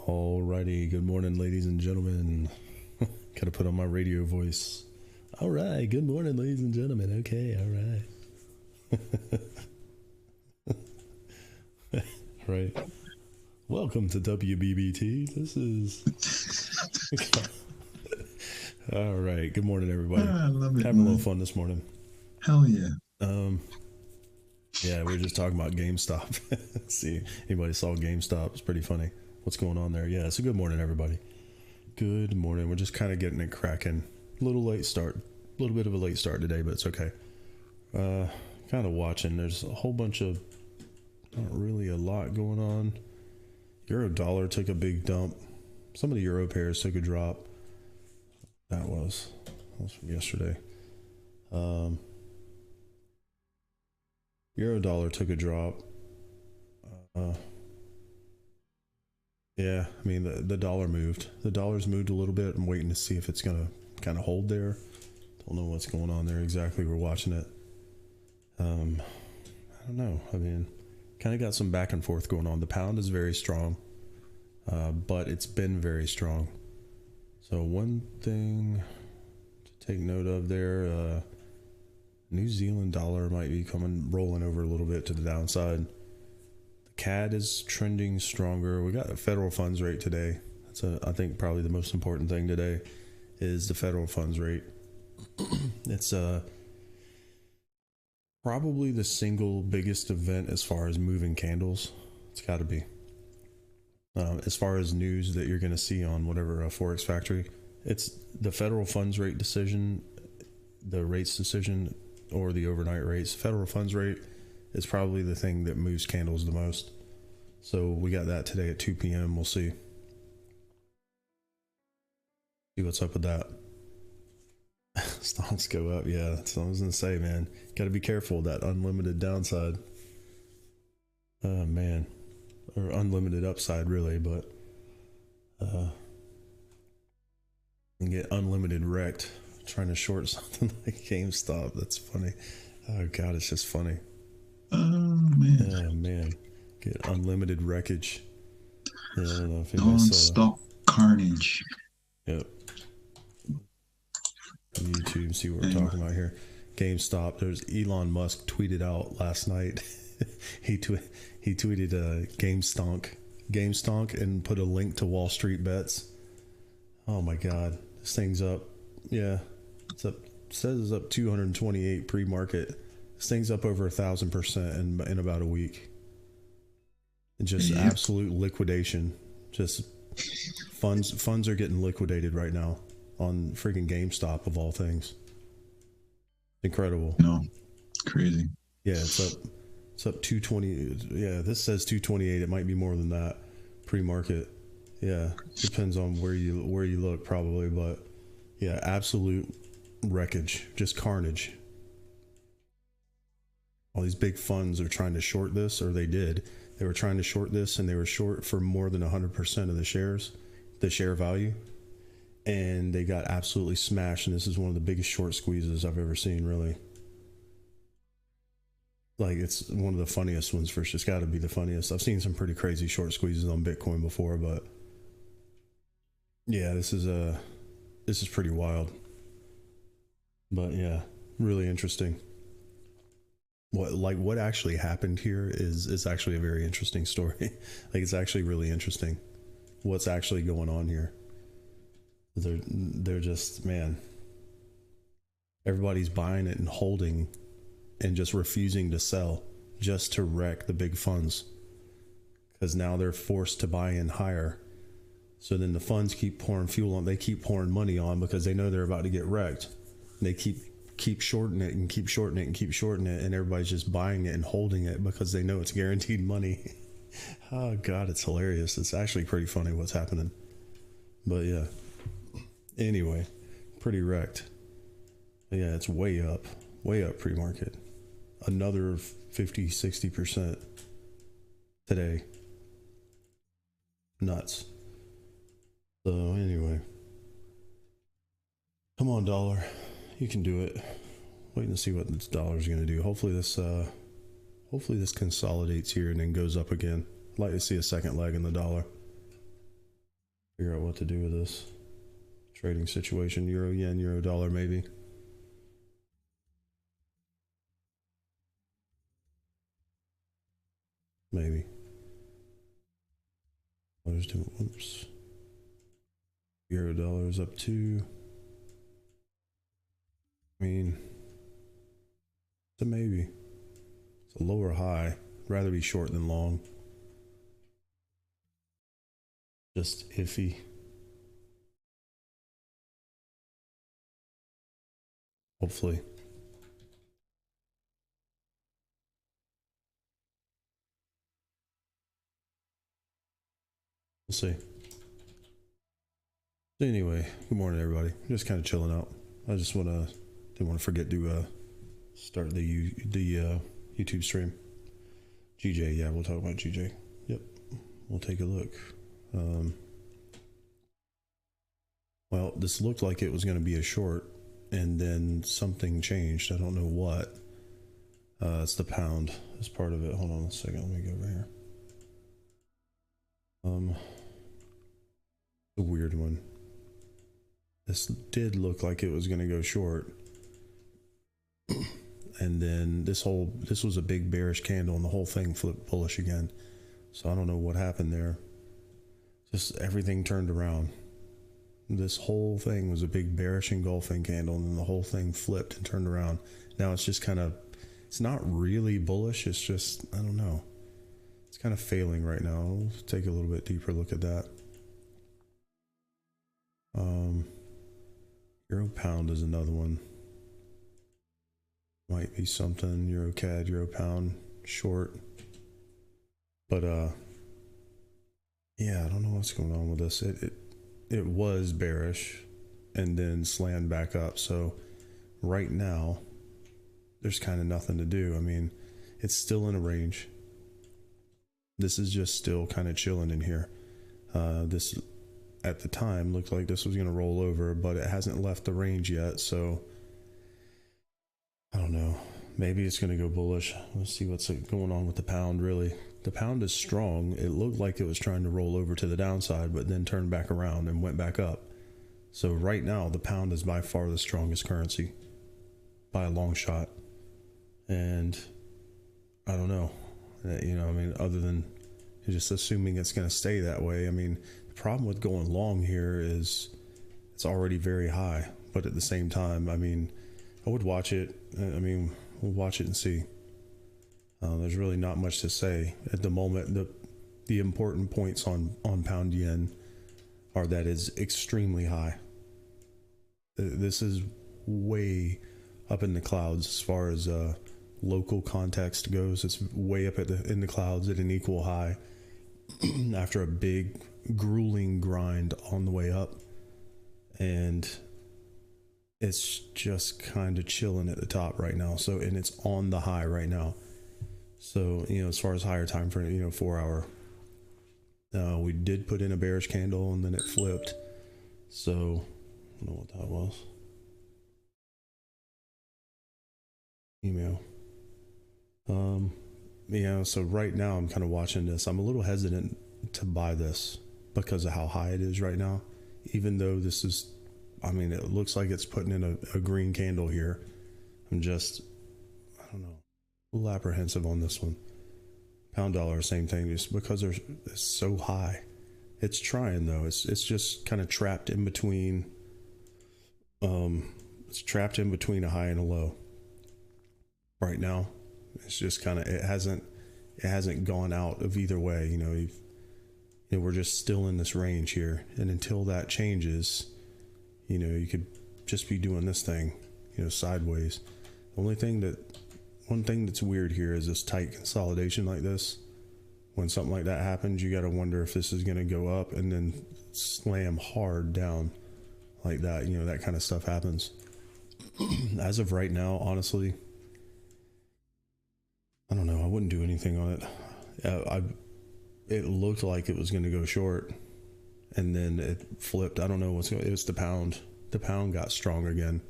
Alrighty, good morning, ladies and gentlemen. Gotta put on my radio voice. All right, good morning, ladies and gentlemen. Okay, all right. Right. Welcome to WBBT. This is. All right, good morning, everybody. I love it. Having a little fun this morning. Hell yeah. Yeah, we were just talking about GameStop. See, anybody saw GameStop? It's pretty funny. What's going on there? Yeah, so good morning, everybody. Good morning. We're just kind of getting it cracking. A little late start. A little bit of a late start today, but it's okay. Kind of watching. There's a whole bunch of, not really a lot going on. Euro dollar took a big dump. Some of the euro pairs took a drop. That was from yesterday. Euro dollar took a drop. Yeah, I mean, the dollar moved. The dollar's moved a little bit. I'm waiting to see if it's going to kind of hold there. Don't know what's going on there exactly. We're watching it. I don't know. I mean, kind of got some back and forth going on. The pound is very strong, but it's been very strong. So one thing to take note of there, New Zealand dollar might be rolling over a little bit to the downside. CAD is trending stronger. We got a federal funds rate today. That's I think probably the most important thing today is the federal funds rate. It's probably the single biggest event as far as moving candles. It's got to be. As far as news that you're going to see on whatever FOREX factory, it's the federal funds rate decision, the rates decision, or the overnight rates. Federal funds rate is probably the thing that moves candles the most. So we got that today at 2 p.m. We'll see what's up with that. Stocks go up. Yeah, that's what I was going to say, man. Got to be careful of that unlimited downside. Oh, man. Or unlimited upside, really, but and get unlimited wrecked trying to short something like GameStop. That's funny. Oh, God, it's just funny. Oh, man. Oh, man. Get unlimited wreckage. Yeah, I don't know if anybody saw Non-stop carnage. Yep. YouTube, see what we're talking about here. GameStop. There's Elon Musk tweeted out last night. he tweeted GameStonk and put a link to Wall Street Bets. Oh my God, this thing's up. Yeah, it's up. Says it's up 228 pre-market. This thing's up over 1,000% in about a week. Just absolute liquidation. Just funds are getting liquidated right now on freaking GameStop of all things. Incredible. No, crazy. Yeah, it's up 220. Yeah, this says 228. It might be more than that pre-market. Yeah, depends on where you look probably, but yeah, absolute wreckage, just carnage. All these big funds are trying to short this, or they did. They were trying to short this, and they were short for more than 100% of the shares, the share value, and they got absolutely smashed. And this is one of the biggest short squeezes I've ever seen, really. Like, it's one of the funniest ones for sure. It's got to be the funniest. I've seen some pretty crazy short squeezes on Bitcoin before, but yeah, this is pretty wild. But yeah, really interesting. What actually happened here is actually a very interesting story. Like, it's actually really interesting what's actually going on here. They're just, man, everybody's buying it and holding and just refusing to sell just to wreck the big funds, because now they're forced to buy in higher. So then the funds keep pouring fuel on, they keep pouring money on because they know they're about to get wrecked. And they keep shorting it and keep shorting it and keep shorting it, and everybody's just buying it and holding it because they know it's guaranteed money. Oh God, it's hilarious. It's actually pretty funny what's happening. But yeah, anyway, pretty wrecked. But yeah, it's way up pre-market. Another 50-60% today. Nuts. So anyway, come on, dollar. You can do it. Waiting to see what this dollar is going to do. Hopefully this consolidates here and then goes up again. I'd like to see a second leg in the dollar. Figure out what to do with this trading situation. Euro yen, euro dollar, maybe. Maybe. What is doing? Oops. Euro dollar is up 2. I mean, it's a maybe. It's a lower high. I'd rather be short than long. Just iffy. Hopefully. We'll see. Anyway, good morning, everybody. Just kind of chilling out. I just didn't want to forget to start the YouTube stream. GJ, yeah, we'll talk about GJ. Yep, we'll take a look. Well, this looked like it was going to be a short, and then something changed. I don't know what. It's the pound as part of it. Hold on a second. Let me go over here. A weird one. This did look like it was going to go short. And then this was a big bearish candle and the whole thing flipped bullish again. So I don't know what happened there. Just everything turned around. This whole thing was a big bearish engulfing candle and then the whole thing flipped and turned around. Now it's just kind of, it's not really bullish. It's just, I don't know. It's kind of failing right now. Let's take a little bit deeper look at that. Euro pound is another one. Might be something. Euro CAD, Euro pound, short. But yeah, I don't know what's going on with this. It was bearish and then slammed back up. So right now there's kind of nothing to do. I mean, it's still in a range. This is just still kind of chilling in here. This at the time looked like this was going to roll over, but it hasn't left the range yet. So I don't know. Maybe it's going to go bullish. Let's see what's going on with the pound, really. The pound is strong. It looked like it was trying to roll over to the downside, but then turned back around and went back up. So right now, the pound is by far the strongest currency by a long shot. And I don't know. You know, I mean, other than just assuming it's going to stay that way. I mean, the problem with going long here is it's already very high. But at the same time, I mean, I would watch it. I mean, we'll watch it and see. There's really not much to say at the moment. The important points on pound yen are that it's extremely high. This is way up in the clouds as far as local context goes. It's way up in the clouds at an equal high after a big grueling grind on the way up, and it's just kind of chilling at the top right now. So, and it's on the high right now. So, you know, as far as higher time frame, you know, 4 hour, we did put in a bearish candle and then it flipped. So I don't know what that was. Email. Yeah, so right now I'm kind of watching this. I'm a little hesitant to buy this because of how high it is right now, even though this is, I mean, it looks like it's putting in a green candle here. I'm just, I don't know, a little apprehensive on this one. Pound dollar, same thing, just because it's so high. It's trying though. It's just kind of trapped in between. It's trapped in between a high and a low. Right now, it's just kind of, it hasn't gone out of either way. You know, we're just still in this range here, and until that changes, you know, you could just be doing this thing, you know, sideways. One thing that's weird here is this tight consolidation like this. When something like that happens, you got to wonder if this is going to go up and then slam hard down like that. You know, that kind of stuff happens. As of right now, honestly, I don't know. I wouldn't do anything on it. It looked like it was going to go short, and then it flipped. I don't know what's going. It was the pound. The pound got strong again.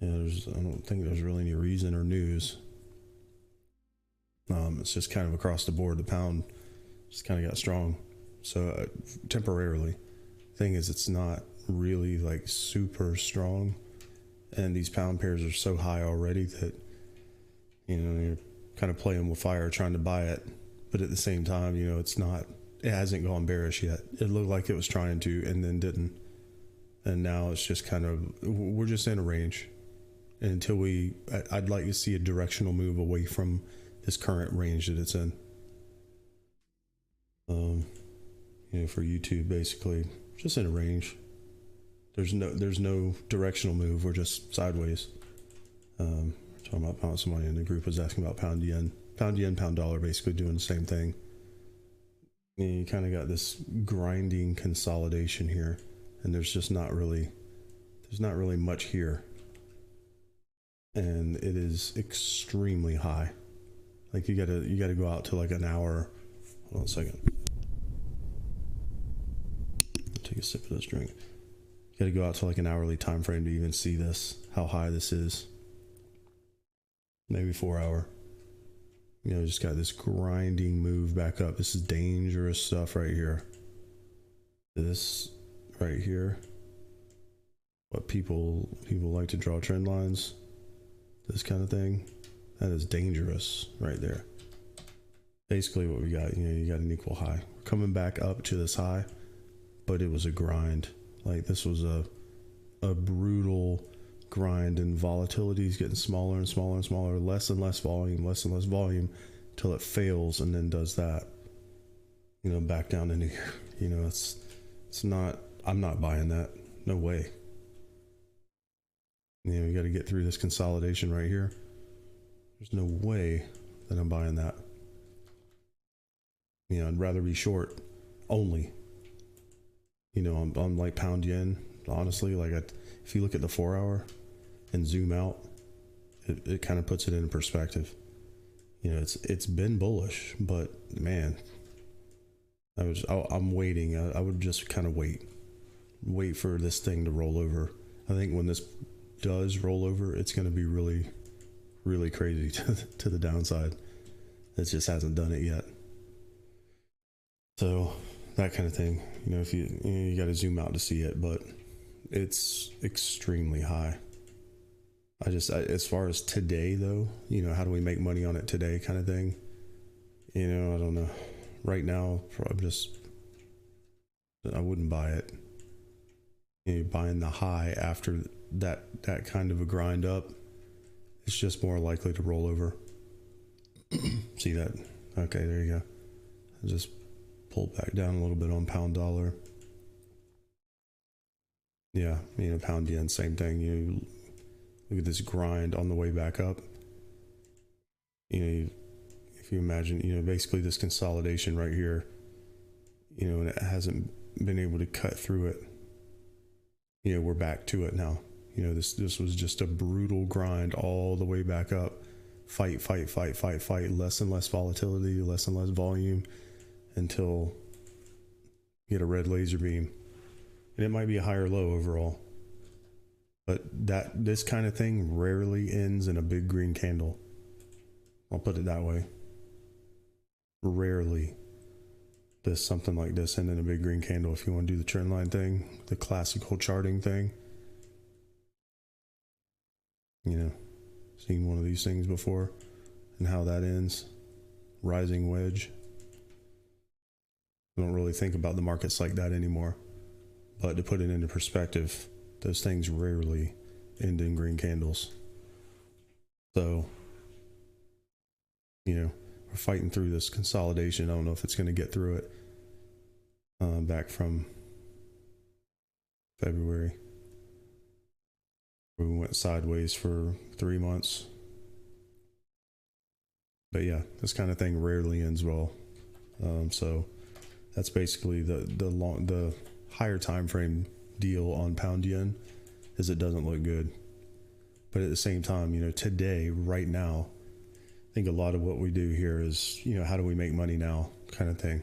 I don't think there's really any reason or news. It's just kind of across the board. The pound just kind of got strong. So temporarily, thing is, it's not really like super strong, and these pound pairs are so high already that, you know, you're kind of playing with fire trying to buy it, but at the same time, you know, it hasn't gone bearish yet. It looked like it was trying to and then didn't, and now it's just kind of, we're just in a range, and until I'd like to see a directional move away from this current range that it's in. You know, for YouTube, basically just in a range. There's no directional move. We're just sideways. Talking about pound. Somebody in the group was asking about pound yen, pound dollar, basically doing the same thing. And you kind of got this grinding consolidation here, and there's not really much here, and it is extremely high. Like you gotta go out to like an hour. Hold on a second. Take a sip of this drink. You gotta go out to like an hourly time frame to even see this, how high this is. Maybe 4 hour. You know, just got this grinding move back up. This is dangerous stuff right here. This right here. What people like to draw trend lines. This kind of thing. That is dangerous right there. Basically what we got, you know, you got an equal high. We're coming back up to this high, but it was a grind. Like this was a brutal grind, and volatility is getting smaller and smaller and smaller, less and less volume till it fails and then does that, you know, back down into here. You know, it's not, I'm not buying that. No way. You know, you got to get through this consolidation right here. There's no way that I'm buying that. You know, I'd rather be short only. You know, I'm like pound yen, honestly. Like if you look at the 4 hour and zoom out, it kind of puts it in perspective. You know, it's been bullish, but man, I'm waiting. I would just kind of wait for this thing to roll over. I think when this does roll over, it's going to be really, really crazy to the downside. It just hasn't done it yet. So that kind of thing, you know, if you got to zoom out to see it, but it's extremely high. As far as today though, you know, how do we make money on it today kind of thing? You know, I don't know. Right now, I wouldn't buy it. You know, buying the high after that kind of a grind up, it's just more likely to roll over. See that? Okay, there you go. I just pulled back down a little bit on pound dollar. Yeah, you know, pound yen, same thing. You look at this grind on the way back up. You know, if you imagine, you know, basically this consolidation right here, you know, and it hasn't been able to cut through it. You know, we're back to it now. You know, this was just a brutal grind all the way back up. Fight, less and less volatility, less and less volume, until you get a red laser beam. And it might be a higher low overall. But this kind of thing rarely ends in a big green candle. I'll put it that way. Rarely does something like this end in a big green candle. If you want to do the trend line thing, the classical charting thing. You know, seen one of these things before and how that ends. Rising wedge. I don't really think about the markets like that anymore. But to put it into perspective, those things rarely end in green candles. So, you know, we're fighting through this consolidation. I don't know if it's going to get through it. Back from February, we went sideways for 3 months. But yeah, this kind of thing rarely ends well. So that's basically the higher time frame deal on pound yen, is it doesn't look good. But at the same time, you know, today, right now, I think a lot of what we do here is, you know, how do we make money now kind of thing.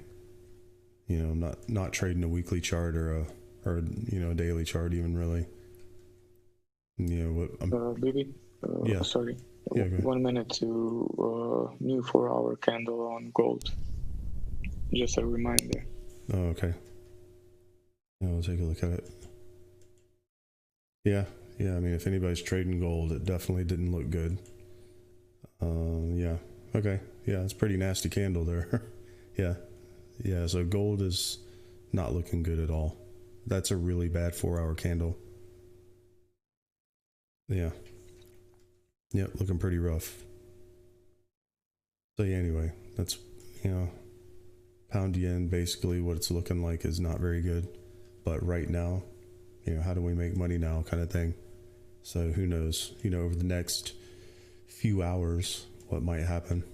You know, not trading a weekly chart or you know, a daily chart even really. You know, Baby, yeah. sorry. Yeah, go ahead. 1 minute to new 4 hour candle on gold. Just a reminder. Oh, okay. I'll take a look at it. Yeah, I mean, if anybody's trading gold, it definitely didn't look good. Yeah, okay. Yeah, it's a pretty nasty candle there. Yeah, so gold is not looking good at all. That's a really bad 4-hour candle. Yeah. Yep, looking pretty rough. So yeah, anyway, that's, pound yen, basically what it's looking like is not very good. But right now, how do we make money now kind of thing. So who knows, over the next few hours, what might happen.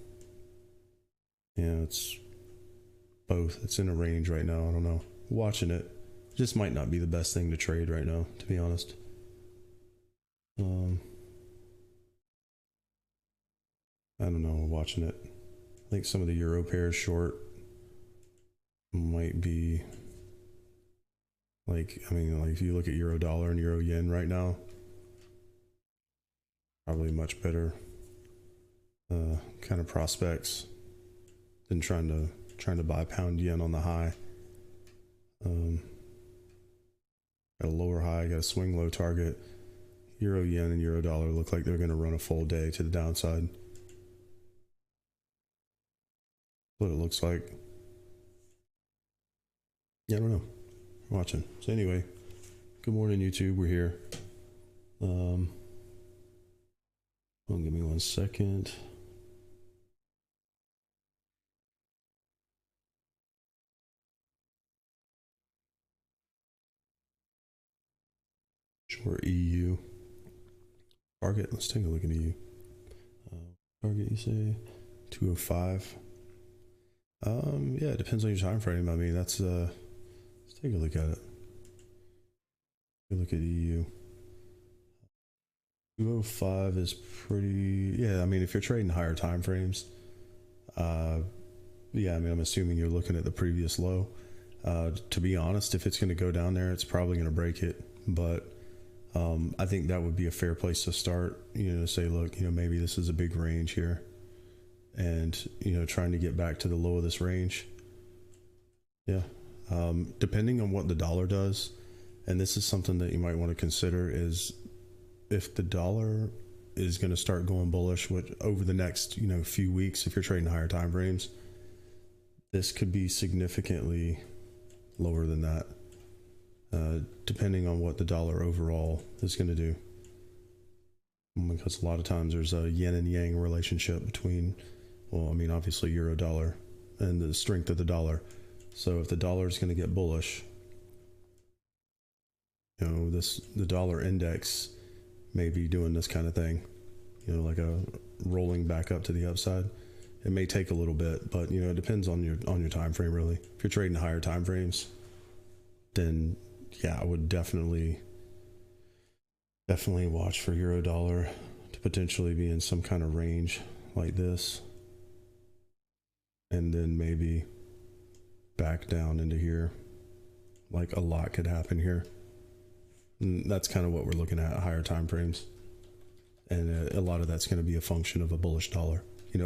It's both. It's in a range right now. I don't know. Watching it just might not be the best thing to trade right now, to be honest. I don't know. Watching it, I think some of the euro pairs short might be like, if you look at euro dollar and euro yen right now, probably much better kind of prospects than trying to buy pound yen on the high. Got a lower high, got a swing low target. Euro yen and euro dollar look like they're going to run a full day to the downside. What it looks like. Yeah, I don't know. I'm watching. So anyway, good morning, YouTube. We're here. Give me 1 second. Short EU. Target. Let's take a look at EU. Target, you say 205. Yeah, it depends on your time frame. I mean, that's let's take a look at it. Look at EU. 205 is pretty. Yeah, I mean, if you're trading higher time frames, yeah, I mean, I'm assuming you're looking at the previous low. To be honest, if it's going to go down there, it's probably going to break it. But I think that would be a fair place to start. Say, look, maybe this is a big range here, and trying to get back to the low of this range. Yeah, depending on what the dollar does, and this is something that you might want to consider, is if the dollar is going to start going bullish over the next few weeks, if you're trading higher time frames, this could be significantly lower than that, depending on what the dollar overall is going to do. Because a lot of times there's a yin and yang relationship between, obviously euro dollar and the strength of the dollar. So if the dollar is going to get bullish, the dollar index may be doing this kind of thing, like a rolling back up to the upside. It may take a little bit, but it depends on your time frame, really. If you're trading higher time frames, then yeah, I would definitely watch for euro dollar to potentially be in some kind of range like this, and then maybe back down into here. Like, a lot could happen here. And that's kind of what we're looking at higher time frames, and a lot of that's going to be a function of a bullish dollar,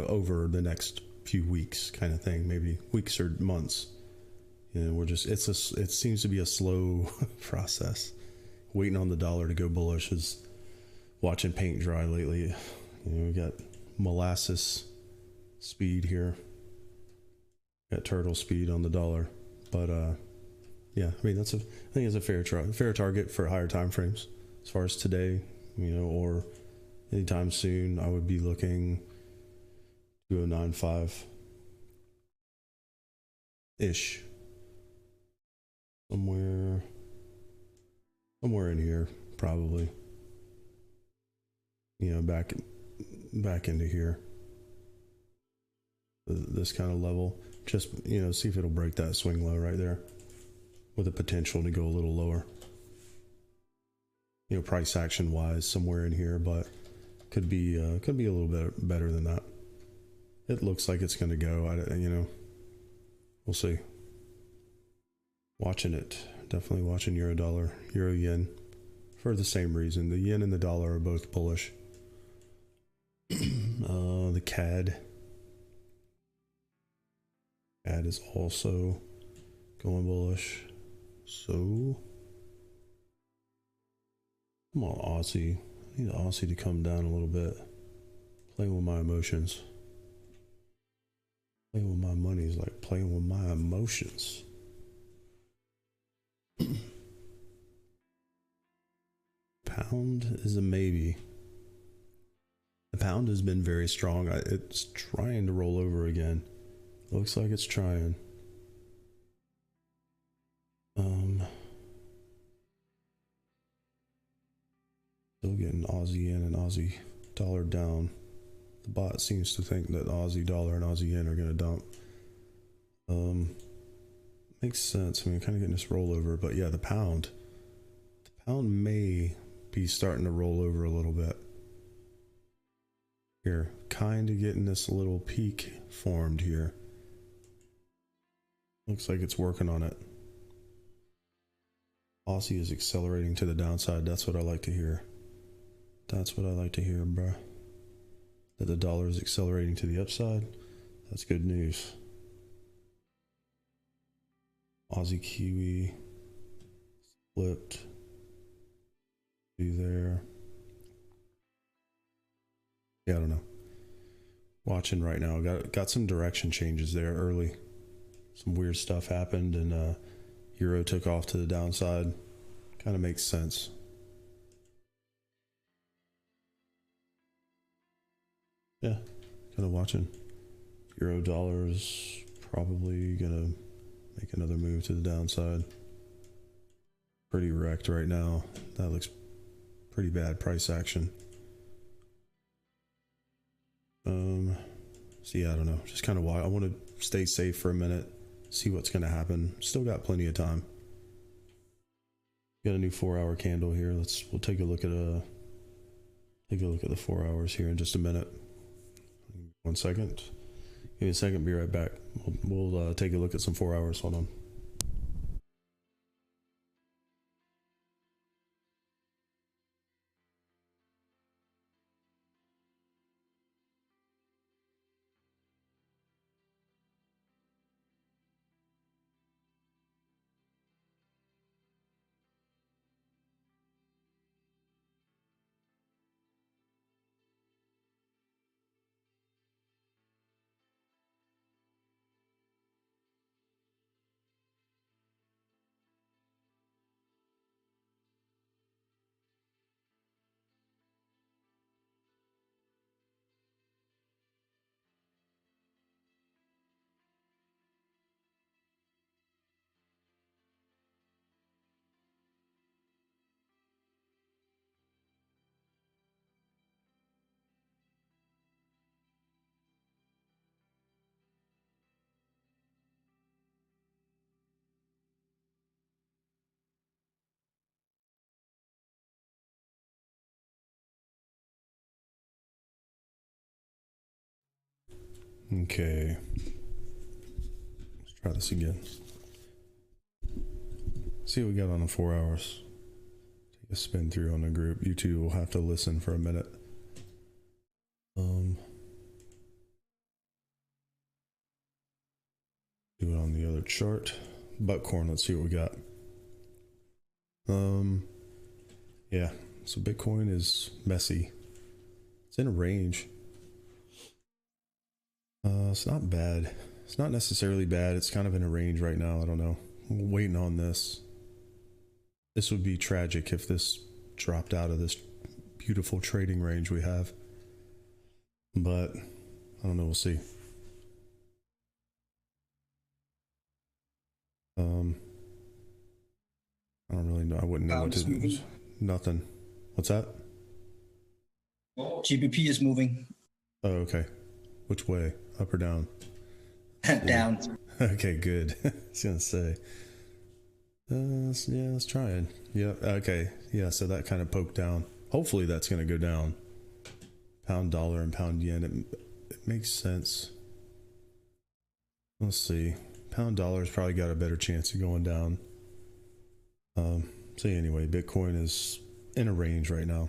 over the next few weeks kind of thing, maybe weeks or months. It seems to be a slow process. Waiting on the dollar to go bullish is watching paint dry lately. We got molasses speed here, got turtle speed on the dollar, but yeah, I mean, I think it's a fair target for higher time frames. As far as today, or anytime soon, I would be looking 2095 ish, somewhere in here, probably. Back into here, this kind of level. Just see if it'll break that swing low right there, with the potential to go a little lower. Price action wise, somewhere in here, but could be a little bit better than that. It looks like it's going to go. We'll see. Watching it, definitely watching euro dollar, euro yen, for the same reason. The yen and the dollar are both bullish. The CAD is also going bullish. So, come on, Aussie. I need Aussie to come down a little bit. Playing with my emotions. Playing with my money is like playing with my emotions. Pound is a maybe. The pound has been very strong. It's trying to roll over again. Looks like it's trying. Still getting Aussie yen and Aussie dollar down. The bot seems to think that Aussie dollar and Aussie yen are going to dump. Makes sense. I mean, kind of getting this rollover, but yeah, the pound may be starting to roll over a little bit. Here, kind of getting this little peak formed here. Looks like it's working on it. Aussie is accelerating to the downside. That's what I like to hear. That's what I like to hear, bruh. That the dollar is accelerating to the upside. That's good news. Aussie Kiwi flipped. Be there. Yeah, I don't know. Watching right now. Got some direction changes there early. Some weird stuff happened and Euro took off to the downside. Kind of makes sense. Yeah, kind of watching. Euro dollar is probably gonna make another move to the downside. Pretty wrecked right now. That looks pretty bad price action. So yeah, I don't know. Just kind of why I want to stay safe for a minute. See what's gonna happen. Still got plenty of time. Got a new 4-hour candle here. We'll take a look at the 4 hours here in just a minute. 1 second. Give me a second. Be right back. We'll take a look at some 4 hours. Hold on. Okay. Let's try this again. See what we got on the 4 hours. Take a spin through on the group. You two will have to listen for a minute. Do it on the other chart. Buckhorn, let's see what we got. Yeah, so Bitcoin is messy. It's in a range. It's not bad. It's not necessarily bad. It's kind of in a range right now. I don't know. I'm waiting on this. This would be tragic if this dropped out of this beautiful trading range we have. But I don't know. We'll see. I don't really know. I wouldn't know what to do. Nothing. What's that? GBP is moving. Oh, okay. Which way? Up or down? Down. Okay, good. I was gonna say. Yeah, let's try it. Yeah. Okay. Yeah. So that kind of poked down. Hopefully that's gonna go down. Pound dollar and pound yen. It makes sense. Let's see. Pound dollar's probably got a better chance of going down. So anyway, Bitcoin is in a range right now.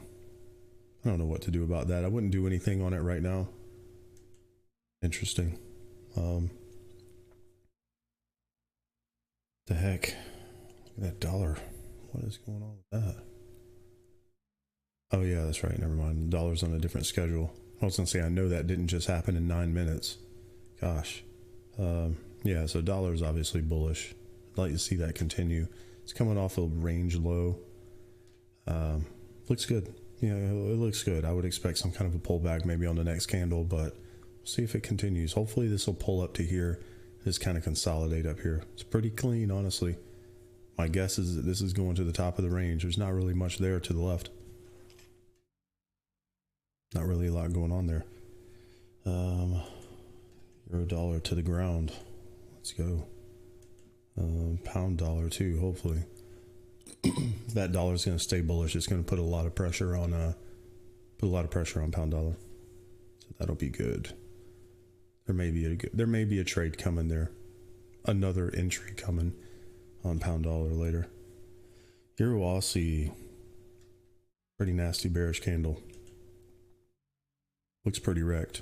I don't know what to do about that. I wouldn't do anything on it right now. Interesting. The heck. Look at that dollar. What is going on with that? Oh yeah, that's right. Never mind. The dollar's on a different schedule. I was gonna say I know that didn't just happen in 9 minutes. Gosh. Yeah. So dollar's obviously bullish. I'd like to see that continue. It's coming off a range low. Looks good. Yeah, it looks good. I would expect some kind of a pullback maybe on the next candle, but we'll see if it continues. Hopefully this will pull up to here. Just kind of consolidate up here. It's pretty clean, honestly. My guess is that this is going to the top of the range. There's not really much there to the left. Not really a lot going on there. Euro dollar to the ground. Let's go. Pound dollar too, hopefully. That dollar is going to stay bullish. It's going to put a lot of pressure on pound dollar. So that'll be good. There may be a trade coming there. Another entry coming on pound dollar later. Euro Aussie, pretty nasty bearish candle. Looks pretty wrecked.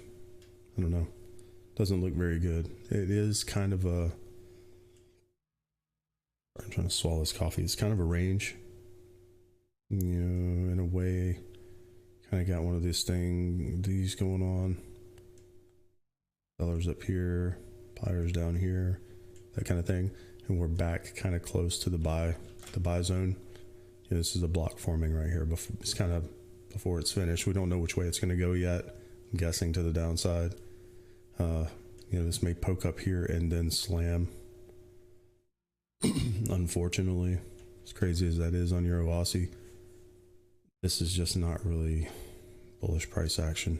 I don't know. Doesn't look very good. It is kind of a, I'm trying to swallow this coffee. It's kind of a range, you know, in a way. Kind of got one of these going on. Sellers up here, buyers down here, that kind of thing. And we're back kind of close to the buy zone. You know, this is a block forming right here. It's kind of before it's finished. We don't know which way it's going to go yet. I'm guessing to the downside. You know, this may poke up here and then slam. Unfortunately, as crazy as that is on Euro Aussie, this is just not really bullish price action.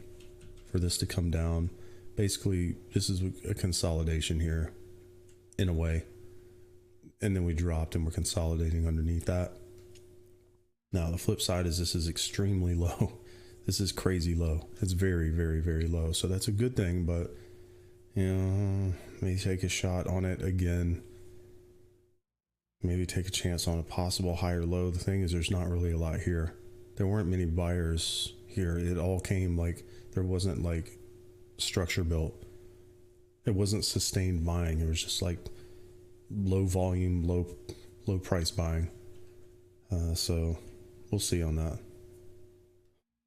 For this to come down, basically this is a consolidation here in a way, and then we dropped and we're consolidating underneath that. Now the flip side is this is extremely low. This is crazy low. It's very, very, very low. So that's a good thing, but you know, maybe take a shot on it again. Maybe take a chance on a possible higher low. The thing is, there's not really a lot here. There weren't many buyers here. It all came like, there wasn't like structure built. It wasn't sustained buying. It was just like low volume, low price buying. So we'll see on that.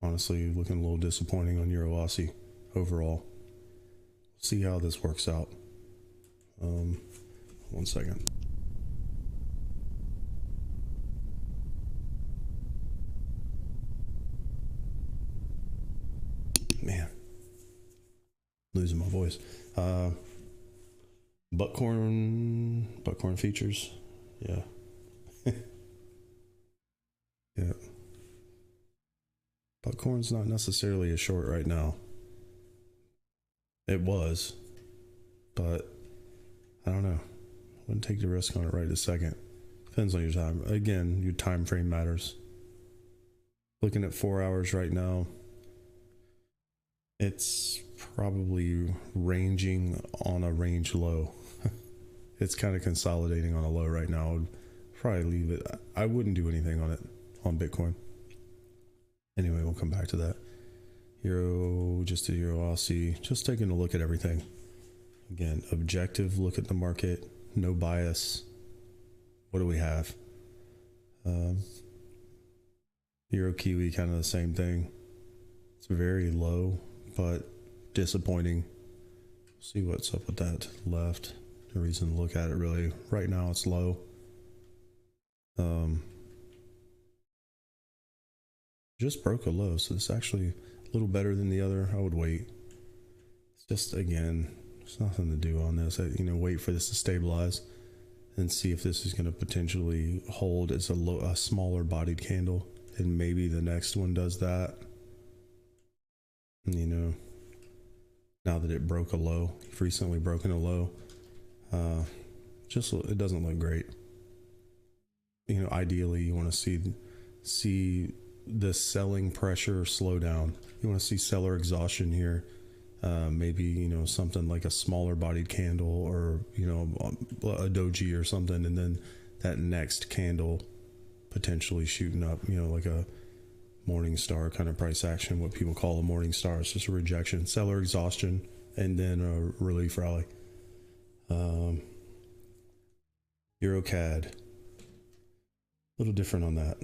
Honestly, looking a little disappointing on Euro Aussie overall. See how this works out. 1 second. Man, losing my voice. Buckhorn features. Yeah. Yeah. Buckhorn's not necessarily a short right now. It was, but I don't know. Wouldn't take the risk on it right this second. Depends on your time. Again, your time frame matters. Looking at 4 hours right now, it's probably ranging on a range low. It's kind of consolidating on a low right now. I would probably leave it. I wouldn't do anything on it on Bitcoin. Anyway, we'll come back to that. Euro, just a Euro Aussie, just taking a look at everything. Again, objective look at the market, no bias. What do we have? Euro Kiwi, kind of the same thing. It's very low, but disappointing. See what's up with that left. No reason to look at it really. Right now it's low. Just broke a low, so it's actually a little better than the other. I would wait. It's just, again, there's nothing to do on this. You know, wait for this to stabilize and see if this is going to potentially hold as a smaller bodied candle, and maybe the next one does that. You know, now that it broke a low, you've recently broken a low, just it doesn't look great. You know, ideally you want to see the selling pressure slow down. You want to see seller exhaustion here. Maybe, you know, something like a smaller bodied candle, or, you know, a doji or something, and then that next candle potentially shooting up, you know, like a morning star kind of price action, what people call a morning star. It's just a rejection, seller exhaustion, and then a relief rally. Euro CAD. little different on that.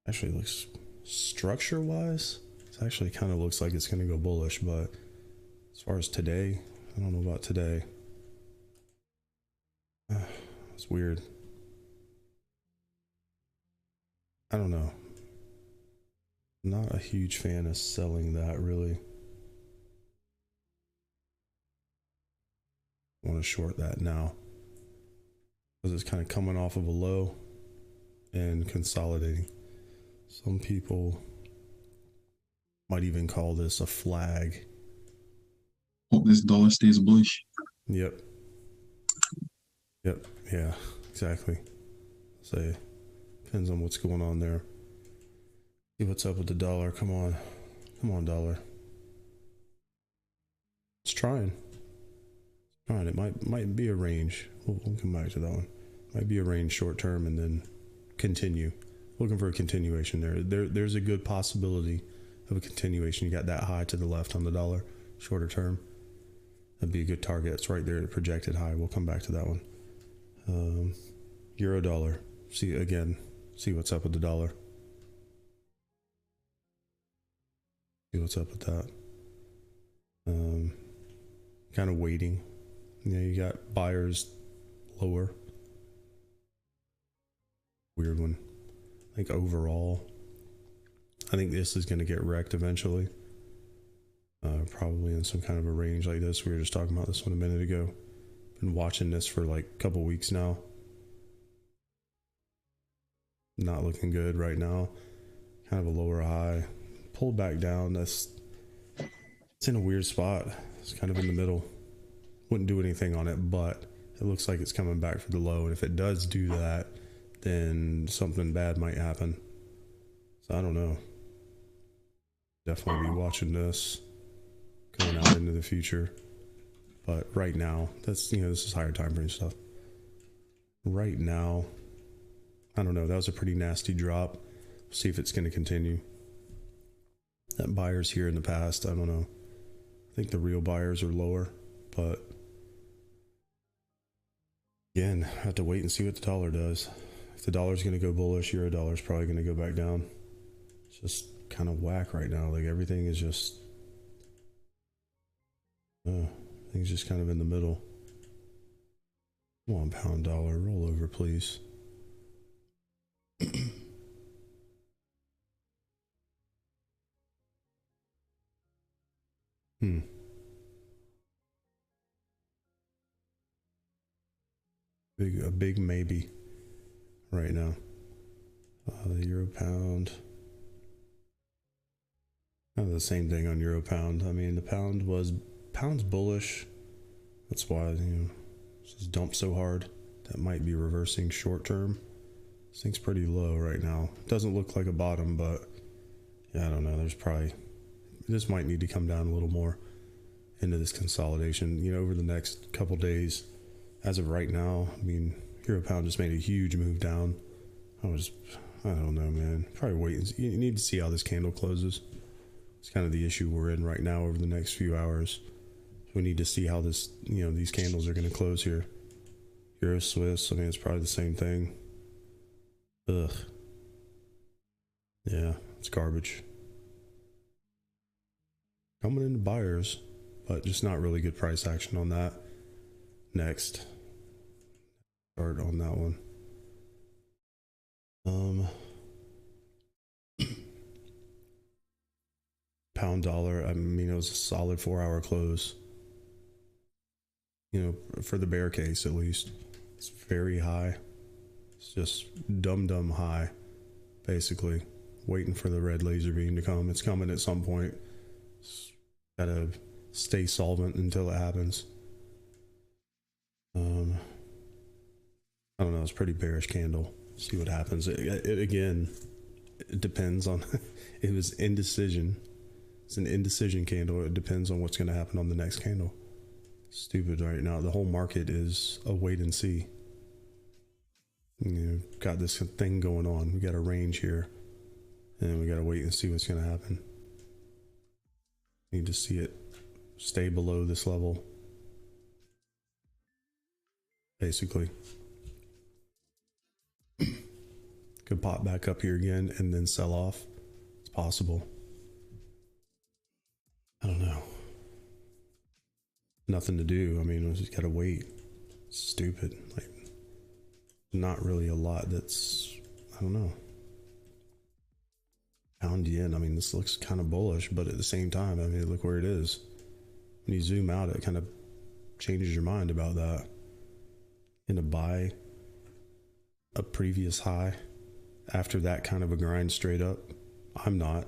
Actually looks structure wise, it actually kind of looks like it's going to go bullish, but as far as today, I don't know about today. It's weird. I don't know. Not a huge fan of selling that really. I want to short that now because it's kind of coming off of a low and consolidating. Some people might even call this a flag. Hope this dollar stays bullish. Yep. Yep. Yeah, exactly. Say, depends on what's going on there. See what's up with the dollar. Come on. Come on, dollar. It's trying. Fine, it might be a range. We'll come back to that one. Might be a range short term and then continue. Looking for a continuation there. There's a good possibility of a continuation. You got that high to the left on the dollar, shorter term. That'd be a good target. It's right there, the projected high. We'll come back to that one. Euro dollar. See what's up with the dollar. See what's up with that. Kind of waiting. You know, you got buyers lower. Weird one. I think overall, I think this is going to get wrecked eventually. Probably in some kind of a range like this. We were just talking about this one a minute ago. Been watching this for like a couple weeks now. Not looking good right now. Kind of a lower high. Pulled back down. It's in a weird spot. It's kind of in the middle. Wouldn't do anything on it, but it looks like it's coming back for the low. And if it does do that, then something bad might happen. So I don't know. Definitely be watching this going out into the future. But right now, this is higher time frame stuff. Right now, I don't know. That was a pretty nasty drop. We'll see if it's going to continue. That buyers here in the past, I don't know. I think the real buyers are lower, but again, I have to wait and see what the dollar does. If the dollar's going to go bullish, euro dollar's probably going to go back down. It's just kind of whack right now. Like everything is just, things just kind of in the middle. Come on, pound dollar, roll over, please. A big maybe right now. The euro pound. Kind of the same thing on euro pound. I mean, the pound's bullish. That's why, this is dumped so hard. That might be reversing short term. This thing's pretty low right now. Doesn't look like a bottom, but yeah, I don't know. This might need to come down a little more into this consolidation, over the next couple days. As of right now, I mean, euro pound just made a huge move down. I don't know, man. Probably wait and see. You need to see how this candle closes. It's kind of the issue we're in right now over the next few hours. We need to see how this, these candles are going to close here. Euro Swiss, I mean, it's probably the same thing. Ugh. Yeah, it's garbage. Coming into buyers, but just not really good price action on that. Next. Start on that one. Pound dollar, I mean, it was a solid 4-hour close. For the bear case at least. It's very high. It's just dumb high, basically. Waiting for the red laser beam to come. It's coming at some point. Gotta stay solvent until it happens. I don't know, it's a pretty bearish candle. See what happens. It depends on it was indecision. It's an indecision candle. It depends on what's going to happen on the next candle. Stupid right now. The whole market is a wait and see. Got this thing going on. We got a range here, and we got to wait and see what's going to happen. Need to see it stay below this level, basically. Could pop back up here again and then sell off. It's possible. I don't know. Nothing to do. I mean, we just gotta wait. It's stupid. Like, not really a lot that's, I don't know. Pound yen, I mean, this looks kind of bullish, but at the same time, I mean, look where it is. When you zoom out, it kind of changes your mind about that. And to buy a previous high after that kind of a grind straight up, I'm not.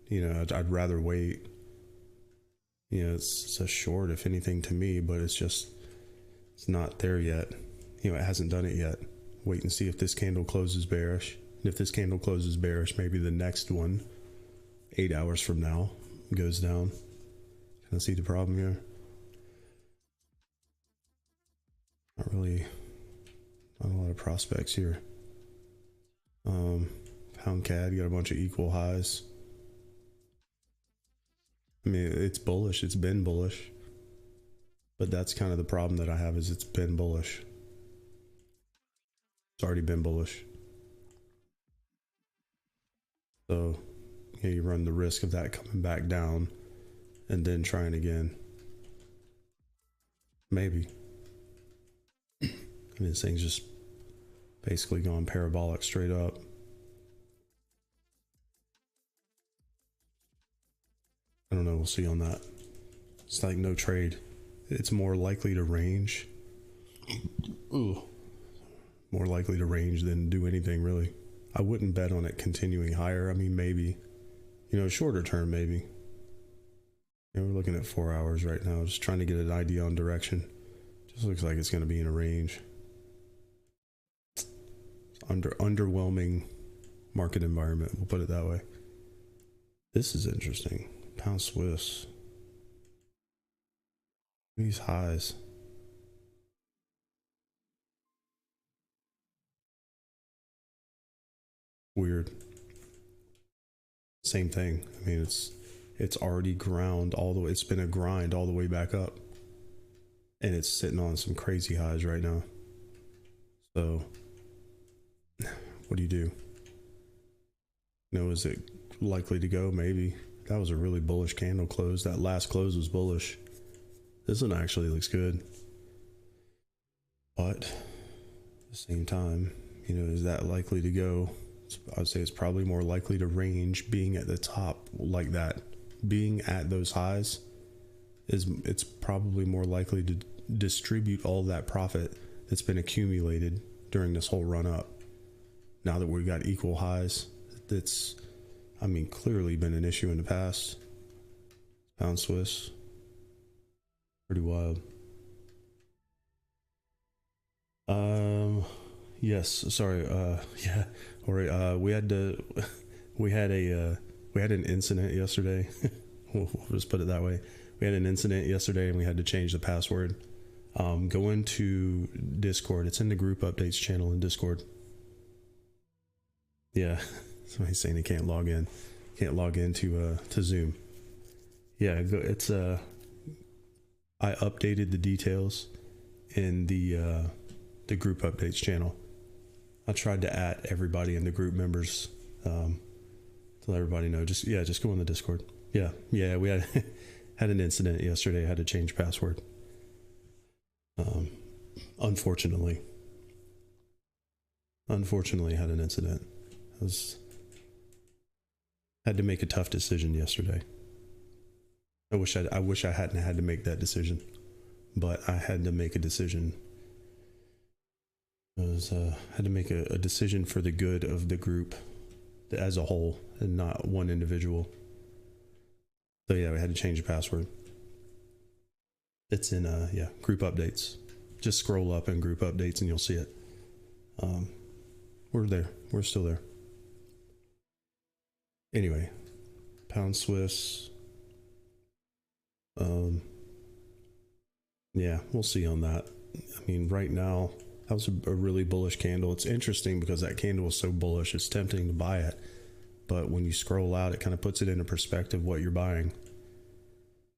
You know, I'd rather wait. You know, it's a short, if anything, to me, but it's not there yet. You know, it hasn't done it yet. Wait and see if this candle closes bearish. And if this candle closes bearish, maybe the next one, 8 hours from now, goes down. Can I see the problem here? Not a lot of prospects here. Pound CAD got a bunch of equal highs. I mean, it's bullish. It's been bullish. But that's kind of the problem that I have, is it's been bullish. It's already been bullish. So, yeah, you run the risk of that coming back down and then trying again. Maybe. I mean, this thing's just basically gone parabolic straight up. I don't know. We'll see on that. It's like no trade. It's more likely to range. Ooh. More likely to range than do anything, really. I wouldn't bet on it continuing higher. I mean, maybe. You know, shorter term, maybe. You know, we're looking at 4 hours right now. Just trying to get an idea on direction. Just looks like it's going to be in a range. Underwhelming market environment. We'll put it that way. This is interesting. Pound Swiss. These highs. Weird. Same thing. I mean, it's already ground all the way. It's been a grind all the way back up, and it's sitting on some crazy highs right now. So, what do you do? You know, is it likely to go? Maybe. That was a really bullish candle close. That last close was bullish. This one actually looks good, but at the same time, you know, is that likely to go? I'd say it's probably more likely to range, being at the top like that. Being at those highs it's probably more likely to distribute all that profit that's been accumulated during this whole run up. Now that we've got equal highs, that's, I mean, clearly been an issue in the past. Pound Swiss, pretty wild. Yes, sorry. Yeah. All right. We had an incident yesterday. We'll just put it that way. We had an incident yesterday and we had to change the password. Go into Discord. It's in the group updates channel in Discord. Yeah. Somebody's saying they can't log in. Can't log into Zoom. Yeah, it's I updated the details in the group updates channel. I tried to add everybody in the group members to let everybody know. Just go on the Discord. Yeah, we had had an incident yesterday. I had to change password. Unfortunately, had an incident. Had to make a tough decision yesterday. I wish I hadn't had to make that decision, but I had to make a decision. Had to make a decision for the good of the group as a whole and not one individual. So yeah, we had to change the password. It's in group updates. Just scroll up in group updates and you'll see it. We're there. We're still there. Anyway, Pound Swiss. Yeah, we'll see on that. I mean, right now, that was a really bullish candle. It's interesting because that candle was so bullish, it's tempting to buy it. But when you scroll out, it kind of puts it into perspective what you're buying.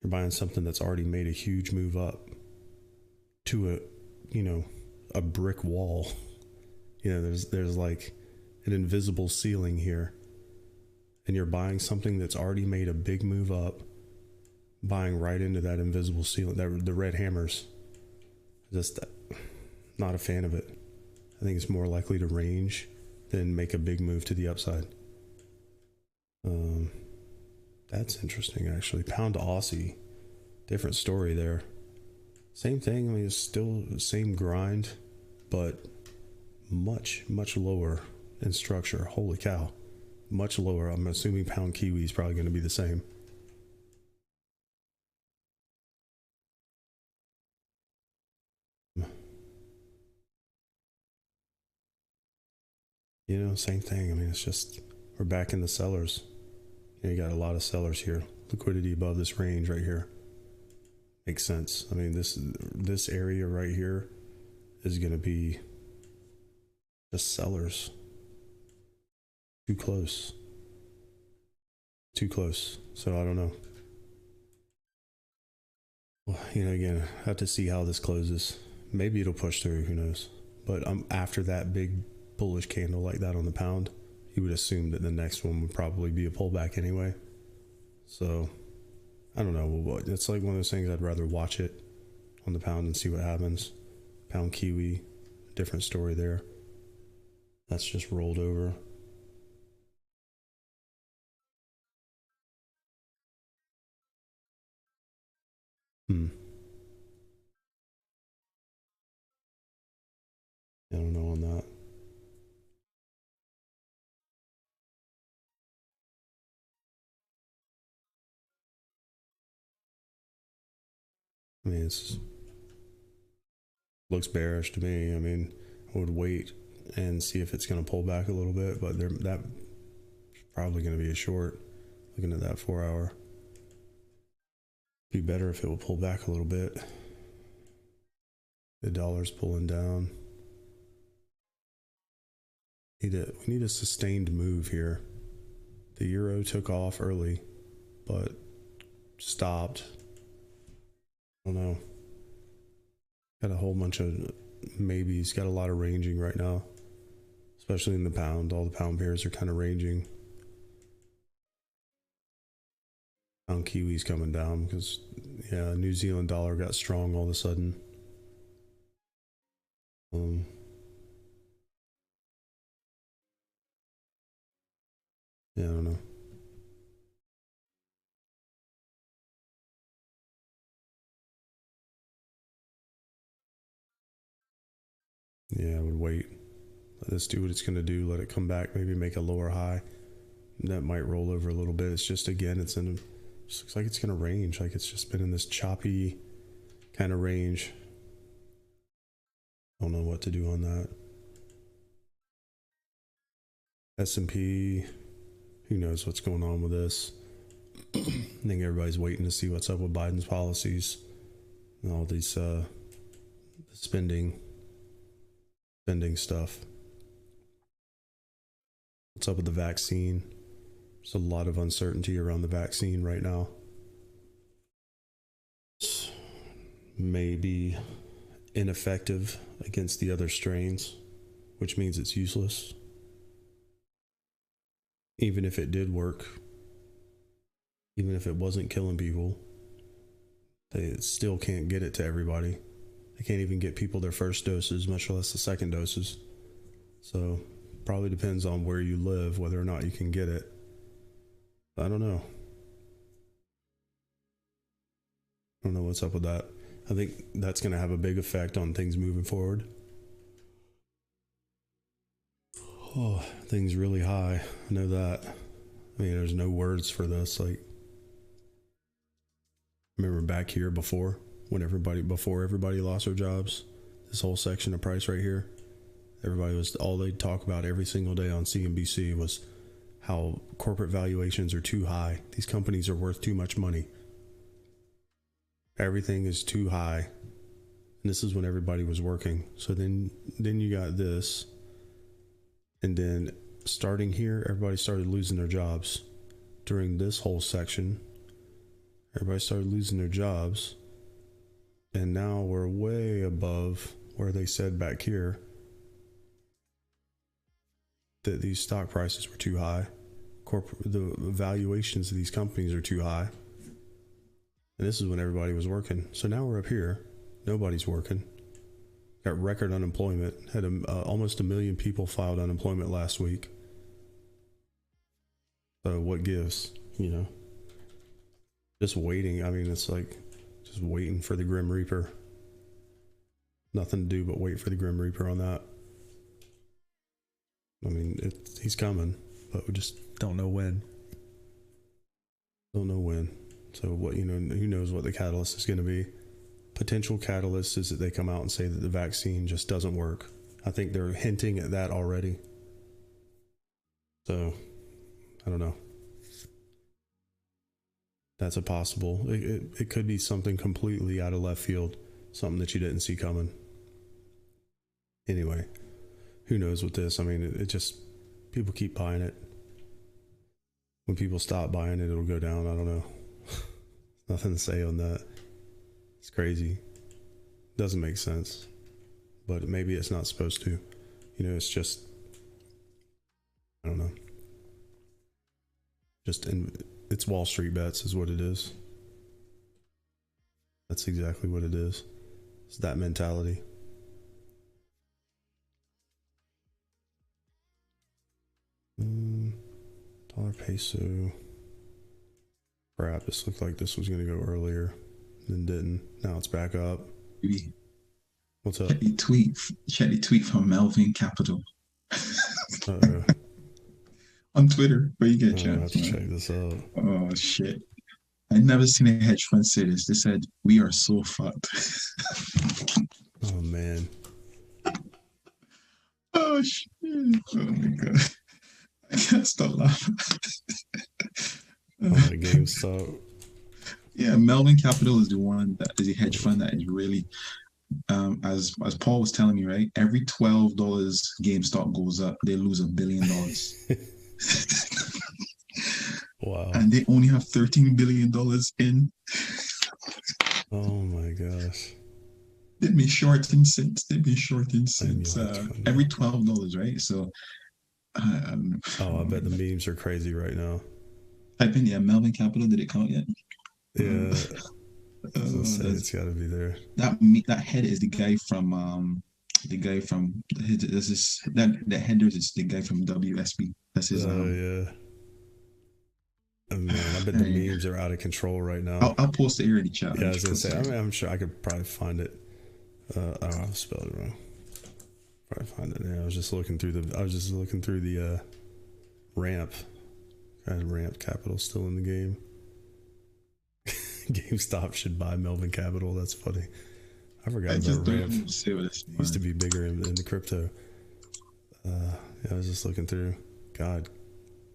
You're buying something that's already made a huge move up to a brick wall. You know, there's like an invisible ceiling here, and you're buying something that's already made a big move up, buying right into that invisible ceiling, the red hammers. Just not a fan of it. I think it's more likely to range than make a big move to the upside. That's interesting, actually. Pound to Aussie, different story there. Same thing. I mean, it's still the same grind, but much lower in structure. Holy cow, much lower. I'm assuming pound Kiwi is probably going to be the same. You know, same thing. I mean, it's just, we're back in the sellers. You got a lot of sellers here. Liquidity above this range right here. Makes sense. I mean, this area right here is going to be just sellers. Too close. Too close. So I don't know. Well, you know, again, I have to see how this closes. Maybe it'll push through. Who knows? But after that big bullish candle like that on the pound, you would assume that the next one would probably be a pullback anyway. So I don't know. It's like one of those things, I'd rather watch it on the pound and see what happens. Pound Kiwi, different story there. That's just rolled over. I don't know on that. I mean, it's looks bearish to me. I mean, I would wait and see if it's going to pull back a little bit, but that's probably going to be a short. Looking at that 4 hour, be better if it will pull back a little bit. The dollar's pulling down. We need a sustained move here. The euro took off early, but stopped. I don't know. Got a whole bunch of maybes. Got a lot of ranging right now, especially in the pound. All the pound pairs are kind of ranging. Pound Kiwi's coming down because, yeah, New Zealand dollar got strong all of a sudden. Yeah, I don't know. Yeah, I would wait. Let this do what it's going to do. Let it come back. Maybe make a lower high. That might roll over a little bit. It's just, again, it looks like it's going to range. Like it's just been in this choppy kind of range. Don't know what to do on that. S&P, who knows what's going on with this. I think everybody's waiting to see what's up with Biden's policies and all these spending stuff. What's up with the vaccine? There's a lot of uncertainty around the vaccine right now. It's maybe ineffective against the other strains, which means it's useless. Even if it did work, even if it wasn't killing people, they still can't get it to everybody. They can't even get people their first doses, much less the second doses. So probably depends on where you live, whether or not you can get it. I don't know. I don't know what's up with that. I think that's going to have a big effect on things moving forward. Oh, things really high. I know that. I mean, there's no words for this. Like, remember back here before everybody lost their jobs, this whole section of price right here, all they'd talk about every single day on CNBC was how corporate valuations are too high. These companies are worth too much money. Everything is too high. And this is when everybody was working. So then you got this. And then starting here, everybody started losing their jobs. During this whole section, everybody started losing their jobs. And now we're way above where they said back here. that these stock prices were too high. The valuations of these companies are too high. And this is when everybody was working. So now we're up here. Nobody's working. Got record unemployment. Had almost 1 million people filed unemployment last week. So what gives, you know? Just waiting. I mean, it's like just waiting for the Grim Reaper. Nothing to do but wait for the Grim Reaper on that. I mean, he's coming, but we just don't know when. Don't know when. So what, you know, who knows what the catalyst is going to be. Potential catalyst is that they come out and say that the vaccine just doesn't work. I think they're hinting at that already. So, I don't know. That's a possible. It could be something completely out of left field. Something that you didn't see coming. Anyway, who knows with this? I mean, it just, people keep buying it. When people stop buying it, it'll go down. I don't know. Nothing to say on that. It's crazy. Doesn't make sense. But maybe it's not supposed to. You know, it's just, I don't know. It's Wall Street bets is what it is. That's exactly what it is. It's that mentality. Dollar peso. Crap, this looked like this was going to go earlier. Then didn't. Now it's back up. What's up? Check the tweet from Melvin Capital. Uh-oh. On Twitter, where you get I have to check this out. Oh shit. I never seen a hedge fund say this. They said, "We are so fucked." Oh man. Oh shit. Oh my god. I can't stop laughing. Oh, the GameStop. Yeah, Melvin Capital is the one that is a hedge fund that is really, as Paul was telling me, right? Every $12 GameStop goes up, they lose $1 billion. Wow. And they only have $13 billion in. Oh my gosh. They've been shorting since every $12, right? So, I bet the memes are crazy right now. type in, Melvin Capital. Did it come out yet? Yeah. It's got to be there. That head is the guy from that header is the guy from WSB. That's his. Yeah. Oh, man, I bet the memes are out of control right now. I'll post it here in the chat. Yeah, I was gonna say. I'm sure I could probably find it. I spelled it wrong. Probably find it. Yeah, I was just looking through the ramp. Ramp Capital still in the game. GameStop should buy Melvin Capital. That's funny. I forgot about Ramp. Used to be bigger in the crypto. Yeah, I was just looking through. God,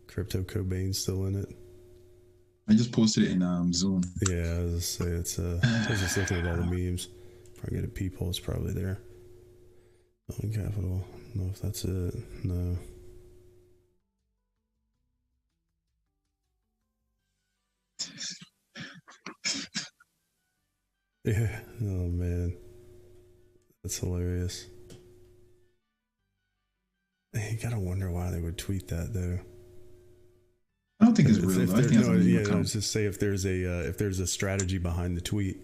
Crypto Cobain's still in it. I just posted it in Zoom. Yeah, I was just say it's. I was just looking at all the memes. If I get a peephole, it's probably there. Melvin Capital. I don't know if that's it. No. Yeah. Oh man, that's hilarious. You gotta wonder why they would tweet that though. I don't think it's real. I was just say if there's a strategy behind the tweet.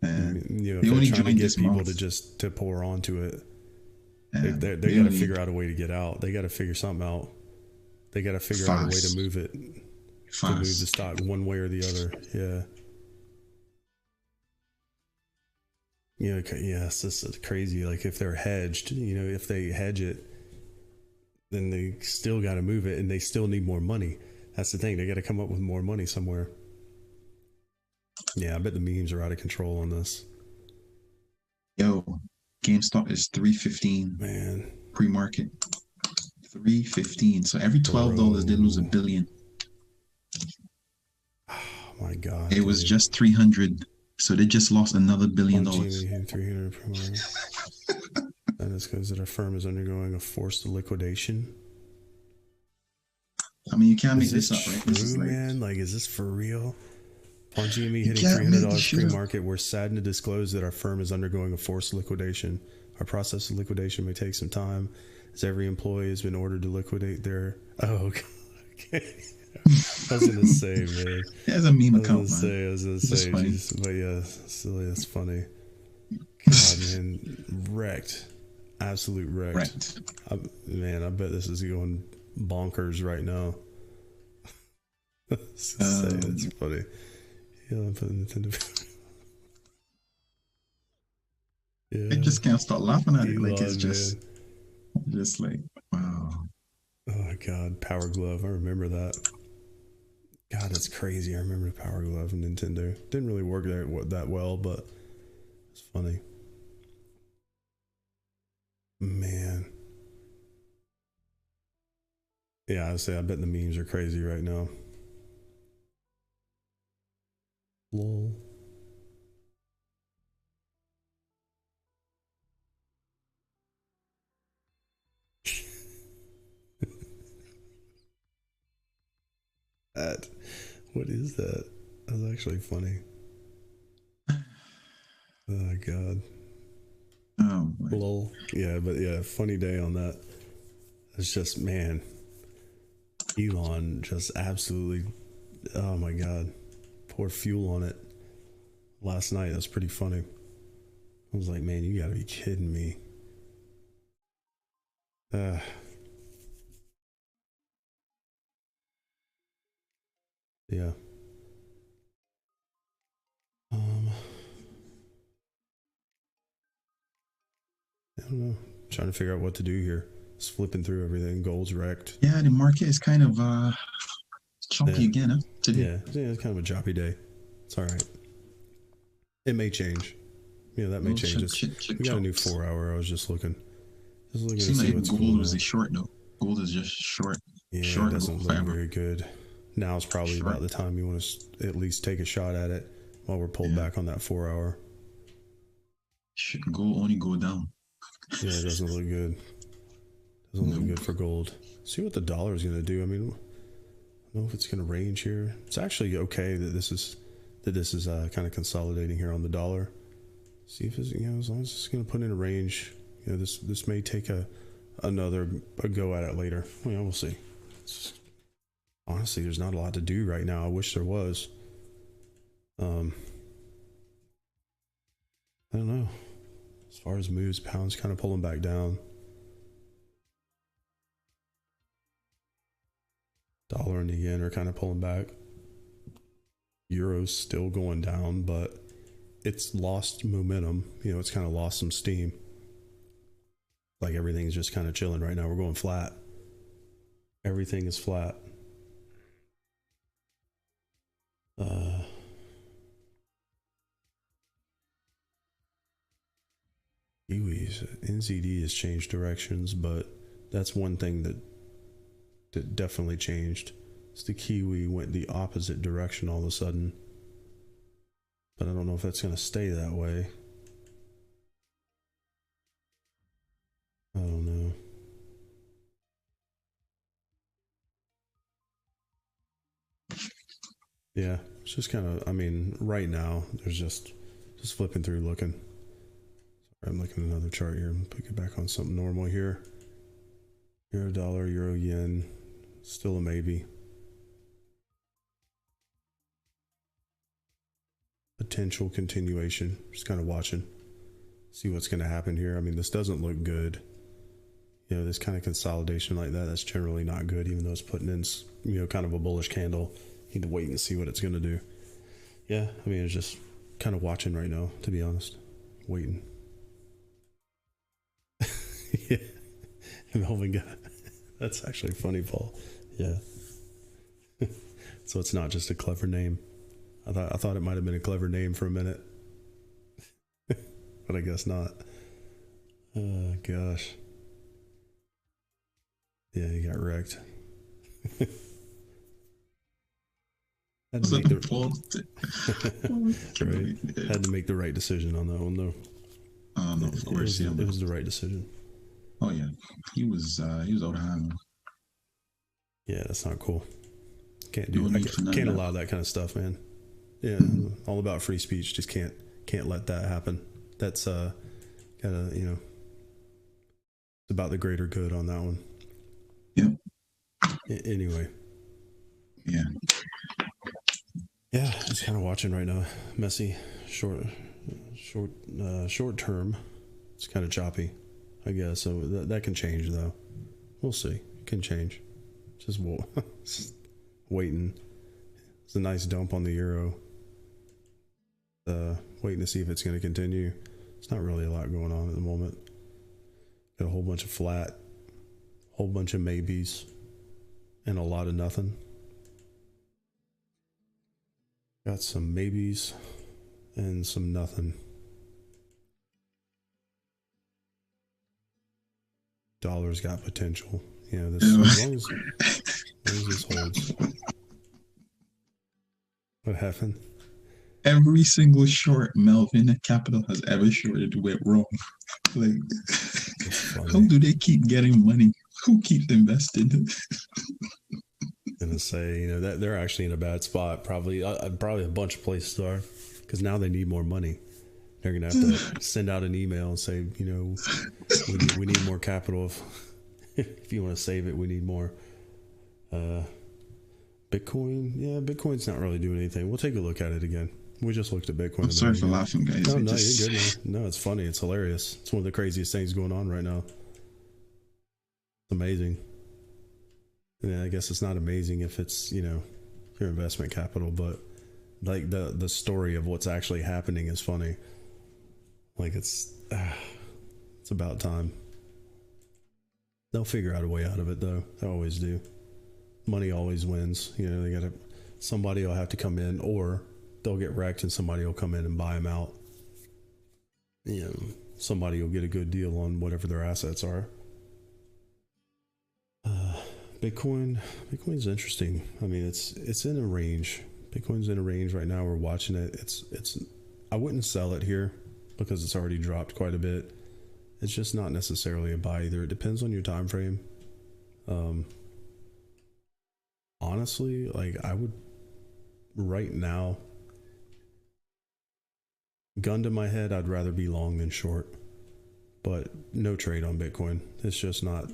You know, if they're trying to get people to pour onto it, they got to figure out a way to get out. They got to figure something out. They got to figure out a way to move it, to move the stock one way or the other. Yeah. Yes, this is crazy. Like if they're hedged, you know, if they hedge it, then they still got to move it, and they still need more money. That's the thing. They got to come up with more money somewhere. Yeah, I bet the memes are out of control on this. Yo, GameStop is $3.15. Man, pre-market $3.15. So every $12 they lose $1 billion. Oh my God! It was just 300. So they just lost another $1 billion. 300 per month. And it's because our firm is undergoing a forced liquidation. I mean, you can't make this up, right? This is man, like, is this for real? Ponzi and me hitting $300 pre-market. We're saddened to disclose that our firm is undergoing a forced liquidation. Our process of liquidation may take some time, as every employee has been ordered to liquidate their. Oh, okay. I was gonna say, man. There's a meme account, I was gonna say, funny. geez, but yeah, silly. That's funny. God, man, wrecked, absolute wrecked. Man, I bet this is going bonkers right now. That's funny. Yeah, I'm putting Nintendo. Yeah, I just can't stop laughing at it. Elon, Like it's just like wow. Oh my God, Power Glove. I remember that. God, that's crazy. I remember the Power Glove from Nintendo. Didn't really work that well, but it's funny. Man. Yeah, I would say I bet the memes are crazy right now. Lol. What is that? That's actually funny. Oh God. Oh, Lol. Yeah, but yeah, funny day on that. It's just, man, Elon just absolutely, oh my God, poured fuel on it last night. That's pretty funny. I was like, man, you gotta be kidding me. Yeah. I don't know. Trying to figure out what to do here. Just flipping through everything. Gold's wrecked. Yeah, the market is kind of choppy again, huh? Today. Yeah, it's kind of a choppy day. It's all right. It may change. Yeah, that may change. We got a new 4 hour. I was just looking. To see what's gold was a short though. Gold is just short. Yeah, short it doesn't look very good. Now's probably about the time you want to at least take a shot at it while we're pulled back on that 4 hour. Should gold only go down. Yeah, it doesn't look good. Doesn't look good for gold. See what the dollar is going to do. I mean, I don't know if it's going to range here. It's actually okay that this is kind of consolidating here on the dollar. See if it's, as long as it's going to put in a range, this may take another go at it later. We'll see. Honestly, there's not a lot to do right now. I wish there was. I don't know. As far as moves, pound's kind of pulling back down. Dollar and the yen are kind of pulling back. Euro's still going down, but it's lost momentum. It's kind of lost some steam. Like everything's just kind of chilling right now. We're going flat. Everything is flat. Kiwis. NZD has changed directions, but that's one thing that definitely changed. It's the Kiwi went the opposite direction all of a sudden. But I don't know if that's going to stay that way. I don't know. Yeah, it's just kind of, right now, there's just flipping through looking. Sorry, I'm looking at another chart here. Pick it back on something normal here. Euro dollar, euro yen, still a maybe. Potential continuation. Just kind of watching. See what's going to happen here. This doesn't look good. This kind of consolidation like that's generally not good, even though it's putting in, kind of a bullish candle. Need to wait and see what it's going to do. Yeah, it's just kind of watching right now, to be honest. Waiting. Yeah. Melvin got that's actually funny, Paul. Yeah. So it's not just a clever name. I thought it might have been a clever name for a minute. But I guess not. Oh gosh. Yeah, you got wrecked. Had to make the right decision on that one, though. No, of course, it was the right decision. Oh yeah, he was out of hand. Yeah, that's not cool. Can't allow that kind of stuff, man. Yeah, all about free speech. Just can't let that happen. That's gotta It's about the greater good on that one. Yep. Anyway. Yeah. Yeah, just kind of watching right now. Messy, short term. It's kind of choppy, I guess. So that can change though. We'll see. It can change. Just waiting. It's a nice dump on the euro. Waiting to see if it's going to continue. It's not really a lot going on at the moment. Got a whole bunch of flat, whole bunch of maybes, and a lot of nothing. Got some maybes and some nothing. Dollar's got potential. You know, this as long as this holds. What happened? Every single short Melvin at Capital has ever shorted went wrong. Like, how do they keep getting money? Who keeps investing? Gonna say, you know, that they're actually in a bad spot. Probably a bunch of places are, because now they need more money. They're gonna have to send out an email and say, you know, we need more capital. If you want to save it, we need more. Bitcoin, yeah, Bitcoin's not really doing anything. We'll take a look at it again. We just looked at Bitcoin. I'm sorry for laughing, guys. No, you're good, man. No, it's funny. It's hilarious. It's one of the craziest things going on right now. It's amazing. Yeah, I guess it's not amazing if it's, you know, your investment capital, but like the story of what's actually happening is funny. Like it's about time. They'll figure out a way out of it though. They always do. Money always wins. You know, somebody will have to come in, or they'll get wrecked and somebody will come in and buy them out. You know, somebody will get a good deal on whatever their assets are. Bitcoin's interesting. I mean, it's in a range. Bitcoin's in a range right now. We're watching it. It's I wouldn't sell it here because it's already dropped quite a bit. It's just not necessarily a buy either. It depends on your time frame. Honestly, like I would right now, gun to my head, I'd rather be long than short, but no trade on Bitcoin. It's just not,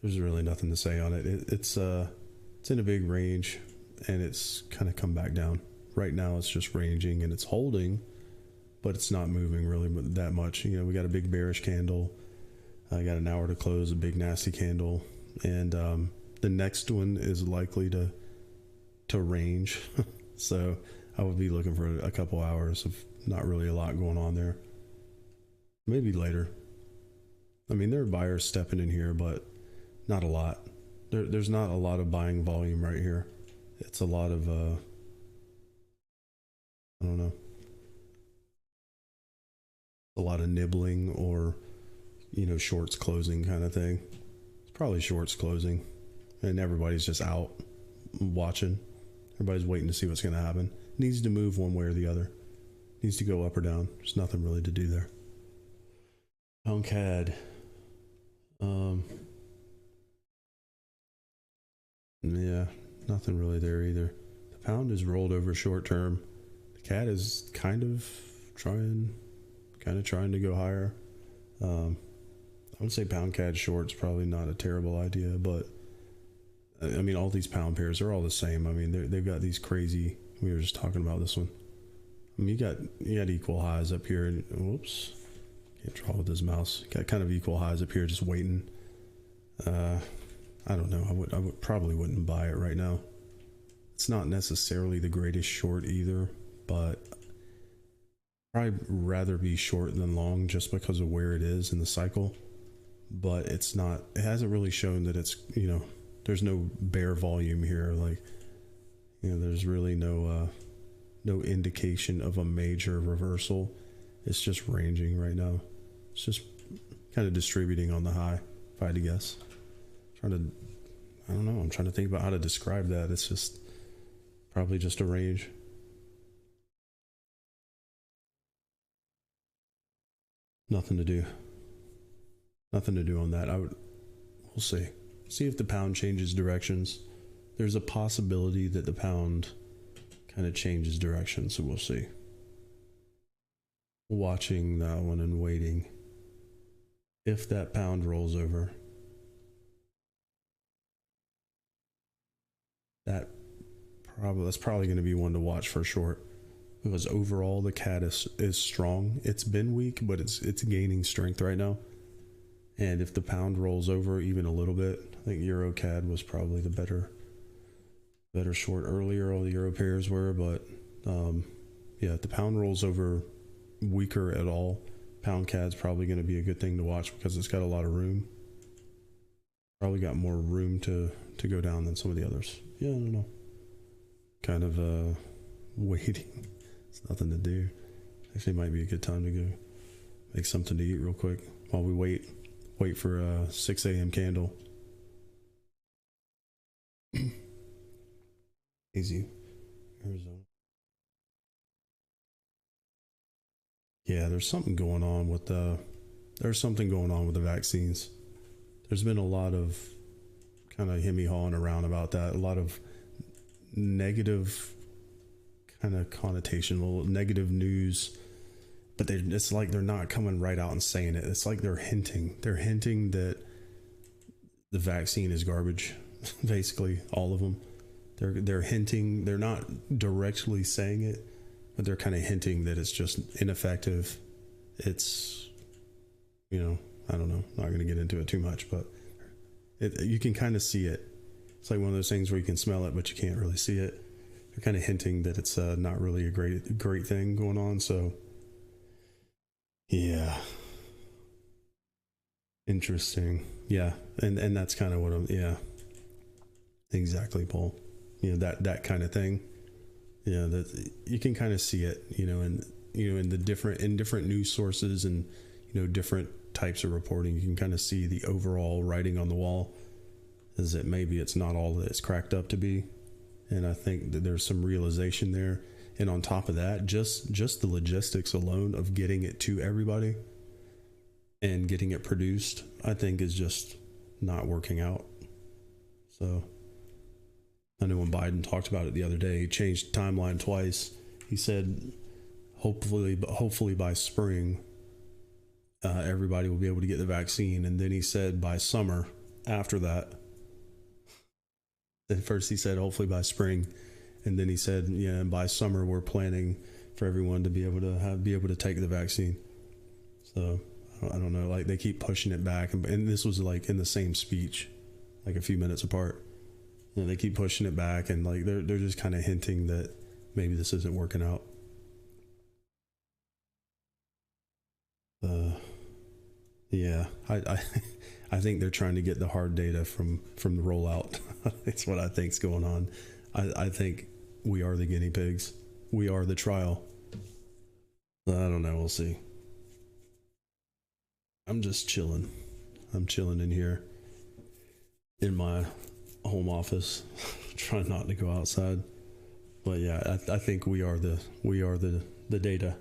there's really nothing to say on it. It's in a big range and it's kind of come back down. Right now it's just ranging and it's holding, but it's not moving really that much. You know, we got a big bearish candle. I got an hour to close, a big nasty candle, and the next one is likely to range. So I would be looking for a couple hours of not really a lot going on there. Maybe later. I mean, there are buyers stepping in here, but not a lot. There's not a lot of buying volume right here. It's a lot of I don't know, a lot of nibbling or, you know, shorts closing kind of thing. It's probably shorts closing, and everybody's just out watching. Everybody's waiting to see what's going to happen. It needs to move one way or the other. It needs to go up or down. There's nothing really to do there. Pound CAD. Yeah, nothing really there either. The pound is rolled over short term. The CAD is kind of trying to go higher. I would say pound CAD short's probably not a terrible idea, but I mean, all these pound pairs are all the same. I mean, they've got these crazy, we were just talking about this one. I mean, you got equal highs up here, and whoops, can't draw with this mouse. Got kind of equal highs up here, just waiting. I don't know. I would probably wouldn't buy it right now. It's not necessarily the greatest short either, but I'd rather be short than long just because of where it is in the cycle. But it's not, it hasn't really shown that it's, you know, there's no bear volume here. Like, you know, there's really no indication of a major reversal. It's just ranging right now. It's just kind of distributing on the high, if I had to guess. I don't know. I'm trying to think about how to describe that. It's just probably just a range. Nothing to do. Nothing to do on that. We'll see. See if the pound changes directions. There's a possibility that the pound kind of changes direction, so we'll see. Watching that one and waiting. if that pound rolls over, that's probably going to be one to watch for short, because overall the CAD is strong. It's been weak, but it's gaining strength right now. And if the pound rolls over even a little bit, I think Euro CAD was probably the better short earlier. All the Euro pairs were, but yeah, if the pound rolls over weaker at all, pound CAD's probably going to be a good thing to watch because it's got a lot of room. Probably got more room to go down than some of the others. Yeah, I don't know. Kind of waiting. It's nothing to do. Actually, it might be a good time to go make something to eat real quick while we wait for a 6 a.m. candle. Easy. Arizona. Yeah, there's something going on with the vaccines. There's been a lot of kind of hemming-hawing around about that. A lot of negative kind of connotation, negative news, but it's like they're not coming right out and saying it. It's like they're hinting that the vaccine is garbage. Basically, all of them. They're hinting. They're not directly saying it, but they're kind of hinting that it's just ineffective. It's, I don't know. Not going to get into it too much, but you can kind of see it. It's like one of those things where you can smell it, but you can't really see it. They're kind of hinting that it's not really a great thing going on. So, yeah, interesting. Yeah, and that's kind of what I'm. Yeah, exactly, Paul. That kind of thing. Yeah, that you can kind of see it. In different news sources and different types of reporting, you can kind of see the overall writing on the wall. Is that maybe it's not all that it's cracked up to be. And I think that there's some realization there. And on top of that, just the logistics alone of getting it to everybody and getting it produced, I think is just not working out. So I know when Biden talked about it the other day, he changed the timeline twice. He said, hopefully by spring, everybody will be able to get the vaccine. And then he said by summer after that. Then first he said hopefully by spring, and then he said, and by summer we're planning for everyone to be able to take the vaccine. So I don't know, like they keep pushing it back, and this was like in the same speech, like a few minutes apart. They keep pushing it back, and like they're just kind of hinting that maybe this isn't working out. Yeah, I think they're trying to get the hard data from the rollout. That's what I think's going on. I think we are the guinea pigs. We are the trial. I don't know. We'll see. I'm just chilling. I'm chilling in here in my home office, trying not to go outside. But yeah, I think we are the data.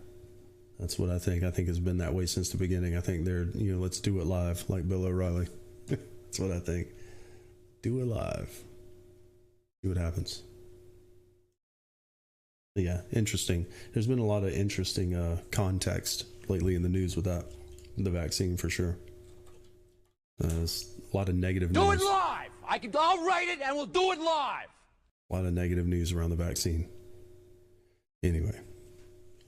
That's what I think. I think it's been that way since the beginning. I think they're, let's do it live, like Bill O'Reilly. That's what I think. Do it live. See what happens. But yeah, interesting. There's been a lot of interesting context lately in the news with that, the vaccine for sure. There's a lot of negative news. Do it live! I'll write it and we'll do it live! A lot of negative news around the vaccine. Anyway.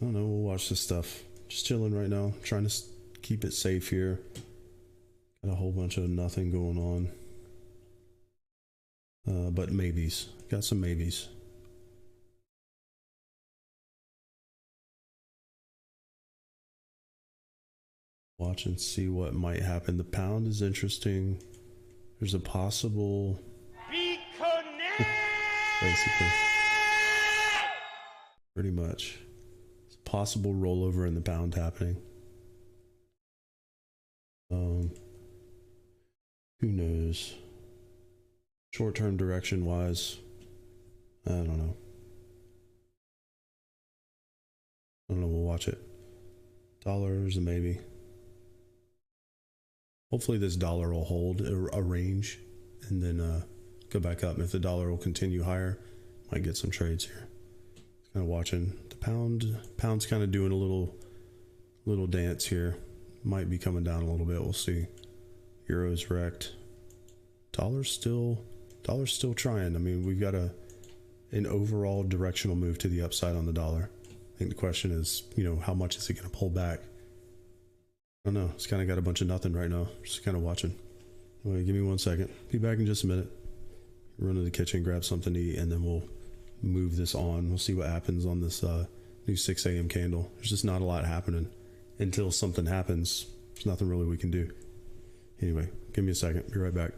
I don't know, we'll watch this stuff. Just chilling right now, trying to keep it safe here. Got a whole bunch of nothing going on. But maybes. Got some maybes. Watch and see what might happen. The pound is interesting. There's a possible... Be connected! Basically. Pretty much. Possible rollover in the pound happening. Who knows? Short-term direction wise, I don't know. We'll watch it. Dollars and maybe. Hopefully this dollar will hold a range and then go back up. And if the dollar will continue higher, might get some trades here. Kind of watching the pound's kind of doing a little dance here, Might be coming down a little bit. We'll see. Euro's wrecked. Dollar's still trying. I mean, we've got an overall directional move to the upside on the dollar. I think the question is, how much is it going to pull back? I don't know. It's kind of got a bunch of nothing right now. Just kind of watching. Wait, give me 1 second. Be back in just a minute. Run to the kitchen, grab something to eat, and then we'll move this on. We'll see what happens on this new 6 a.m. candle. There's just not a lot happening. Until something happens, there's nothing really we can do. Anyway, give me a second. Be right back.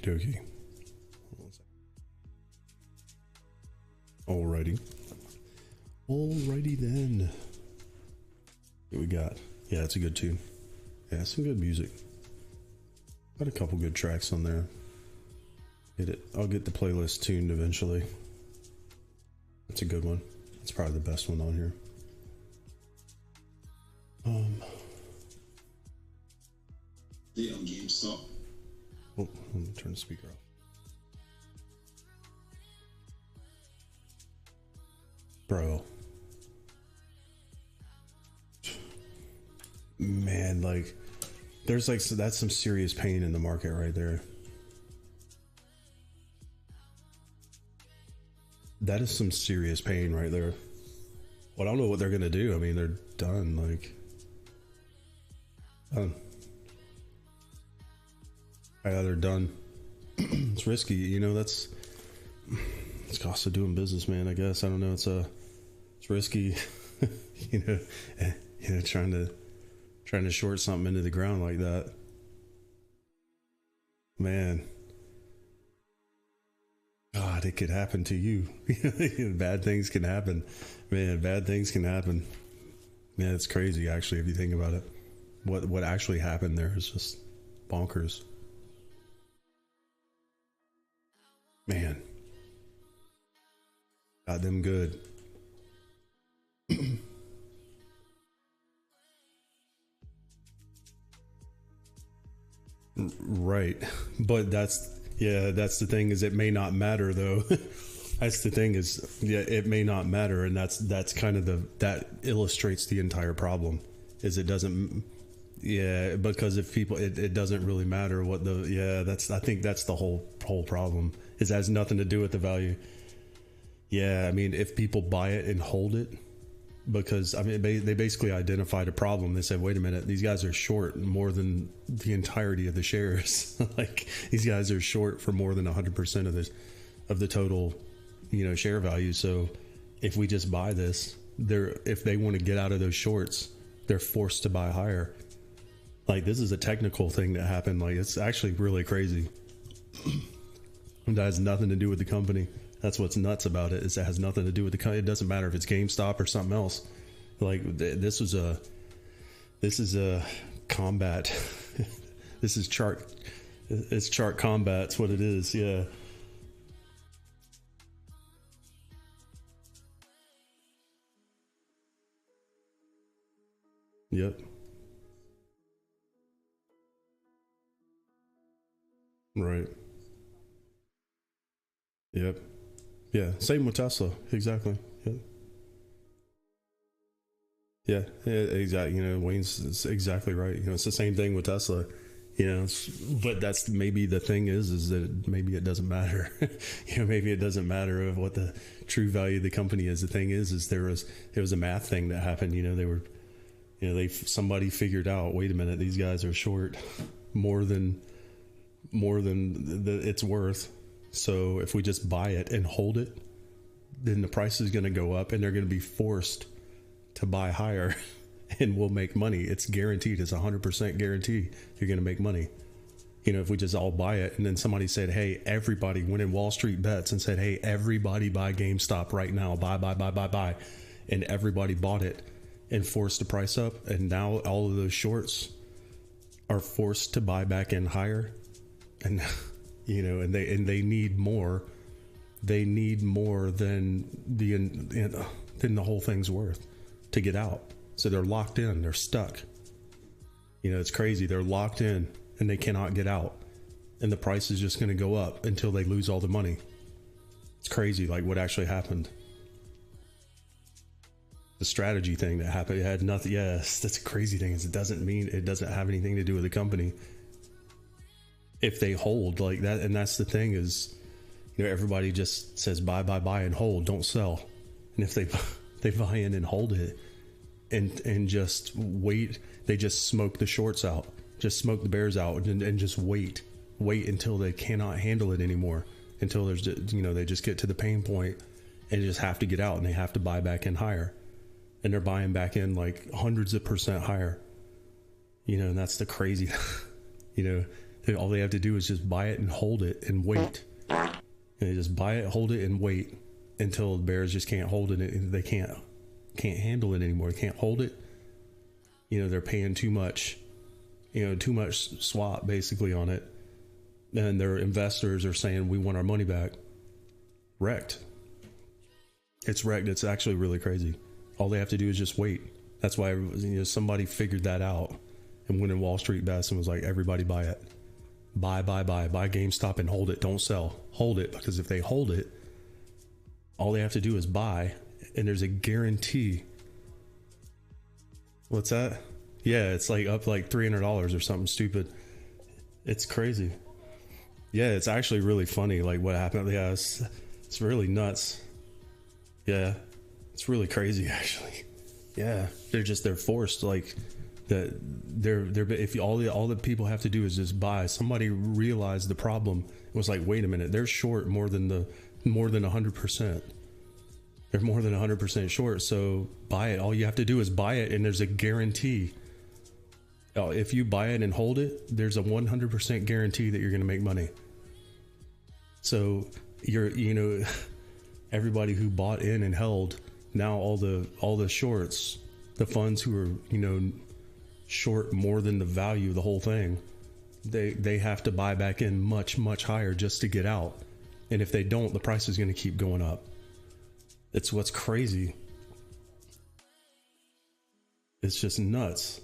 dokie. Alrighty. Alrighty then. What we got? Yeah, it's a good tune. Yeah, some good music. Got a couple good tracks on there. I'll get the playlist tuned eventually. It's a good one. It's probably the best one on here. Yeah, on GameStop. Oh, let me turn the speaker off. Bro. Man, like, there's like, so that's some serious pain in the market right there. That is some serious pain right there. Well, I don't know what they're gonna do. I mean, they're done, like, done. Yeah, they're done. It's risky, you know. It's cost of doing business, man. I guess I don't know. It's risky, you know, trying to short something into the ground like that, man. God, it could happen to you. Bad things can happen, man. Bad things can happen. Man, it's crazy actually if you think about it. What actually happened there is just bonkers. Man, got them good. Right, but that's the thing, is it may not matter though. That's the thing, is it may not matter, and that's kind of that illustrates the entire problem, is it doesn't. Yeah, because if people, it doesn't really matter what I think that's the whole problem. It has nothing to do with the value. Yeah, I mean, if people buy it and hold it, because I mean, they basically identified a problem. They said, wait a minute, these guys are short more than the entirety of the shares. Like, these guys are short for more than 100% of the total, you know, share value. So if we just buy this, if they want to get out of those shorts, they're forced to buy higher. Like, this is a technical thing that happened. Like, it's actually really crazy. That has nothing to do with the company. That's what's nuts about it, is it has nothing to do with the company. It doesn't matter if it's GameStop or something else. Like, this is a combat. This is it's chart combat. It's what it is. Yeah. Yep. Right. Yep. Yeah. Same with Tesla. Exactly. Yep. Yeah. Yeah. Exactly. You know, Wayne's exactly right. You know, it's the same thing with Tesla. You know, but that's maybe the thing is that maybe it doesn't matter. You know, maybe it doesn't matter of what the true value of the company is. The thing is there was a math thing that happened. You know, somebody figured out, wait a minute, these guys are short more than it's worth. So if we just buy it and hold it, then the price is going to go up, and they're going to be forced to buy higher, and we'll make money. It's guaranteed. It's 100% guarantee you're going to make money. You know, if we just all buy it, and then somebody said, hey, everybody went in Wall Street bets and said, hey, everybody buy GameStop right now. Buy. And everybody bought it and forced the price up. And now all of those shorts are forced to buy back in higher. And, you know, and they need more. They need more than the whole thing's worth to get out. So they're locked in. They're stuck. You know, it's crazy. They're locked in and they cannot get out. And the price is just going to go up until they lose all the money. It's crazy, like what actually happened. The strategy thing that happened, it had nothing. Yes, that's a crazy thing. Is it doesn't have anything to do with the company. If they hold like that, and that's the thing is, you know, everybody just says buy and hold, don't sell. And if they buy in and hold it and just wait, they just smoke the shorts out, just smoke the bears out, and just wait until they cannot handle it anymore, until there's, you know, they just get to the pain point and just have to get out, and they have to buy back in higher, and they're buying back in like hundreds of % higher, you know. And that's the crazy, you know, All they have to do is just buy it and hold it and wait. And they just buy it, hold it, and wait until the bears just can't hold it. And they can't handle it anymore. They can't hold it. You know, they're paying too much, too much swap basically on it. And their investors are saying, we want our money back. Wrecked. It's wrecked. It's actually really crazy. All they have to do is just wait. That's why somebody figured that out and went in Wall Street bets and was like, everybody buy it. Buy GameStop and hold it. Don't sell. Hold it, because if they hold it, all they have to do is buy, and there's a guarantee. What's that? Yeah, it's like up like $300 or something stupid. It's crazy. Yeah, it's actually really funny, like what happened. Yeah, it's really nuts. Yeah, it's really crazy actually. Yeah, they're forced, like that. If all the people have to do is just buy. Somebody realized the problem. It was like, wait a minute, they're short more than 100%. They're more than 100% short. So buy it. All you have to do is buy it, and there's a guarantee. If you buy it and hold it, there's a 100% guarantee that you're going to make money. So everybody who bought in and held, now all the shorts, the funds who are, short more than the value of the whole thing, they have to buy back in much, much higher just to get out. And if they don't, the price is going to keep going up. It's what's crazy. It's just nuts.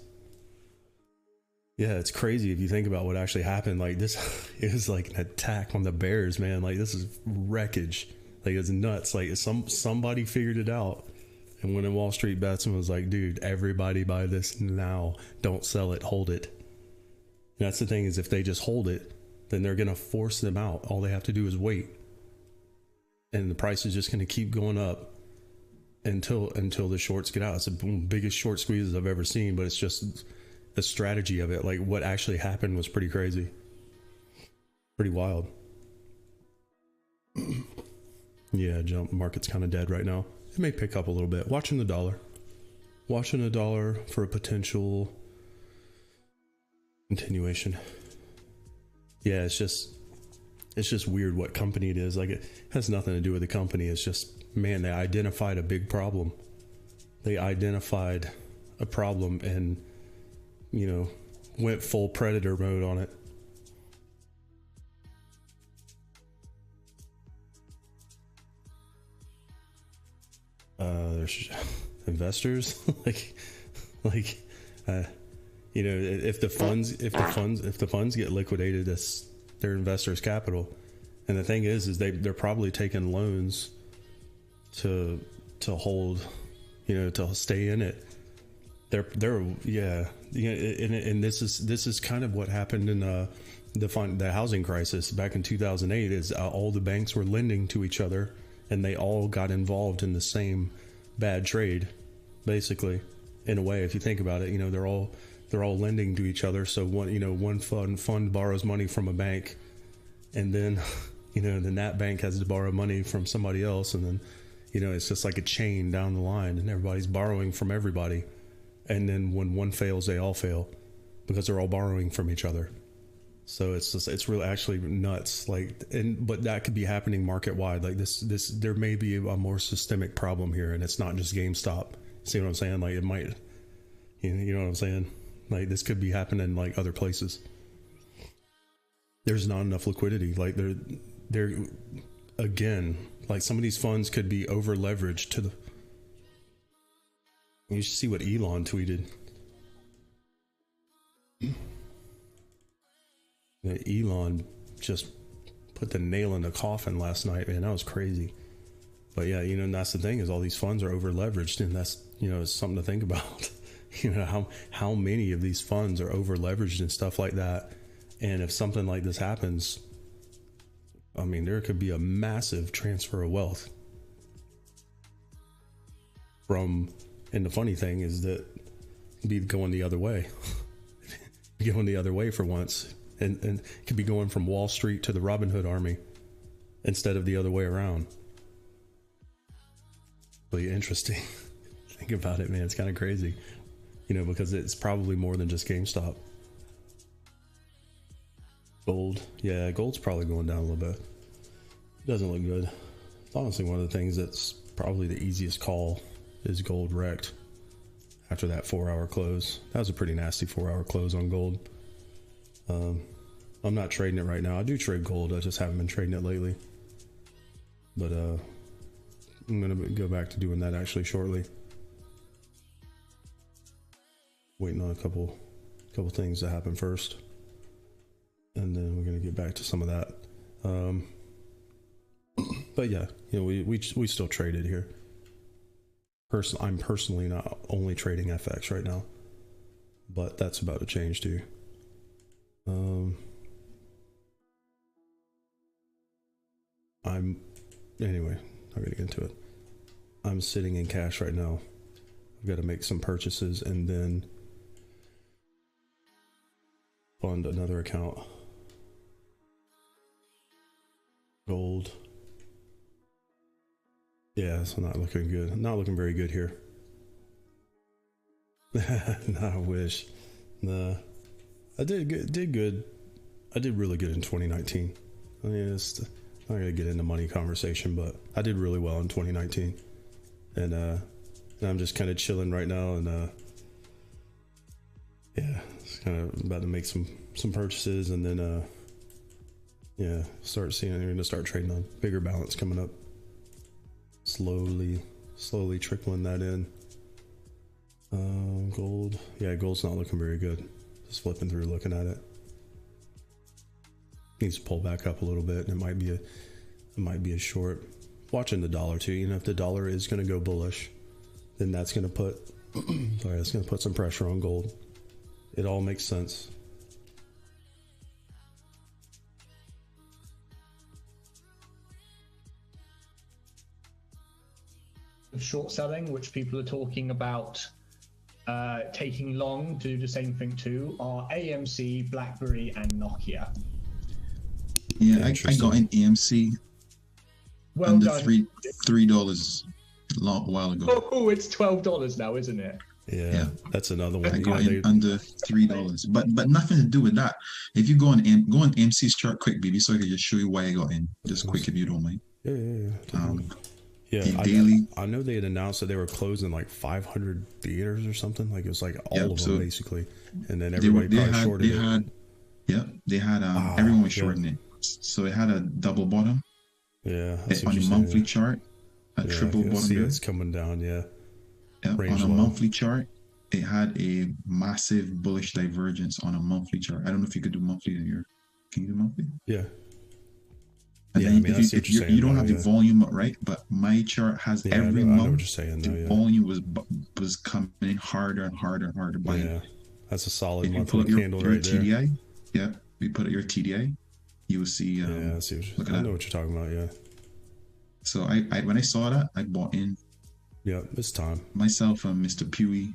Yeah, it's crazy if you think about what actually happened. Like, this is like an attack on the bears, man. Like, this is wreckage. Like, it's nuts. Like, somebody figured it out and went in Wall Street bets and was like, dude, everybody buy this now. Don't sell it. Hold it. And that's the thing, is if they just hold it, then they're going to force them out. All they have to do is wait. And the price is just going to keep going up until the shorts get out. It's the biggest short squeezes I've ever seen, but it's just the strategy of it. Like, what actually happened was pretty crazy. Pretty wild. Yeah, jump market's kind of dead right now. It may pick up a little bit. Watching the dollar for a potential continuation. Yeah, it's just weird what company it is. Like, it has nothing to do with the company. It's just, man, they identified a big problem. They identified a problem and, went full predator mode on it. There's investors if the funds get liquidated, that's their investors' capital. And the thing is they're probably taking loans to hold, to stay in it. And this is kind of what happened in the housing crisis back in 2008. Is all the banks were lending to each other, and they all got involved in the same bad trade, basically. In a way, if you think about it, they're all lending to each other. So one fund borrows money from a bank, and then then that bank has to borrow money from somebody else, and then it's just like a chain down the line, and everybody's borrowing from everybody. And then when one fails, they all fail because they're all borrowing from each other. So it's really actually nuts. But that could be happening market wide. Like this, there may be a more systemic problem here, and it's not just GameStop. See what I'm saying? Like, it might, you know what I'm saying? Like, this could be happening like other places. There's not enough liquidity. Like, they're again, like, some of these funds could be over leveraged to the. You should see what Elon tweeted. Elon just put the nail in the coffin last night, man. That was crazy. But yeah, and that's the thing, is all these funds are over leveraged, and that's, it's something to think about. How many of these funds are over leveraged and stuff like that. And if something like this happens, I mean, there could be a massive transfer of wealth and the funny thing is that be going the other way. Going the other way for once. And it could be going from Wall Street to the Robin Hood army instead of the other way around. Really interesting. Think about it, man. It's kind of crazy, because it's probably more than just GameStop. Gold. Yeah, gold's probably going down a little bit. Doesn't look good. It's honestly one of the things that's probably the easiest call is gold wrecked after that 4-hour close. That was a pretty nasty 4-hour close on gold. I'm not trading it right now. I do trade gold. I just haven't been trading it lately. But I'm gonna go back to doing that actually shortly. Waiting on a couple things to happen first, and then we're gonna get back to some of that. But yeah, you know, we still traded here. I'm personally not only trading FX right now, but that's about to change too. Anyway, not gonna get into it. I'm sitting in cash right now. I've got to make some purchases and then fund another account. Gold. Yeah, it's not looking good. Not looking very good here. Nah, I wish. Nah. I did good. I did really good in 2019. I mean, I'm not gonna get into money conversation, but I did really well in 2019. And I'm just kind of chilling right now, and yeah, it's kind of about to make some purchases, and then yeah, start seeing. I'm gonna start trading on bigger balance coming up. Slowly trickling that in. Gold. Yeah, gold's not looking very good. Just flipping through, looking at it. Needs to pull back up a little bit, and it might be a short. Watching the dollar too. You know, if the dollar is going to go bullish, then that's going to put that's going to put some pressure on gold. It all makes sense. Short selling, which people are talking about taking long to do the same thing too, are AMC, BlackBerry, and Nokia. Yeah, I got an AMC Well under done. $3 a while ago. Oh, it's $12 now, isn't it? Yeah, that's another one. I got it under $3, but nothing to do with that. If you go on AMC's chart quick, baby, so I can just show you why I got in. Just quick, if you don't mind. Yeah. Daily. I know they had announced that they were closing like 500 theaters or something. Like it was like all of them basically, and then everybody shorted it. They had everyone was shorting it, so it had a double bottom. Yeah, on a monthly chart, a triple bottom. See, it's coming down. Yeah. On a monthly chart, it had a massive bullish divergence on a monthly chart. I don't know if you could do monthly in your. Can you do monthly? Yeah. And then if you don't have the volume up, right? But my chart has every month. I know what you're saying, the volume was coming in harder and harder and harder. Yeah, that's a solid monthly candle your right TDI, there. Yeah, you put your TDI, you will see. Yeah, I see. I know what you're talking about. Yeah. So I when I saw that, I bought in. Yeah, it's time. Myself and Mr. Pew,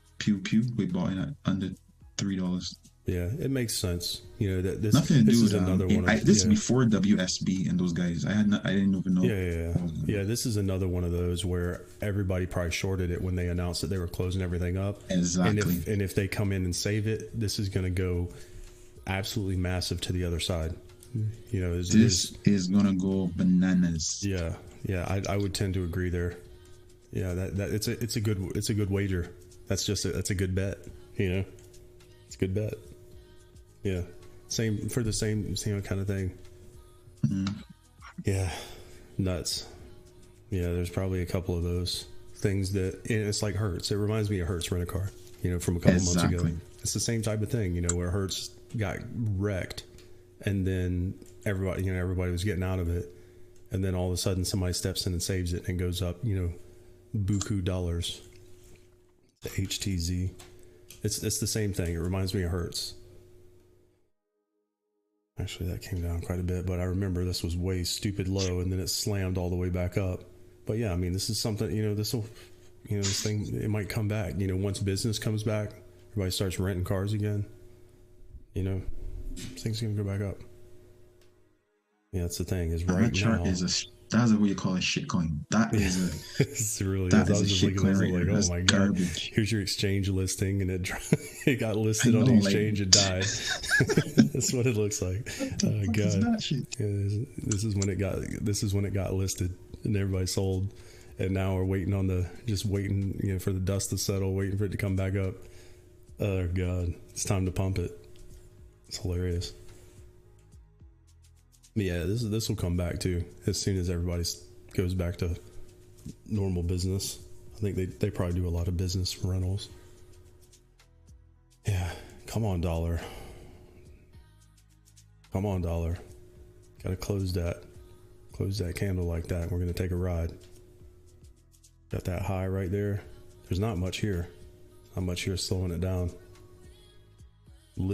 we bought in at under $3. Yeah, it makes sense. You know that this nothing to do with another one. This is before WSB and those guys. I didn't even know. Yeah. This is another one of those where everybody probably shorted it when they announced that they were closing everything up. Exactly. And if they come in and save it, this is going to go absolutely massive to the other side. You know, this is going to go bananas. Yeah. I would tend to agree there. Yeah, that it's a good wager. That's a good bet. You know, it's a good bet. Yeah, same for the same kind of thing. Mm-hmm. Yeah, nuts. Yeah, there's probably a couple of those things that it's like Hertz. It reminds me of Hertz Rent-A-Car. You know, from a couple months ago. It's the same type of thing. You know, where Hertz got wrecked, and then everybody was getting out of it, and then all of a sudden somebody steps in and saves it and goes up. You know, buku dollars. The HTZ. It's the same thing. It reminds me of Hertz. Actually, that came down quite a bit, but I remember this was way stupid low, and then it slammed all the way back up. But yeah, I mean, this is something, you know, this thing, it might come back. You know, once business comes back, everybody starts renting cars again. You know, this thing's gonna go back up. Yeah, that's the thing. Is right now. That's what you call a shit coin. That is a It's really that is. I is was a just shit looking at coin it right like, there. oh That's my god, garbage. here's your exchange listing, and it got listed I on the know, like- exchange and died. That's what it looks like. Oh What is god, that shit? yeah, this is when it got listed, and everybody sold, and now we're waiting waiting for the dust to settle, waiting for it to come back up. Oh god, it's time to pump it. It's hilarious. But yeah, this will come back too as soon as everybody goes back to normal business. I think they probably do a lot of business rentals. Yeah, come on, dollar. Come on, dollar. Gotta close that candle like that. We're gonna take a ride. Got that high right there. There's not much here. Not much here slowing it down.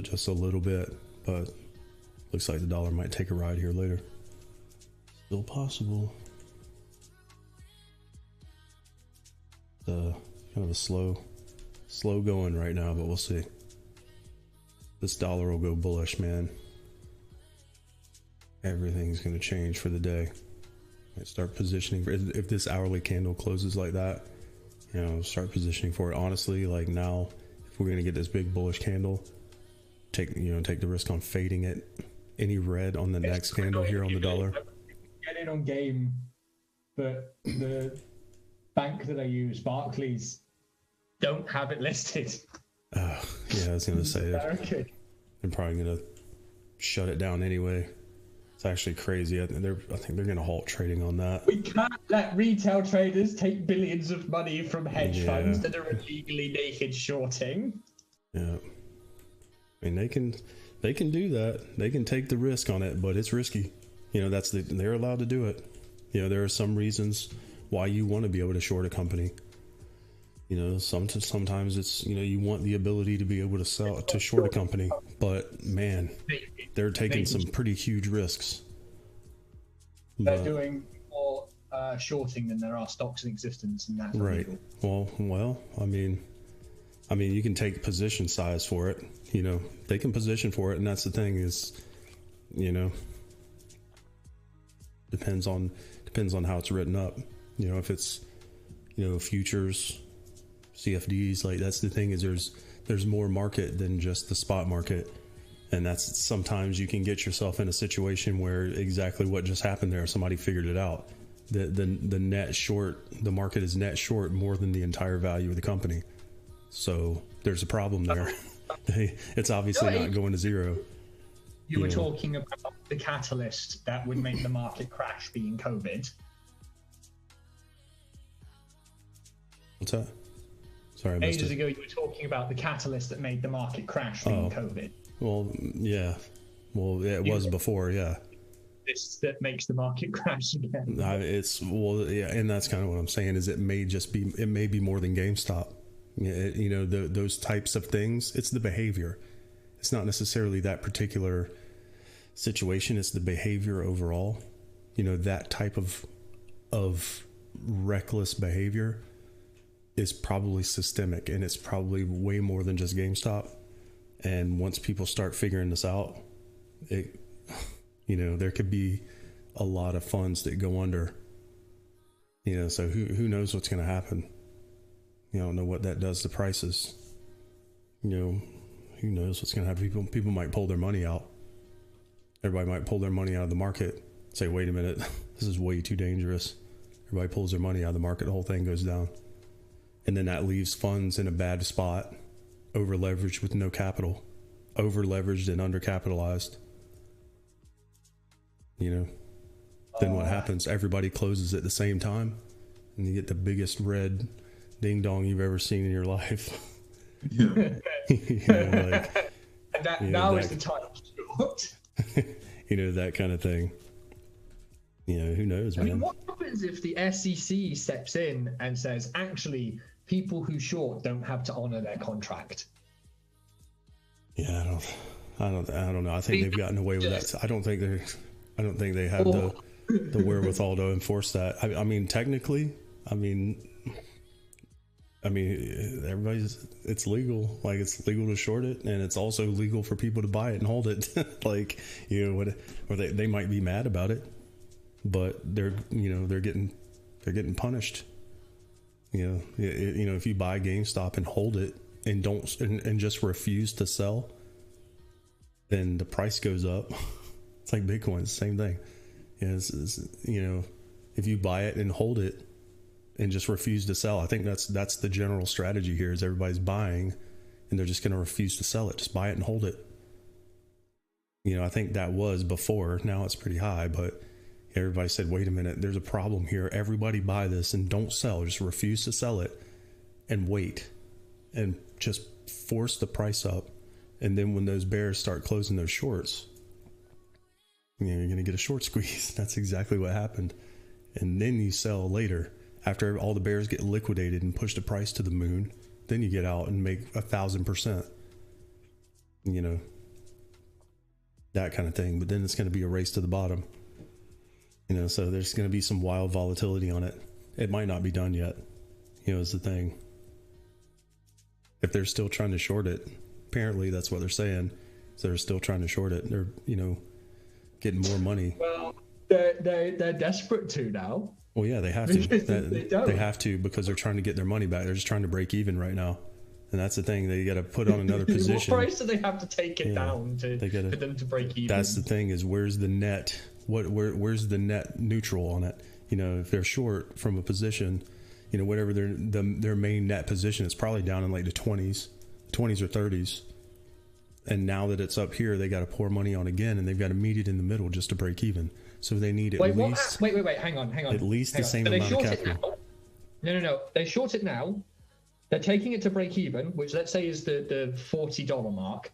Just a little bit, but looks like the dollar might take a ride here later. Still possible. Kind of a slow going right now, but we'll see. This dollar will go bullish, man. Everything's going to change for the day. Might start positioning for, if this hourly candle closes like that, start positioning for it. Honestly, like now, if we're going to get this big bullish candle, take the risk on fading it. Any red on the next candle here on the dollar. Get in on game, but the bank that I use, Barclays, don't have it listed. Yeah, I was gonna say that. Okay. I'm probably gonna shut it down anyway. It's actually crazy. I think they're gonna halt trading on that. We can't let retail traders take billions of money from hedge funds that are illegally naked shorting. Yeah, I mean they can do that. They can take the risk on it, but it's risky. They're allowed to do it. There are some reasons why you want to be able to short a company. Sometimes it's, you want the ability to be able to short a company, but man, they're taking some pretty huge risks. They're doing more shorting than there are stocks in existence, and that's right. illegal. Well, I mean, you can take position size for it. They can position for it, and that's the thing is, depends on how it's written up. If it's, futures, CFDs, like that's the thing is there's more market than just the spot market, and that's sometimes you can get yourself in a situation where exactly what just happened there, somebody figured it out. The net short, the market is net short more than the entire value of the company. So there's a problem there. It's obviously not going to zero. You were talking about the catalyst that would make the market crash being COVID. What's that? Sorry, I missed Ages it. ago, you were talking about the catalyst that made the market crash being COVID. Well, yeah. Well, yeah, it was before, yeah. This that makes the market crash again. And that's kind of what I'm saying is it may be more than GameStop. Those types of things. It's the behavior. It's not necessarily that particular situation. It's the behavior overall. That type of reckless behavior is probably systemic, and it's probably way more than just GameStop. And once people start figuring this out, there could be a lot of funds that go under. So who knows what's going to happen? I don't know what that does to prices. Who knows what's going to happen? People might pull their money out. Everybody might pull their money out of the market. Say, wait a minute, this is way too dangerous. Everybody pulls their money out of the market. The whole thing goes down. And then that leaves funds in a bad spot, over leveraged with no capital, over leveraged and undercapitalized. Then what happens? Everybody closes at the same time, and you get the biggest red ding dong you've ever seen in your life. Yeah. Now is the time to short. That kind of thing. Who knows, man? What happens if the SEC steps in and says, actually, people who short don't have to honor their contract? Yeah, I don't know. I think they've gotten away with that. I don't think they have the wherewithal to enforce that. I mean, technically, it's legal. Like, it's legal to short it, and it's also legal for people to buy it and hold it. Or they might be mad about it. but they're getting punished. If you buy GameStop and hold it and and just refuse to sell, then the price goes up. It's like Bitcoin, same thing. If you buy it and hold it and just refuse to sell, I think that's the general strategy here. Is everybody's buying and they're just going to refuse to sell it. Just buy it and hold it. I think that was before. Now it's pretty high, but everybody said, wait a minute, there's a problem here. Everybody buy this and don't sell. Just refuse to sell it and wait and just force the price up. And then when those bears start closing those shorts, you're going to get a short squeeze. That's exactly what happened. And then you sell later after all the bears get liquidated and push the price to the moon. Then you get out and make 1,000%, that kind of thing. But then it's going to be a race to the bottom, so there's going to be some wild volatility on it. It might not be done yet, is the thing. If they're still trying to short it, apparently that's what they're saying. So they're still trying to short it. They're, getting more money. Well, they're desperate to now. Well, yeah, they have to. They have to, because they're trying to get their money back. They're just trying to break even right now. And that's the thing. They got to put on another position. What price do they have to take it down for them to break even? That's the thing, is where's the net? Where's the net neutral on it? If they're short from a position, whatever their main net position is, probably down in like the 20s or 30s. And now that it's up here, they got to pour money on again, and they've got to meet it in the middle just to break even. So they need at least... Wait, hang on. At least the same amount of capital. No. They short it now. They're taking it to break even, which let's say is the $40 mark,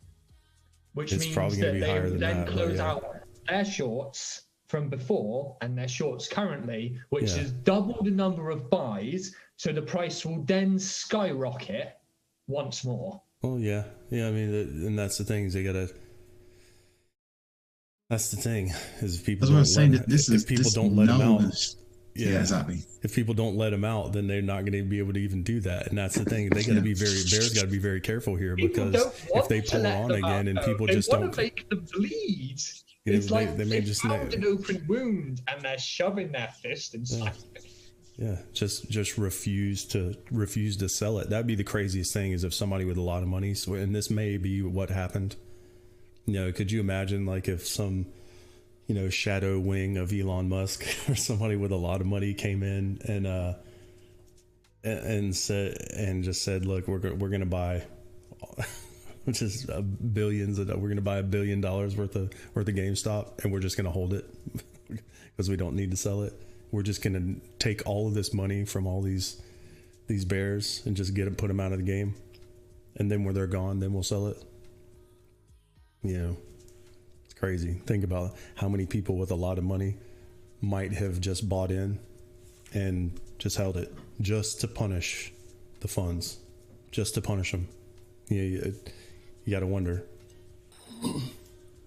which means probably that be they higher than then that, close out their shorts from before and their shorts currently, which is double the number of buys. So the price will then skyrocket once more. Well, yeah. I mean, and that's the thing, is they gotta. That's the thing, is if people don't let them out. Yeah, exactly. If people don't let them out, then they're not going to be able to even do that, and that's the thing. They got to be Bears got to be very careful here, because if they pull on again and people just don't make them bleed. It's like they just found an open wound and they're shoving their fist inside. Yeah, just refuse to sell it. That'd be the craziest thing, is if somebody with a lot of money. So, and this may be what happened. Could you imagine, like, if some, shadow wing of Elon Musk or somebody with a lot of money came in and said, look, we're going to buy, which is billions. We're going to buy $1 billion worth of GameStop, and we're just going to hold it because we don't need to sell it. We're just going to take all of this money from all these bears and just put them out of the game. And then when they're gone, then we'll sell it. It's crazy. Think about how many people with a lot of money might have just bought in and just held it just to punish the funds, just to punish them. You got to wonder.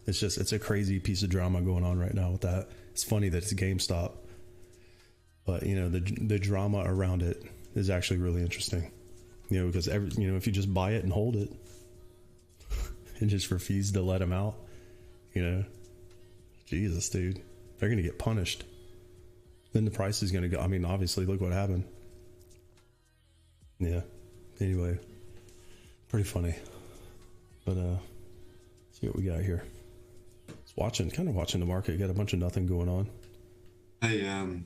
It's a crazy piece of drama going on right now with that. It's funny that it's GameStop. But the drama around it is actually really interesting. Because if you just buy it and hold it and just refuse to let them out, Jesus, dude, they're gonna get punished. Then the price is gonna go. I mean, obviously, look what happened. Yeah. Anyway, pretty funny. But see what we got here. Kind of watching the market. Got a bunch of nothing going on. I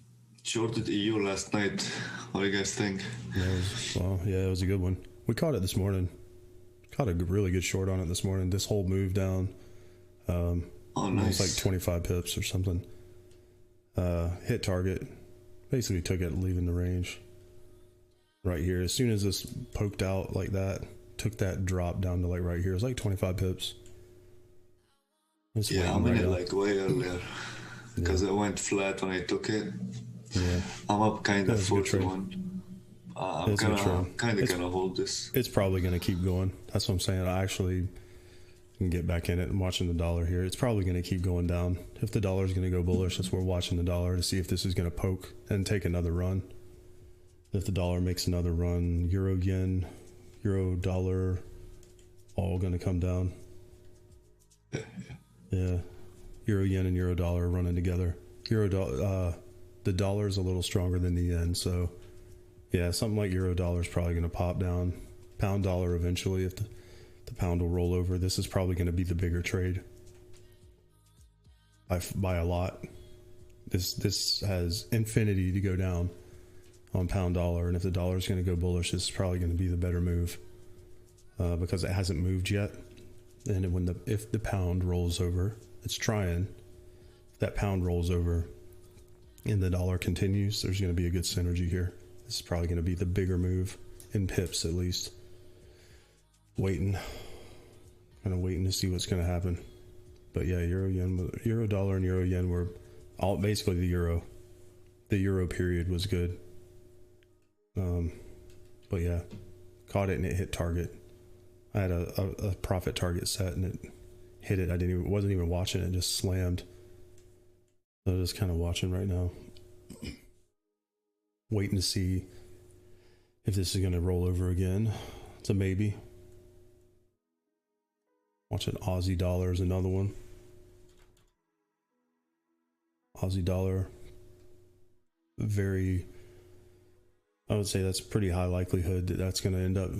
shorted EU last night. What do you guys think? It was a good one. We caught it this morning. Caught a really good short on it this morning. This whole move down. Nice. It was like 25 pips or something. Hit target. Basically took it leaving the range. Right here. As soon as this poked out like that, took that drop down to like right here. It was like 25 pips. I'm in it like way earlier. Because it went flat when I took it. Yeah. I'm up kind of 41. I'm kind of gonna hold this. It's probably gonna keep going. That's what I'm saying. I actually can get back in it and watching the dollar here. It's probably gonna keep going down. If the dollar is gonna go bullish, that's where we're watching the dollar to see if this is gonna poke and take another run. If the dollar makes another run, euro yen, euro dollar, all gonna come down. Yeah. Euro yen and euro dollar running together. The dollar is a little stronger than the yen, so yeah, something like euro dollar is probably going to pop down. Pound dollar eventually, if the pound will roll over. This is probably going to be the bigger trade by a lot. This has infinity to go down on pound dollar, and if the dollar is going to go bullish, this is probably going to be the better move because it hasn't moved yet. And if the pound rolls over, it's trying. If that pound rolls over and the dollar continues, there's going to be a good synergy here. This is probably going to be the bigger move in pips, at least. Kind of waiting to see what's going to happen. But yeah, euro dollar and euro yen were all basically the euro. The euro period was good. But yeah, caught it and it hit target. I had a profit target set and it hit it. Wasn't even watching it, just slammed. So I'm just kind of watching right now. Waiting to see if this is going to roll over again. It's a maybe. Watching Aussie dollar is another one. Aussie dollar. I would say that's pretty high likelihood that that's going to end up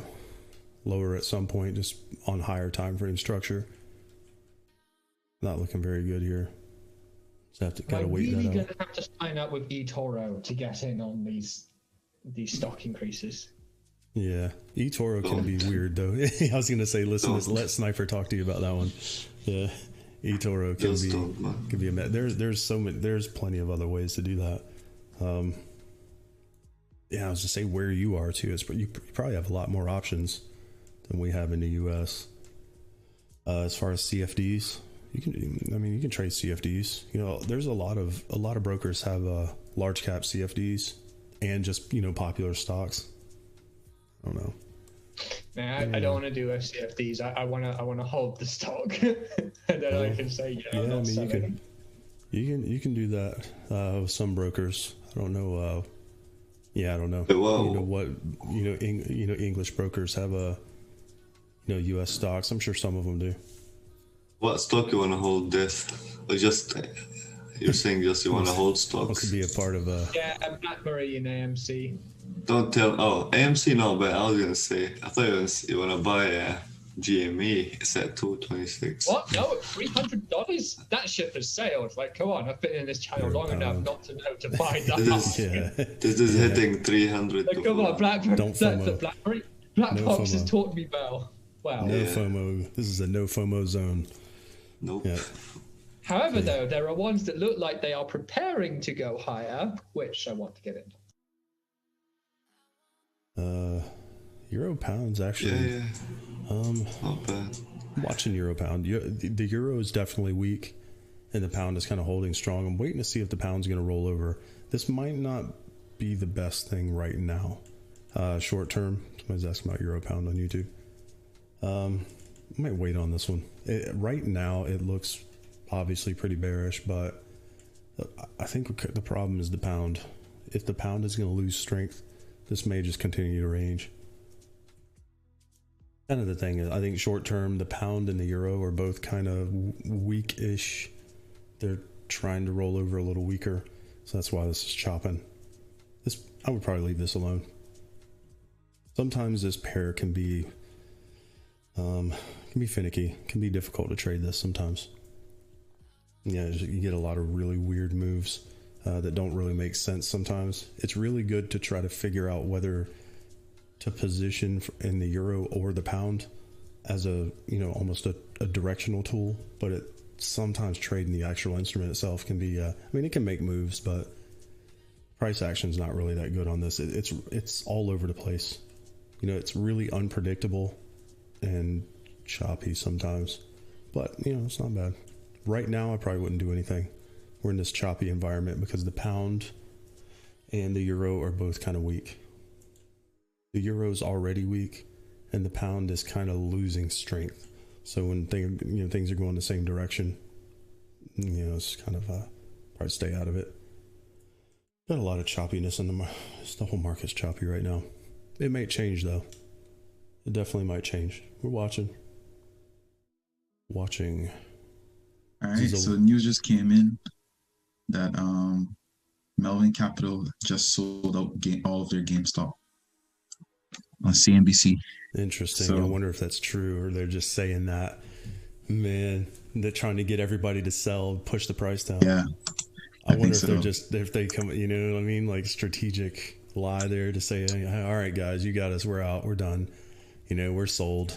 lower at some point, just on higher time frame structure. Not looking very good here. Just gotta wait that out. Really gonna have to sign up with eToro to get in on these stock increases. Yeah, eToro can be weird though. I was gonna say, listen, let Sniper talk to you about that one. Yeah, eToro can be a mess. There's plenty of other ways to do that. Yeah, I was just say where you are too. You probably have a lot more options than we have in the U.S. As far as CFDs, you can trade CFDs. You know, there's a lot of brokers have large cap CFDs and just popular stocks. I don't know. Man, I don't want to do CFDs. I want to hold the stock, and then I can say I'm not selling. You can do that with some brokers. I don't know. I don't know. English brokers have U.S. stocks. I'm sure some of them do. What stock you want to hold, this? Or just you're saying just you want to hold stocks? Wants to be a part of a BlackBerry and AMC. Don't tell. Oh, AMC no, but I was gonna say I thought you want to buy GME. It's at $226. What? No, $300? That ship has sailed. Like, come on, I've been in this channel long enough not to know to buy that. This is hitting 300. Like, come on, BlackBerry. Don't FOMO. Black Box has taught me well. Wow. No FOMO. This is a no FOMO zone. Nope. Yeah. However, though, there are ones that look like they are preparing to go higher, which I want to get in. Euro pounds actually. Not bad. Watching euro pound. The euro is definitely weak, and the pound is kind of holding strong. I'm waiting to see if the pound's going to roll over. This might not be the best thing right now. Short term. Somebody's asking about euro pound on YouTube. I might wait on this one. Right now, it looks obviously pretty bearish, but I think the problem is the pound. If the pound is going to lose strength, this may just continue to range. Kind of the thing is, I think short term, the pound and the euro are both kind of weak-ish. They're trying to roll over a little weaker, so that's why this is chopping. I would probably leave this alone. Sometimes this pair can be finicky, can be difficult to trade this sometimes. Yeah, you get a lot of really weird moves that don't really make sense sometimes. It's really good to try to figure out whether to position in the euro or the pound as almost a directional tool, but sometimes trading the actual instrument itself can be it can make moves, but price action is not really that good on this. It's all over the place. It's really unpredictable and choppy sometimes, but it's not bad. Right now I probably wouldn't do anything. We're in this choppy environment because the pound and the euro are both kind of weak. The euro's already weak and the pound is kind of losing strength. So when things are going the same direction, it's kind of probably stay out of it. Got a lot of choppiness in the whole market's choppy right now. It may change though. It definitely might change. We're watching. All right, so the news just came in. that Melvin Capital just sold out all of their GameStop on CNBC. Interesting. So, I wonder if that's true or they're just saying that. Man, they're trying to get everybody to sell, push the price down. yeah, I wonder if so. they're just, if they come, you know what I mean? Like strategic lie there to say, hey, all right, guys, you got us. We're out. We're done. You know, we're sold.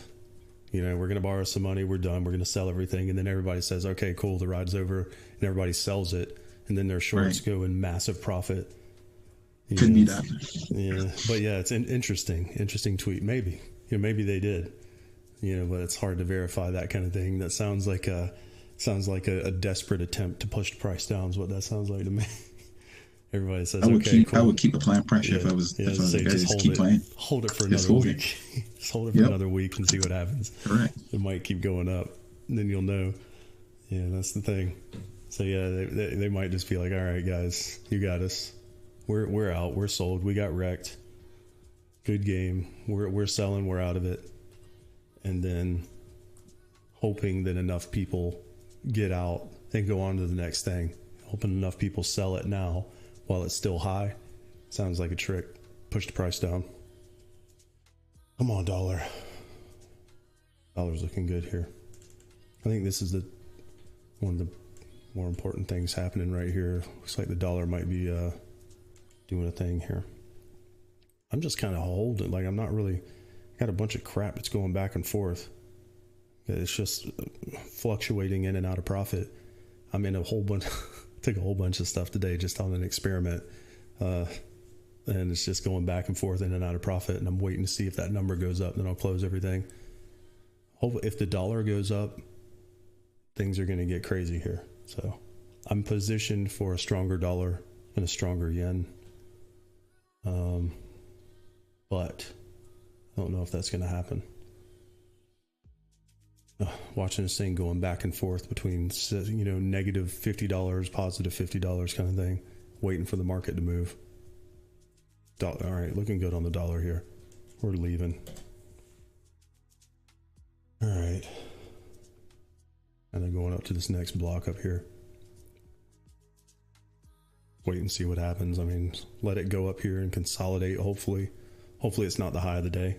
You know, we're going to borrow some money. We're done. We're going to sell everything. And then everybody says, okay, cool. The ride's over. And everybody sells it. And then their shorts go in massive profit. Could be that. Yeah. But yeah, it's an interesting tweet. Maybe, you know, maybe they did, you know, but it's hard to verify that kind of thing. That sounds like a desperate attempt to push the price down is what that sounds like to me. Everybody says, I would cool. keep applying pressure if I was say, just keep playing. Hold it for another week. Just hold it for another week and see what happens. Correct. It might keep going up. And then you'll know. Yeah, that's the thing. So yeah, they might just be like, all right, guys, you got us. We're out. We're sold. We got wrecked. Good game. We're selling. We're out of it. And then hoping that enough people get out and go on to the next thing. Hoping enough people sell it now while it's still high. Sounds like a trick. Push the price down. Come on, dollar. Dollar's looking good here. I think this is one of the more important things happening right here. Looks like the dollar might be doing a thing here. I'm just kind of holding. Like, I'm not really... Got a bunch of crap that's going back and forth. It's just fluctuating in and out of profit. I'm in a whole bunch... took a whole bunch of stuff today just on an experiment. And it's just going back and forth in and out of profit. And I'm waiting to see if that number goes up. Then I'll close everything. Hopefully, if the dollar goes up, things are going to get crazy here. So I'm positioned for a stronger dollar and a stronger yen. But I don't know if that's going to happen. Watching this thing going back and forth between, you know, negative $50, positive $50 kind of thing. Waiting for the market to move. All right, looking good on the dollar here. We're leaving. All right. And then going up to this next block up here. Wait and see what happens. I mean, let it go up here and consolidate, hopefully. Hopefully it's not the high of the day.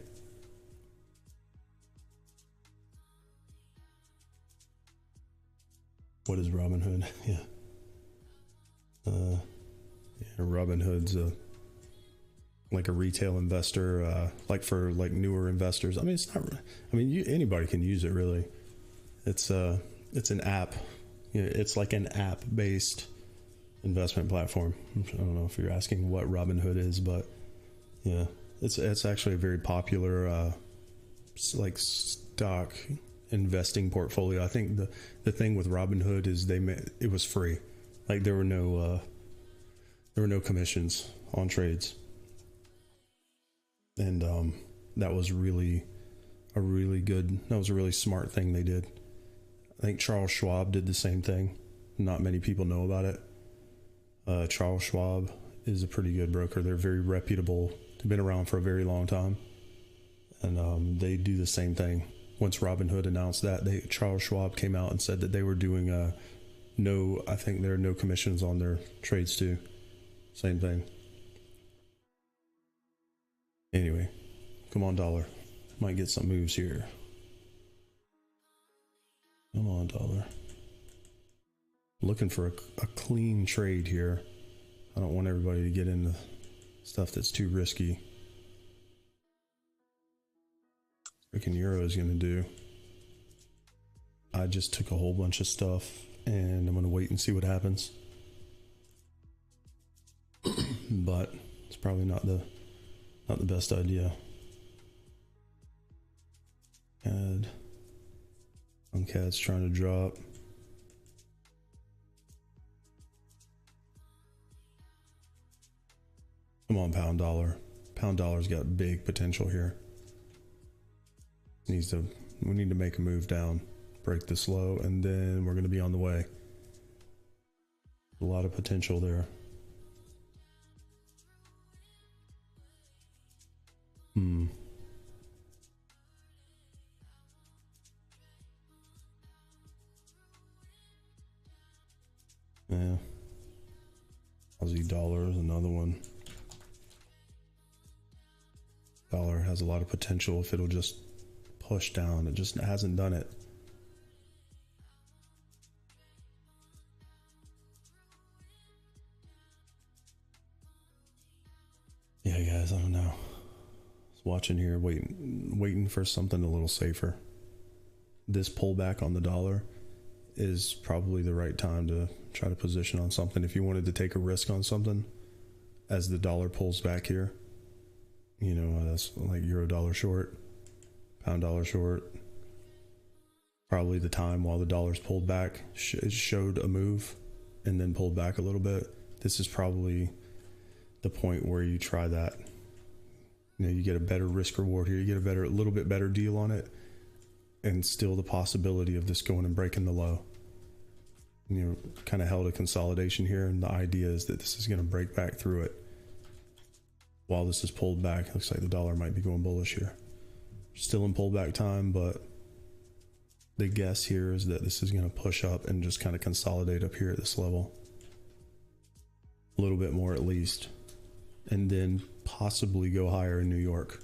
What is Robinhood? Yeah. Robinhood's like a retail investor, like for like newer investors. I mean, it's not. I mean, anybody can use it really. It's an app. You know, it's like an app-based investment platform. I don't know if you're asking what Robinhood is, but yeah, it's actually a very popular like stock investing portfolio. I think the thing with Robinhood is it was free. Like there were no commissions on trades. And that was really a really smart thing they did. I think Charles Schwab did the same thing. Not many people know about it. Charles Schwab is a pretty good broker. They're very reputable. They've been around for a very long time. And they do the same thing. Once Robinhood announced that, Charles Schwab came out and said that they were doing I think there are no commissions on their trades too. Same thing. Anyway, come on, dollar. Might get some moves here. Come on, dollar. Looking for a clean trade here. I don't want everybody to get into stuff that's too risky. Freaking euro is going to do. I just took a whole bunch of stuff and I'm going to wait and see what happens. But it's probably not the best idea. CAD's trying to drop. Come on, pound dollar. Pound dollar's got big potential here. We need to make a move down, break this low, and then we're going to be on the way. A lot of potential there. Yeah. $. Another one. Dollar has a lot of potential if it'll just push down. It just hasn't done it. Yeah, guys, I don't know. Just watching here, waiting for something a little safer. This pullback on the dollar is probably the right time to try to position on something. If you wanted to take a risk on something as the dollar pulls back here, you know, that's like euro dollar short, pound dollar short. Probably the time while the dollar's pulled back, it showed a move and then pulled back a little bit. This is probably the point where you try that. You know, you get a better risk reward here. You get a little bit better deal on it, and still the possibility of this going and breaking the low. You know, kind of held a consolidation here, and the idea is that this is going to break back through it. While this is pulled back, it looks like the dollar might be going bullish here. Still in pullback time, but the guess here is that this is going to push up and just kind of consolidate up here at this level. A little bit more at least. And then possibly go higher in New York.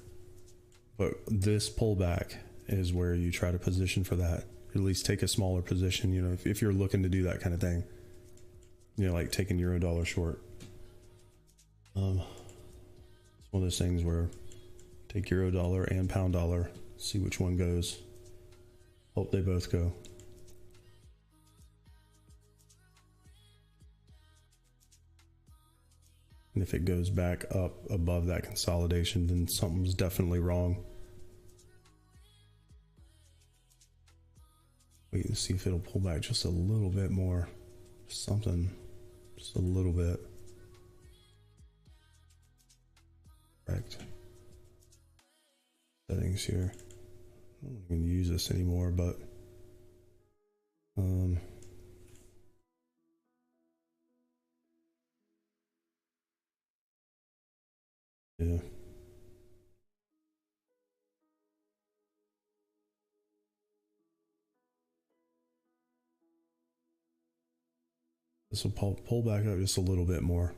But this pullback is where you try to position for that. At least take a smaller position, you know, if you're looking to do that kind of thing. You know, like taking euro dollar short. It's one of those things where take euro dollar and pound dollar, see which one goes. Hope they both go. And if it goes back up above that consolidation, then something's definitely wrong. Wait and see if it'll pull back just a little bit more. Something, just a little bit. Correct. Settings here. I don't even use this anymore, but yeah. This will pull back up just a little bit more.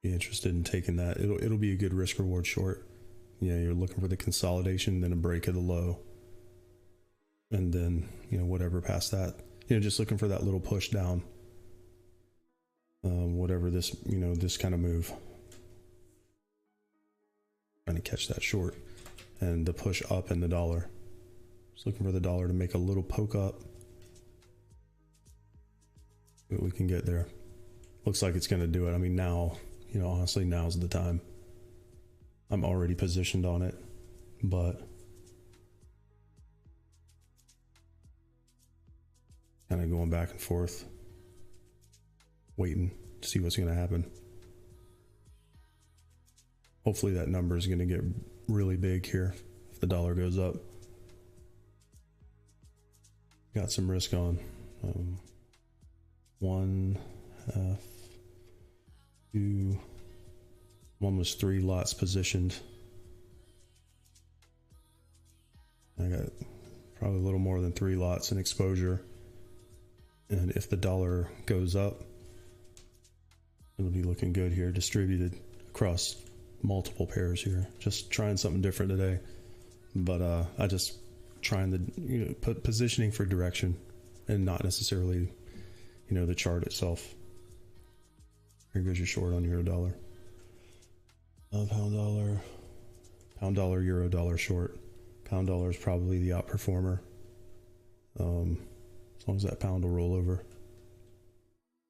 Be interested in taking that. It'll be a good risk reward short. Yeah, you're looking for the consolidation, then a break of the low, and then, you know, whatever past that, you know, just looking for that little push down. Whatever this, you know, this kind of move. Trying to catch that short and the push up in the dollar. Just looking for the dollar to make a little poke up. See what we can get there. Looks like it's going to do it. I mean, now, you know, honestly, now's the time. I'm already positioned on it, but kind of going back and forth, waiting to see what's going to happen. Hopefully that number is going to get really big here if the dollar goes up. Got some risk on. One was 3 lots positioned. I got probably a little more than 3 lots in exposure. And if the dollar goes up, it'll be looking good here, distributed across multiple pairs here. Just trying something different today. But I just trying to, you know, put positioning for direction and not necessarily, you know, the chart itself. Here goes your short on euro dollar. Pound dollar, euro dollar short. Pound dollar is probably the outperformer. As long as that pound will roll over.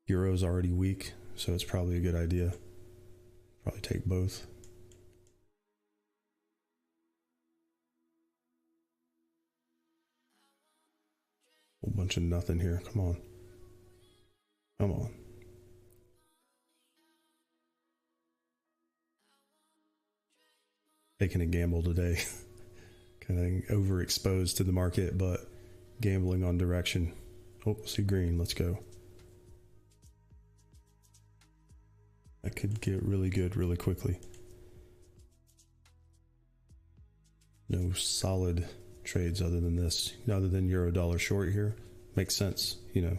Euro's already weak, so it's probably a good idea. Probably take both. Whole bunch of nothing here. Come on. Come on. Taking a gamble today. Kind of overexposed to the market, but gambling on direction. Oh, see green. Let's go. That could get really good really quickly. No solid trades other than this, other than euro dollar short here. Makes sense, you know,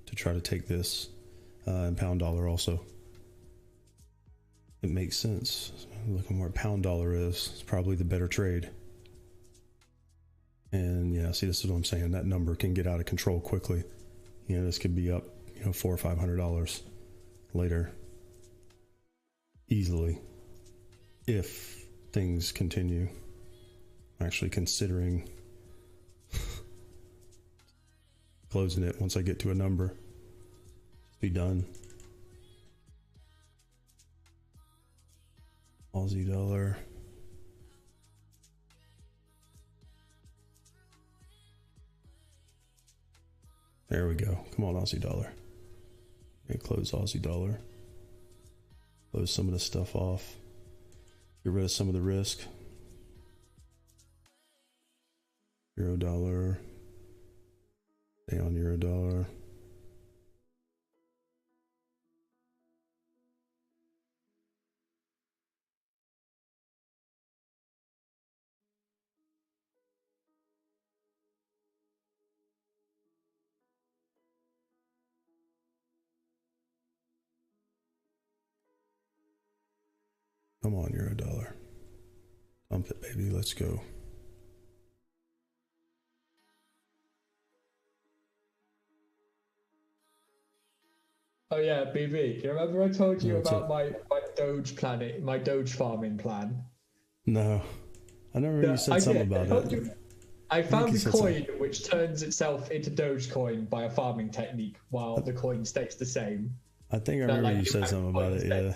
to try to take this and pound dollar also. it makes sense. Looking where pound dollar is, it's probably the better trade. And yeah, see, this is what I'm saying. That number can get out of control quickly. You know, this could be up, you know, $400 or $500 later, easily, if things continue. I'm actually considering closing it once I get to a number. Be done. Aussie dollar. There we go. Come on, Aussie dollar. Okay, close Aussie dollar. Close some of the stuff off. Get rid of some of the risk. Euro dollar. Stay on euro dollar. Come on, euro dollar. Pump it, baby. Let's go. Oh yeah, BB. You remember I told you What's about up? my Doge planet, my Doge farming plan? No. I never heard you said something about it. I found you a said coin something. which turns itself into Dogecoin by a farming technique while the coin stays the same. I think I But, remember like, you said you something about it, yeah.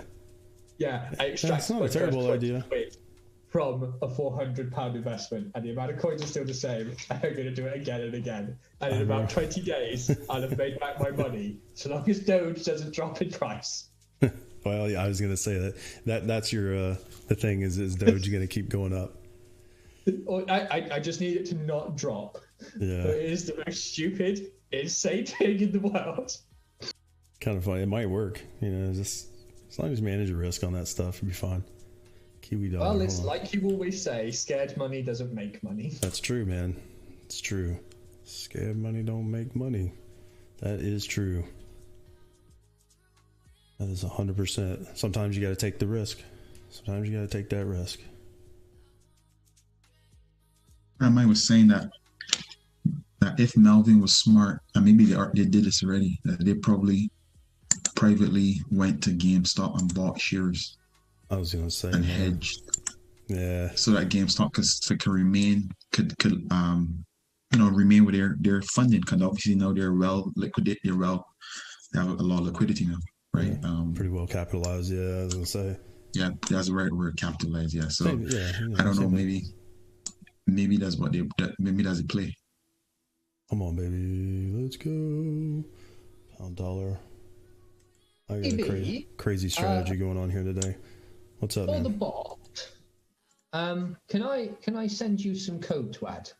Yeah, I extracted That's not a my first terrible 20 idea. quid from a £400 investment, and the amount of coins are still the same. I'm going to do it again and again, and in about 20 days, I'll have made back my money, so long as Doge doesn't drop in price. Well, yeah, I was going to say that's your the thing is Doge going to keep going up. I just need it to not drop. Yeah. But it is the most stupid, insane thing in the world. Kind of funny. It might work, you know, just as long as you manage your risk on that stuff, it'll be fine. Kiwi dollar. Well, it's like you always say, scared money doesn't make money. That's true, man. It's true. Scared money don't make money. That is true. That is 100%. Sometimes you got to take the risk. Sometimes you got to take that risk. I was saying that if Melvin was smart, and maybe they did this already, that they probably privately went to GameStop and bought shares I was gonna say and hedged, yeah, so that GameStop could remain remain with their funding, because obviously now they're well liquidate, they have a lot of liquidity now, right? Yeah, pretty well capitalized. Yeah, I was gonna say. Yeah, that's the right word, capitalized. Yeah, so Yeah, I don't know, maybe that's what maybe that's a play. Come on, baby, let's go. Pound dollar. I got a crazy strategy going on here today. What's up, For man? the bot, can I send you some code to add?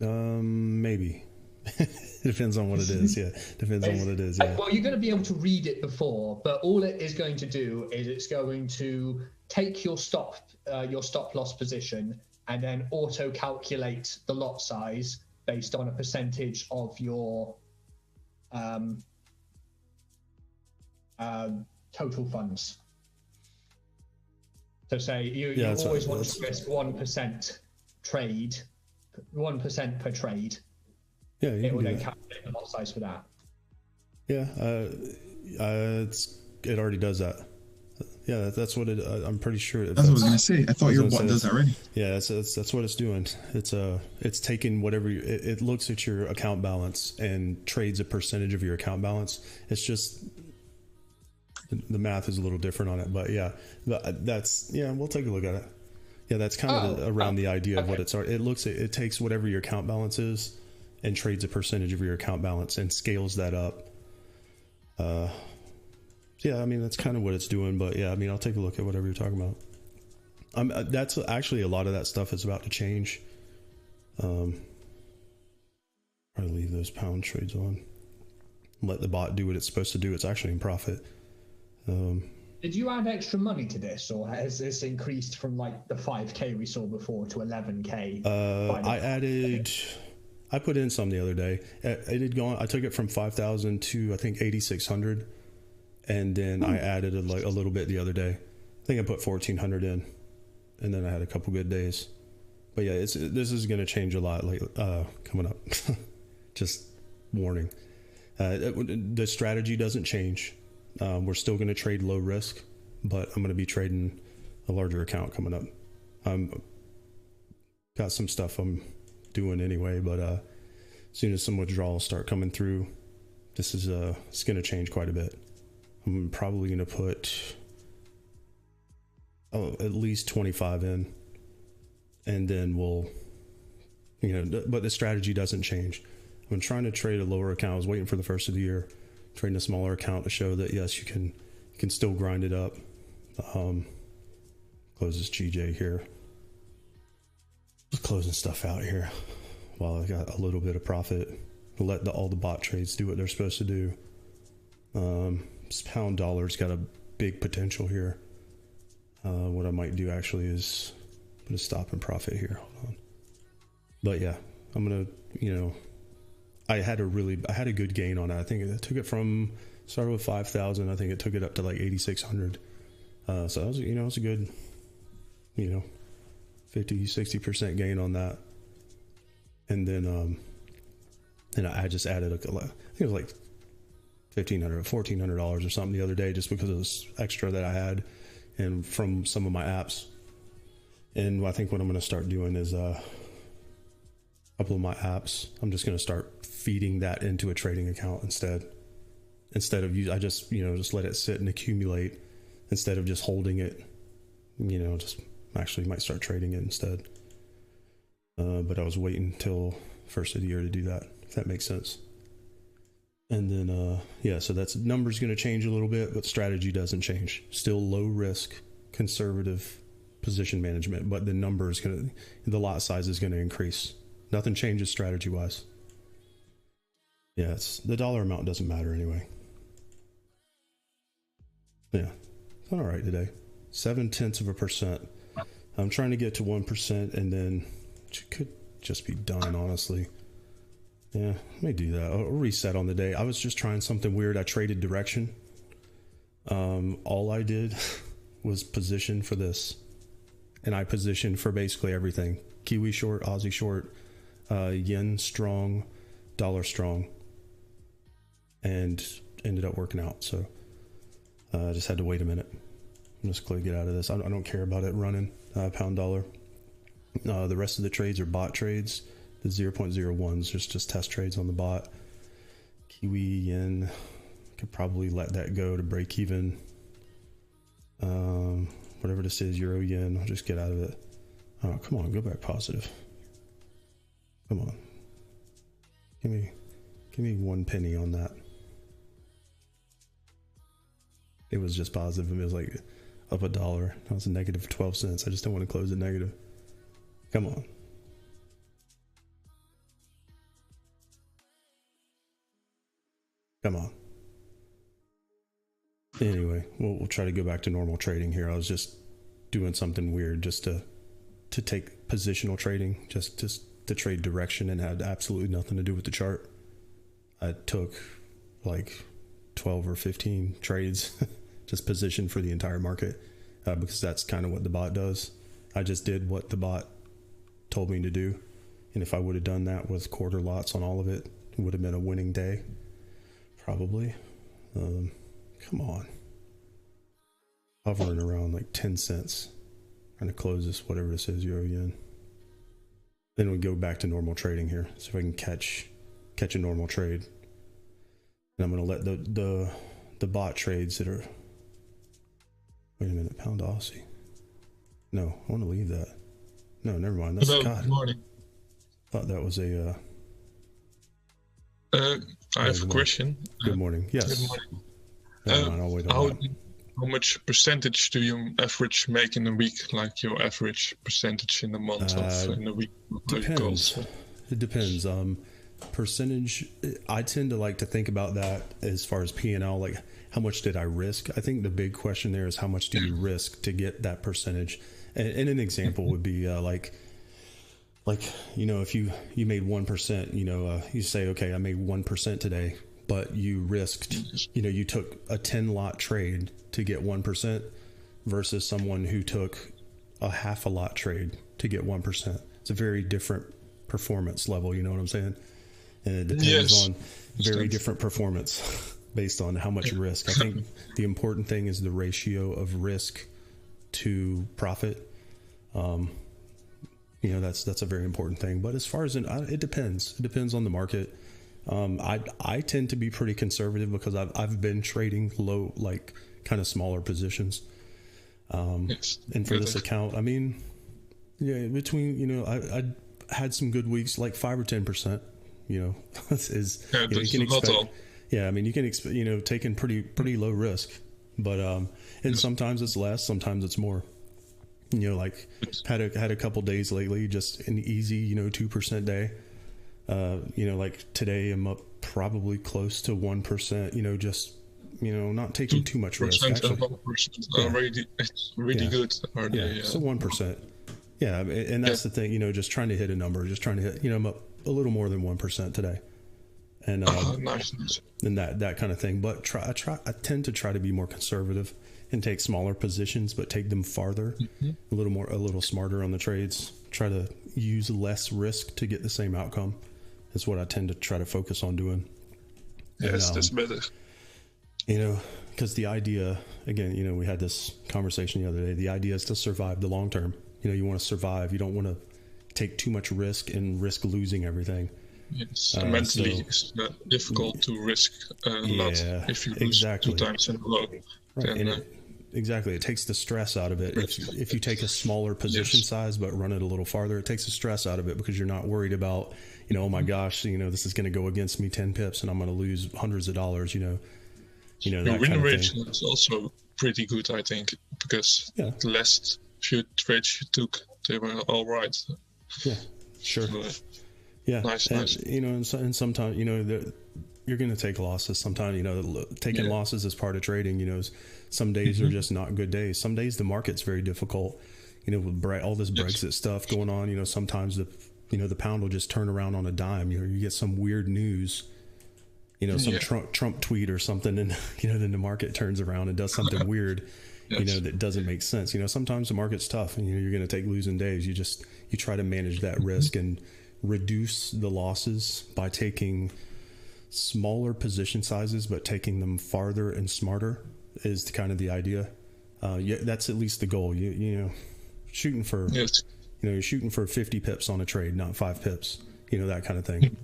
Maybe. Depends on what it is. Yeah, depends on what it is. Yeah. Well, you're going to be able to read it before, but all it is going to do is it's going to take your stop loss position and then auto calculate the lot size based on a percentage of your total funds. So say you always want to risk 1% trade, 1% per trade. Yeah, It will then calculate the lot size for that. Yeah, it already does that. Yeah, that's what it. I'm pretty sure. That's what I was gonna say. I thought your bot does that already. Yeah, that's what it's doing. It's taking whatever it looks at your account balance and trades a percentage of your account balance. It's just the math is a little different on it, but yeah, we'll take a look at it. Yeah, that's kind of around the idea of what it's. It takes whatever your account balance is and trades a percentage of your account balance and scales that up. Yeah, I mean, that's kind of what it's doing, but yeah, I mean, I'll take a look at whatever you're talking about. That's actually a lot of that stuff is about to change. Probably leave those pound trades on. Let the bot do what it's supposed to do. It's actually in profit. Did you add extra money to this, or has this increased from like the 5K we saw before to 11K? I put in some the other day. It had gone. I took it from 5,000 to I think 8,600, and then I added a little bit the other day. I think I put 1,400 in, and then I had a couple good days. But yeah, this is going to change a lot coming up. Just warning. The strategy doesn't change. We're still going to trade low risk, but I'm going to be trading a larger account coming up. Got some stuff I'm doing anyway, but as soon as some withdrawals start coming through, this is it's going to change quite a bit. I'm probably going to put at least 25 in, and then we'll, but the strategy doesn't change. I'm trying to trade a lower account. I was waiting for the first of the year, trading a smaller account to show that yes, you can still grind it up. Close this GJ here. Just closing stuff out here while I got a little bit of profit. Let all the bot trades do what they're supposed to do. This pound dollar's got a big potential here. What I might do actually is put a stop and profit here. Hold on. But yeah, I'm gonna, I had a good gain on it. I think it took it from, started with 5,000. I think it took it up to like 8,600. So that was, it was a good, 50-60% gain on that. And then I just added I think it was like $1,400 or something the other day, just because of this extra that I had and from some of my apps. And I think what I'm going to start doing is a couple of my apps, I'm just going to start feeding that into a trading account instead of I just just let it sit and accumulate instead of just holding it. Just actually might start trading it instead. But I was waiting till first of the year to do that, if that makes sense. And then so that's, numbers going to change a little bit, but strategy doesn't change. Still low risk, conservative position management, but the lot size is going to increase. Nothing changes strategy wise. Yeah, it's the dollar amount doesn't matter anyway. Yeah, it's all right today. 0.7%. I'm trying to get to 1%, and then it could just be done, honestly. Yeah, let me do that. I'll reset on the day. I was just trying something weird. I traded direction. All I did was position for this, and I positioned for basically everything: Kiwi short, Aussie short, yen strong, dollar strong, and ended up working out. So I just had to wait a minute. I'm just going to get out of this. I don't care about it running pound dollar. The rest of the trades are bot trades. The 0.01s just test trades on the bot. Kiwi yen, could probably let that go to break even. Whatever this is, euro yen, I'll just get out of it. Oh, come on, go back positive. Come on, give me 1 penny on that. It was just positive. It was like up $1. That was a negative 12 cents. I just don't want to close it negative. Come on. Come on. Anyway, we'll try to go back to normal trading here. I was just doing something weird just to take positional trading, just to trade direction, and had absolutely nothing to do with the chart. I took like 12 or 15 trades, just position for the entire market, because that's kind of what the bot does. I just did what the bot told me to do. And if I would have done that with quarter lots on all of it, it would have been a winning day. Probably. Come on. Hovering around like 10 cents. Trying to close this, whatever this is, euro yen. Then we go back to normal trading here. See if I can catch a normal trade. And I'm going to let the bot trades that are... Wait a minute, pound Aussie. No, I want to leave that. No, never mind. That's God. Good morning. Thought that was a... I have a question. Good morning. Yes. Good morning. Never mind, I'll wait on that. How much percentage do you average make in a week? Like your average percentage in a month in a week? Depends. It depends. Percentage, I tend to like to think about that as far as P&L, like how much did I risk? I think the big question there is how much do you risk to get that percentage? And an example would be like if you made 1%, you say, okay, I made 1% today, but you risked, you took a 10 lot trade to get 1%. versus someone who took a half a lot trade to get 1%. It's a very different performance level. You know what I'm saying? And it depends on very different performance based on how much risk. I think the important thing is the ratio of risk to profit. You know, that's a very important thing. But as far as it depends. It depends on the market. I tend to be pretty conservative because I've been trading low, like kind of smaller positions. And for this account, I mean, yeah, between, you know, I had some good weeks, like 5 or 10%. You know, is you know, you can expect. Yeah, I mean, you can expect, you know, taking pretty low risk, but and sometimes it's less, sometimes it's more. You know, like had a couple days lately, just an easy, you know, 2% day. You know, like today I'm up probably close to 1%. You know, just, you know, not taking too much risk. Actually, it's really good. So 1%. Yeah, and that's the thing. You know, just trying to hit a number, just trying to hit. You know, I'm up a little more than 1% today, and nice. And that kind of thing. But I tend to try to be more conservative and take smaller positions, but take them farther, a little smarter on the trades. Try to use less risk to get the same outcome. That's what I tend to try to focus on doing. Yes, that's better. You know, because the idea, again, you know, we had this conversation the other day. The idea is to survive the long term. You know, you want to survive. You don't want to take too much risk and risk losing everything. Yes, mentally it's difficult to risk a lot if you lose 2 times in a row. Right, then, exactly. It takes the stress out of it. If you take a smaller position size but run it a little farther, it takes the stress out of it because you're not worried about, you know, oh my gosh, you know, this is going to go against me 10 pips and I'm going to lose hundreds of dollars. You know, your win rate is also pretty good, I think, because the last few trades you took, they were all right. Yeah, sure. So, yeah, nice. You know, and sometimes, you know, you're going to take losses. Sometimes, you know, taking losses is part of trading. You know, some days are just not good days. Some days the market's very difficult. You know, with all this Brexit stuff going on, you know, sometimes the pound will just turn around on a dime. You know, you get some weird news, you know, some Trump tweet or something, and you know, then the market turns around and does something weird, you know, that doesn't make sense. You know, sometimes the market's tough, and you know, you're going to take losing days. You try to manage that risk and reduce the losses by taking smaller position sizes, but taking them farther and smarter is kind of the idea. That's at least the goal. You know, shooting for, you know, you're shooting for 50 pips on a trade, not 5 pips, you know, that kind of thing,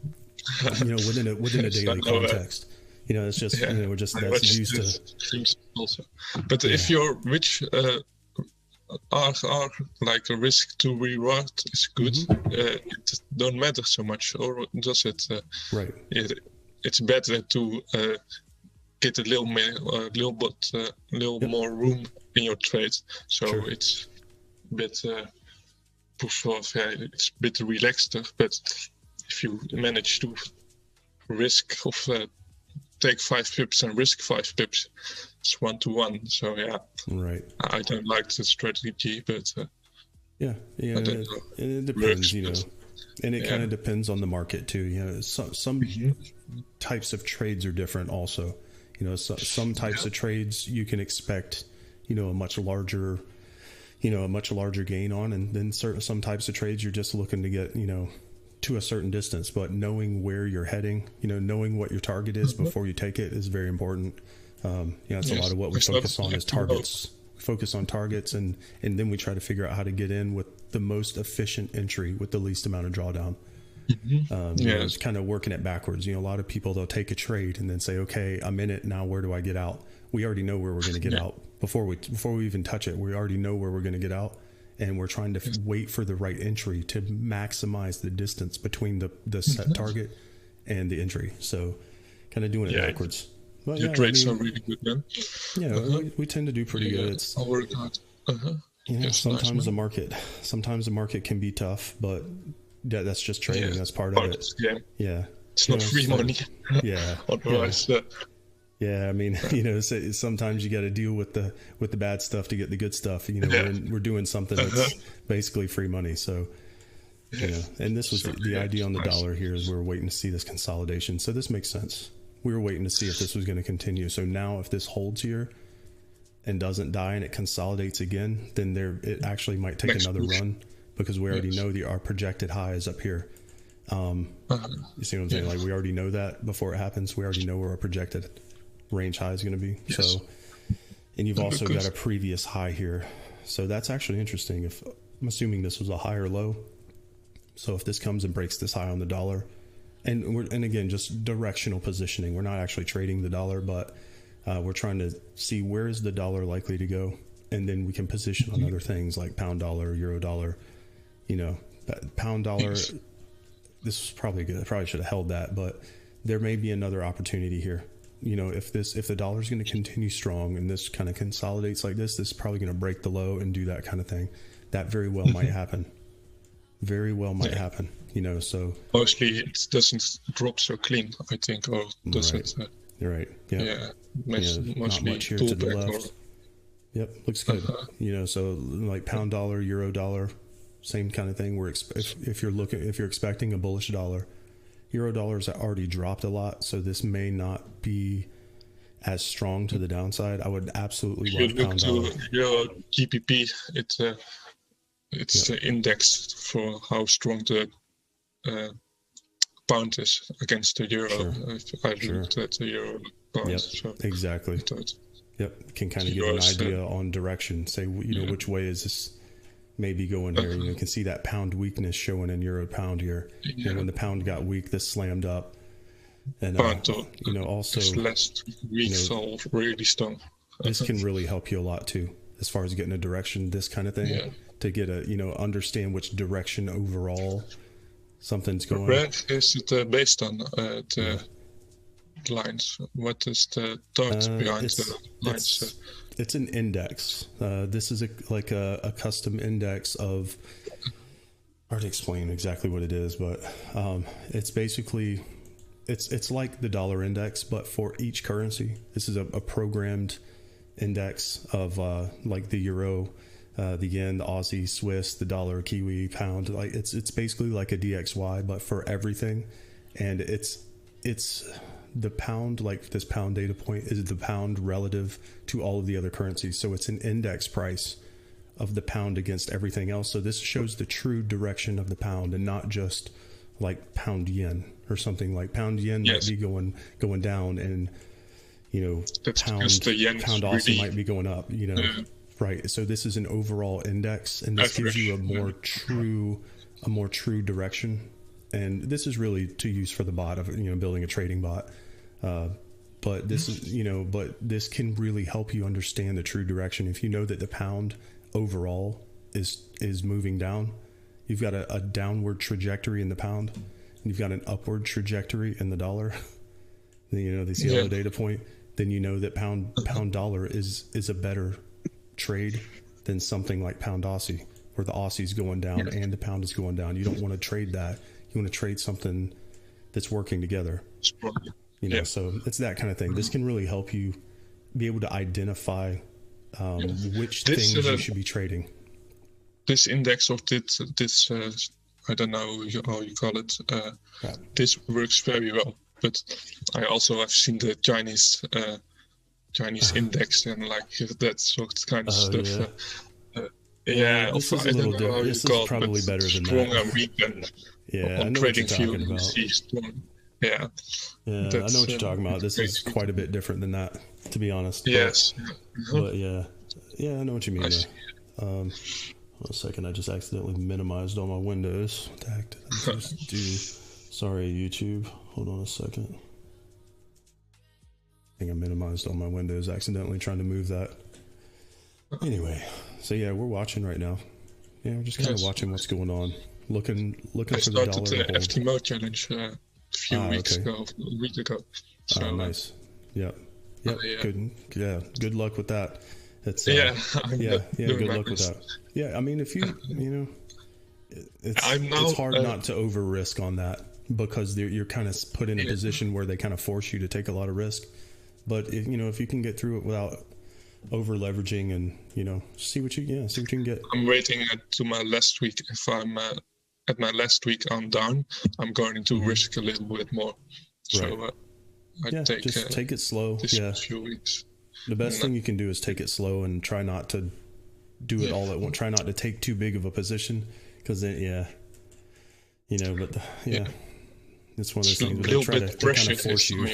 you know, within a daily context, you know, it's just, you know, that's used to also. But if your which are like a risk to reward is good, it don't matter so much, or does it? Right. It's better to get a little more room in your trade, so it's a bit it's a bit relaxed. But if you manage to risk of take 5 pips and risk 5 pips, it's 1-to-1. So right. I don't like the strategy, but it depends, you know. And it kind of depends on the market too. You know, some types of trades are different also. You know, some types of trades you can expect, you know, a much larger gain on. And then some types of trades you're just looking to get, you know, to a certain distance. But knowing where you're heading, you know, knowing what your target is before you take it is very important. You know, that's a lot of what we focus on is targets. We focus on targets and then we try to figure out how to get in with the most efficient entry with the least amount of drawdown. You know, it's kind of working it backwards. You know, a lot of people, they'll take a trade and then say, okay, I'm in it now. Where do I get out? We already know where we're going to get out before we even touch it. We already know where we're going to get out, and we're trying to wait for the right entry to maximize the distance between the set target and the entry. So kind of doing it backwards. But your trades are really good then. Yeah, we tend to do pretty good. I'll work hard. You know, sometimes the market can be tough, but that's just trading. That's part of it. Yeah. It's not free money. Yeah. Otherwise, I mean, you know, sometimes you got to deal with the bad stuff to get the good stuff. You know, we're doing something that's basically free money. So, you know, and this was the idea on the dollar here is we're waiting to see this consolidation. So this makes sense. We were waiting to see if this was going to continue. So now if this holds here, and doesn't die and it consolidates again, then it actually might take another run, because we already know our projected high is up here. You see what I'm saying? Like, we already know that before it happens. We already know where our projected range high is going to be. Yes. So, and you've also got a previous high here. So that's actually interesting. If I'm assuming this was a high or low. So if this comes and breaks this high on the dollar, and again, just directional positioning. We're not actually trading the dollar, but we're trying to see where is the dollar likely to go. And then we can position on other things like pound dollar, euro dollar, pound dollar. This was probably good. I probably should have held that, but there may be another opportunity here. If the dollar is going to continue strong and this kind of consolidates like this is probably going to break the low and do that kind of thing. That very well might happen. Very well might happen. So mostly it doesn't drop so clean, I think, or does it? You're right. Yeah. Yeah. Not much here to the left. Yep, looks good. So like pound dollar, euro dollar, same kind of thing. If you're expecting a bullish dollar, euro dollars already dropped a lot, so this may not be as strong to the downside. I would absolutely love pound dollar. Euro GBP, it's the index for how strong the pound is against the euro. Sure. If I looked at the euro pound. Yep, so exactly. Yep, can kind of give an idea on direction. Say, which way is this maybe going here? You can see that pound weakness showing in euro pound here. And when the pound got weak, this slammed up. And also last week's all really strong. This can really help you a lot too, as far as getting a direction, this kind of thing, to get understand which direction overall something's going. Red is it based on the lines? What is the thought behind the lines? It's an index. This is a custom index of. Hard to explain exactly what it is, but it's basically it's like the dollar index, but for each currency. This is a programmed index of like the euro, the yen, the Aussie, Swiss, the dollar, Kiwi, pound. Like it's basically like a DXY, but for everything, and it's the pound, like this pound data point is the pound relative to all of the other currencies. So it's an index price of the pound against everything else. So this shows the true direction of the pound, and not just like pound yen or something. Like pound yen might be going down, and pound Aussie really might be going up. Right. So this is an overall index, and this gives you a more true direction. And this is really to use for the bot of building a trading bot. But this is but this can really help you understand the true direction. If you know that the pound overall is moving down, you've got a downward trajectory in the pound, and you've got an upward trajectory in the dollar. This yellow data point, then you know that pound dollar is a better trade than something like pound Aussie, where the Aussie's going down and the pound is going down. You don't want to trade that. You want to trade something that's working together. So it's that kind of thing. This can really help you be able to identify which things you should be trading. This index of this I don't know how you call it. This works very well. But I also have seen the Chinese index and like that sort of kind of stuff. This is a little different. This is probably better than strong that. And weak and I on know trading what you're talking field, about. see strong. I know what you're talking about. This is quite a bit different than that, to be honest. Yes. But I know what you mean. One second, I just accidentally minimized all my windows. What the heck did I just do? Sorry, YouTube. Hold on a second. I think I minimized all my windows accidentally trying to move that. Anyway, so we're watching right now. We're just kind of watching what's going on. Looking for the dollar. I started the FTMO challenge a few weeks ago, a week ago. So, nice. Yep. Good. Yeah. Good luck with that. It's good luck with that. Yeah, I mean, if it's hard not to over risk on that, because you're kind of put in a position where they kind of force you to take a lot of risk. But if you can get through it without over leveraging, and see what you can get. I'm waiting to my last week. If I'm at my last week I'm down, I'm going to risk a little bit more. So take it slow. This few weeks. The best thing you can do is take it slow and try not to do it all at once. Try not to take too big of a position, because then, it's one of those things where they kind of force you.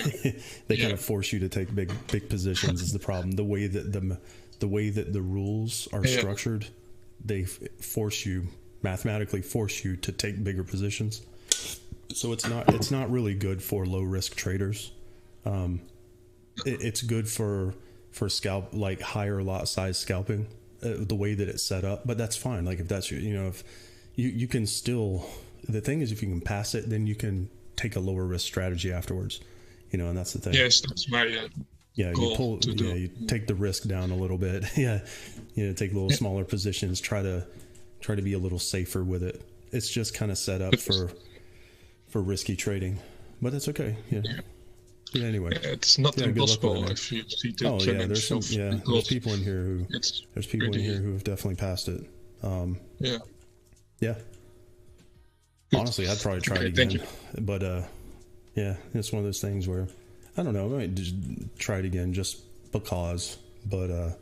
They kind of force you to take big positions is the problem. The way that the rules are structured, they mathematically force you to take bigger positions. So it's not really good for low risk traders. It's good for scalp, like higher lot size scalping, the way that it's set up. But that's fine. Like if that's your, if you can still, the thing is, if you can pass it, then you can take a lower risk strategy afterwards. And that's the thing. Yes, that's my goal you take the risk down a little bit. Take little smaller positions. Try to be a little safer with it. It's just kind of set up for risky trading, but that's okay. Anyway, it's not impossible if you see the challenge. There's people in here who have definitely passed it. Honestly, I'd probably try it again, but it's one of those things where I don't know. I might just try it again just because, but I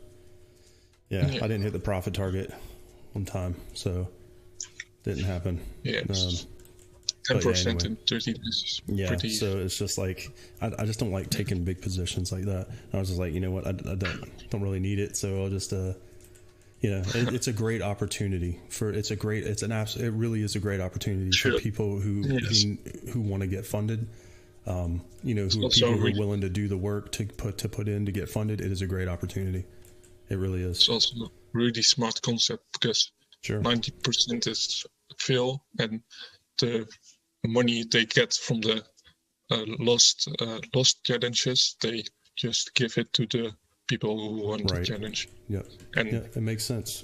didn't hit the profit target one time, so didn't happen. 10% in 30 days. Pretty... so it's just like I just don't like taking big positions like that. I was just like, you know what, I don't really need it, so I'll just it's a great opportunity it really is a great opportunity for people who want to get funded. Who are willing to do the work to put in to get funded. It is a great opportunity. It really is. It's also a really smart concept because 90% is fail, and the money they get from the lost challenges, they just give it to the people who won the challenge. And it makes sense.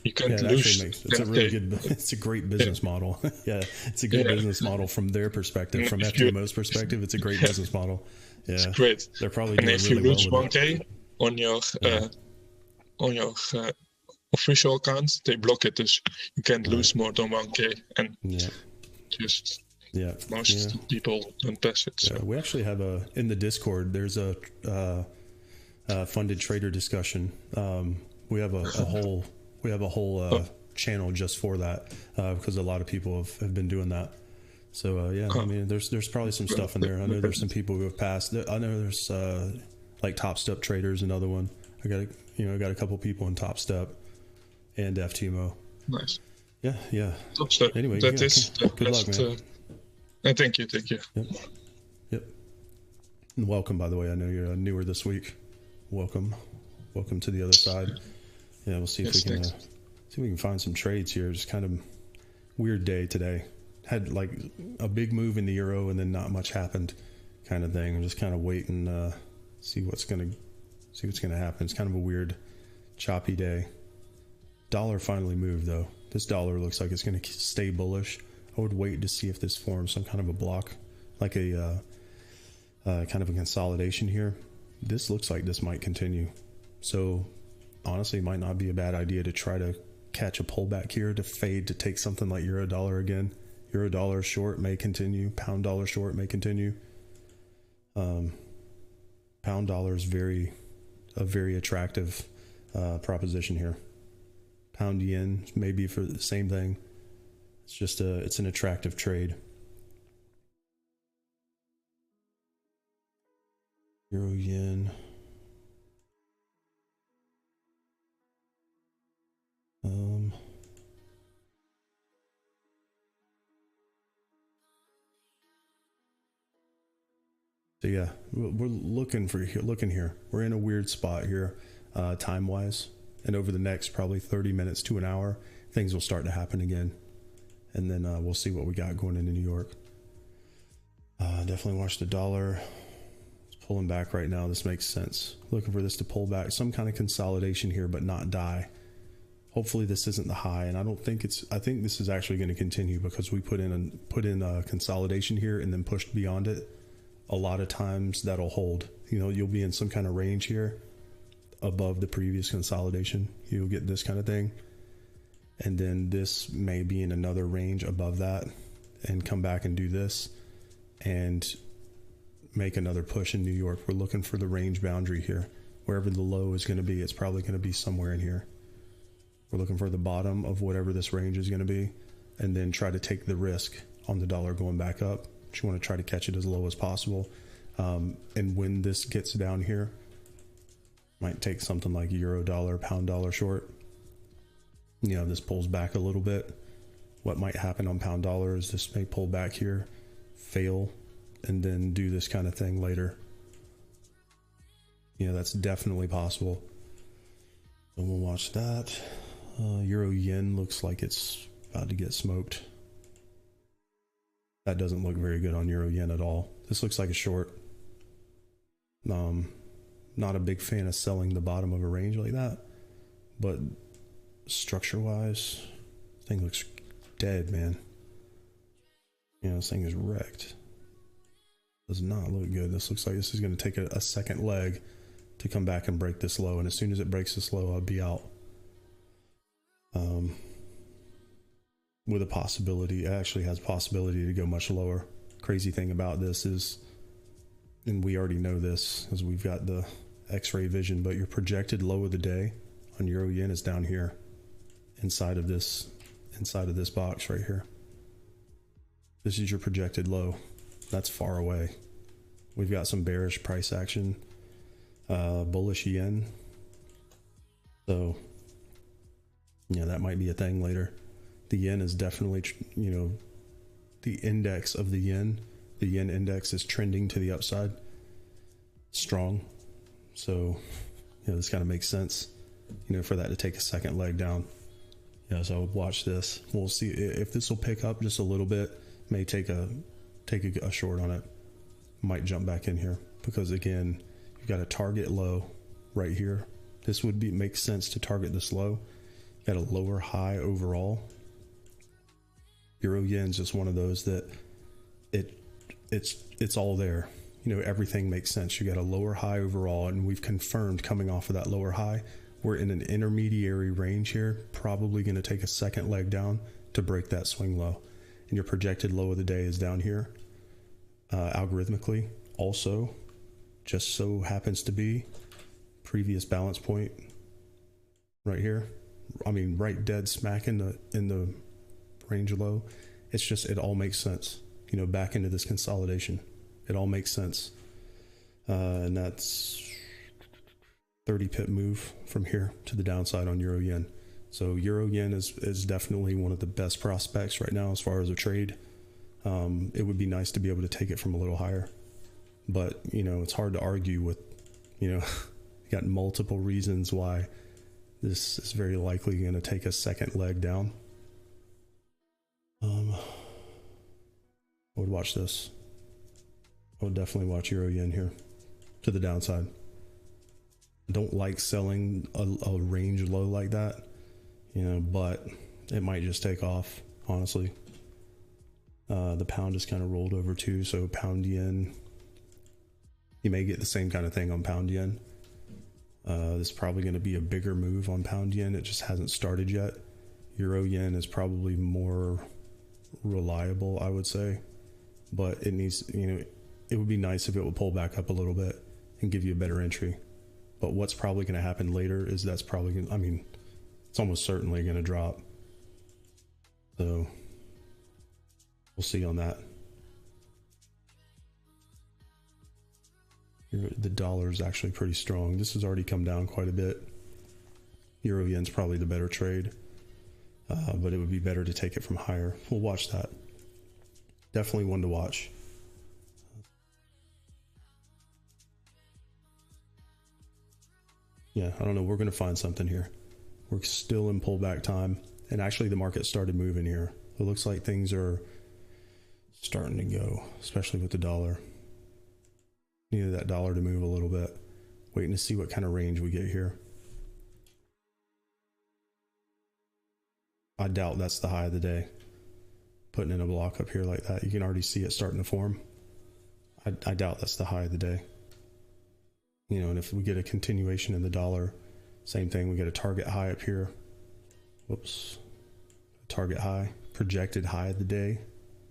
You can't lose. It's a great business model. It's a good business model from their perspective. From FTMO's perspective, it's a great business model. It's great. They're probably doing really well. And if you lose 1K on your official account, they block it. So you can't lose more than 1K. And most people don't pass it. So we actually have in the Discord. There's a funded trader discussion. We have a whole channel just for that because a lot of people have been doing that. So I mean, there's probably some stuff in there. I know there's some people who have passed. I know there's like Top Step Traders, another one. I got a couple people in Top Step and FTMO. Nice. Yeah. Top Step. Anyway, good luck, man. Thank you. Yep. And welcome, by the way. I know you're newer this week. Welcome to the other side. We'll see if we can find some trades here. Just kind of weird day today. Had like a big move in the euro and then not much happened, kind of thing. I'm just kind of waiting, see what's gonna happen. It's kind of a weird, choppy day. Dollar finally moved though. This dollar looks like it's gonna stay bullish. I would wait to see if this forms some kind of a block, like a kind of a consolidation here. This looks like this might continue. So honestly, it might not be a bad idea to try to catch a pullback here to fade to take something like euro dollar again. Euro dollar short may continue. Pound dollar short may continue. Pound dollar is a very attractive proposition here. Pound yen maybe for the same thing. It's just it's an attractive trade. Euro yen. So yeah, we're looking here. We're in a weird spot here, time wise, and over the next probably 30 minutes to an hour, things will start to happen again, and then we'll see what we got going into New York. Definitely watch the dollar. It's pulling back right now. This makes sense. Looking for this to pull back, some kind of consolidation here, but not die. Hopefully this isn't the high, and I think this is actually going to continue because we put in a consolidation here and then pushed beyond it. A lot of times that'll hold. You'll be in some kind of range here above the previous consolidation. You'll get this kind of thing, and then this may be in another range above that and come back and do this and make another push in New York. We're looking for the range boundary here. wherever the low is going to be, it's probably going to be somewhere in here. We're looking for the bottom of whatever this range is going to be, and then try to take the risk on the dollar going back up. But you want to try to catch it as low as possible. And when this gets down here, might take something like euro dollar, pound dollar short. You know, this pulls back a little bit. What might happen on pound dollar is this may pull back here, fail, and then do this kind of thing later. You know, that's definitely possible. And we'll watch that. Euro yen looks like it's about to get smoked. That doesn't look very good on euro yen at all. This looks like a short. Not a big fan of selling the bottom of a range like that, but structure wise, this thing looks dead, man. You know, this thing is wrecked. Does not look good. This looks like this is going to take a second leg to come back and break this low, and as soon as it breaks this low, I'll be out. With a possibility, it actually has possibility to go much lower. Crazy thing about this is, and we already know this as we've got the x-ray vision, but your projected low of the day on euro yen is down here inside of this box right here. This is your projected low. That's far away. We've got some bearish price action, bullish yen, so yeah, that might be a thing later. The yen is definitely, you know, the index of the yen index is trending to the upside, strong. So, you know, this kind of makes sense, you know, for that to take a second leg down. Yeah, so I would watch this. We'll see if this will pick up just a little bit. May take a short on it. Might jump back in here because again, you've got a target low right here. This would make sense to target this low. Got a lower high overall. Euro yen's just one of those that it's all there. You know, everything makes sense. You got a lower high overall, and we've confirmed coming off of that lower high, we're in an intermediary range here, probably going to take a second leg down to break that swing low. And your projected low of the day is down here, algorithmically. Also, just so happens to be previous balance point right here. I mean, right dead smack in the range low. It's just, it all makes sense. You know, back into this consolidation, it all makes sense. And that's 30 pip move from here to the downside on euro yen. So euro yen is definitely one of the best prospects right now as far as a trade. It would be nice to be able to take it from a little higher, but you know, it's hard to argue with, you know, you got multiple reasons why this is very likely going to take a second leg down. I would watch this. I would definitely watch euro yen here to the downside. Don't like selling a range low like that, you know, but it might just take off, honestly. The pound is kind of rolled over too, so pound yen, you may get the same kind of thing on pound yen. This is probably going to be a bigger move on pound yen. It just hasn't started yet. Euro yen is probably more reliable, I would say, but it needs, you know, it would be nice if it would pull back up a little bit and give you a better entry. But what's probably going to happen later is that's probably going to, I mean, it's almost certainly going to drop. So we'll see on that. The dollar is actually pretty strong. This has already come down quite a bit. Euro yen's probably the better trade, but it would be better to take it from higher. We'll watch that. Definitely one to watch. Yeah, I don't know. We're going to find something here. We're still in pullback time, and actually the market started moving here. It looks like things are starting to go, especially with the dollar. Needed that dollar to move a little bit. Waiting to see what kind of range we get here. I doubt that's the high of the day. Putting in a block up here like that, you can already see it starting to form. I doubt that's the high of the day. You know, and if we get a continuation in the dollar, same thing, we get a target high up here. Whoops. Target high. Projected high of the day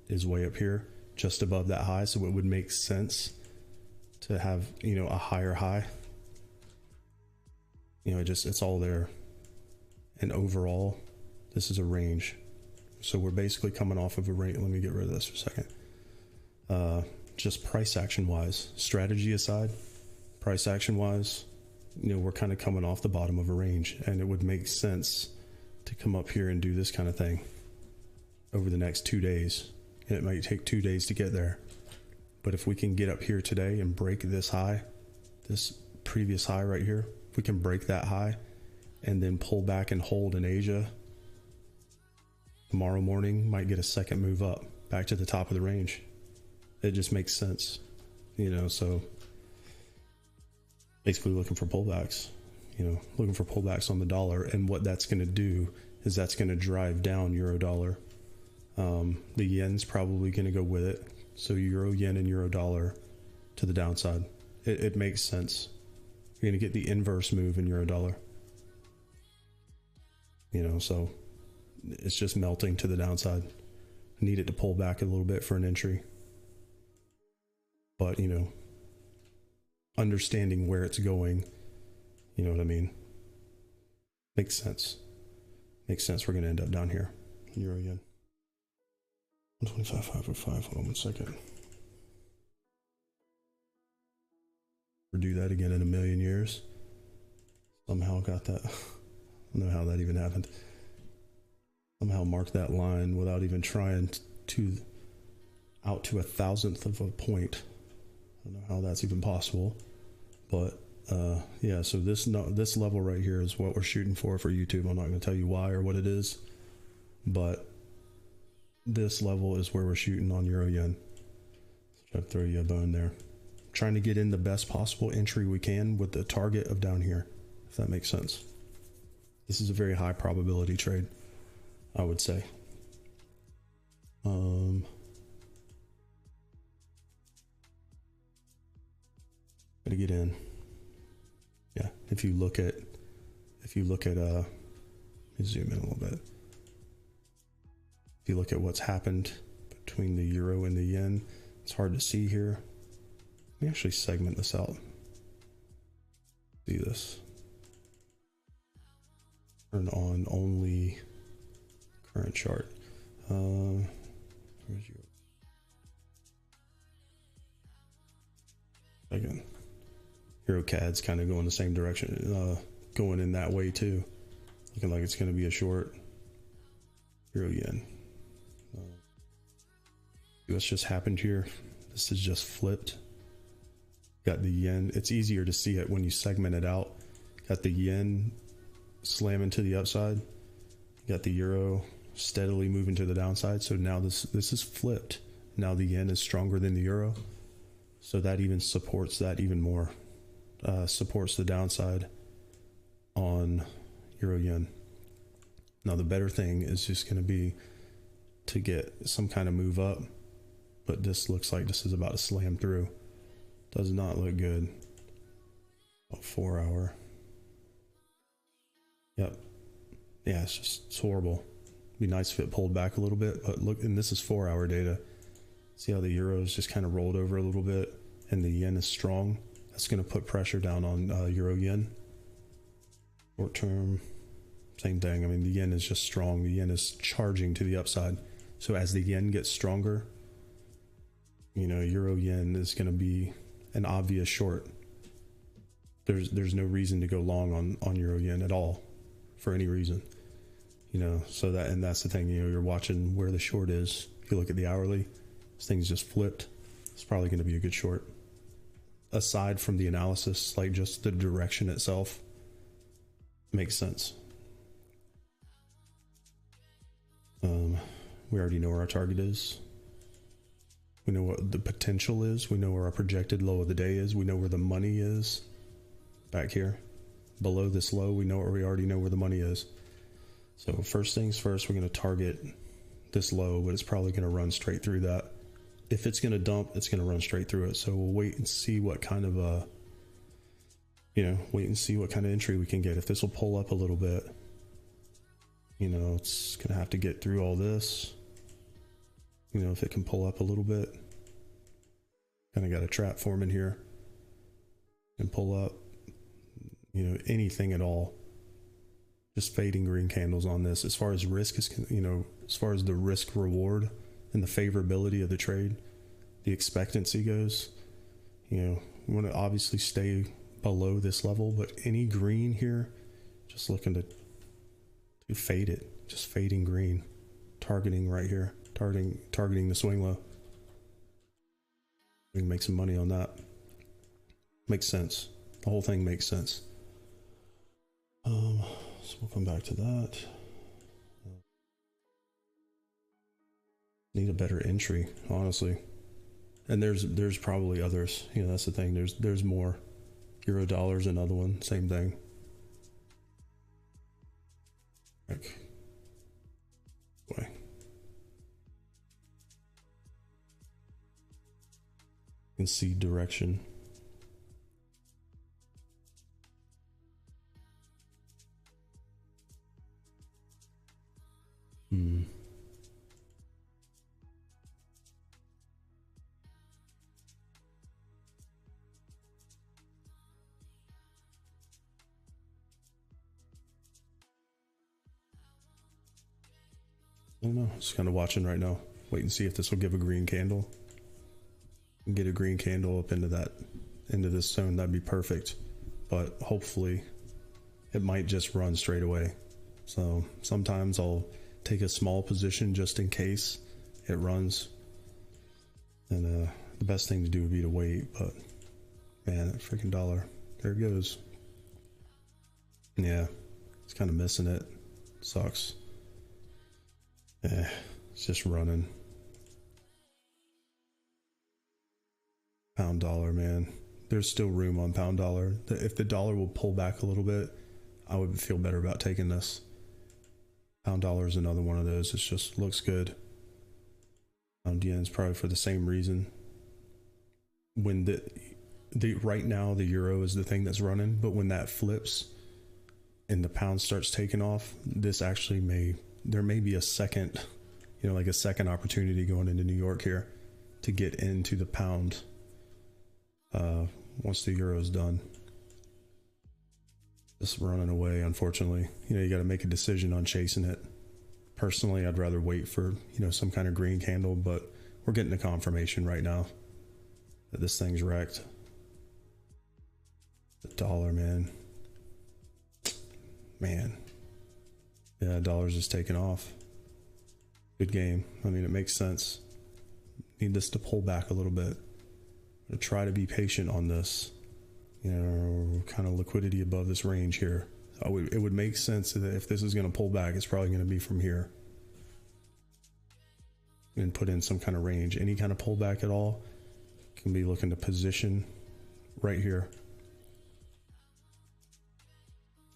is way up here, just above that high. So it would make sense to have, you know, a higher high. You know, it's all there. And overall, this is a range. So we're basically coming off of a range. Let me get rid of this for a second. Just price action wise, strategy aside, price action wise, you know, we're kind of coming off the bottom of a range, and it would make sense to come up here and do this kind of thing over the next 2 days. And it might take 2 days to get there. But if we can get up here today and break this high, this previous high right here, if we can break that high and then pull back and hold in Asia, tomorrow morning might get a second move up back to the top of the range. It just makes sense, you know. So basically looking for pullbacks, you know, looking for pullbacks on the dollar. And what that's going to do is that's going to drive down euro dollar. The yen's probably going to go with it. So euro yen and euro dollar to the downside. It makes sense. You're going to get the inverse move in euro dollar, you know, so it's just melting to the downside. Need it to pull back a little bit for an entry. But, you know, understanding where it's going, you know what I mean? Makes sense. Makes sense. We're going to end up down here. Euro yen. 125.505. Hold on 1 second. Or do that again in a million years. Somehow got that. I don't know how that even happened. Somehow marked that line without even trying to out to 1,000th of a point. I don't know how that's even possible, but yeah. So this level right here is what we're shooting for YouTube. I'm not going to tell you why or what it is, but this level is where we're shooting on euro yen. So try to throw you a bone there. Trying to get in the best possible entry we can with the target of down here, if that makes sense. This is a very high probability trade, I would say. Gotta get in. Yeah, if you look at let me zoom in a little bit. If you look at what's happened between the euro and the yen, it's hard to see here. Let me actually segment this out. See this. Turn on only current chart. Where's your again? EuroCAD's kind of going the same direction, going in that way too. Looking like it's going to be a short. Euro yen. What's just happened here? This is just flipped. Got the yen. It's easier to see it when you segment it out. Got the yen slamming to the upside. Got the euro steadily moving to the downside. So now this is flipped. Now the yen is stronger than the euro. So that even supports that even more. Supports the downside on euro yen. Now the better thing is just going to be to get some kind of move up. But this looks like this is about to slam through. Does not look good. About 4 hour. Yep. Yeah, it's horrible. Be nice if it pulled back a little bit, but look, and this is 4 hour data. See how the euro's just kind of rolled over a little bit, and the yen is strong. That's going to put pressure down on euro yen. Short term, same thing. I mean, the yen is just strong. The yen is charging to the upside. So as the yen gets stronger, you know, euro yen is going to be an obvious short. There's no reason to go long on euro yen at all for any reason, you know. So that's the thing, you know, you're watching where the short is. If you look at the hourly, this thing's just flipped. It's probably going to be a good short. Aside from the analysis, like just the direction itself makes sense. We already know where our target is. We know what the potential is. We know where our projected low of the day is. We know where the money is back here. Below this low, we already know where the money is. So first things first, we're going to target this low, but it's probably going to run straight through that. If it's going to dump, it's going to run straight through it. So we'll wait and see what kind of wait and see what kind of entry we can get. If this will pull up a little bit, you know, it's going to have to get through all this. You know, if it can pull up a little bit, kind of got a trap forming here and pull up. you know, anything at all. Just fading green candles on this. As far as risk is, you know, as far as the risk reward and the favorability of the trade, the expectancy goes, you know, we want to obviously stay below this level, but any green here, just looking to fade it, just fading green, targeting right here, targeting the swing low. We can make some money on that. Makes sense. The whole thing makes sense. So we'll come back to that. Need a better entry, honestly. And there's probably others. You know, that's the thing. There's more. Euro dollars, another one, same thing. Boy. You can see direction. I don't know. Just kind of watching right now. Wait and see if this will give a green candle. And get a green candle up into this zone. That'd be perfect. But hopefully it might just run straight away. So sometimes I'll take a small position just in case it runs. And the best thing to do would be to wait. But man, that freaking dollar. There it goes. Yeah. It's kind of missing it. Sucks. It's just running. Pound dollar, man. There's still room on pound dollar. If the dollar will pull back a little bit, I would feel better about taking this. Pound dollar is another one of those. It just looks good. Pound yen is probably for the same reason. When the right now the euro is the thing that's running, but when that flips and the pound starts taking off, this actually there may be a second, you know, like a second opportunity going into New York here to get into the pound once the euro's done. Just running away, unfortunately. You know, you got to make a decision on chasing it. Personally, I'd rather wait for, you know, some kind of green candle, but we're getting the confirmation right now that this thing's wrecked. The dollar, man. Yeah, dollar's just taking off. Good game. I mean, it makes sense. Need this to pull back a little bit. I'm gonna try to be patient on this. You know, kind of liquidity above this range here. It would make sense that if this is going to pull back, it's probably going to be from here. And put in some kind of range. Any kind of pullback at all can be looking to position right here.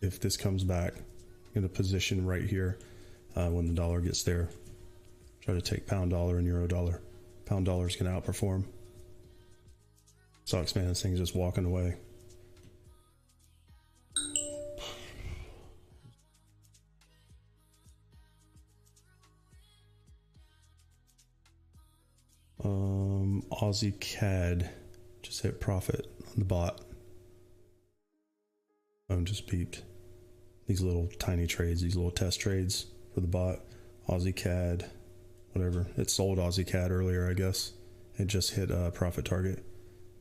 If this comes back, in a position right here when the dollar gets there. Try to take pound dollar and euro dollar. Pound dollar is going to outperform. Sucks, man. This thing's just walking away. Aussie CAD just hit profit on the bot. Just beeped. These little tiny trades, these little test trades for the bot. Aussie CAD, whatever. It sold Aussie CAD earlier, I guess. It just hit a profit target.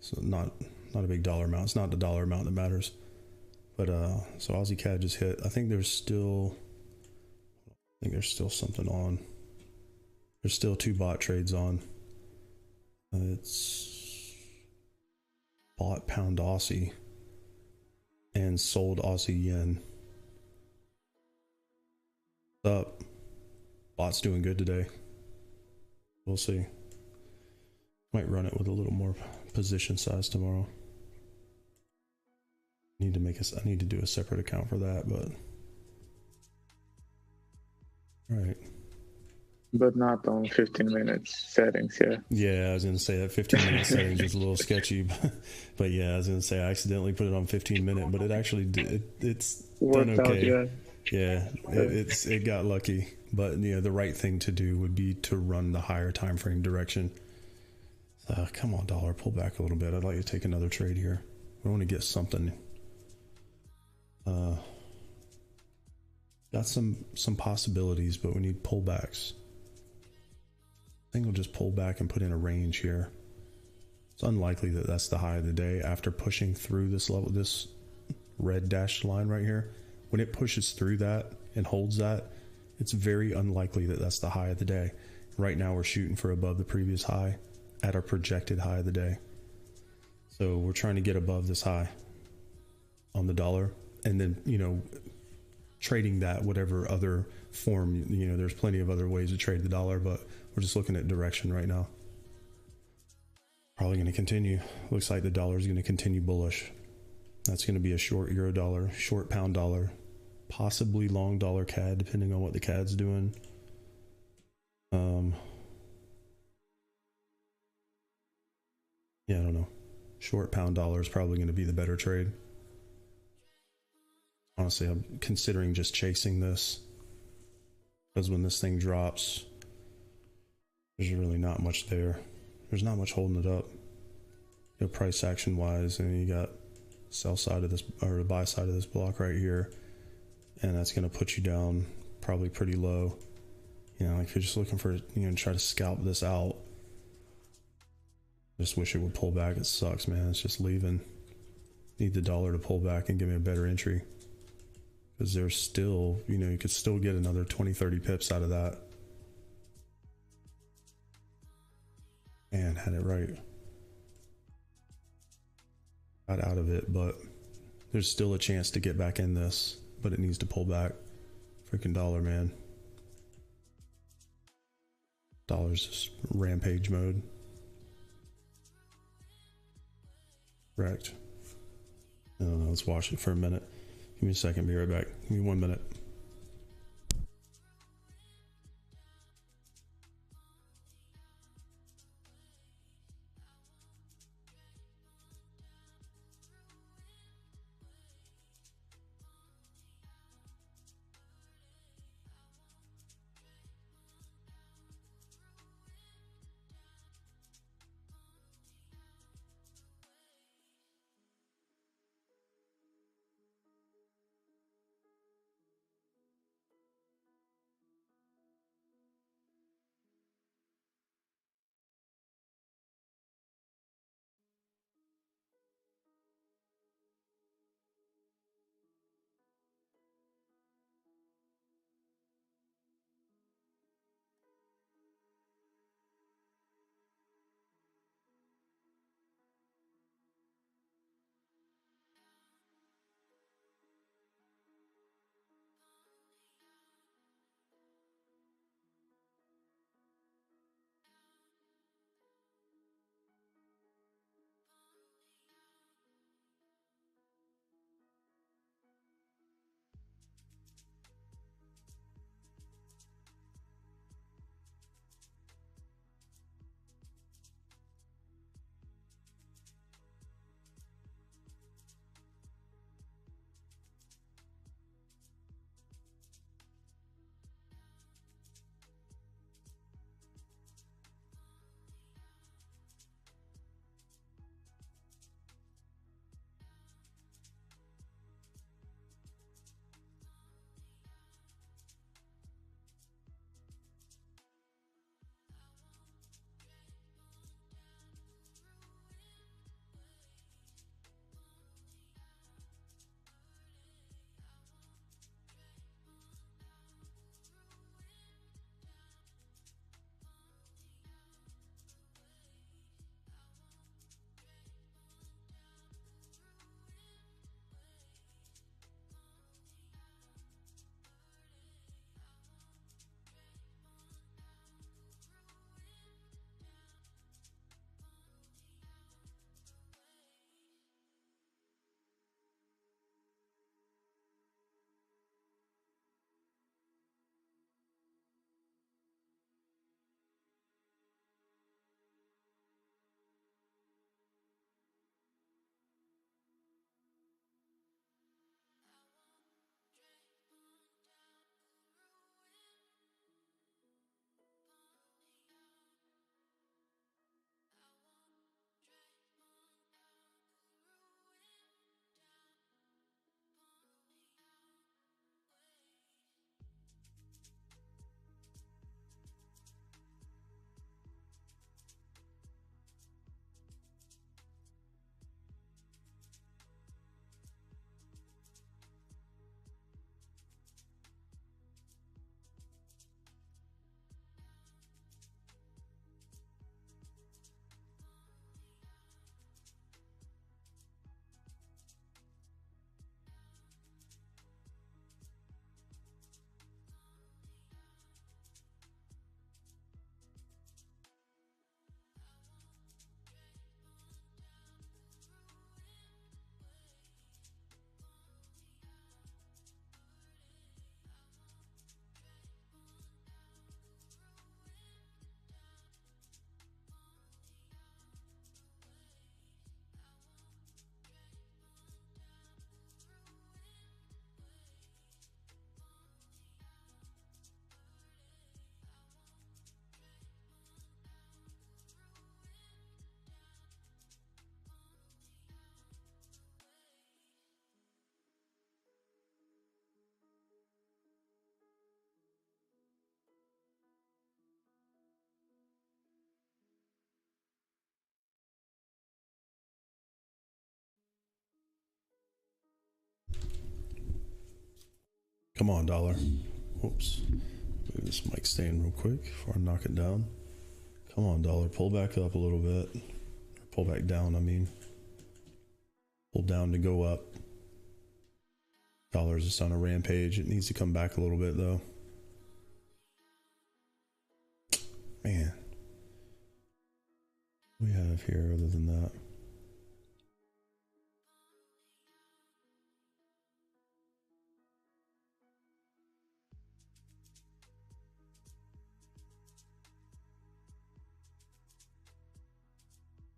So not a big dollar amount. It's not the dollar amount that matters. But so Aussie CAD just hit. I think there's still something on. There's still 2 bot trades on. It's bought pound Aussie and sold Aussie yen. What's up? Bot's doing good today. We'll see. Might run it with a little more position size tomorrow. I need to do a separate account for that, but all right. But not on 15 minutes settings, yeah. Yeah, I was going to say that 15-minute settings is a little sketchy. But yeah, I was going to say I accidentally put it on 15-minute, but it actually it's done okay. Out, yeah. It got lucky. But you know, the right thing to do would be to run the higher time frame direction. Come on, dollar, pull back a little bit. I'd like to take another trade here. I want to get something. Got some possibilities, but we need pullbacks. I think we'll just pull back and put in a range here. It's unlikely that that's the high of the day after pushing through this level, this red dashed line right here. When it pushes through that and holds that, it's very unlikely that that's the high of the day. Right now we're shooting for above the previous high at our projected high of the day. So we're trying to get above this high on the dollar, and then, you know, trading that whatever other form, you know, there's plenty of other ways to trade the dollar, but we're just looking at direction right now. Probably going to continue. Looks like the dollar is going to continue bullish. That's going to be a short euro dollar, short pound dollar, possibly long dollar CAD, depending on what the CAD's doing. Yeah, I don't know. Short pound dollar is probably going to be the better trade. Honestly, I'm considering just chasing this, because when this thing drops, there's really not much there. There's not much holding it up, you know, price action wise. And you got sell side of this, or the buy side of this block right here, and that's going to put you down probably pretty low. You know, like if you're just looking for, you know, try to scalp this out, just wish it would pull back. It sucks, man. It's just leaving. Need the dollar to pull back and give me a better entry, because there's still, you know, you could still get another 20-30 pips out of that. Man, had it right. Got out of it, but there's still a chance to get back in this, but it needs to pull back. Freaking dollar, man. Dollar's just rampage mode. Correct. I don't know, let's watch it for a minute. Give me a second, be right back. Give me 1 minute. Come on, dollar. Whoops. Move this mic stand real quick before I knock it down. Come on, dollar. Pull back up a little bit. Or pull back down, I mean. Pull down to go up. Dollar's just on a rampage. It needs to come back a little bit, though. Man. What do we have here other than that?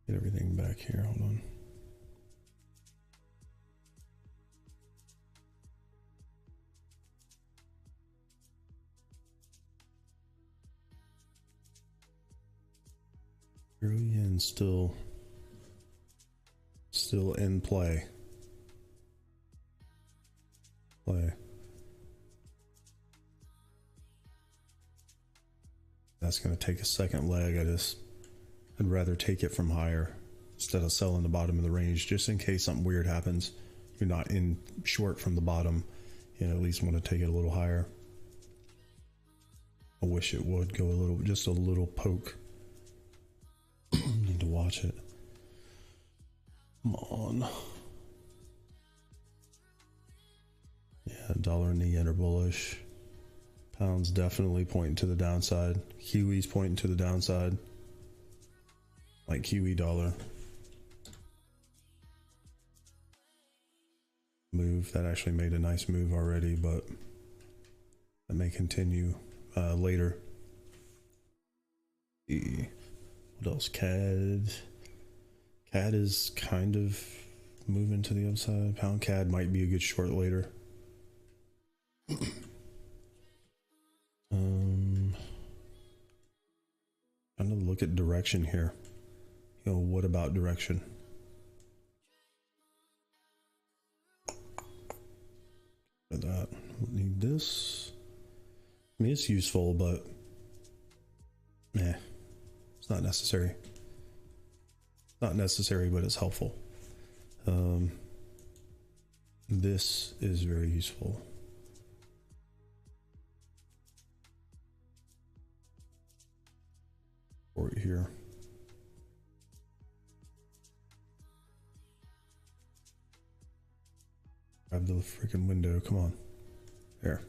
Get everything back here. Hold on. Euro yen still in play. That's going to take a second leg. I'd rather take it from higher instead of selling the bottom of the range, just in case something weird happens. You're not in short from the bottom. You know, at least want to take it a little higher. I wish it would go just a little poke. Need to watch it. Come on. Yeah, dollar and the yen are bullish. Pound's definitely pointing to the downside. Kiwi's pointing to the downside. Like Kiwi dollar. Move. That actually made a nice move already, but that may continue later. What else? CAD. CAD is kind of moving to the upside. Pound CAD might be a good short later. Trying to look at direction here. You know, what about direction? For that, we need this. I mean, it's useful, but it's not necessary. Not necessary, but it's helpful. This is very useful. Right here. Grab the freaking window. Come on. There.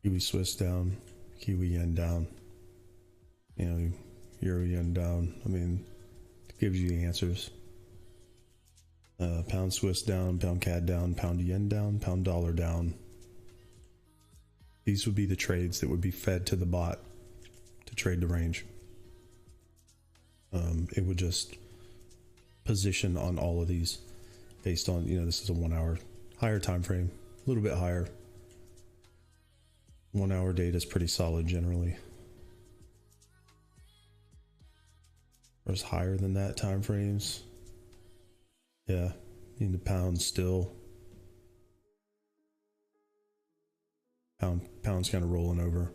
Kiwi Swiss down. Kiwi yen down. You know, Euro yen down. I mean, it gives you the answers. Pound Swiss down. Pound CAD down. Pound yen down. Pound dollar down. These would be the trades that would be fed to the bot to trade the range. It would just position on all of these based on, you know, this is a 1 hour higher time frame, a little bit higher. 1 hour data is pretty solid generally. There's higher than that time frames. Yeah, in the pound still. Pound's kind of rolling over.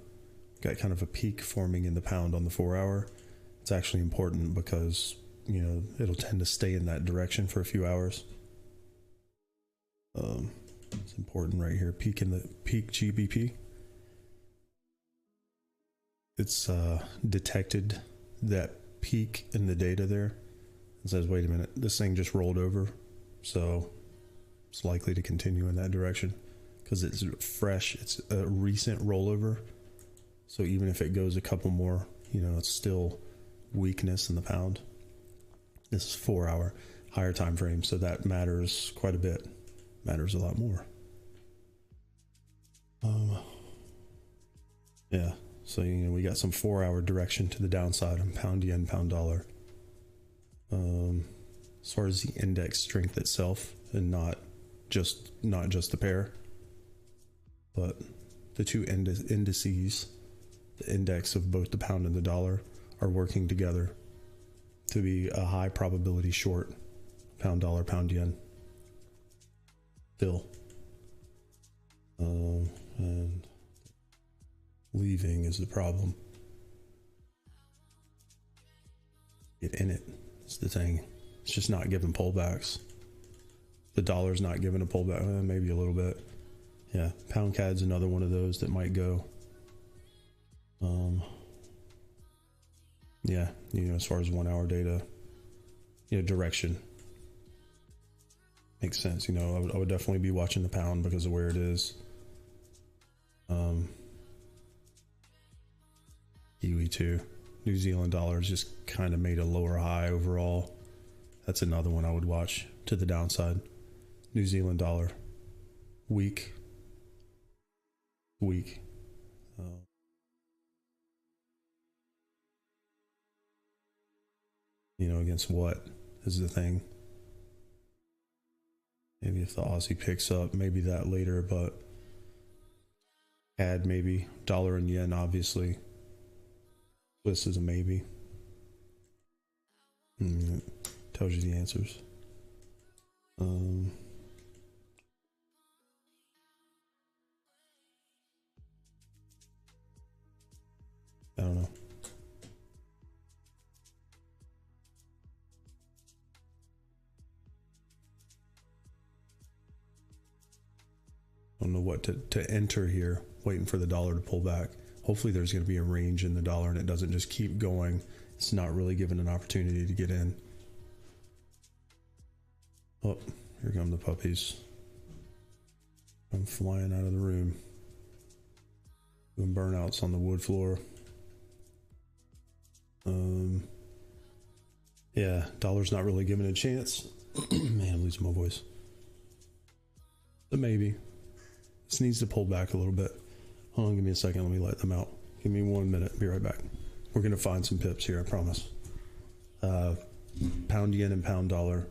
Got kind of a peak forming in the pound on the 4 hour. It's actually important because, you know, it'll tend to stay in that direction for a few hours. It's important right here. Peak GBP. It's detected that peak in the data there. It says, wait a minute, this thing just rolled over. So it's likely to continue in that direction. Because it's fresh, it's a recent rollover. So even if it goes a couple more, you know, it's still weakness in the pound. This is 4 hour higher time frame, so that matters quite a bit. Matters a lot more. Yeah, so you know, we got some 4 hour direction to the downside on pound yen, pound dollar. As far as the index strength itself, and not just the pair. But the two indices, the index of both the pound and the dollar, are working together to be a high probability short. Pound dollar, pound yen. Still. And leaving is the problem. Get in it. It's the thing. It's just not giving pullbacks. The dollar's not giving a pullback, maybe a little bit. Yeah, pound CAD's another one of those that might go. Yeah, as far as 1 hour data, direction makes sense. I would definitely be watching the pound because of where it is. Kiwi too. New Zealand dollars just kind of made a lower high overall. That's another one I would watch to the downside. New Zealand dollar, weak. Against what is the thing? Maybe if the Aussie picks up, maybe that later, but CAD maybe. Dollar and yen, obviously. Swiss is a maybe. Tells you the answers. I don't know. Don't know what to enter here. Waiting for the dollar to pull back. Hopefully there's going to be a range in the dollar and it doesn't just keep going. It's not really given an opportunity to get in. Oh, here come the puppies. I'm flying out of the room. Doing burnouts on the wood floor. Yeah, dollar's not really giving it a chance. Man, I'm losing my voice. But maybe. This needs to pull back a little bit. Hold on, give me a second. Let me let them out. Give me 1 minute. Be right back. We're going to find some pips here, I promise. Pound yen and pound dollar.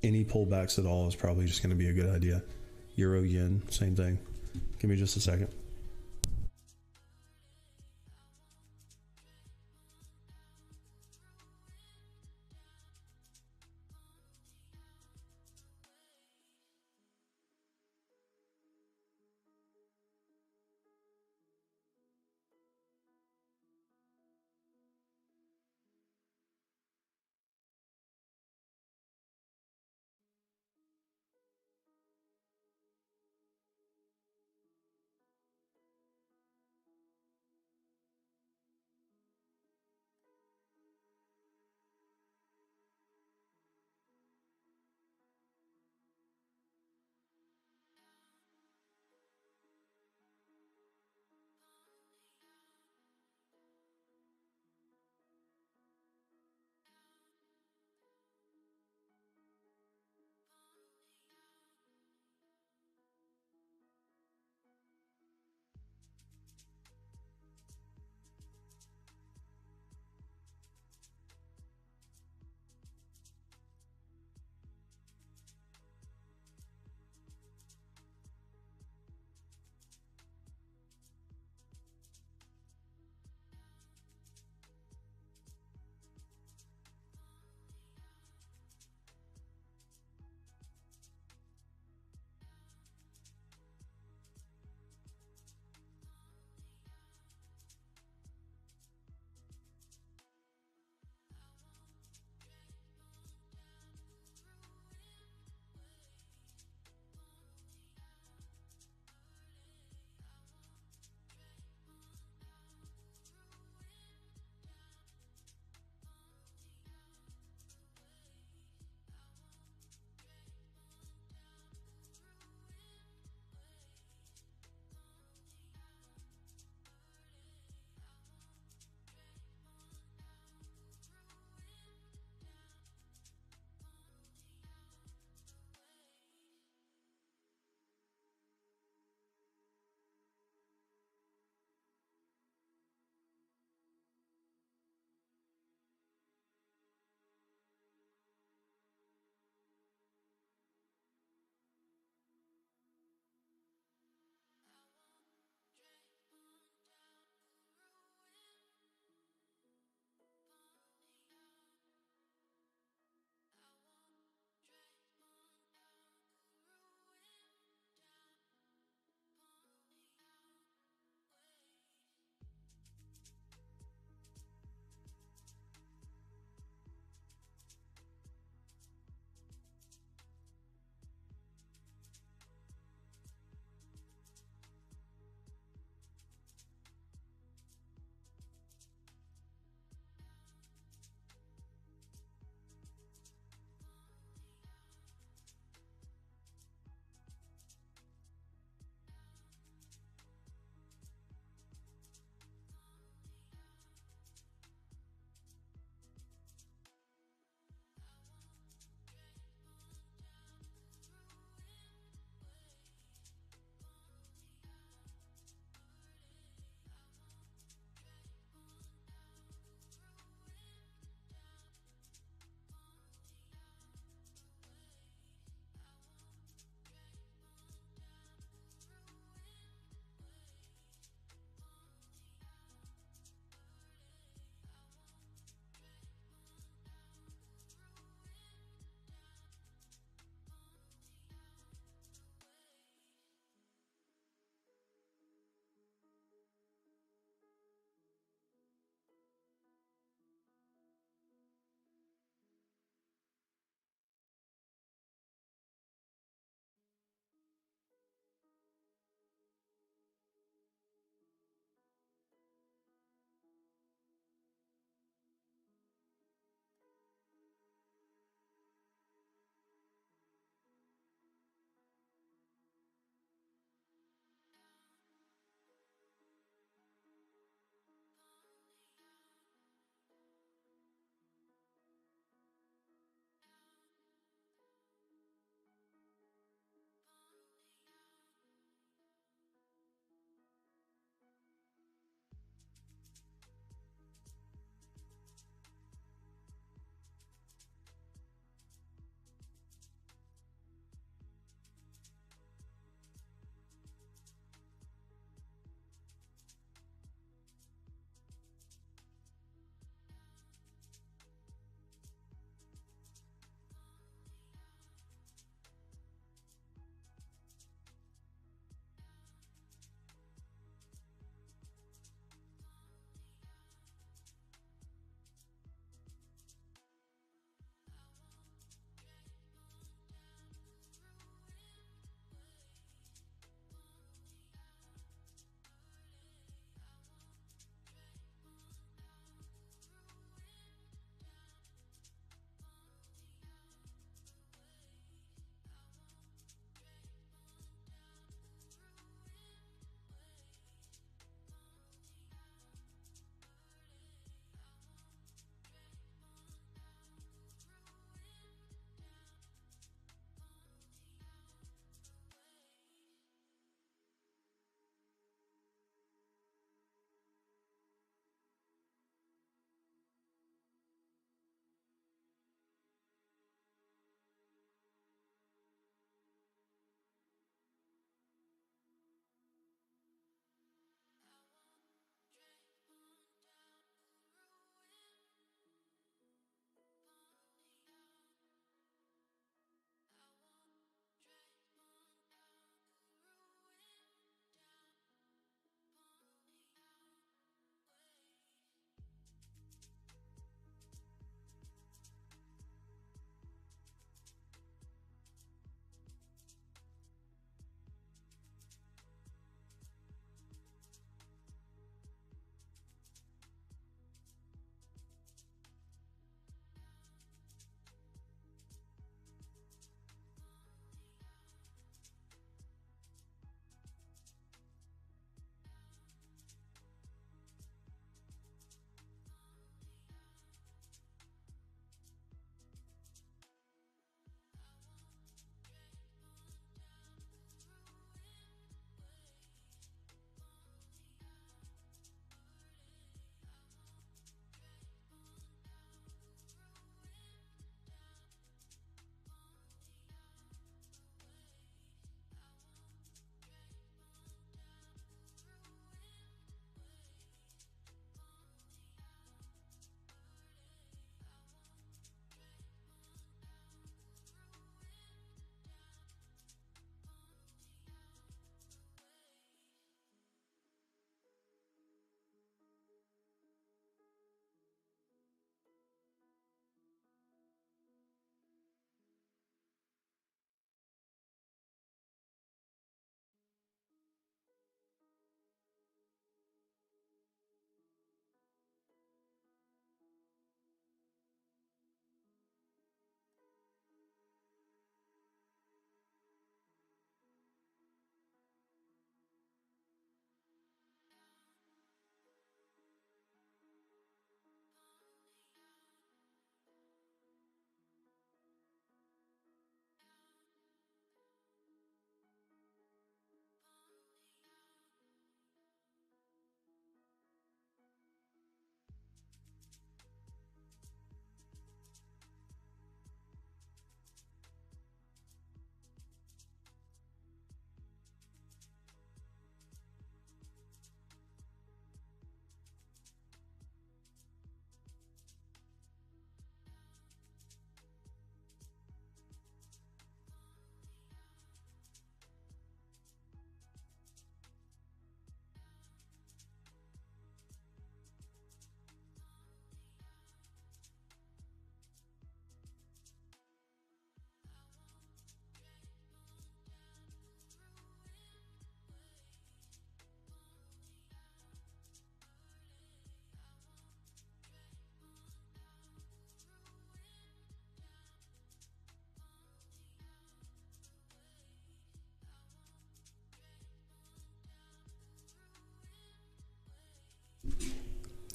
Any pullbacks at all is probably just going to be a good idea. Euro yen, same thing. Give me just a second.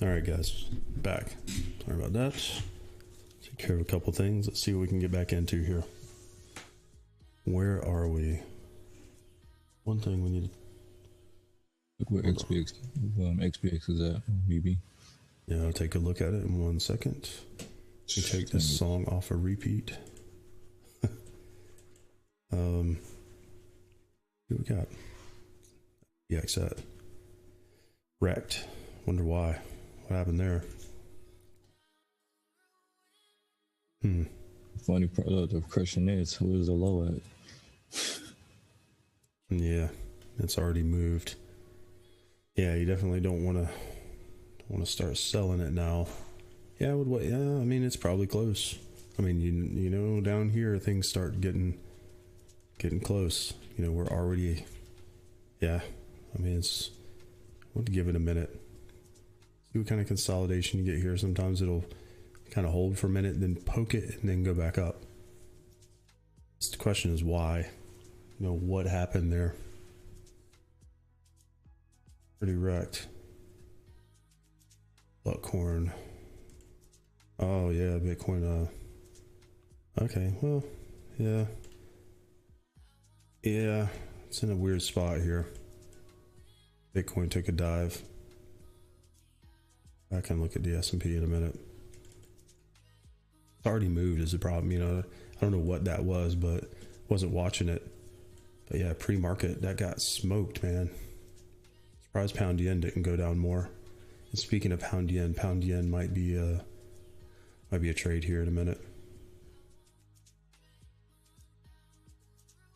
All right, guys, back. Sorry about that. Take care of a couple things. Let's see what we can get back into here. Where are we? One thing we need to look where XPX is at, maybe. Yeah, I'll take a look at it in 1 second. We take this song off a repeat. What we got? EX at wrecked. Wonder why. What happened there? Funny part of the question is, who is the low at? Yeah, it's already moved. Yeah, you definitely don't want to start selling it now. Yeah, I would wait. Yeah, I mean it's probably close. I mean you know down here things start getting close. You know we're already. Yeah, I mean it's. I want to give it a minute. See what kind of consolidation you get here. Sometimes it'll kind of hold for a minute, then poke it, and then go back up. The question is why. You know what happened there. Pretty wrecked. Buckhorn. Oh yeah, Bitcoin. Okay, well, yeah, it's in a weird spot here. Bitcoin took a dive. I can look at the S&P in a minute. It's already moved is the problem. You know, I don't know what that was, but wasn't watching it. But yeah, pre-market that got smoked, man. Surprised pound yen didn't go down more. And speaking of pound yen might be a trade here in a minute.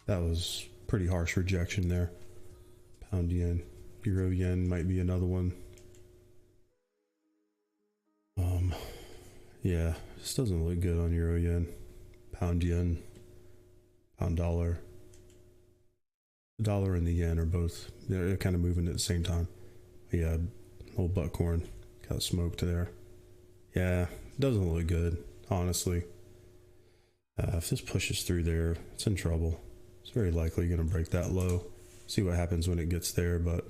That was pretty harsh rejection there. Pound yen. Euro yen might be another one. Yeah, this doesn't look good on euro yen. Pound yen. Pound dollar. The dollar and the yen are both, they're kind of moving at the same time. Yeah, old buckhorn got smoked there. Yeah, doesn't look good, honestly. If this pushes through there, it's in trouble. It's very likely going to break that low. See what happens when it gets there, but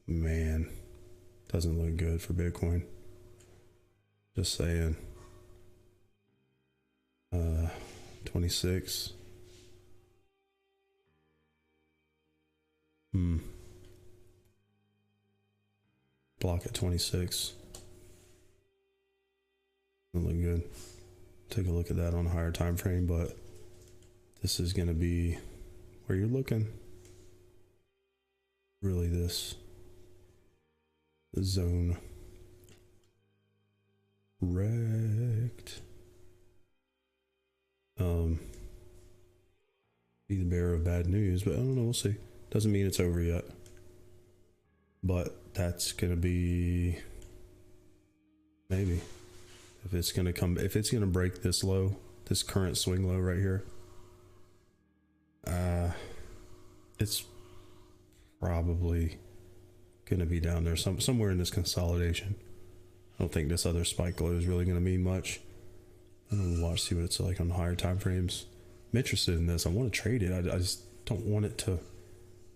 man, doesn't look good for Bitcoin. Just saying. 26. Block at 26. Doesn't look good. Take a look at that on a higher time frame, but this is going to be where you're looking. Really this zone. Wrecked. Be the bearer of bad news, but I don't know, we'll see. Doesn't mean it's over yet. But that's gonna be maybe. If it's gonna break this low, this current swing low right here. It's probably gonna be down there somewhere in this consolidation. I don't think this other spike low is really gonna mean much. I'm gonna watch, see what it's like on higher time frames. I'm interested in this. I want to trade it. I just don't want it to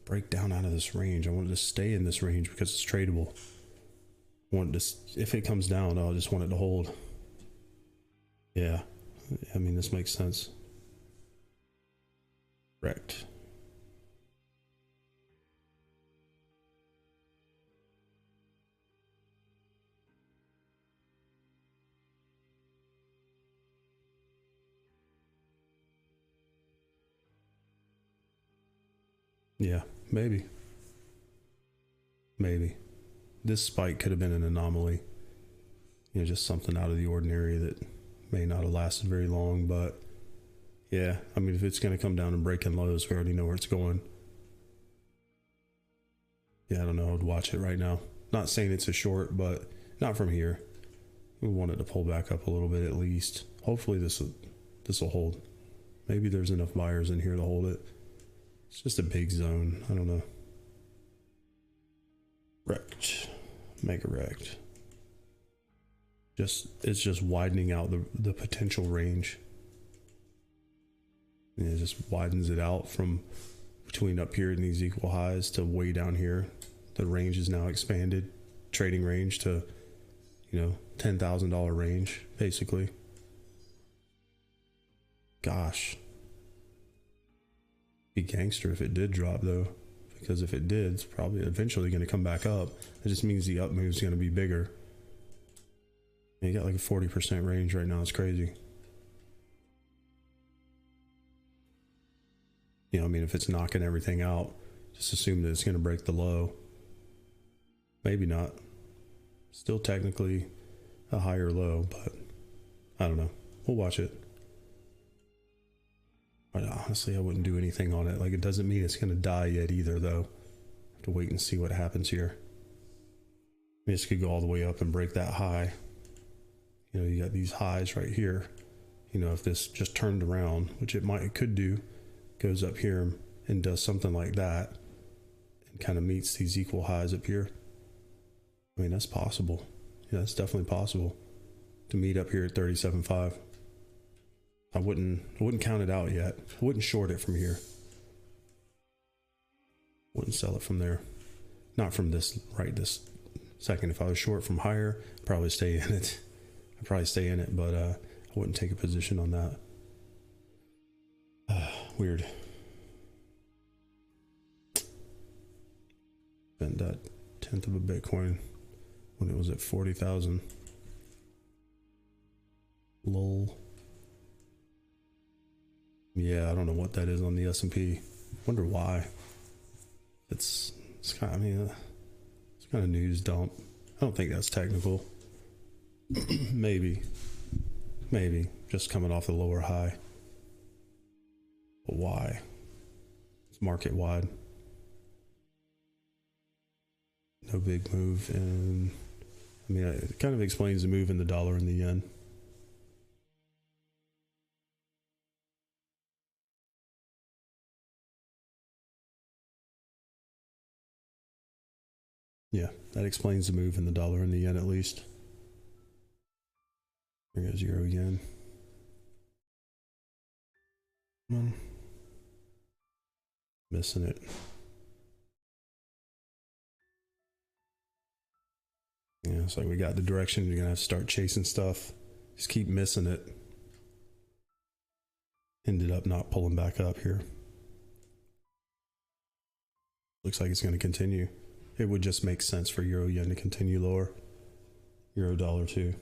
break down out of this range. I want it to stay in this range because it's tradable. I want this, if it comes down, I just want it to hold. Yeah, I mean, this makes sense. Wrecked. Yeah, maybe. This spike could have been an anomaly. You know, just something out of the ordinary that may not have lasted very long, but yeah, I mean, if it's going to come down and break in lows, we already know where it's going. Yeah, I don't know. I would watch it right now. Not saying it's a short, but not from here. We want it to pull back up a little bit at least. Hopefully this will hold. Maybe there's enough buyers in here to hold it. It's just a big zone. I don't know. Wrecked. Mega wrecked. It's just widening out the potential range. And it just widens it out from between up here in these equal highs to way down here. The range is now expanded, trading range to, $10,000 range, basically. Gosh. Be gangster if it did drop, though. Because if it did, it's probably eventually going to come back up. It just means the up move is going to be bigger. You got like a 40% range right now. It's crazy. If it's knocking everything out, just assume that it's going to break the low. Maybe not. Still technically a higher low, but I don't know. We'll watch it. But honestly, I wouldn't do anything on it. Like, it doesn't mean it's going to die yet either, though. Have to wait and see what happens here. This could go all the way up and break that high. You got these highs right here. If this just turned around, which it could do, goes up here and does something like that and kind of meets these equal highs up here. That's possible. Yeah, it's definitely possible to meet up here at 37.5. I wouldn't count it out yet. I wouldn't short it from here. Wouldn't sell it from there. Not from this second. If I was short from higher, I'd probably stay in it. But I wouldn't take a position on that. Weird. Spent that 1/10 of a Bitcoin when it was at 40,000. Lol. Yeah, I don't know what that is on the S&P. Wonder why. It's kind of, it's kind of news dump. I don't think that's technical. Maybe just coming off the lower high. But why? It's market wide. No big move, and it kind of explains the move in the dollar and the yen. Yeah, that explains the move in the dollar and the yen at least. Here goes euro yen. Come on. Missing it. Yeah, it's like we got the direction. You're going to have to start chasing stuff. Just keep missing it. Ended up not pulling back up here. Looks like it's going to continue. It would just make sense for euro yen to continue lower. Euro dollar too.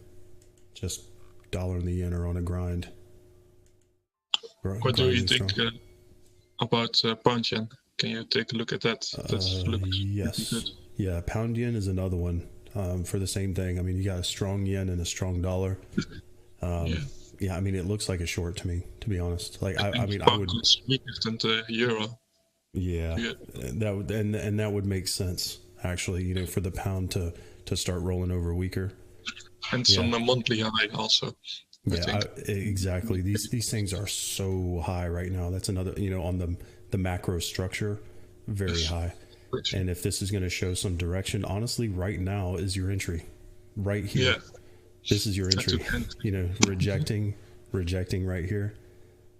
Just dollar and the yen are on a grind. What do you think about pound yen? Can you take a look at that? Yes. Good. Yeah, pound yen is another one for the same thing. You got a strong yen and a strong dollar. Yeah, it looks like a short to me, to be honest. Like I would weaker than the euro. Yeah, that would and that would make sense actually. For the pound to start rolling over weaker. And on a monthly high also. Yeah, exactly. These things are so high right now. That's another, on the macro structure, very high. And if this is going to show some direction, honestly, right now is your entry. Right here. Yeah. This is your entry. Rejecting right here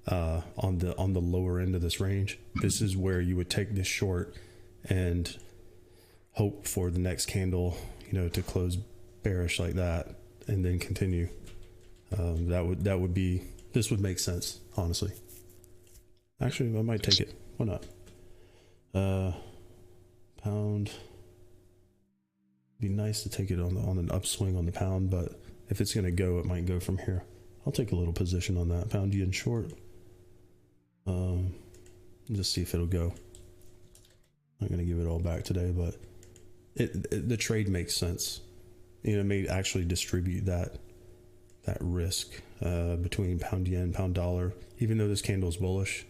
on the lower end of this range. This is where you would take this short and hope for the next candle, to close bearish like that and then continue. This would make sense, honestly. Actually, I might take it. Why not? Pound. Be nice to take it on an upswing on the pound, but if it's going to go, it might go from here. I'll take a little position on that. Pound yen short. Just see if it'll go. I'm not going to give it all back today, but the trade makes sense. It may actually distribute that risk between pound yen, pound dollar. Even though this candle is bullish,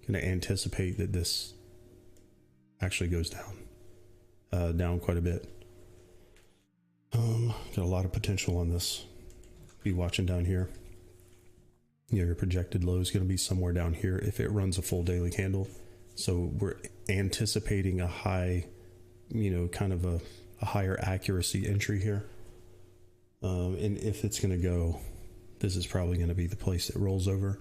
going to anticipate that this actually goes down quite a bit. Got a lot of potential on this. Be watching down here. Your projected low is going to be somewhere down here if it runs a full daily candle. So we're anticipating a high, kind of a higher accuracy entry here. And if it's going to go, this is probably going to be the place that rolls over.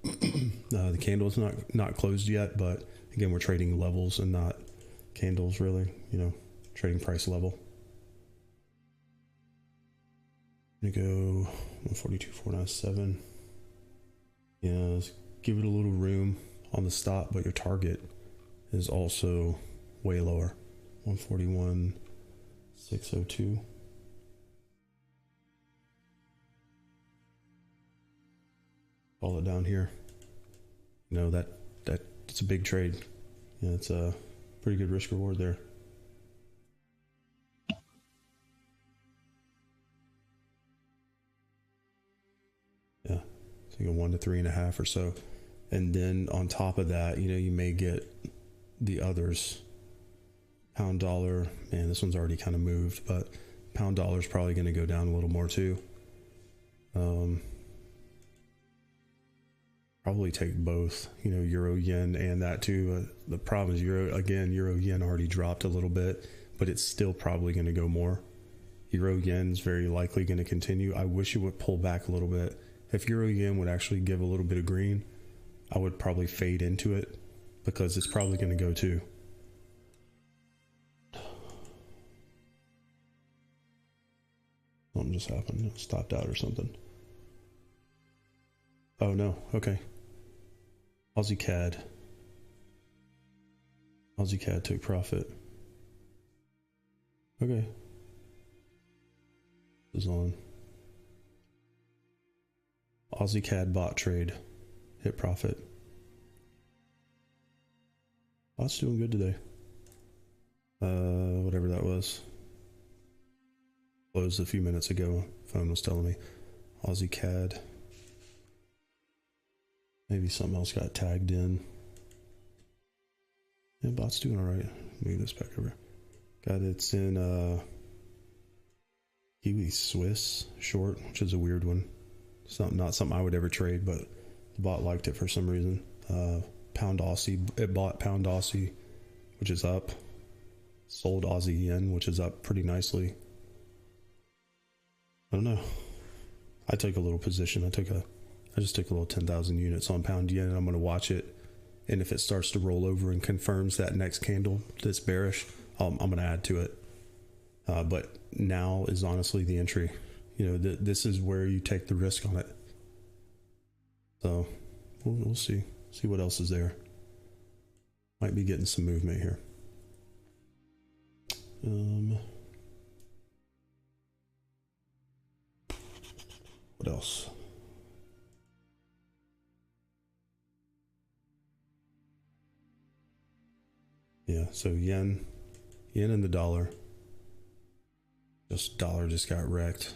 The candle is not closed yet, but again, we're trading levels and not candles really, trading price level. I'm gonna go 142.497. Yeah, let's give it a little room on the stop, but your target is also way lower. 141.602. Call it down here. You know, it's a big trade. Yeah, it's a pretty good risk reward there. Yeah, so you go 1 to 3.5 or so. And then on top of that, you know, you may get the others. Pound dollar, man, this one's already kind of moved, but pound dollar is probably going to go down a little more too. Probably take both, you know, euro yen and that too. The problem is euro yen already dropped a little bit, but it's still probably going to go more. Euro yen is very likely going to continue. I wish it would pull back a little bit. If euro yen would actually give a little bit of green, I would probably fade into it because it's probably going to go too. Something just happened. It stopped out or something. Oh no, okay. Aussie CAD took profit. Okay. This is on. Aussie CAD bot trade. Hit profit. Bot's doing good today. Whatever that was. Closed a few minutes ago. Phone was telling me. Aussie CAD. Maybe something else got tagged in. Yeah, bot's doing alright. Move this back over. Got it's in Kiwi Swiss short, which is a weird one. It's not something I would ever trade, but the bot liked it for some reason. Pound Aussie, it bought Pound Aussie, which is up. Sold Aussie Yen, which is up pretty nicely. I don't know. I took a little position. I just took a little 10,000 units on Pound Yen, and I'm going to watch it. And if it starts to roll over and confirms that next candle that's bearish, I'm going to add to it. But now is honestly the entry. You know, this is where you take the risk on it. So we'll see. See what else is there. Might be getting some movement here. What else? Yeah, so yen and the dollar. Dollar just got wrecked.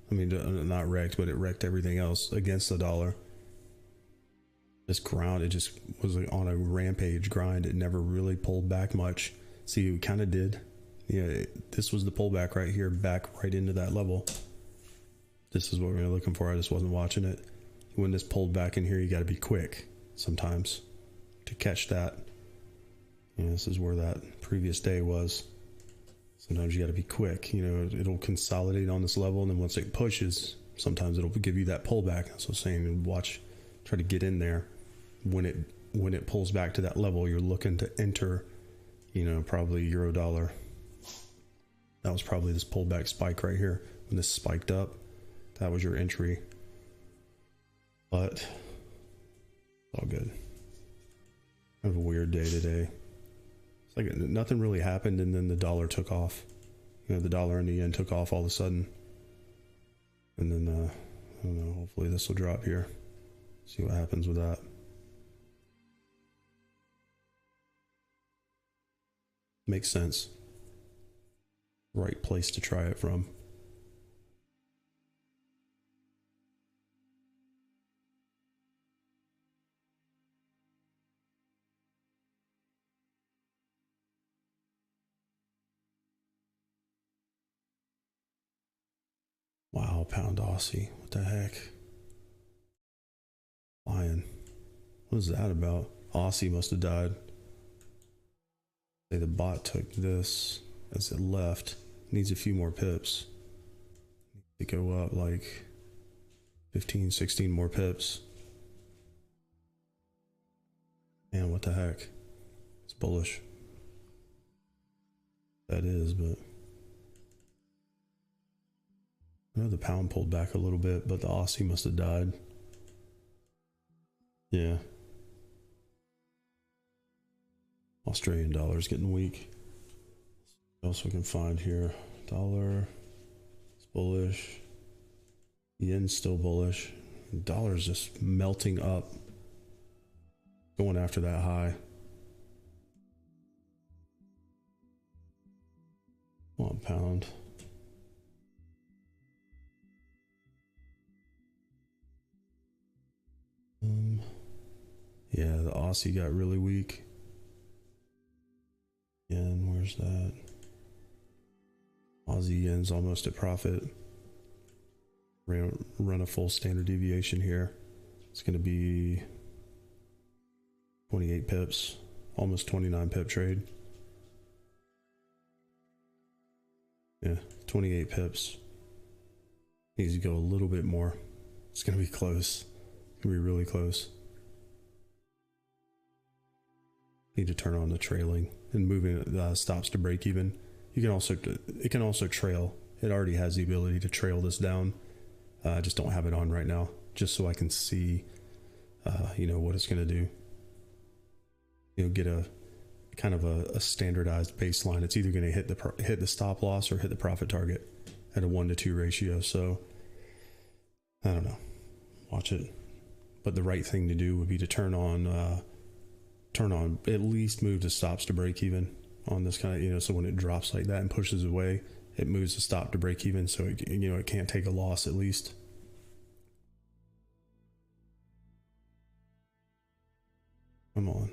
I mean, not wrecked, but it wrecked everything else against the dollar. This ground, it just was like on a rampage grind. It never really pulled back much. See, it kind of did. Yeah, this was the pullback right here, back right into that level. This is what we're looking for. I just wasn't watching it. When this pulled back in here, you got to be quick sometimes to catch that. You know, this is where that previous day was. Sometimes you got to be quick. You know, it'll consolidate on this level, and then once it pushes, sometimes it'll give you that pullback. So saying, watch, try to get in there. When it pulls back to that level, you're looking to enter. You know, probably euro dollar. That was probably this pullback spike right here. When this spiked up, that was your entry. But it's all good. Kind of a weird day today. It's like nothing really happened, and then the dollar took off. You know, the dollar and the yen took off all of a sudden. And then, I don't know, hopefully this will drop here. See what happens with that. Makes sense. Right place to try it from. Wow, Pound Aussie. What the heck? Lion. What is that about? Aussie must have died. Say the bot took this as it left. Needs a few more pips. Needs to go up like 15, 16 more pips. Man, what the heck? It's bullish. that is, but I know the pound pulled back a little bit, but the Aussie must have died. Yeah. Australian dollar's getting weak. What else we can find here? Dollar is bullish. Yen's still bullish. Dollar's just melting up. Going after that high. Come on, pound. Yeah, the Aussie got really weak. Yen, where's that? Aussie yen's almost at profit. Run a full standard deviation here. It's going to be 28 pips, almost 29 pip trade. Yeah, 28 pips. Needs to go a little bit more. It's going to be close. It's going to be really close. Need to turn on the trailing and moving stops to break even. It can also trail. It already has the ability to trail this down. I just don't have it on right now, just so I can see, what it's going to do. Get a kind of a standardized baseline. It's either going to hit the stop loss or hit the profit target at a 1-to-2 ratio. So I don't know. Watch it. But the right thing to do would be to turn on at least move the stops to break even on this kind of, so when it drops like that and pushes away, it moves the stop to break even, so it can't take a loss at least. Come on.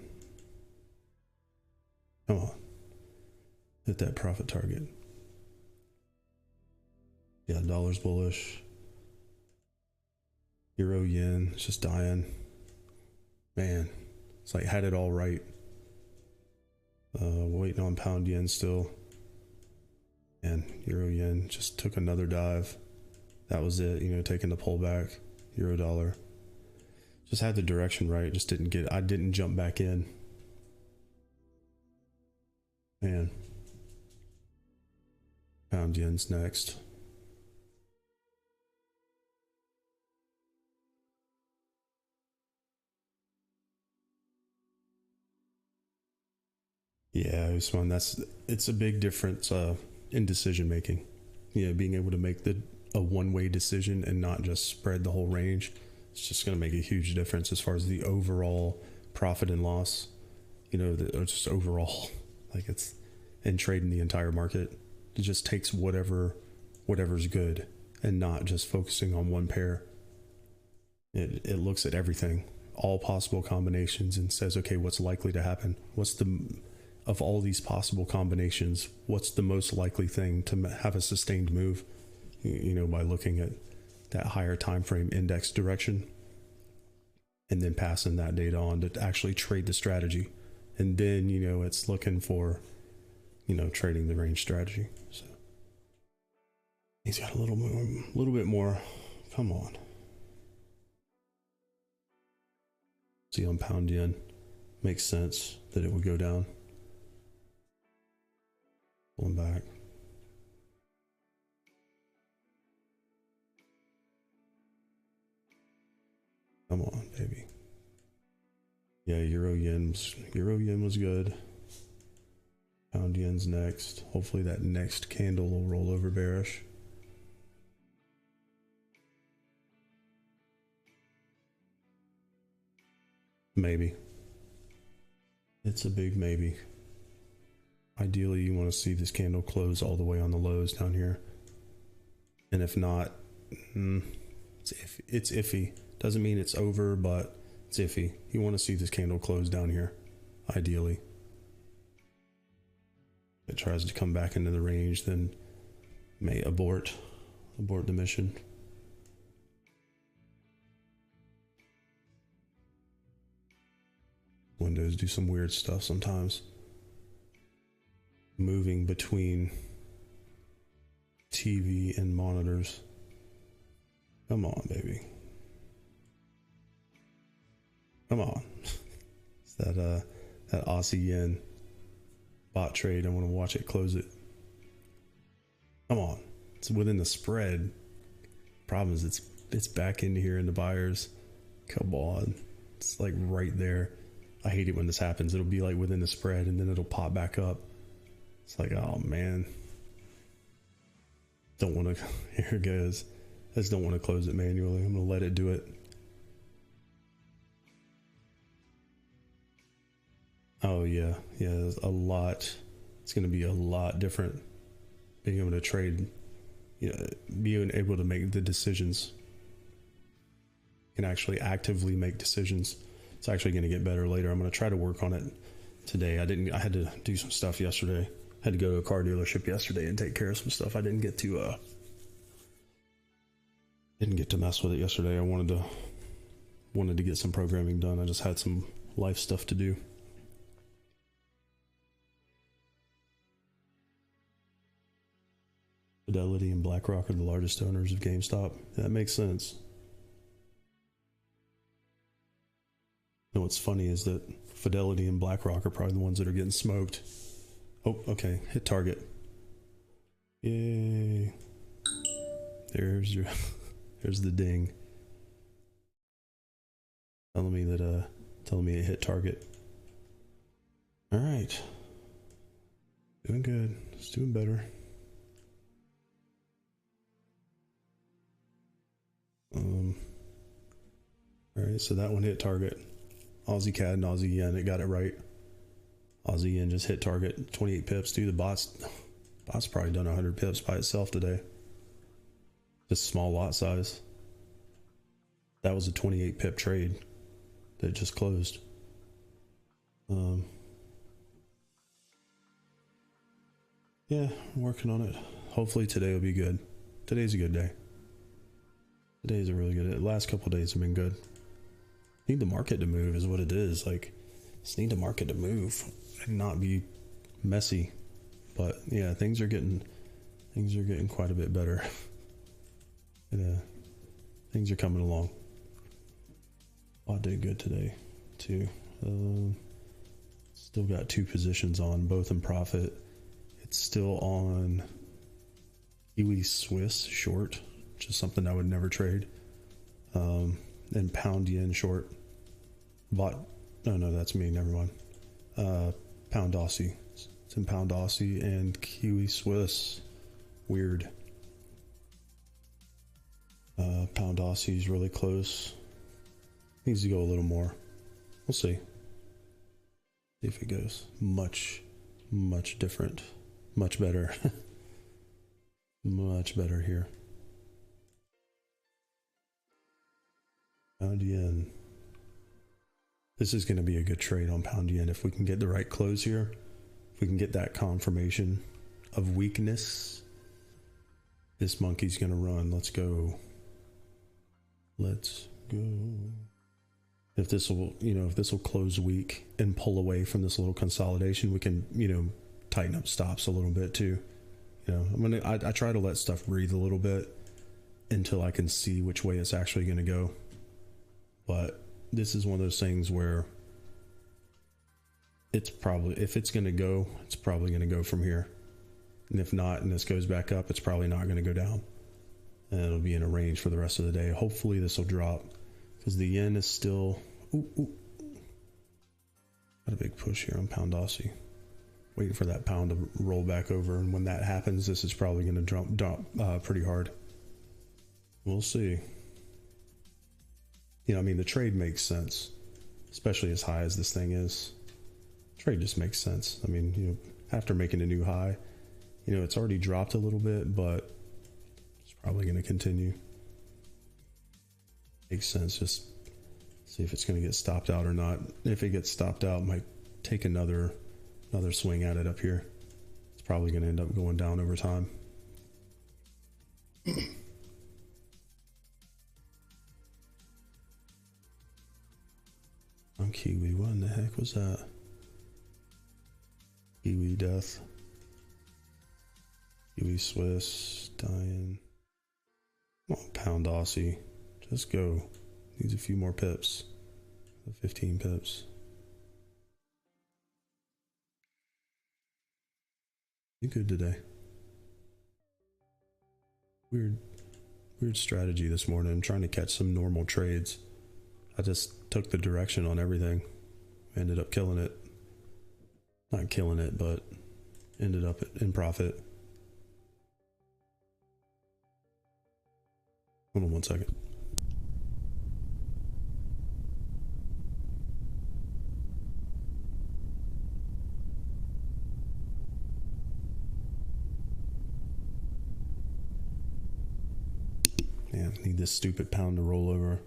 Hit that profit target. Yeah, dollar's bullish. Euro yen, it's just dying. Man, it's like had it all right. Waiting on pound yen still. And euro yen just took another dive. That was it, taking the pullback. Euro dollar. Just had the direction right, I didn't jump back in. Man. Pound yen's next. Yeah, Usman, it's a big difference in decision making. Being able to make a one-way decision and not just spread the whole range. It's just going to make a huge difference as far as the overall profit and loss. Just overall, it's in trading the entire market. It just takes whatever's good and not just focusing on one pair. It looks at everything, all possible combinations, and says, okay, what's likely to happen? Of all these possible combinations, what's the most likely thing to have a sustained move? By looking at that higher time frame index direction and then passing that data on to actually trade the strategy. And then, it's looking for, trading the range strategy. So he's got a little bit more. Come on. See on pound yen. Makes sense that it would go down. Pulling back. Come on, baby. Yeah, Euro yen was good. Pound yen's next. Hopefully that next candle will roll over bearish. Maybe. It's a big maybe. Ideally, you want to see this candle close all the way on the lows down here. And if not, it's iffy. Doesn't mean it's over, but it's iffy. You want to see this candle close down here, ideally. If it tries to come back into the range, then may abort the mission. Windows do some weird stuff sometimes. Moving between TV and monitors. Come on, baby. Come on. It's that Aussie yen bot trade. I want to watch it close it. Come on. It's within the spread. Problem is it's back into here in the buyers. Come on. It's like right there. I hate it when this happens. It'll be like within the spread and then it'll pop back up. It's like, oh man. Don't want to, here it goes. I just don't want to close it manually. I'm going to let it do it. Oh yeah. Yeah, there's a lot. It's going to be a lot different being able to trade, being able to make the decisions. You can actually actively make decisions. It's actually going to get better later. I'm going to try to work on it today. I had to do some stuff yesterday. I had to go to a car dealership yesterday and take care of some stuff. I didn't get to mess with it yesterday. I wanted to get some programming done. I just had some life stuff to do. Fidelity and BlackRock are the largest owners of GameStop. That makes sense. You know what's funny is that Fidelity and BlackRock are probably the ones that are getting smoked. Oh, okay. Hit target. Yay. There's the ding. Telling me it hit target. All right. Doing good. It's doing better. All right, so that one hit target. Aussie CAD and Aussie Yen, it got it right. Aussie Yen just hit target, 28 pips. Dude, the bot's probably done 100 pips by itself today. Just small lot size. That was a 28 pip trade that just closed. Yeah, I'm working on it. Hopefully today will be good. Today's a good day. Today's a really good day. The last couple of days have been good. Need the market to move is what it is. Like, just need the market to move and not be messy. But yeah, things are getting quite a bit better. Things are coming along. I did good today too. Still got 2 positions on, both in profit. It's still on Kiwi Swiss short, which is something I would never trade. And pound yen short. Bought. No, that's me. Never mind. Pound Aussie. It's in pound Aussie and Kiwi Swiss. Weird. Pound Aussie is really close. Needs to go a little more. We'll see. See if it goes much different. Much better. Much better here. Pound yen. This is going to be a good trade on pound yen if we can get the right close here. If we can get that confirmation of weakness, this monkey's going to run. Let's go. Let's go. If this will close weak and pull away from this little consolidation, we can, tighten up stops a little bit too. I try to let stuff breathe a little bit until I can see which way it's actually going to go. But this is one of those things where if it's going to go, it's probably going to go from here. And if not, and this goes back up, it's probably not going to go down. And it'll be in a range for the rest of the day. Hopefully this will drop because the yen is still, got a big push here on pound Aussie. Waiting for that pound to roll back over. And when that happens, this is probably going to drop pretty hard. We'll see. The trade makes sense, especially as high as this thing is. Trade just makes sense. After making a new high, it's already dropped a little bit, but it's probably going to continue. Makes sense. Just see if it's going to get stopped out or not. If it gets stopped out, might take another swing at it up here. It's probably going to end up going down over time. On Kiwi, what in the heck was that? Kiwi death. Kiwi Swiss dying. Come on, pound Aussie. Just go. Needs a few more pips. 15 pips. You good today? Weird strategy this morning. I'm trying to catch some normal trades. I just took the direction on everything. Ended up killing it. Not killing it, but ended up in profit. Hold on one second. Man, I need this stupid pound to roll over.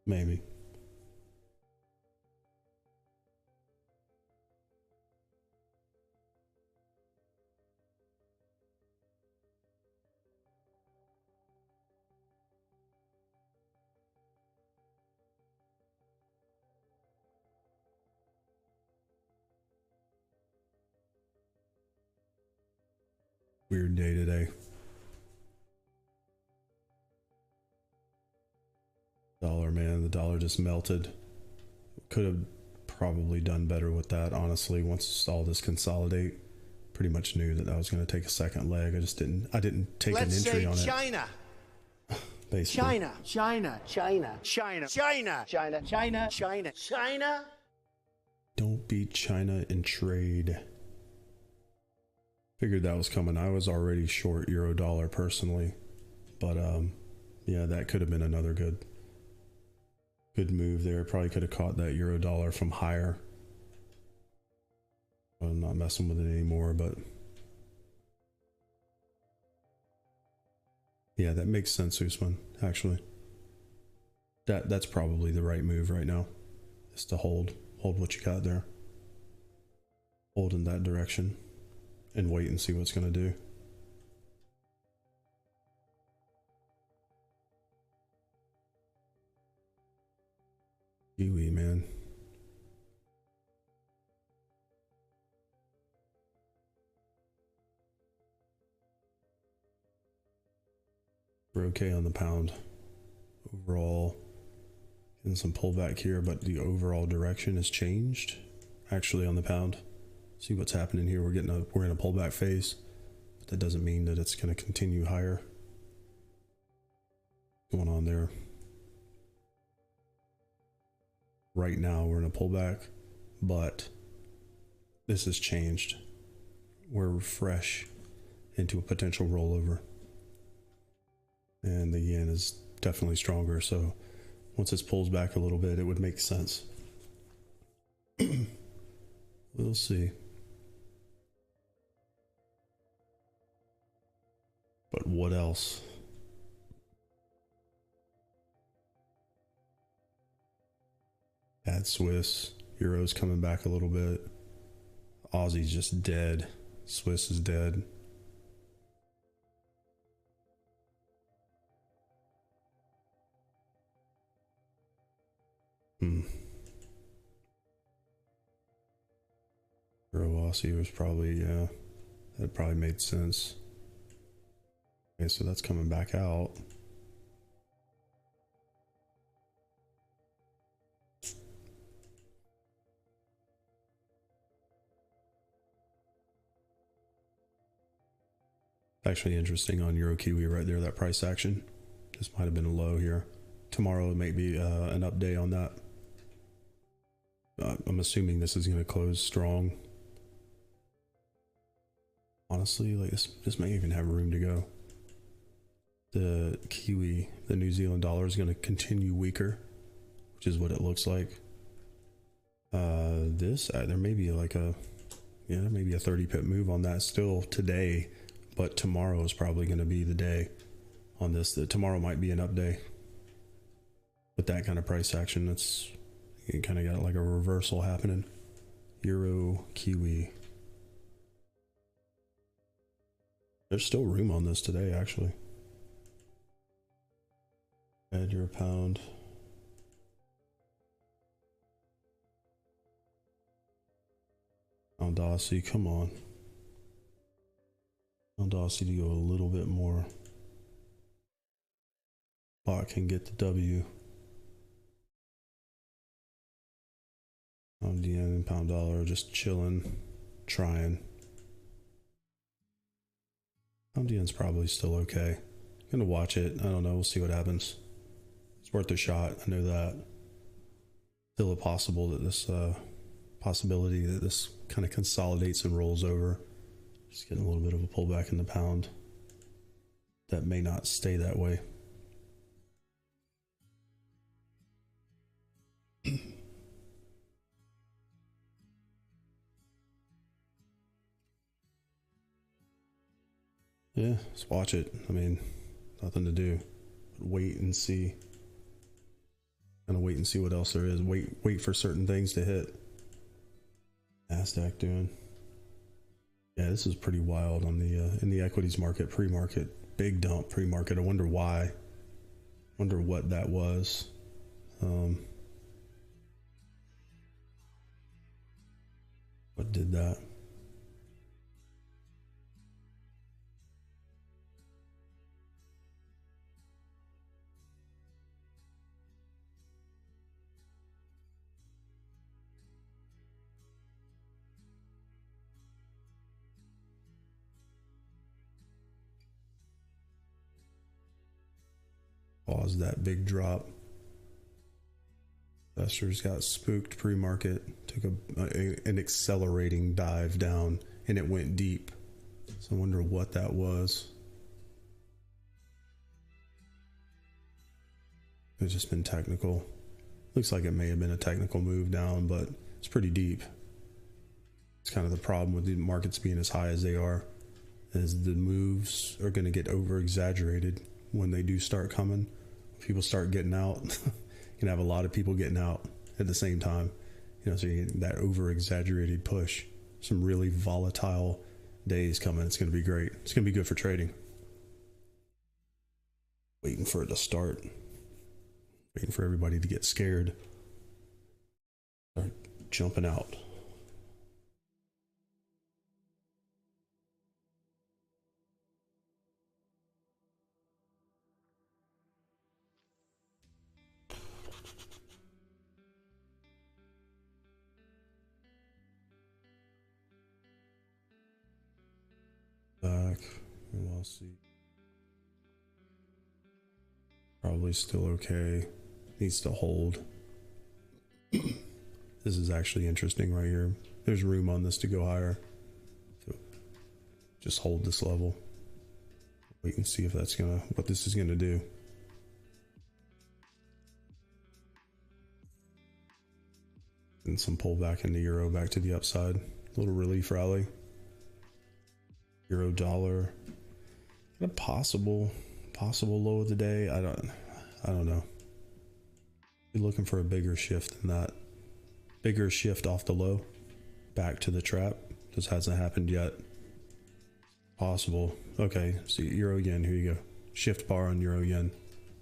Maybe. Weird day today. Dollar, man, the dollar just melted. Could have probably done better with that, honestly. Once all this consolidate, pretty much knew that was going to take a second leg. I didn't take an entry on it. China. Basically. China. Don't beat China in trade. Figured that was coming. I was already short euro dollar personally, but yeah, that could have been another good move there. Probably could have caught that euro dollar from higher. I'm not messing with it anymore, but yeah, that makes sense, Usman. Actually, that's probably the right move right now, is to hold what you got there, hold in that direction, and wait and see what's gonna do. Kiwi, man. We're okay on the pound. Overall, getting some pullback here, but the overall direction has changed. Actually, on the pound, see what's happening here. We're in a pullback phase, but that doesn't mean that it's going to continue higher. What's going on there? Right now, we're in a pullback, but this has changed. We're fresh into a potential rollover. And the yen is definitely stronger, so once this pulls back a little bit, it would make sense. We'll see. But what else? Bad Swiss. Euro's coming back a little bit. Aussie's just dead. Swiss is dead. Euro Aussie was probably, yeah, that probably made sense. Okay, so that's coming back out. Actually interesting on Euro Kiwi right there, that price action. This might have been a low here. Tomorrow may be an update on that. I'm assuming this is going to close strong. Honestly, like this may even have room to go. The Kiwi, the New Zealand dollar, is going to continue weaker, which is what it looks like. There may be like maybe a 30 pip move on that still today, but tomorrow is probably going to be the day on this. Tomorrow might be an up day with that kind of price action. You kind of got like a reversal happening. Euro Kiwi. There's still room on this today, actually. Add your pound. Pound Aussie, come on. Pound Aussie to go a little bit more. Bot can get the W. Pound yen and pound dollar just chilling, trying. Pound yen's probably still okay. Gonna watch it. I don't know. We'll see what happens. It's worth a shot. I know that. Still a possibility that this kind of consolidates and rolls over. Just getting a little bit of a pullback in the pound. That may not stay that way. Yeah, let's watch it. I mean, nothing to do. Wait and see. Gonna wait and see what else there is. Wait for certain things to hit. NASDAQ doing. Yeah, this is pretty wild on the in the equities market, pre-market. Big dump pre-market. I wonder why. Wonder what that was. What did that? Caused that big drop. Investors got spooked pre-market, took an accelerating dive down, and it went deep. So I wonder what that was. It's just been technical. Looks like it may have been a technical move down, but it's pretty deep. It's kind of the problem with the markets being as high as they are, is the moves are going to get over-exaggerated when they do start coming. People start getting out. You can have a lot of people getting out at the same time. You know, so you get that over-exaggerated push. Some really volatile days coming. It's going to be great. It's going to be good for trading. Waiting for it to start. Waiting for everybody to get scared. Start jumping out. Back. We'll see. Probably still okay. Needs to hold. This is actually interesting right here. There's room on this to go higher. So just hold this level. Wait and see if that's what this is gonna do. And some pullback in the euro back to the upside. A little relief rally. Euro dollar. A possible low of the day. I don't know. Be looking for a bigger shift than that. Bigger shift off the low back to the trap. This hasn't happened yet. Possible. Okay, see euro yen. Here you go. Shift bar on euro yen.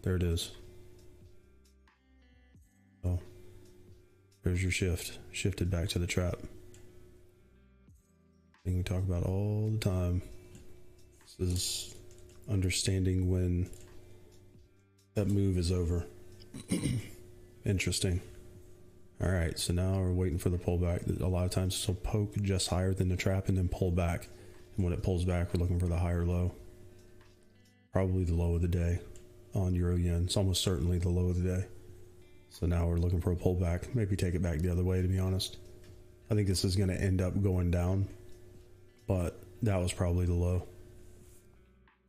There it is. Oh, there's your shift. Shifted back to the trap. Thing we talk about all the time. This is understanding when that move is over. Interesting. All right, so now we're waiting for the pullback. A lot of times this will poke just higher than the trap and then pull back. And when it pulls back, we're looking for the higher low. Probably the low of the day on euro yen. It's almost certainly the low of the day. So now we're looking for a pullback. Maybe take it back the other way, to be honest. I think this is going to end up going down. But that was probably the low.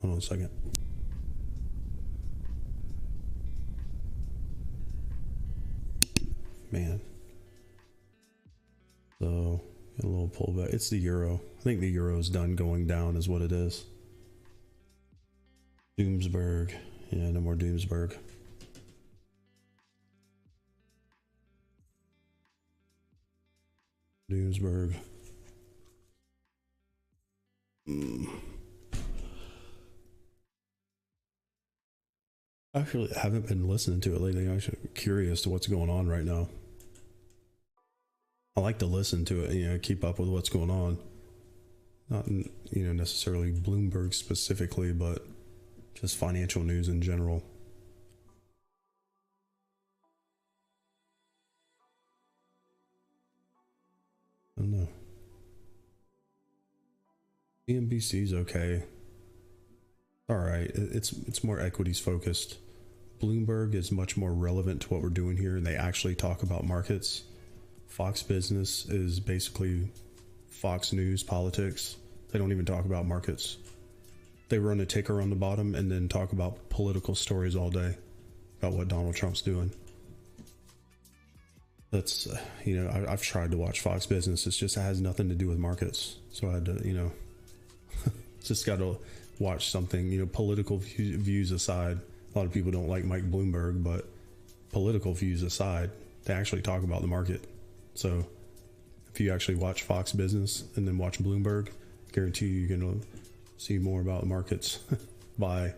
Hold on a second. Man. So, get a little pullback. It's the euro. I think the euro is done going down is what it is. Doomsburg. Yeah, no more Doomsburg. Doomsburg. Actually, I haven't been listening to it lately. I'm actually curious to what's going on right now. I like to listen to it, keep up with what's going on. Not, necessarily Bloomberg specifically, but just financial news in general. don't know. CNBC's okay. All right, it's more equities focused. Bloomberg is much more relevant to what we're doing here, and they actually talk about markets. Fox Business is basically Fox News politics. They don't even talk about markets. They run a ticker on the bottom and then talk about political stories all day about what Donald Trump's doing. That's, you know, I've tried to watch Fox Business. It has nothing to do with markets. So I had to, you know, just got to watch something, you know, political views aside. A lot of people don't like Mike Bloomberg, but political views aside, they actually talk about the market. So if you actually watch Fox Business and then watch Bloomberg, guarantee you're going to see more about the markets by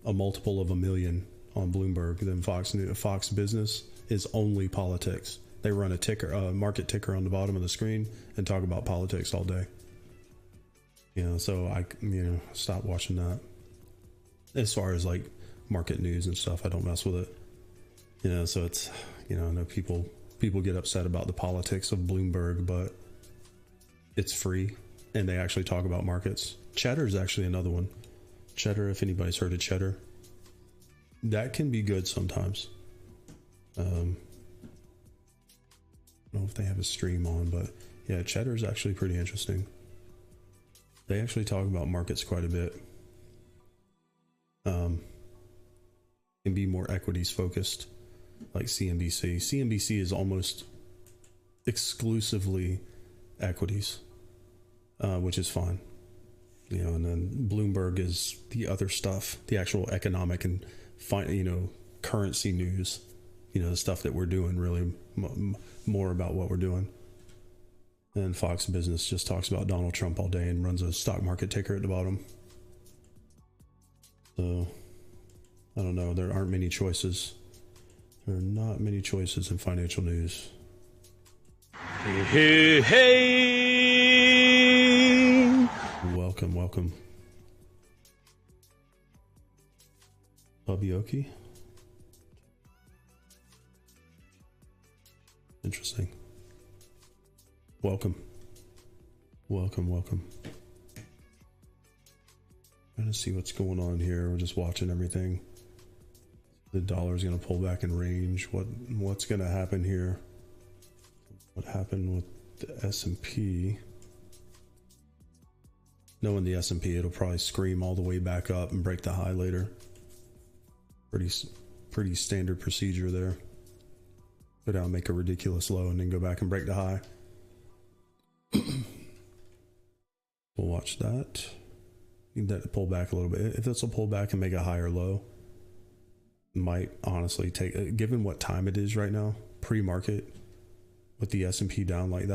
a multiple of 1 million on Bloomberg than Fox Business is only politics. They run a ticker, market ticker on the bottom of the screen and talk about politics all day. You know, so I, you know, stopped watching that. As far as like market news and stuff, I don't mess with it. You know, so it's, you know, I know people get upset about the politics of Bloomberg, but it's free and they actually talk about markets. Cheddar is actually another one. Cheddar, if anybody's heard of Cheddar, that can be good sometimes. I don't know if they have a stream on, but yeah, Cheddar is actually pretty interesting. They actually talk about markets quite a bit. Can be more equities focused, like CNBC. CNBC is almost exclusively equities, which is fine. You know, and then Bloomberg is the other stuff, the actual economic and currency news. You know, the stuff that we're doing, really more about what we're doing. And Fox Business just talks about Donald Trump all day and runs a stock market ticker at the bottom. So, I don't know. There aren't many choices. There are not many choices in financial news. Hey, hey. Welcome. Bubioki? Interesting. Welcome. Trying to see what's going on here. We're just watching everything. The dollar's going to pull back in range. What's going to happen here? What happened with the S&P? Knowing the S&P, it'll probably scream all the way back up and break the high later. Pretty standard procedure there. Go down, make a ridiculous low, and then go back and break the high. We'll watch that. Need that to pull back a little bit. If this will pull back and make a higher low, might honestly take, given what time it is right now, pre-market, with the S&P down like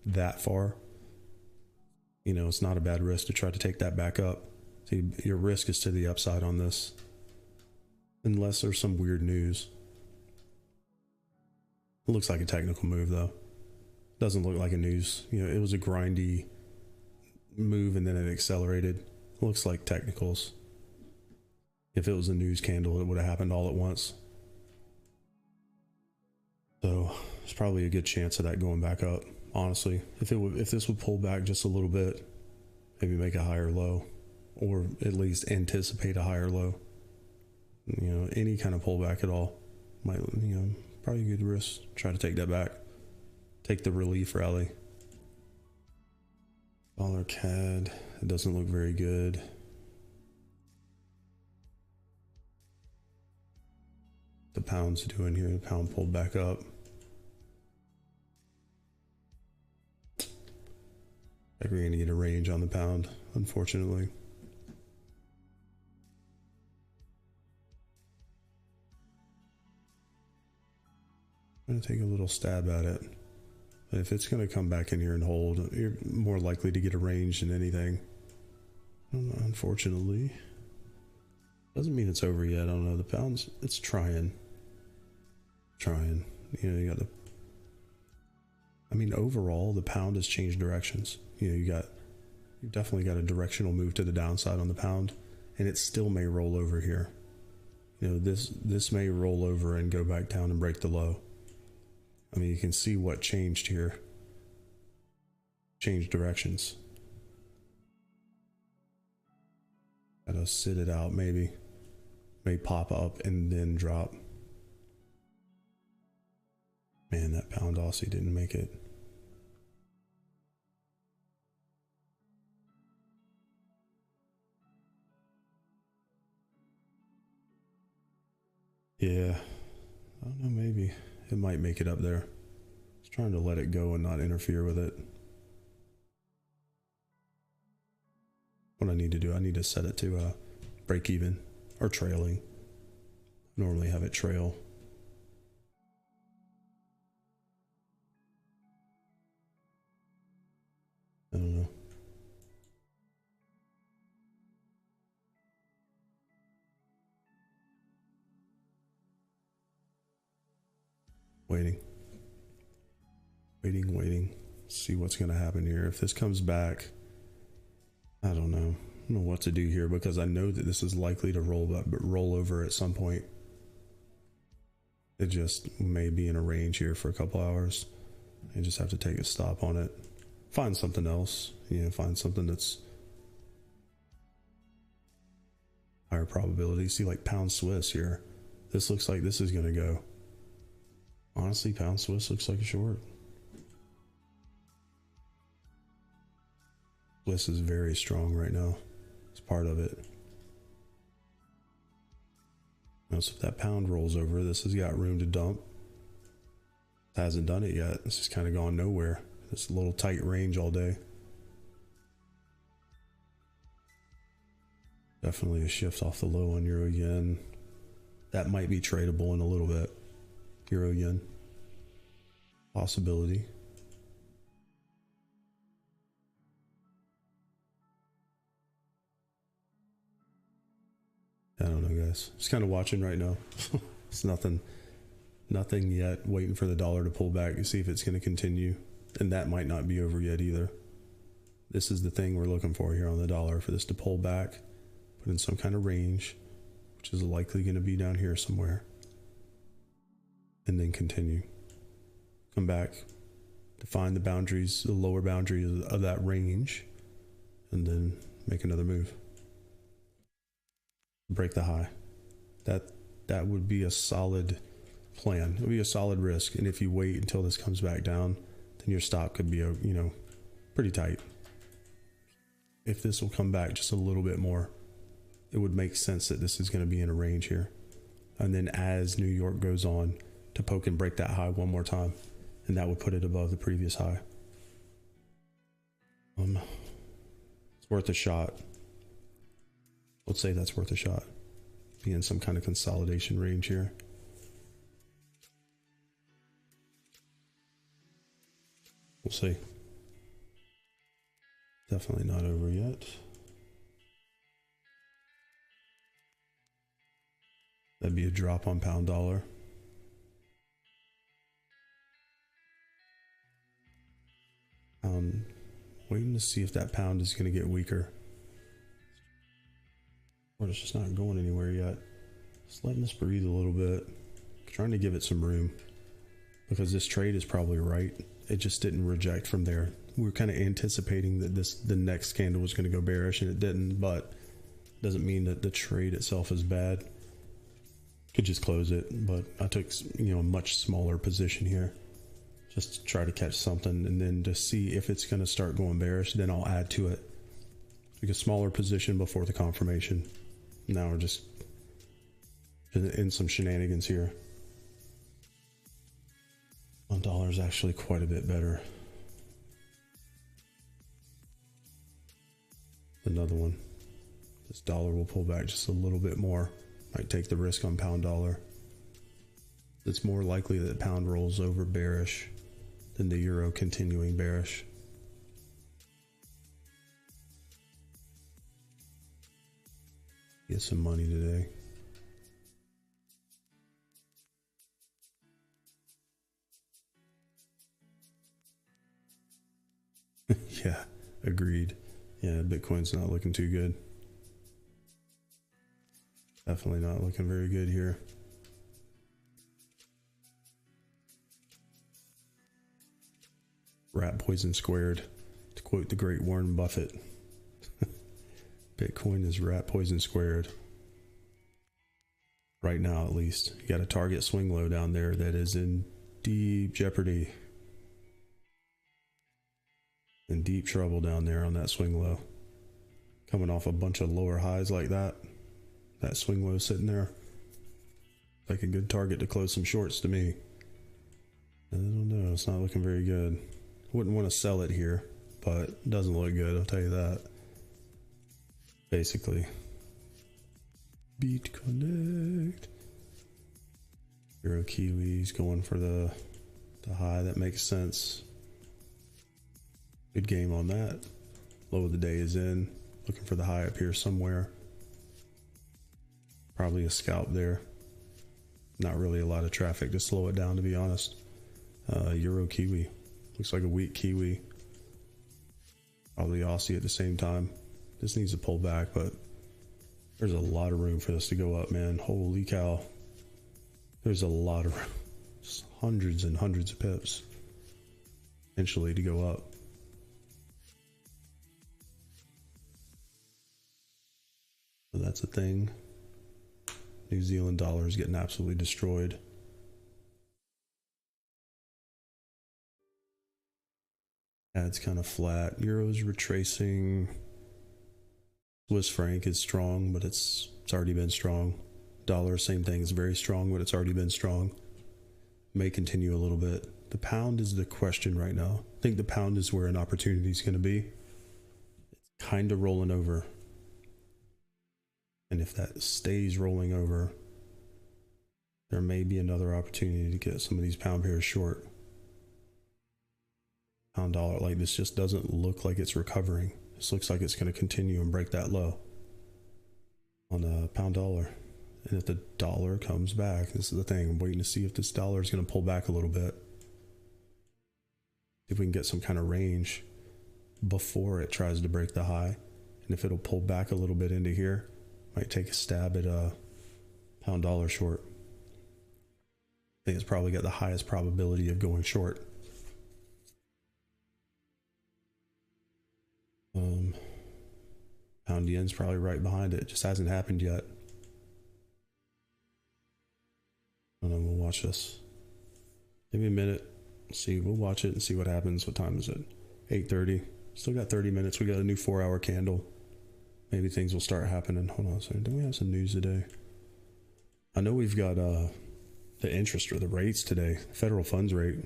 that far, you know, it's not a bad risk to try to take that back up. See, your risk is to the upside on this, unless there's some weird news. It looks like a technical move though. Doesn't look like a news. You know, it was a grindy move and then it accelerated. It looks like technicals. If it was a news candle, it would have happened all at once. So there's probably a good chance of that going back up. Honestly, if this would pull back just a little bit, maybe make a higher low, or at least anticipate a higher low. You know, any kind of pullback at all might, you know, probably a good risk. Try to take that back. Take the relief rally. Dollar CAD, it doesn't look very good. The pound's doing here. The pound pulled back up. I think we're going to get a range on the pound, unfortunately. I'm going to take a little stab at it. But if it's going to come back in here and hold, you're more likely to get a range than anything. Unfortunately. Doesn't mean it's over yet. I don't know. The pound's, it's trying. You know, you got the, I mean, overall, the pound has changed directions. You know, you definitely got a directional move to the downside on the pound, and it still may roll over here. You know, this may roll over and go back down and break the low. I mean, you can see what changed here. change directions. Gotta sit it out, maybe. May pop up and then drop. Man, that pound Aussie didn't make it. Yeah, I don't know, maybe it might make it up there. Just trying to let it go and not interfere with it. What I need to do, I need to set it to break even or trailing. Normally have it trail. I don't know. Waiting. See what's going to happen here. If this comes back, I don't know. I don't know what to do here because I know that this is likely to roll over at some point. It just may be in a range here for a couple hours. You just have to take a stop on it. Find something else. Find something that's higher probability. See, like pound Swiss here. This looks like this is going to go. Honestly, pound Swiss looks like a short. Swiss is very strong right now. It's part of it. So if that pound rolls over, this has got room to dump. It hasn't done it yet. It's just kind of gone nowhere. It's a little tight range all day. Definitely a shift off the low on Euro Yen. That might be tradable in a little bit. Euro Yen. Possibility. I don't know, guys. Just kind of watching right now. It's nothing yet. Waiting for the dollar to pull back to see if it's going to continue. And that might not be over yet either. This is the thing we're looking for here on the dollar, for this to pull back, put in some kind of range, which is likely going to be down here somewhere, and then continue. Come back, define the boundaries, the lower boundaries of that range, and then make another move. Break the high. That would be a solid plan. It would be a solid risk. And if you wait until this comes back down, then your stop could be pretty tight. If this will come back just a little bit more, it would make sense that this is going to be in a range here. And then as New York goes on, to poke and break that high one more time, and that would put it above the previous high. It's worth a shot. Let's say that's worth a shot. Be in some kind of consolidation range here. We'll see. Definitely not over yet. That'd be a drop on pound dollar. Waiting to see if that pound is going to get weaker. Or it's just not going anywhere yet. Just letting this breathe a little bit. Trying to give it some room. Because this trade is probably right. It just didn't reject from there. We were kind of anticipating that the next candle was going to go bearish, and it didn't, but doesn't mean that the trade itself is bad. Could just close it, but I took a much smaller position here. Just to try to catch something, and then to see if it's going to start going bearish, then I'll add to it. Take a smaller position before the confirmation. Now we're just in some shenanigans here. $1 is actually quite a bit better. Another one. This dollar will pull back just a little bit more. Might take the risk on pound dollar. It's more likely that pound rolls over bearish than the euro continuing bearish. Get some money today. Yeah, agreed. Yeah, Bitcoin's not looking too good. Definitely not looking very good here. Rat poison squared to quote the great Warren Buffett, Bitcoin is rat poison squared. Right now, at least. You got a target swing low down there that is in deep jeopardy. In deep trouble down there on that swing low. Coming off a bunch of lower highs like that. That swing low sitting there. Like a good target to close some shorts to me. I don't know. It's not looking very good. Wouldn't want to sell it here, but it doesn't look good. I'll tell you that. Basically. Beat Connect. Euro Kiwi's going for the high. That makes sense. Good game on that. Low of the day is in. Looking for the high up here somewhere. Probably a scalp there. Not really a lot of traffic to slow it down, to be honest. Euro Kiwi. Looks like a weak Kiwi. Probably Aussie at the same time. This needs to pull back, but there's a lot of room for this to go up, man. Holy cow. There's a lot of room. Hundreds and hundreds of pips potentially to go up. So that's a thing. New Zealand dollar is getting absolutely destroyed. It's kind of flat. Euro's retracing. Swiss franc is strong, but it's already been strong. Dollar, same thing. It's very strong, but it's already been strong. May continue a little bit. The pound is the question right now. I think the pound is where an opportunity is going to be. It's kind of rolling over. And if that stays rolling over, there may be another opportunity to get some of these pound pairs short. Pound dollar, like this just doesn't look like it's recovering. This looks like it's going to continue and break that low on the pound dollar. And if the dollar comes back, this is the thing. I'm waiting to see if this dollar is going to pull back a little bit. If we can get some kind of range before it tries to break the high. And if it'll pull back a little bit into here, might take a stab at a pound dollar short. I think it's probably got the highest probability of going short. Pound yen's probably right behind it. It just hasn't happened yet. I don't know, we'll watch this. Give me a minute. See, we'll watch it and see what happens. What time is it? 8:30. Still got 30 minutes. We got a new 4-hour candle. Maybe things will start happening. Hold on a second. Don't we have some news today? I know we've got the interest or the rates today. Federal funds rate.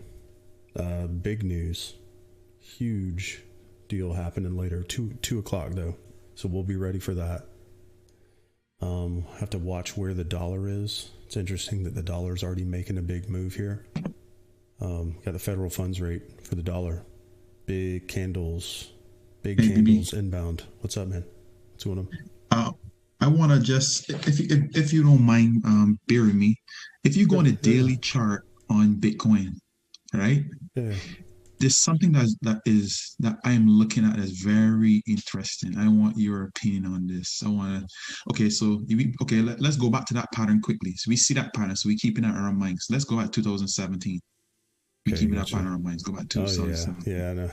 Big news. Huge deal happening later. 2 o'clock though. So we'll be ready for that. Have to watch where the dollar is. It's interesting that the dollar is already making a big move here. Got the federal funds rate for the dollar. Big candles. Big candles inbound. What's up, man? What's going on? I want to just, if you don't mind bearing me, if you go on a daily chart on Bitcoin, right? Yeah. There's something that I'm looking at as very interesting. I want your opinion on this. Let's go back to that pattern quickly. So we see that pattern, so we keeping that in our minds. Let's go back to 2017. We keep that pattern in our minds. Go back to 2017. Yeah, I know.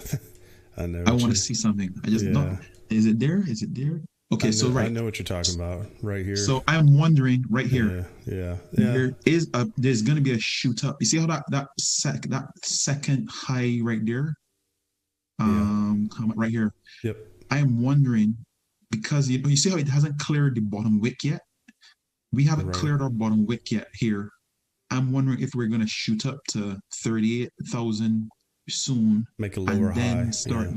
I know. I want to see something. I just not. Is it there? Is it there? Okay, I know what you're talking about right here. So I'm wondering right here. Yeah. There's going to be a shoot up. You see how that second high right there? Right here. Yep. I am wondering because you see how it hasn't cleared the bottom wick yet. We haven't cleared our bottom wick yet here. I'm wondering if we're going to shoot up to 38,000 soon. Make a lower high. Then start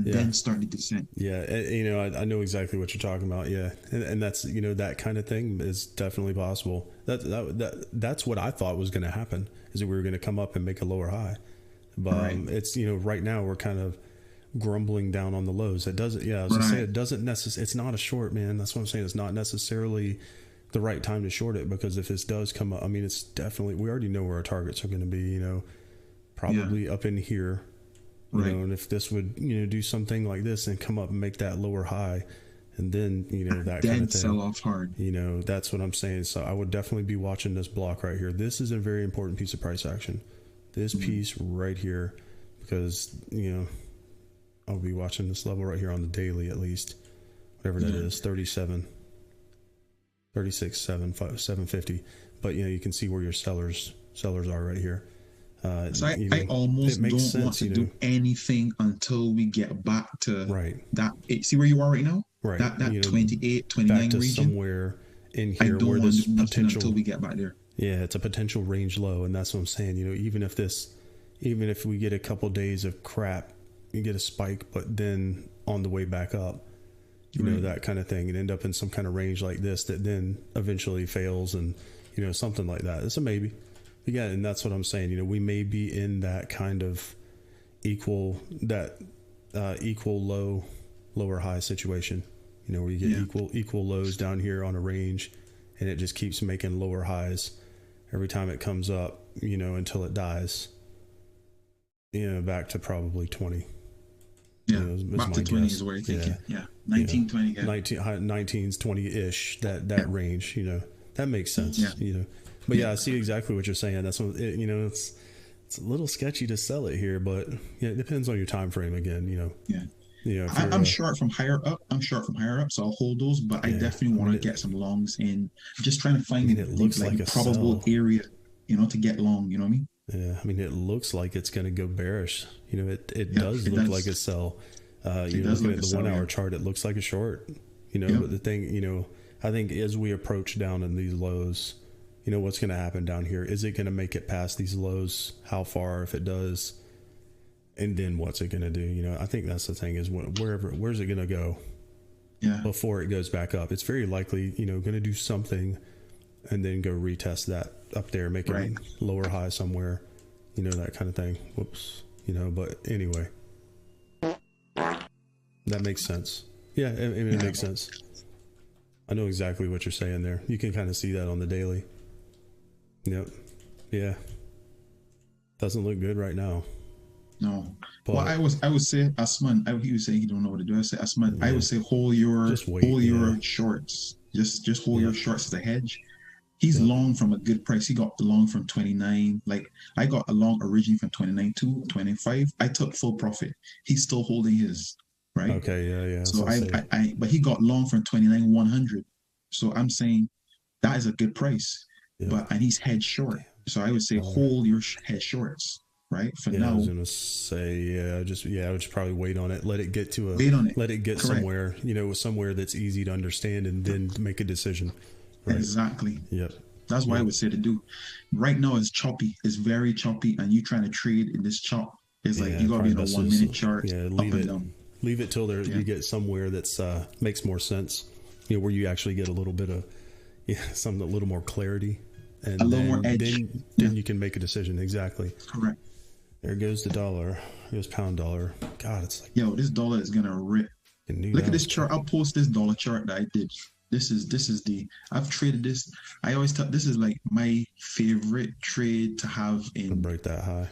then start the descent. Yeah, I know exactly what you're talking about. Yeah, and that's that kind of thing is definitely possible. That's what I thought was going to happen, is that we were going to come up and make a lower high. But it's right now we're kind of grumbling down on the lows. It doesn't. Yeah, I was gonna say it doesn't necessarily. It's not a short, man. That's what I'm saying. It's not necessarily the right time to short it, because if this does come up, I mean, it's definitely. We already know where our targets are going to be. Probably up in here. And if this would, do something like this and come up and make that lower high, and then, that kind of thing. Sell off hard. That's what I'm saying. So I would definitely be watching this block right here. This is a very important piece of price action. This piece right here, because, I'll be watching this level right here on the daily, at least, whatever that is, 37, 36, 750. But you know, you can see where your sellers are right here. So I almost don't want to do anything until we get back to that. See where you are right now? Right. That 28, 29 back to region. Somewhere in here I don't where want this to do nothing potential until we get back there. Yeah, it's a potential range low, and that's what I'm saying. You know, even if we get a couple days of crap, you get a spike, but then on the way back up, you know, that kind of thing, and end up in some kind of range like this that then eventually fails, and you know, something like that. It's a maybe. But yeah, and that's what I'm saying. You know, we may be in that kind of equal low, lower high situation. You know, where you get equal lows down here on a range, and it just keeps making lower highs every time it comes up, you know, until it dies. You know, back to probably 20. Yeah, you know, back to 20 is where you're thinking. Yeah, 19, 20. Yeah. 19's 20-ish, that range, you know. That makes sense, you know. But yeah, I see exactly what you're saying. That's what you know. It's a little sketchy to sell it here, but yeah, it depends on your time frame again. You know. Yeah. You know, I'm short from higher up. So I'll hold those. But I definitely want to get some longs in. Just trying to find it looks like a probable area, you know, to get long. You know what I mean? Yeah. I mean, it looks like it's going to go bearish. You know, it does look like a sell. You know, looking at the 1 hour chart, it looks like a short. You know, but the thing, you know, I think as we approach down in these lows, you know, what's going to happen down here? Is it going to make it past these lows? How far, if it does? And then what's it going to do? You know, I think that's the thing is where's it going to go? Yeah. Before it goes back up, it's very likely, you know, going to do something and then go retest that up there, make it lower high somewhere, you know, that kind of thing. Whoops, you know, but anyway, that makes sense. Yeah. It makes sense. I know exactly what you're saying there. You can kind of see that on the daily. Yep. Yeah. Doesn't look good right now. No. But, well, I would say Asman. He was saying he don't know what to do. I say Asman. I would say hold your shorts. Just hold your shorts as a hedge. He's long from a good price. He got the long from 29. Like I got a long originally from 29 to 25. I took full profit. He's still holding his, right? Okay, yeah. So but he got long from 29 100. So I'm saying that is a good price. Yeah. And he's hedge short. So I would say hold your hedge shorts. Right for now. I was gonna say, I would just probably wait on it. Let it get to let it get somewhere, you know, somewhere that's easy to understand, and then make a decision. Right? Exactly. Yep. That's what I would say to do. Right now, it's choppy. It's very choppy, and you trying to trade in this chop. It's like you gotta be in a 1 minute chart. Yeah, leave it till you get somewhere that's makes more sense. You know, where you actually get a little bit of a little more clarity, and a little more edge. Then you can make a decision. Exactly. Correct. There goes the dollar. There's pound dollar. God, it's like, yo, this dollar is gonna rip. Look at this chart. I'll post this dollar chart that I did. This is I've traded this. I always tell this is like my favorite trade to have in break that high.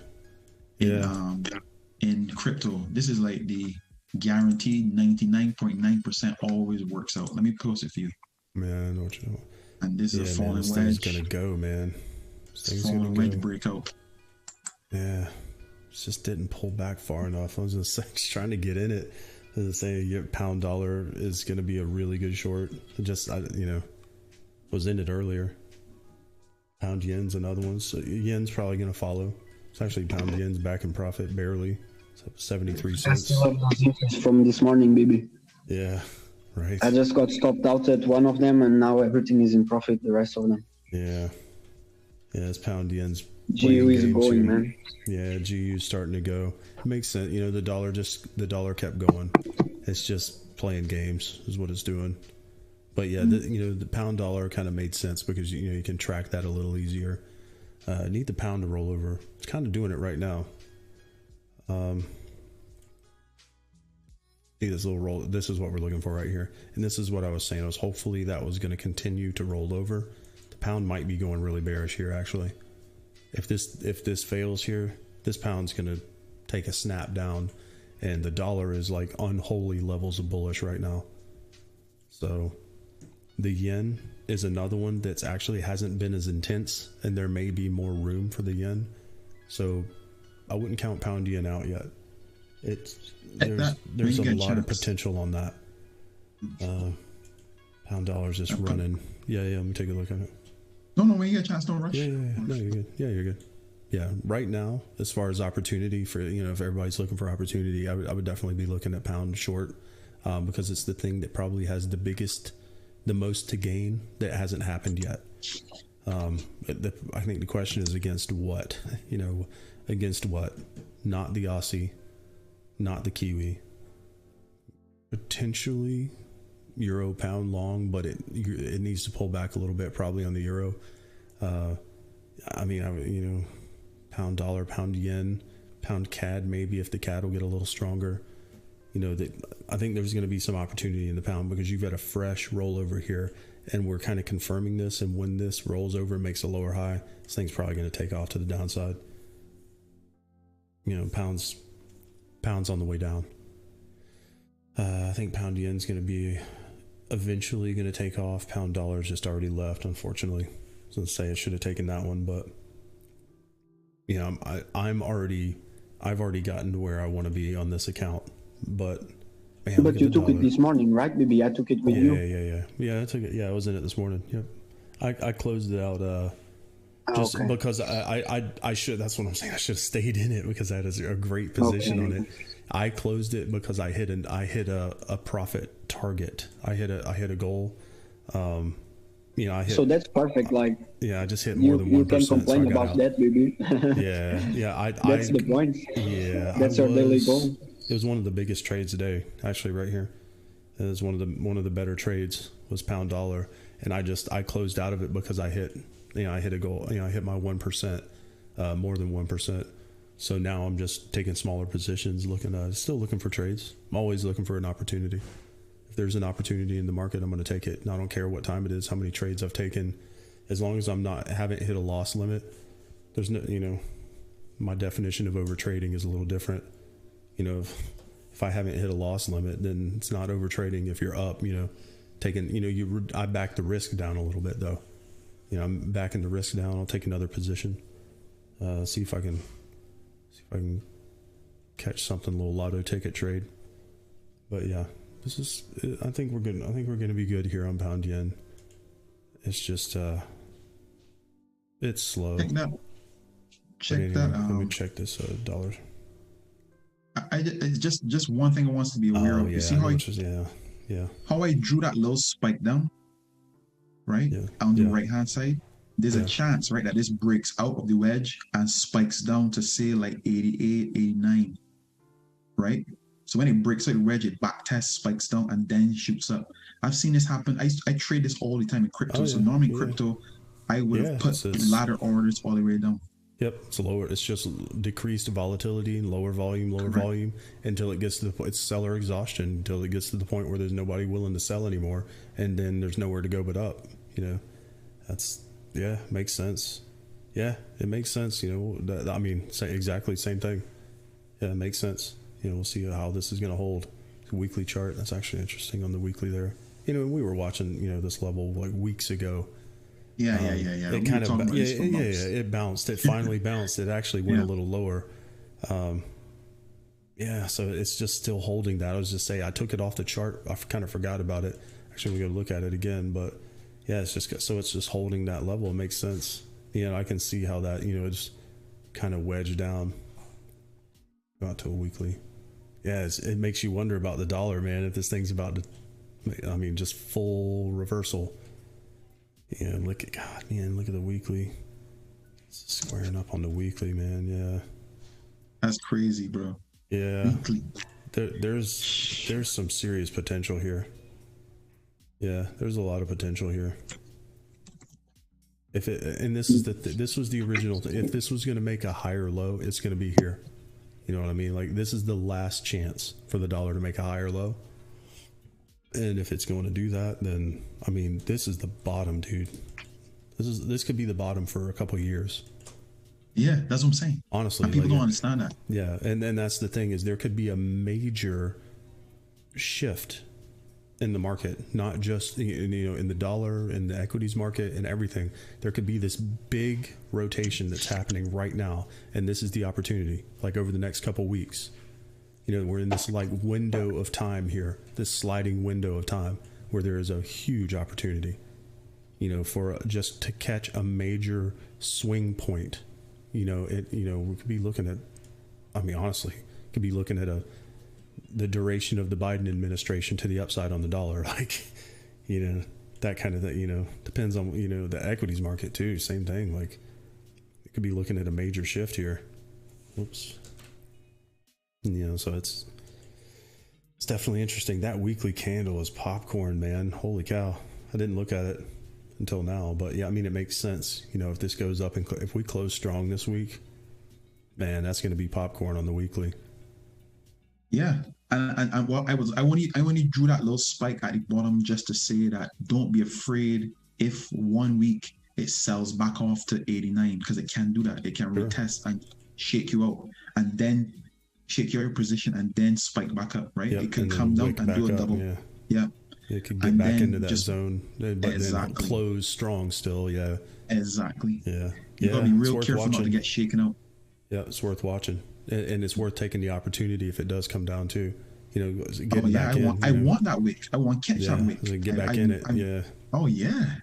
In crypto. This is like the guaranteed 99.9% always works out. Let me post it for you. Man, I know what you know. And this is a falling wedge. This thing's gonna go, man. Falling wedge breakout. Yeah. Just didn't pull back far enough. I was just trying to get in it. As say your pound dollar is going to be a really good short. Was in it earlier. Pound yen's another one. So yen's probably going to follow. It's actually pound yen's back in profit barely. It's up 73 cents. From this morning, baby. Yeah, right. I just got stopped out at one of them, and now everything is in profit. The rest of them. Yeah, it's pound yen's. GU is going, man. Yeah, GU's starting to go. It makes sense. You know, the dollar kept going. It's just playing games is what it's doing. But yeah, the pound dollar kind of made sense because you can track that a little easier. Need the pound to roll over. It's kind of doing it right now. See this little roll. This is what we're looking for right here, and this is what I was saying. Hopefully that was going to continue to roll over. The pound might be going really bearish here, actually. If this fails here, this pound's going to take a snap down, and the dollar is like unholy levels of bullish right now. So the yen is another one that's actually hasn't been as intense, and there may be more room for the yen. So I wouldn't count pound yen out yet. There's a lot of potential on that. Pound dollar's just running. Yeah, let me take a look at it. No, when you get a chance, don't rush. Yeah. No, you're good. Yeah, you're good. Yeah, right now, as far as opportunity for, if everybody's looking for opportunity, I would definitely be looking at pound short, because it's the thing that probably has the most to gain that hasn't happened yet. I think the question is against what, against what? Not the Aussie, not the Kiwi, potentially euro pound long, but it needs to pull back a little bit probably on the euro. Pound dollar, pound yen, pound CAD, maybe if the CAD will get a little stronger. I think there's going to be some opportunity in the pound because you've got a fresh rollover here, and we're kind of confirming this. And when this rolls over and makes a lower high, this thing's probably going to take off to the downside. Pounds on the way down. I think pound yen's going to be eventually going to take off. Pound dollar's just already left, unfortunately. I was going to say I should have taken that one, but I've already gotten to where I want to be on this account. But man, but you took it this morning, right? Maybe I took it with you. Yeah, I took it. Yeah, I was in it this morning. Yep. I closed it out because I should. That's what I'm saying. I should have stayed in it because I had a great position on it. I closed it because I hit a profit target. I hit a goal. So that's perfect. Like, I just hit more than 1%. You can complain about that, baby. That's the point. Yeah, that's our daily goal. It was one of the biggest trades today, actually, right here. It was one of the better trades was pound dollar, and I closed out of it because I hit a goal. I hit my 1%, more than 1%. So now I'm just taking smaller positions, still looking for trades. I'm always looking for an opportunity. If there's an opportunity in the market, I'm going to take it. And I don't care what time it is, how many trades I've taken, as long as haven't hit a loss limit. There's no, my definition of over trading is a little different. If I haven't hit a loss limit, then it's not over trading. If you're up, I back the risk down a little bit though. I'm backing the risk down. I'll take another position. See if I can catch something, a little lotto ticket trade. But yeah, I think we're good. I think we're going to be good here on pound yen. It's just, it's slow. Check that out. Let me check this dollars. It's just one thing I want to be aware of. You see how how I drew that little spike down, right? On the right hand side. There's a chance, right, that this breaks out of the wedge and spikes down to say like 88, 89, right? So when it breaks out the wedge, it back tests, spikes down, and then shoots up. I've seen this happen. I trade this all the time in crypto. So normally crypto, I would have put ladder orders all the way down. Yep, it's lower. It's just decreased volatility and lower volume until it gets to it's seller exhaustion until it gets to the point where there's nobody willing to sell anymore, and then there's nowhere to go but up. That's makes sense. Yeah, it makes sense. Exactly same thing. Yeah, it makes sense. We'll see how this is going to hold. The weekly chart. That's actually interesting on the weekly there. We were watching this level like weeks ago. Yeah. It kind of it bounced. It finally bounced. It actually went a little lower. So it's just still holding that. I was just saying I took it off the chart. I kind of forgot about it. Actually, we got to look at it again. But it's just holding that level. It makes sense. I can see how that it's kind of wedged down. Got to a weekly. It makes you wonder about the dollar, man. If this thing's about to, just full reversal. Yeah, look at the weekly. It's squaring up on the weekly, man. Yeah, that's crazy, bro. Yeah, there's some serious potential here. Yeah, there's a lot of potential here. This was the original. If this was going to make a higher low, it's going to be here. You know what I mean? Like this is the last chance for the dollar to make a higher low. And if it's going to do that, then this is the bottom, dude. This could be the bottom for a couple of years. Yeah, that's what I'm saying. Honestly, and people don't understand that. Yeah, and that's the thing is there could be a major shift in the market, not just in the dollar, in the equities market, and everything. There could be this big rotation that's happening right now, and this is the opportunity. Like over the next couple of weeks, You know, we're in this like window of time here, this sliding window of time where there is a huge opportunity, you know, for just to catch a major swing point. You know, we could be looking at, I mean, honestly, could be looking at the duration of the Biden administration to the upside on the dollar. Like, you know, that kind of thing, you know, depends on, you know, the equities market too. Same thing. Like, it could be looking at a major shift here. Oops. You know, so it's definitely interesting. That weekly candle is popcorn, man. Holy cow. I didn't look at it until now, but yeah, I mean, it makes sense. You know, if this goes up and if we close strong this week, man, that's going to be popcorn on the weekly. Yeah. And what I only drew that little spike at the bottom just to say that don't be afraid if 1 week it sells back off to 89, because it can do that. It can retest and shake you out, and then shake your position and then spike back up, right? Yep, it could come down and do a double. Yeah. It could get back into that zone, but then close strong still. Yeah. Exactly. Yeah. You gotta be real careful not to get shaken out. Yeah, it's worth watching, and it's worth taking the opportunity if it does come down to, you know, getting back in. I want that wick. I want catch that wick. Get back in it. Yeah. Oh yeah.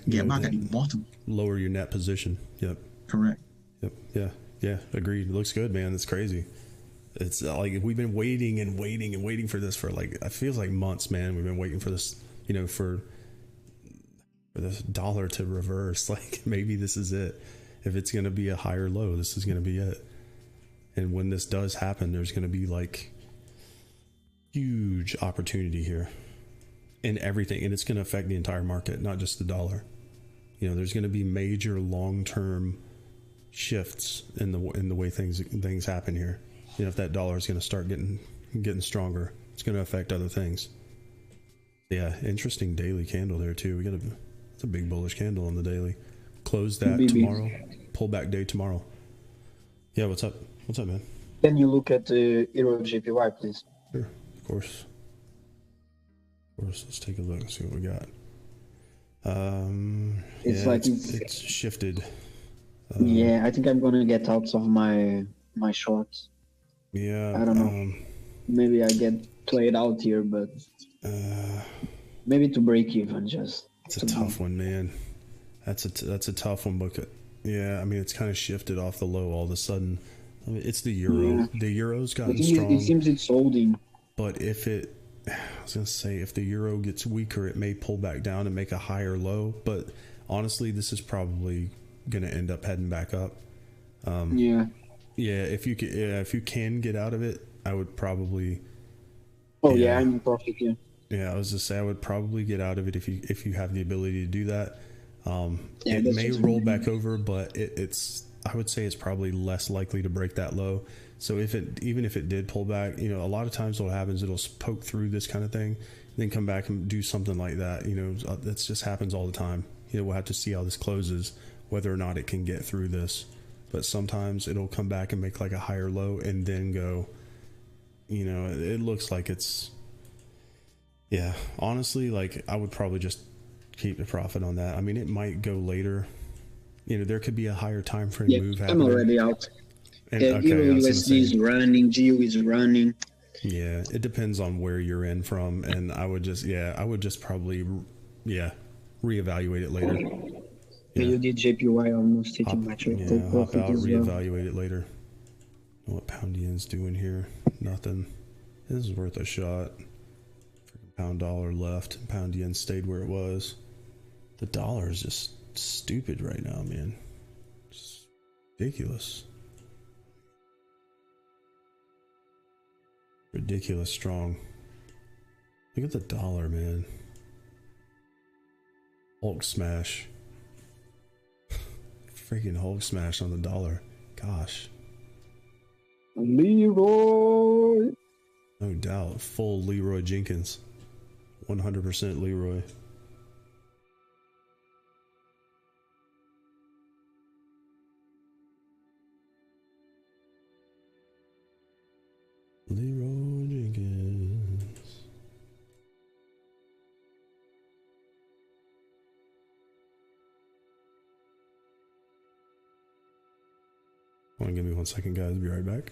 Get back at the bottom. Lower your net position. Yep. Correct. Yep. Yeah. Yeah. Agreed. It looks good, man. It's crazy. It's like we've been waiting and waiting and waiting for this for like, it feels like months, man. We've been waiting for this, you know, for this dollar to reverse. Like, maybe this is it. If it's going to be a higher low, this is going to be it. And when this does happen, there's going to be like huge opportunity here in everything. And it's going to affect the entire market, not just the dollar. You know, there's going to be major long-term shifts in the way things happen here. You know, if that dollar is going to start getting stronger, it's going to affect other things. Yeah, interesting daily candle there too. It's a big bullish candle on the daily. Close that tomorrow. Pullback day tomorrow. Yeah, what's up? What's up, man? Can you look at the Euro JPY, please? Sure, of course. Of course. Let's take a look and see what we got. It's shifted. Yeah, I think I'm gonna get out of my shorts. Yeah, I don't know. Maybe I get played out here, but maybe to break even. It's a tough one, man. That's a tough one, but yeah, I mean, it's kind of shifted off the low all of a sudden. I mean, it's the euro. Yeah. The euro's gotten strong. It seems it's holding. But if the euro gets weaker, it may pull back down and make a higher low. But honestly, this is probably going to end up heading back up. Yeah, if you can get out of it, I would probably. Oh yeah, I'm in profit. Yeah. Yeah, I was just say I would probably get out of it if you have the ability to do that. It may roll back over, but I would say it's probably less likely to break that low. So even if it did pull back, you know, a lot of times what happens, it'll poke through this kind of thing, then come back and do something like that. You know, that just happens all the time. You know, we'll have to see how this closes, whether or not it can get through this. But sometimes it'll come back and make like a higher low and then go, you know, it looks like it's, yeah, honestly, like I would probably just keep the profit on that. I mean, it might go later. You know, there could be a higher time frame move happening. I'm already out. Euro USD is running, GU is running. Yeah, it depends on where you're in from, and I would just probably reevaluate it later. Yeah. You did JPY almost hitting my trade. Yeah, hop out, reevaluate it later. Know what pound yen's doing here? Nothing. This is worth a shot. Freaking pound dollar left. Pound yen stayed where it was. The dollar is just stupid right now, man. It's ridiculous. Ridiculous strong. Look at the dollar, man. Hulk smash. Freaking Hulk smash on the dollar. Gosh. Leroy. No doubt. Full Leroy Jenkins. 100% Leroy. Leroy Jenkins. Hold on, give me 1 second, guys. Be right back.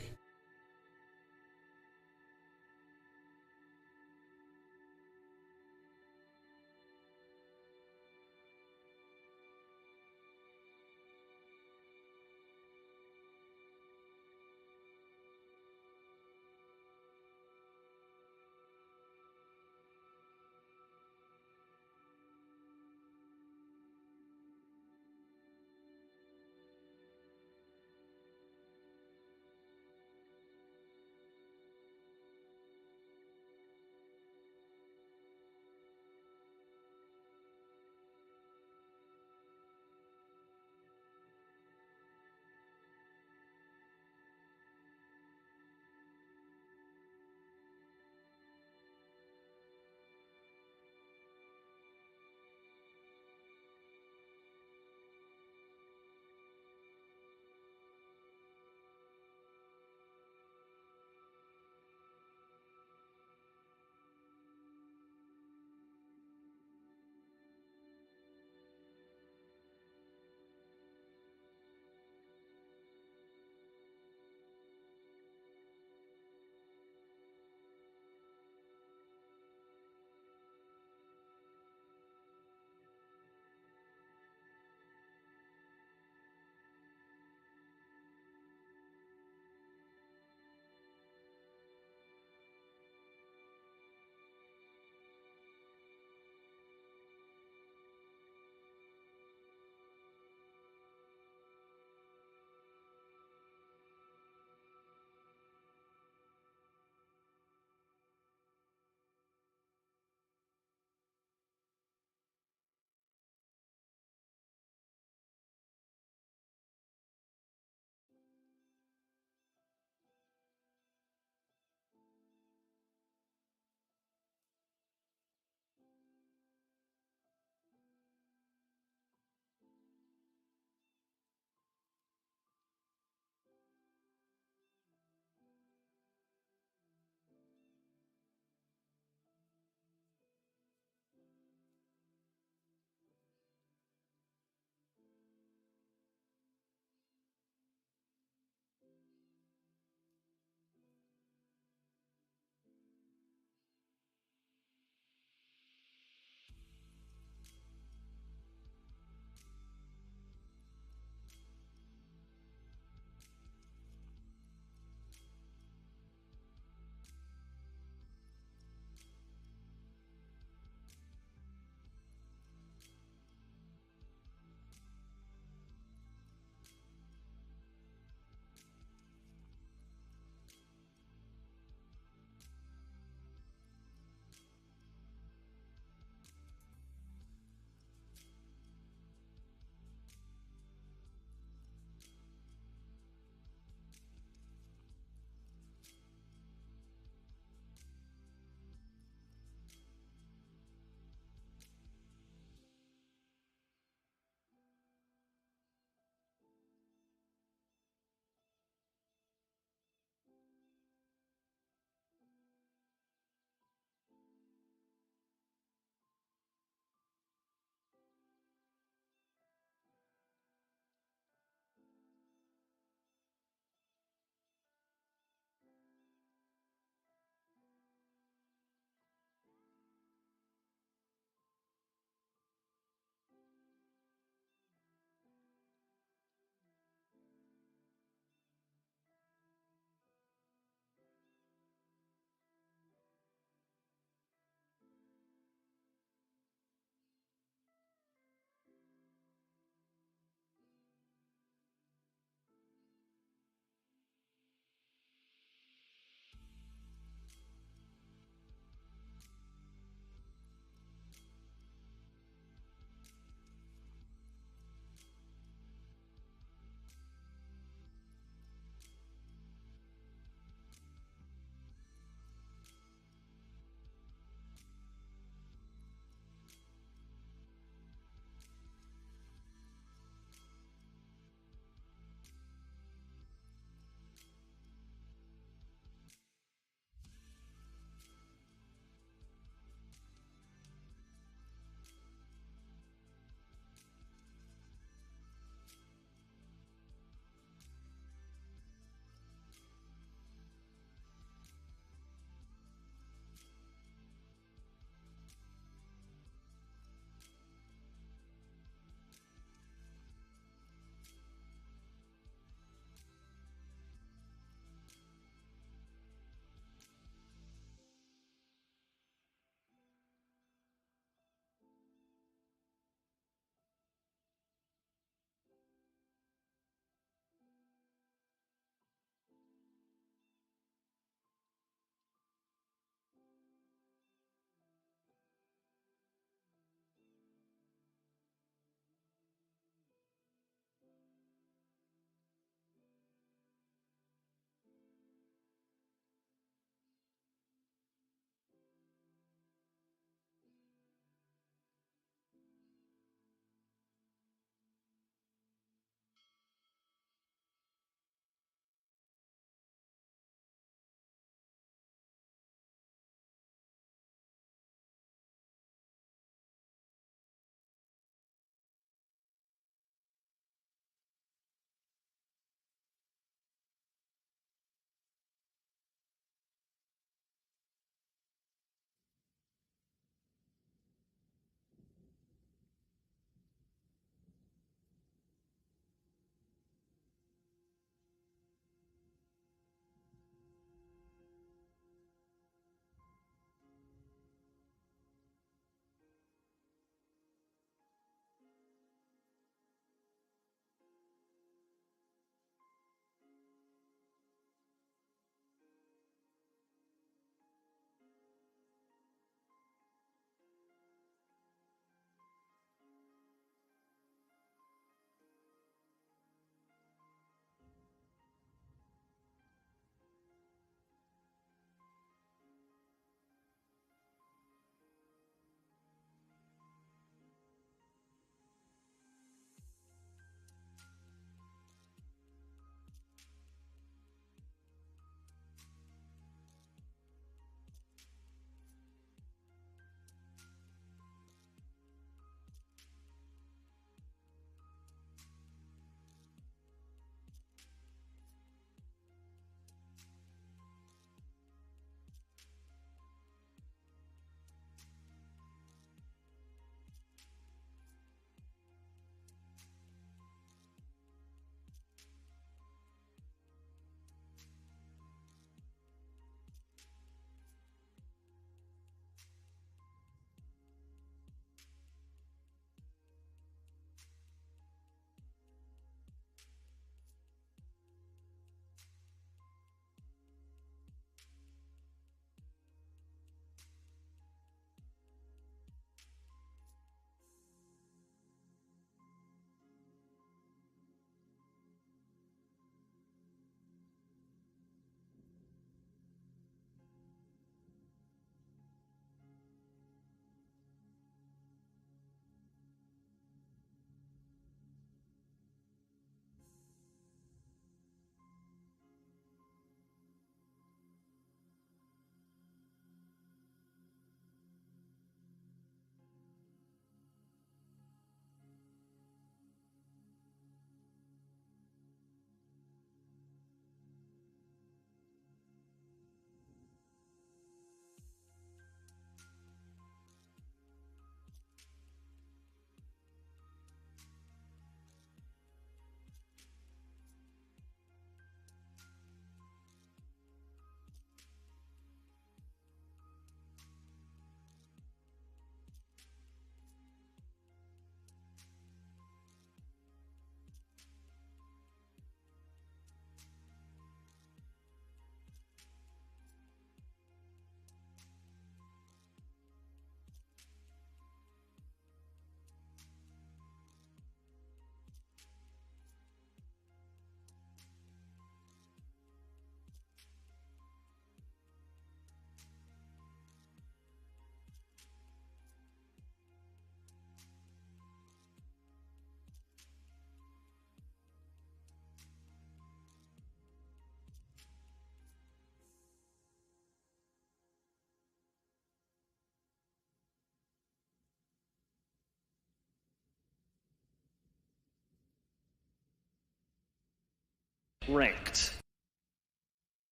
Wrecked.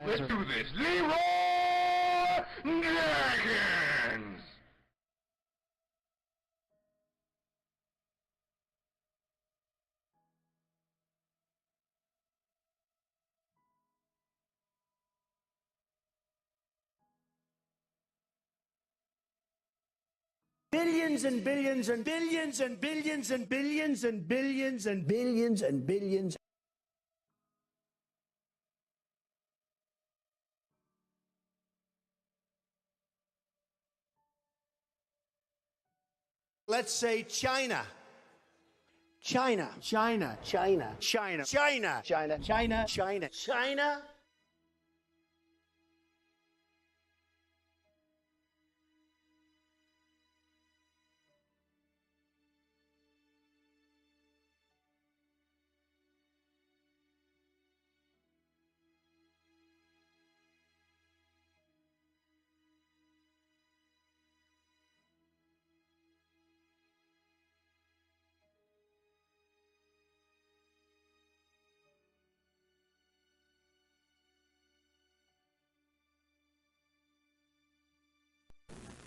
Let's do this. Leroy Jenkins! Billions and billions and billions and billions and billions and billions and billions and billions. Let's say China. China. China. China. China. China. China. China. China. China.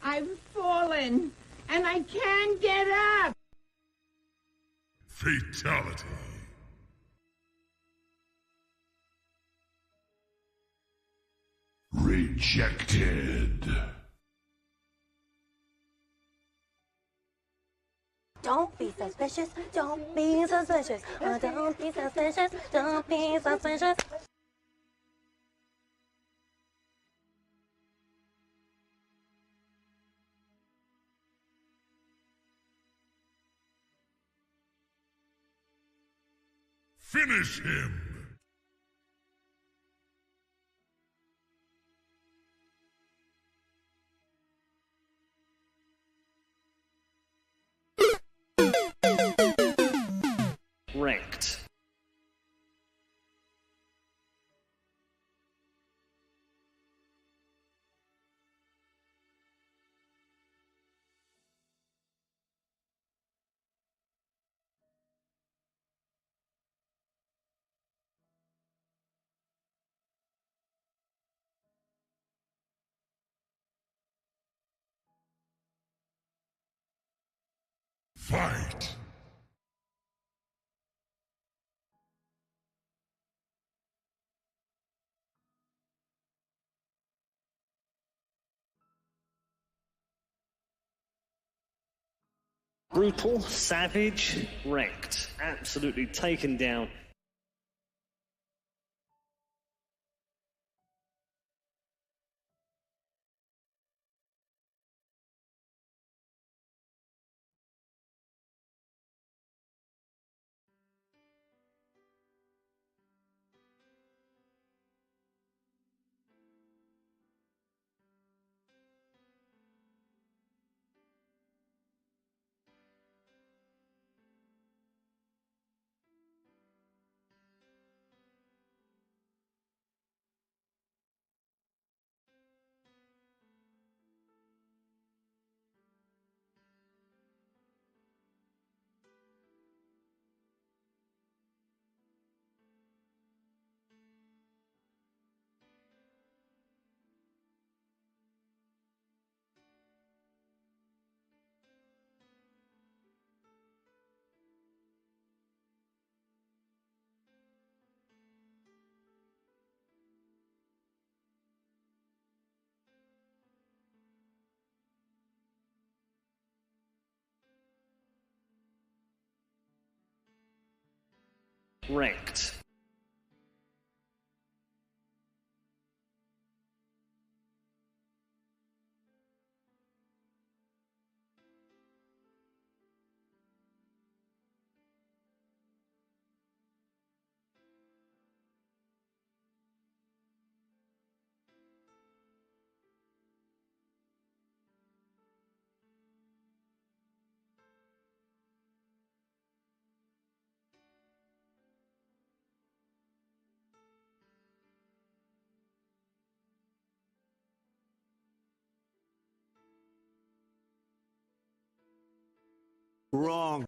I've fallen, and I can't get up! Fatality. Rejected. Don't be suspicious, don't be suspicious, don't be suspicious, don't be suspicious. Finish him! Wrecked. Fight! Brutal, savage, wrecked. Absolutely taken down. Wrecked. Wrong.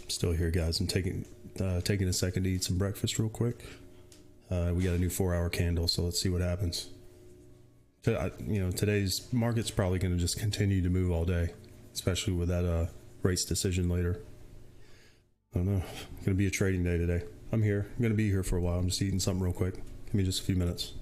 Still here, guys. I'm taking a second to eat some breakfast real quick. We got a new 4-hour candle, so let's see what happens. Today's market's probably going to just continue to move all day, especially with that rates decision later. I don't know. It's going to be a trading day today. I'm here. I'm going to be here for a while. I'm just eating something real quick. Give me just a few minutes.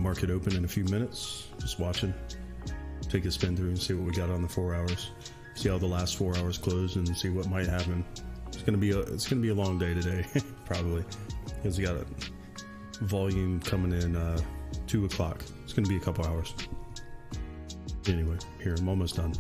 market open in a few minutes. Just watching. Take a spin through and see what we got on the 4 hours. See how the last 4 hours close and see what might happen. It's gonna be a long day today, probably, because we got a volume coming in 2 o'clock. It's gonna be a couple hours. Anyway, here, I'm almost done.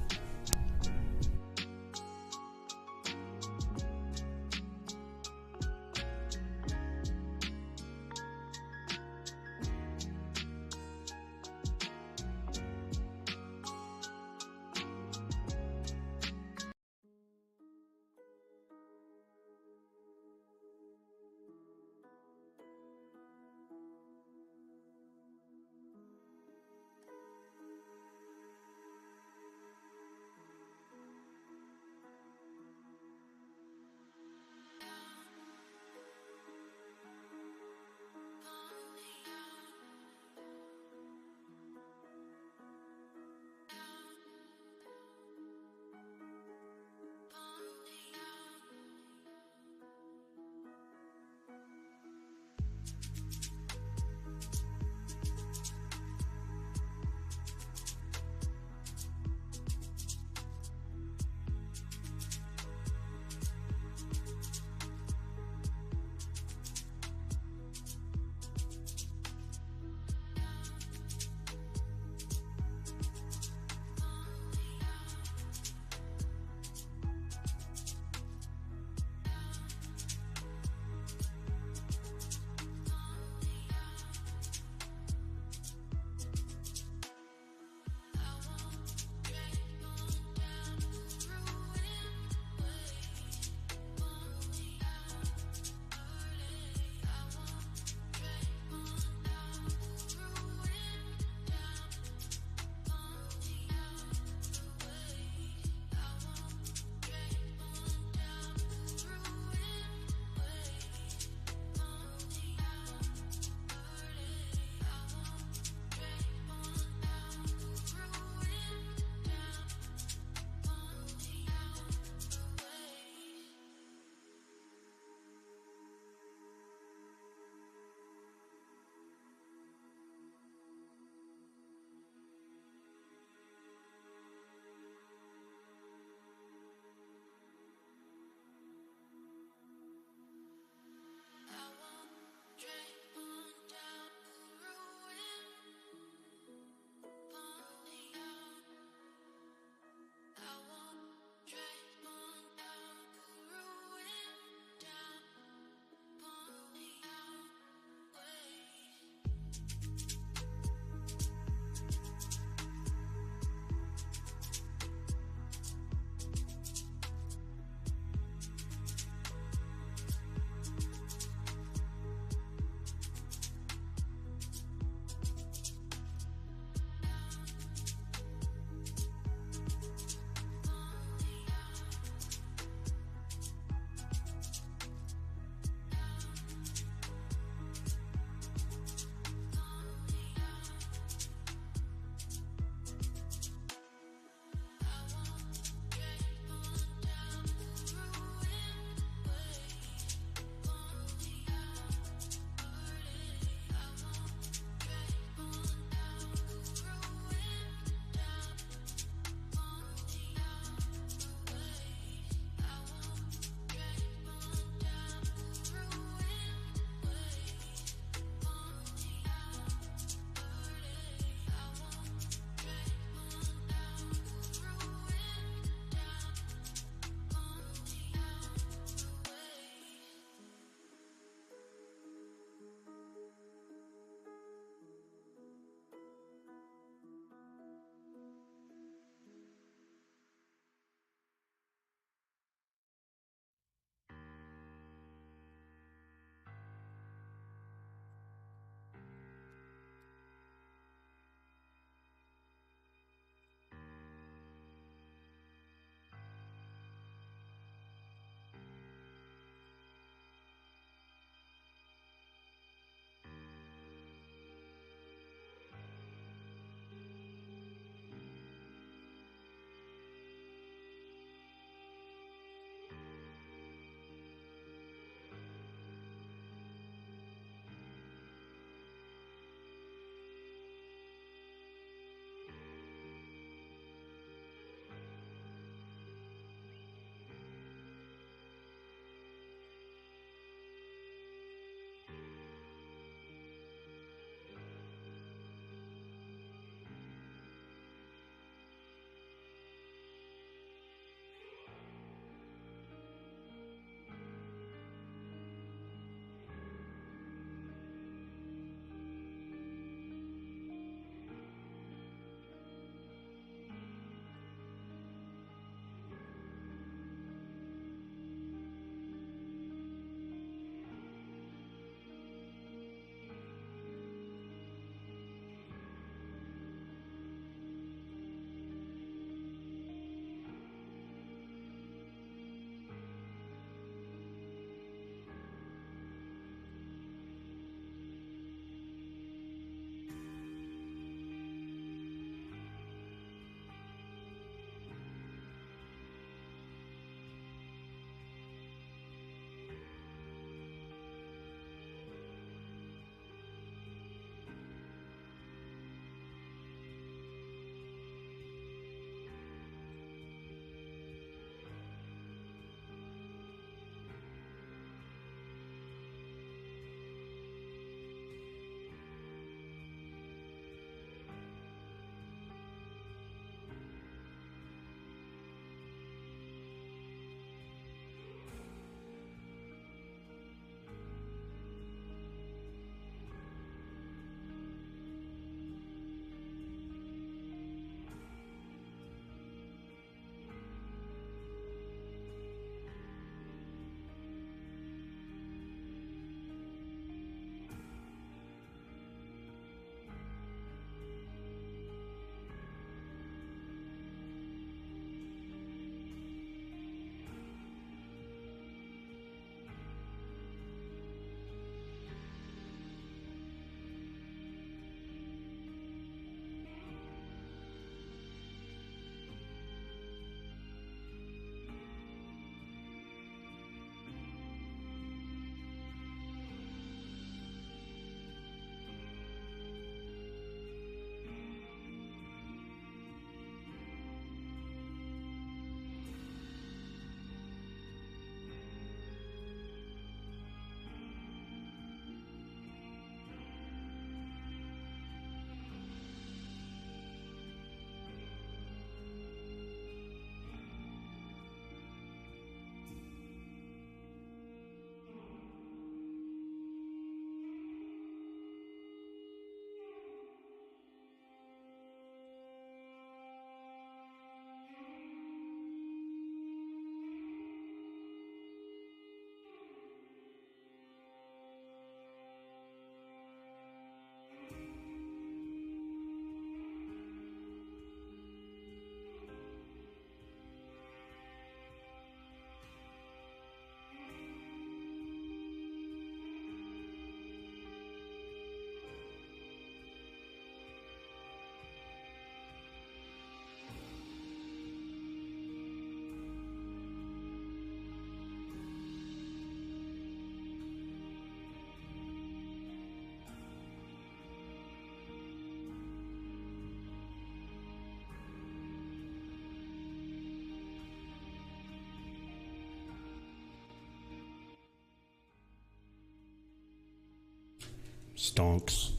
Stonks.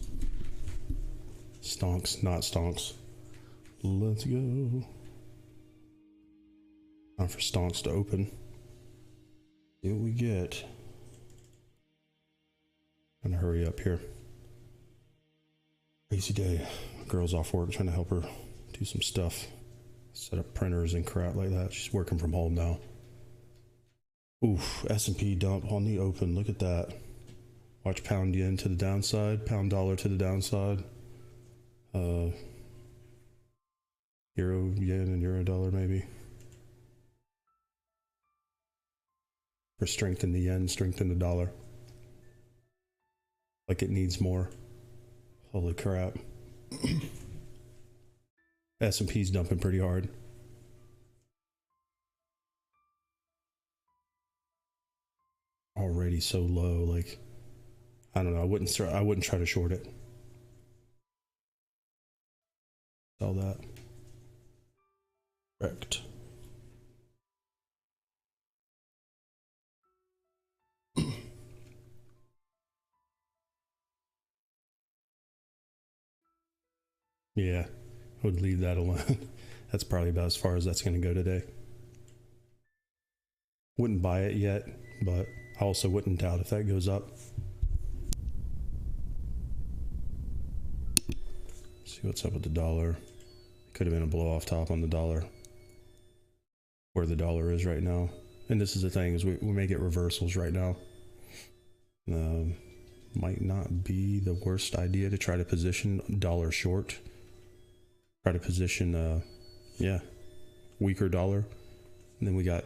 Stonks, not stonks. Let's go. Time for stonks to open. See what we get. I'm gonna hurry up here. Crazy day. Girl's off work, trying to help her do some stuff. Set up printers and crap like that. She's working from home now. Oof, S&P dump on the open. Look at that. Watch pound yen to the downside, pound dollar to the downside. Euro yen and euro dollar maybe. For strengthen the yen, strengthen the dollar. Like it needs more. Holy crap. S&P's dumping pretty hard. Already so low, like I don't know. I wouldn't try to short it. Sell that. Correct. Yeah, I would leave that alone. That's probably about as far as that's going to go today. Wouldn't buy it yet, but I also wouldn't doubt if that goes up. See what's up with the dollar. Could have been a blow off top on the dollar. Where the dollar is right now. And this is the thing, is we may get reversals right now. Might not be the worst idea to try to position dollar short. Try to position, weaker dollar. And then we got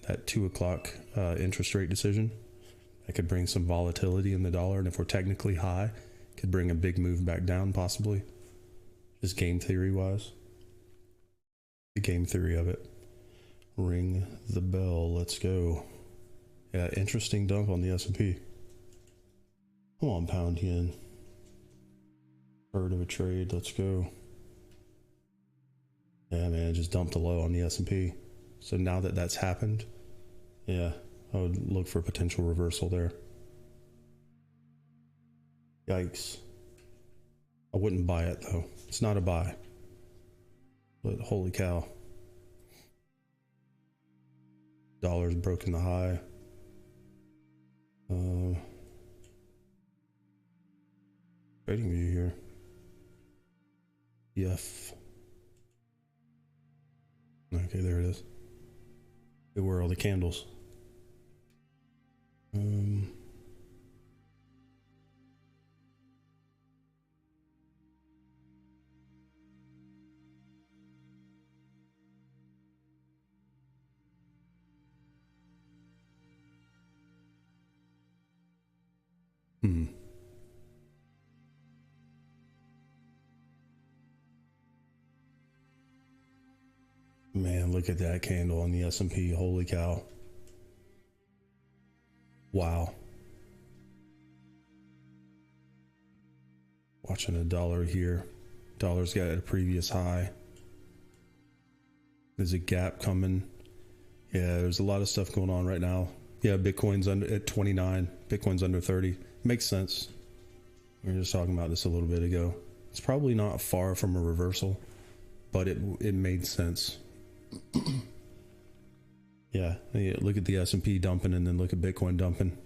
that 2 o'clock interest rate decision. That could bring some volatility in the dollar. And if we're technically high, could bring a big move back down possibly. Just game theory wise. The game theory of it. Ring the bell. Let's go. Yeah, interesting dump on the S&P. Come on, pound yen. Third of a trade. Let's go. Yeah, man, just dumped a low on the S&P. So now that that's happened, yeah, I would look for a potential reversal there. Yikes. I wouldn't buy it though. It's not a buy. But holy cow. Dollar's broken the high. Trading view here. Yef. Okay, there it is. Where are all the candles? Man, look at that candle on the S&P. Holy cow. Wow. Watching a dollar here. Dollar's got a previous high. There's a gap coming. Yeah, there's a lot of stuff going on right now. Yeah, Bitcoin's under at 29. Bitcoin's under 30. Makes sense. We were just talking about this a little bit ago. It's probably not far from a reversal, but it made sense. Yeah, look at the S&P dumping and then look at Bitcoin dumping.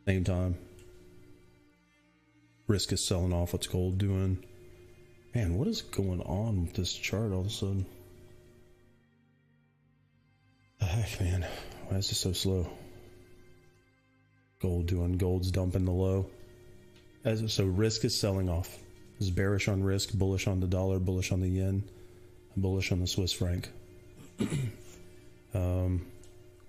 Same time. Risk is selling off. What's gold doing? Man, what is going on with this chart all of a sudden? The heck, man. Why is this so slow? Gold doing. Gold's dumping the low. So risk is selling off. It's bearish on risk, bullish on the dollar, bullish on the yen, bullish on the Swiss franc.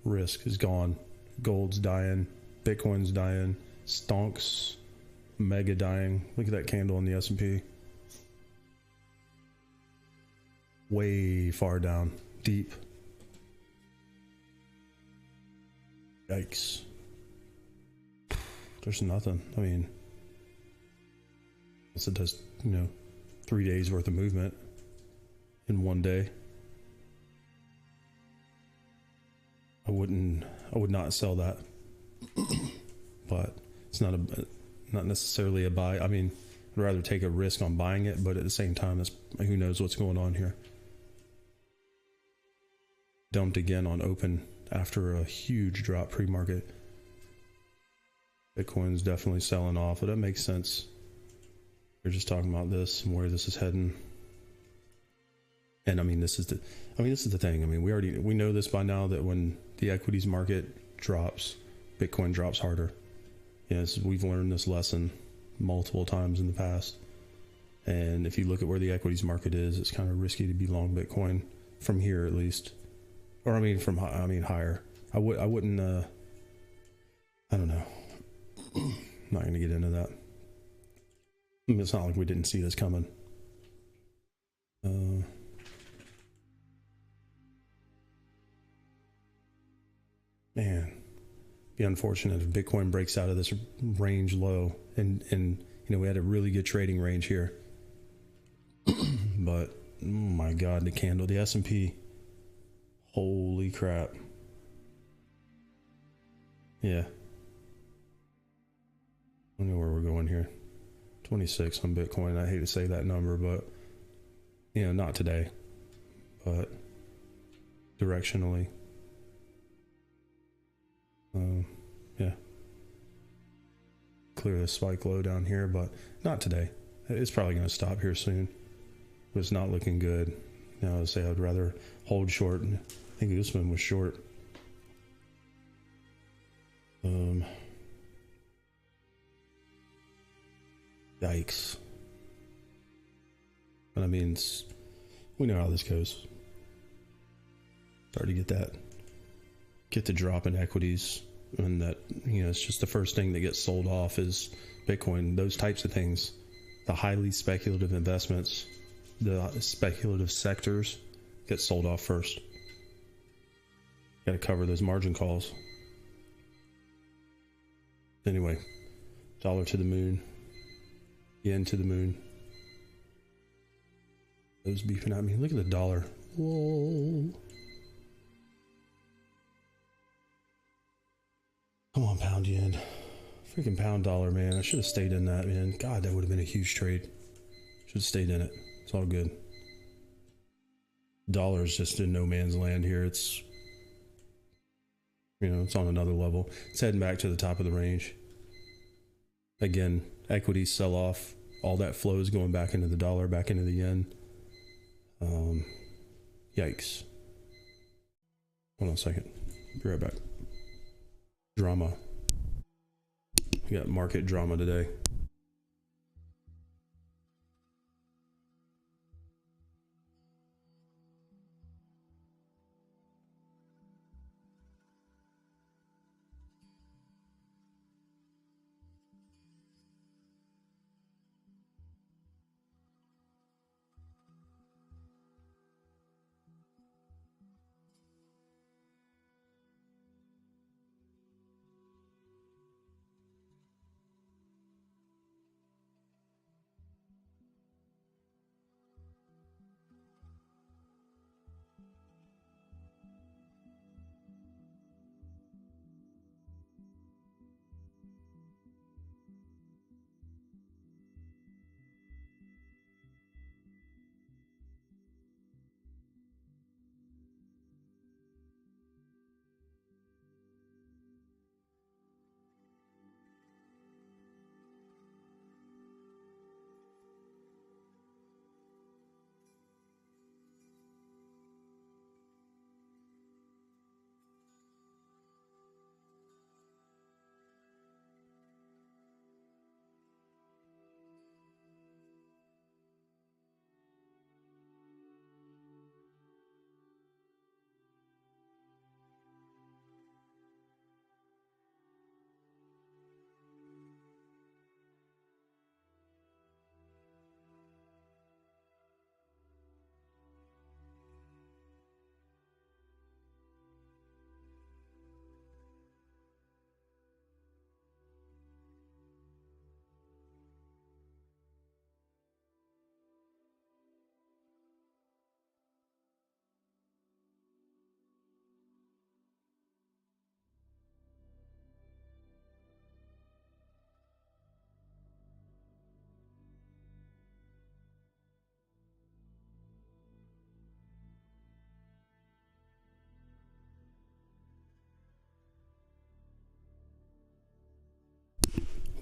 Risk is gone. Gold's dying. Bitcoin's dying. Stonks mega dying. Look at that candle on the S&P. Way far down. Deep. Yikes. There's nothing. I mean, it does, 3 days worth of movement in one day. I would not sell that. But it's not not necessarily a buy. I mean, I'd rather take a risk on buying it, but at the same time, who knows what's going on here. Dumped again on open after a huge drop pre-market. Bitcoin's definitely selling off, but that makes sense. We're just talking about this and where this is heading. And I mean, this is the thing. I mean, we know this by now, that when the equities market drops, Bitcoin drops harder. Yes, we've learned this lesson multiple times in the past. And if you look at where the equities market is, it's kind of risky to be long Bitcoin from here, at least. Or higher. I wouldn't. I don't know. I'm not going to get into that. I mean, it's not like we didn't see this coming. Man, be unfortunate if Bitcoin breaks out of this range low, and we had a really good trading range here. But oh my God, the candle, the S&P. Holy crap. Yeah. I don't know where we're going here. 26 on Bitcoin. I hate to say that number, but not today. But directionally. Yeah. Clear the spike low down here, but not today. It's probably going to stop here soon. But it's not looking good. I would say I'd rather hold short. I think this one was short. Yikes. But I mean, we know how this goes. Start to get the drop in equities, and that, it's just the first thing that gets sold off is Bitcoin. Those types of things, the highly speculative investments, the speculative sectors get sold off first. Got to cover those margin calls. Anyway, dollar to the moon, yen to the moon. Those beefing at me. Look at the dollar. Whoa. Come on, pound yen. Freaking pound dollar, man. I should have stayed in that, man. God, that would have been a huge trade. Should have stayed in it. It's all good. Dollar's just in no man's land here. It's, it's on another level. It's heading back to the top of the range. Again, equities sell off. All that flow is going back into the dollar, back into the yen. Yikes. Hold on a second. Be right back. Drama. We got market drama today.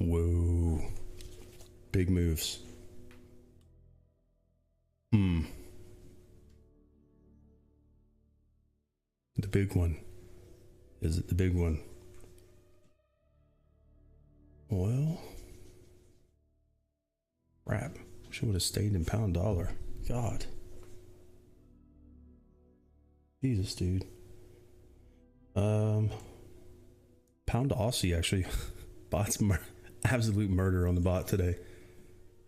Whoa. Big moves. The big one. Is it the big one? Well, crap. Wish I would have stayed in pound dollar. God. Jesus, dude. Pound Aussie actually. Bot's absolute murder on the bot today.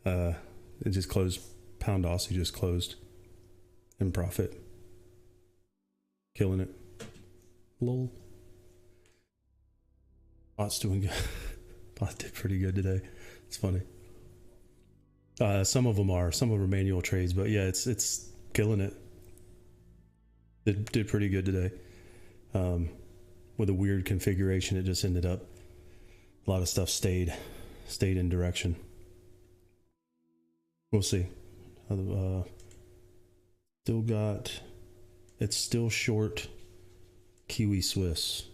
It just closed. Pound Aussie just closed in profit. Killing it. Lol. Bot's doing good. Bot did pretty good today. It's funny. Some of them are manual trades, but yeah, it's killing it. It did pretty good today. With a weird configuration, it just ended up a lot of stuff stayed in direction. We'll see. It's still short Kiwi Swiss,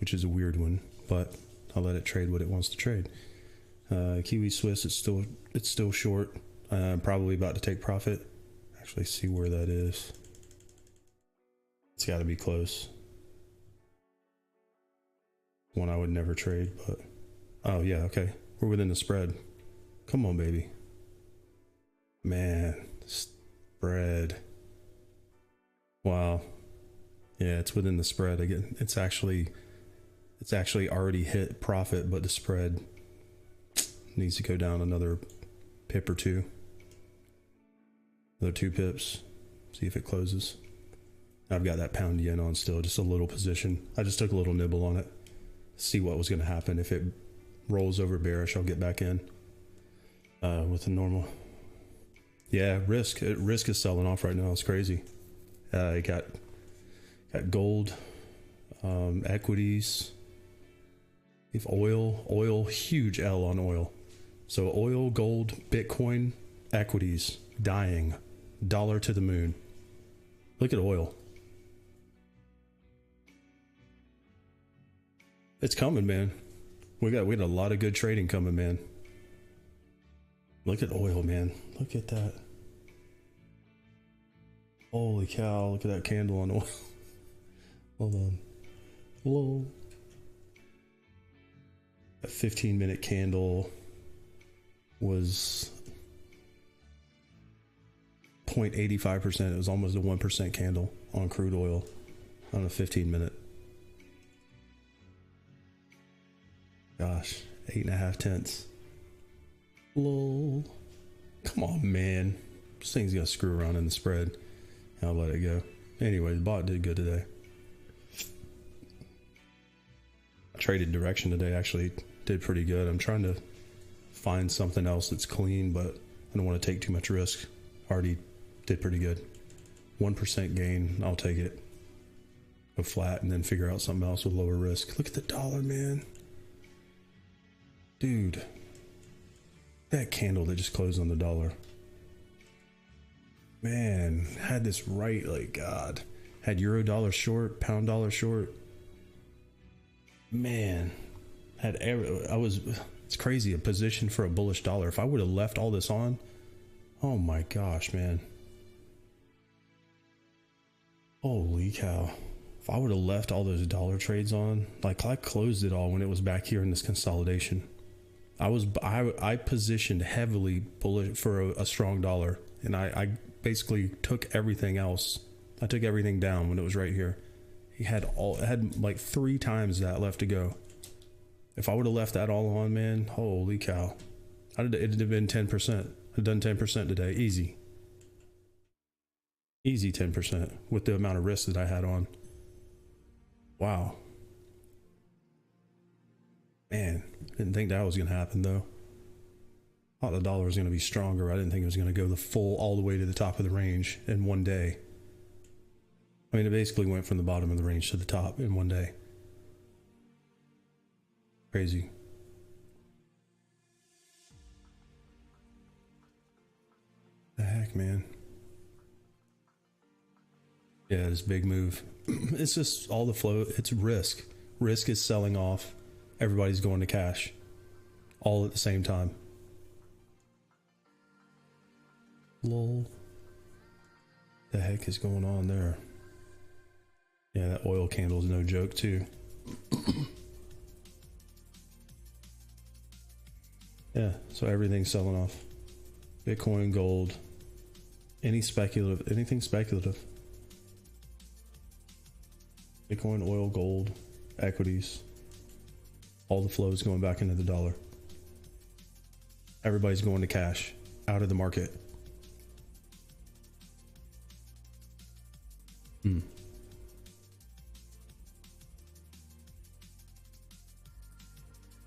which is a weird one, but I'll let it trade what it wants to trade. Kiwi Swiss, it's still short. I'm probably about to take profit. Actually, see where that is. It's got to be close. One I would never trade, but oh yeah, okay, we're within the spread. Come on, baby. Man, spread. Wow. Yeah, it's within the spread again. It's actually already hit profit, but the spread needs to go down another pip or two. Another 2 pips. See if it closes. I've got that pound yen on still, just a little position. I just took a little nibble on it. See what was going to happen. If it rolls over bearish, I'll get back in with the normal. Yeah, risk is selling off right now. It's crazy. You got gold, equities. If oil, huge L on oil. So oil, gold, Bitcoin, equities dying, dollar to the moon. Look at oil. It's coming, man. We had a lot of good trading coming, man. Look at oil, man. Look at that. Holy cow, look at that candle on oil. Hold on. Whoa. A 15-minute candle was 0.85%. It was almost a 1% candle on crude oil on a 15-minute. Gosh, 8.5 tenths. Lol. Come on, man. This thing's gonna screw around in the spread. I'll let it go. Anyway, the bot did good today. I traded direction today, actually did pretty good. I'm trying to find something else that's clean, but I don't want to take too much risk. Already did pretty good. 1% gain, I'll take it. Go flat and then figure out something else with lower risk. Look at the dollar, man. Dude. That candle that just closed on the dollar. Man, had this right, like, God. Had euro dollar short, pound dollar short. Man, it's crazy, a position for a bullish dollar. If I would have left all this on, oh my gosh, man. Holy cow. If I would have left all those dollar trades on, like I closed it all when it was back here in this consolidation. I positioned heavily bullish for a strong dollar, and I basically took everything else. I took everything down when it was right here. It had like 3 times that left to go. If I would have left that all on, man, holy cow. It'd have been 10%. I've done 10% today, easy. Easy 10% with the amount of risk that I had on. Wow. Man, didn't think that was going to happen though. Thought the dollar was going to be stronger. I didn't think it was going to go all the way to the top of the range in one day. I mean, it basically went from the bottom of the range to the top in one day. Crazy. The heck, man. Yeah, this big move. It's just all the flow. It's risk. Risk is selling off. Everybody's going to cash. all at the same time. Lol. The heck is going on there? Yeah, that oil candle is no joke too. Yeah, so everything's selling off. Bitcoin, gold, anything speculative. Bitcoin, oil, gold, equities. All the flow is going back into the dollar. Everybody's going to cash, out of the market.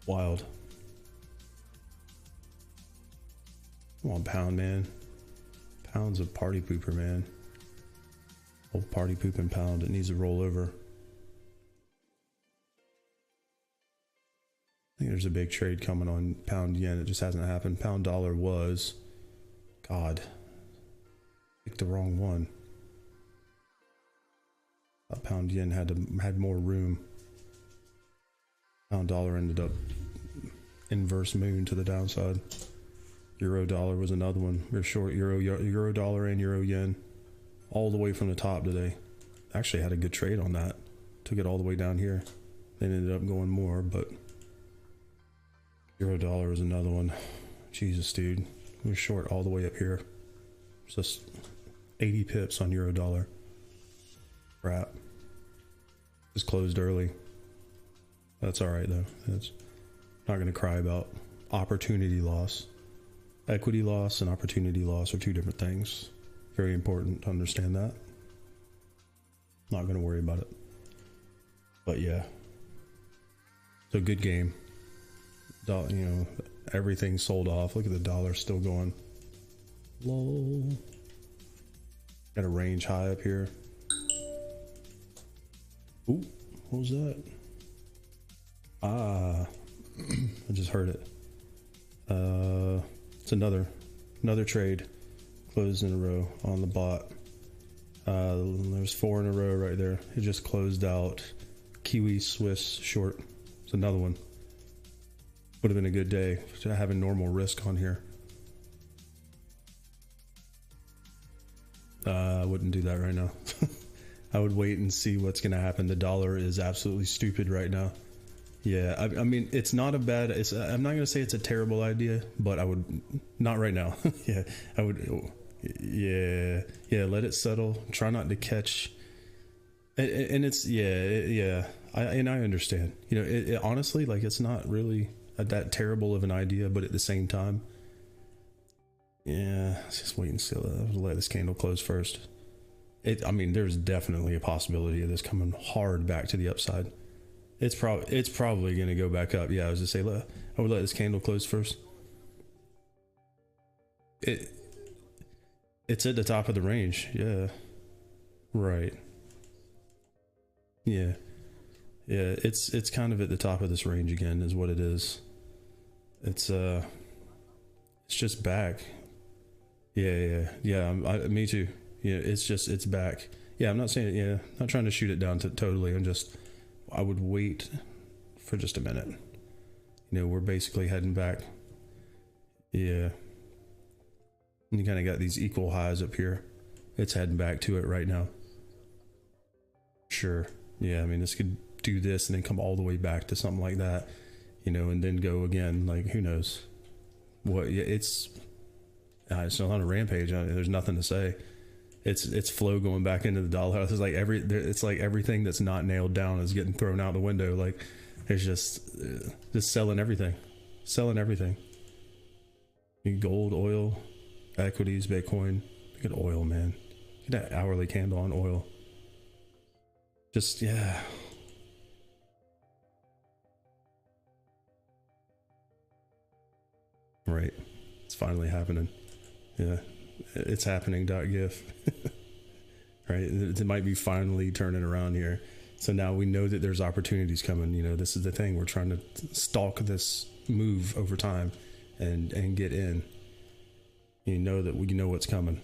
Wild. Come on, pound, man. Pound's a party pooper, man. Old party pooping pound. It needs to roll over. I think there's a big trade coming on pound yen. It just hasn't happened. Pound dollar was. God. Picked the wrong one. Pound yen had more room. Pound dollar ended up inverse moon to the downside. Euro dollar was another one. We're short euro dollar and euro yen all the way from the top today. Actually had a good trade on that. Took it all the way down here. Then ended up going more, but euro dollar was another one. Jesus, dude. We're short all the way up here. It's just 80 pips on euro dollar. Crap. Just closed early. That's all right though. It's not going to cry about opportunity loss. Equity loss and opportunity loss are two different things. Very important to understand that. Not going to worry about it. But yeah. So good game. You know, everything sold off. Look at the dollar still going. Lol. Got a range high up here. Ooh, what was that? Ah, I just heard it. It's another trade closed in a row on the bot. There's 4 in a row right there. It just closed out. Kiwi Swiss short. It's another one. Would have been a good day to have a normal risk on here. I wouldn't do that right now. I would wait and see what's going to happen. The dollar is absolutely stupid right now. Yeah, I mean, it's not a bad. I'm not going to say it's a terrible idea, but I would not right now. Yeah, I would. Yeah, let it settle. Try not to catch. And it's I understand. You know, it honestly, like, it's not really that terrible of an idea, but at the same time, yeah, let's just wait and see. Let this candle close first. I mean, there's definitely a possibility of this coming hard back to the upside. It's probably going to go back up. Yeah, I was just say I would let this candle close first. It's at the top of the range. Yeah. Right. Yeah. Yeah, it's kind of at the top of this range again is what it is. It's just back. Yeah, me too. Yeah, it's back. Yeah, I'm not saying, not trying to shoot it down totally. I would wait for just a minute. You know, we're basically heading back. Yeah. And you kind of got these equal highs up here. It's heading back to it right now. Sure. Yeah, I mean, this could do this and then come all the way back to something like that, you know, and then go again. Like, who knows? What? Yeah, it's still on a rampage. There's nothing to say. It's flow going back into the dollar. It's like everything that's not nailed down is getting thrown out the window. Like, it's just selling everything. Gold, oil, equities, Bitcoin. Look at oil, man. Look at that hourly candle on oil. Just, yeah. Right. It's finally happening. Yeah. It's happening. .gif. Right. It might be finally turning around here. So now we know that there's opportunities coming. You know, this is the thing. We're trying to stalk this move over time and get in. You know that we know what's coming.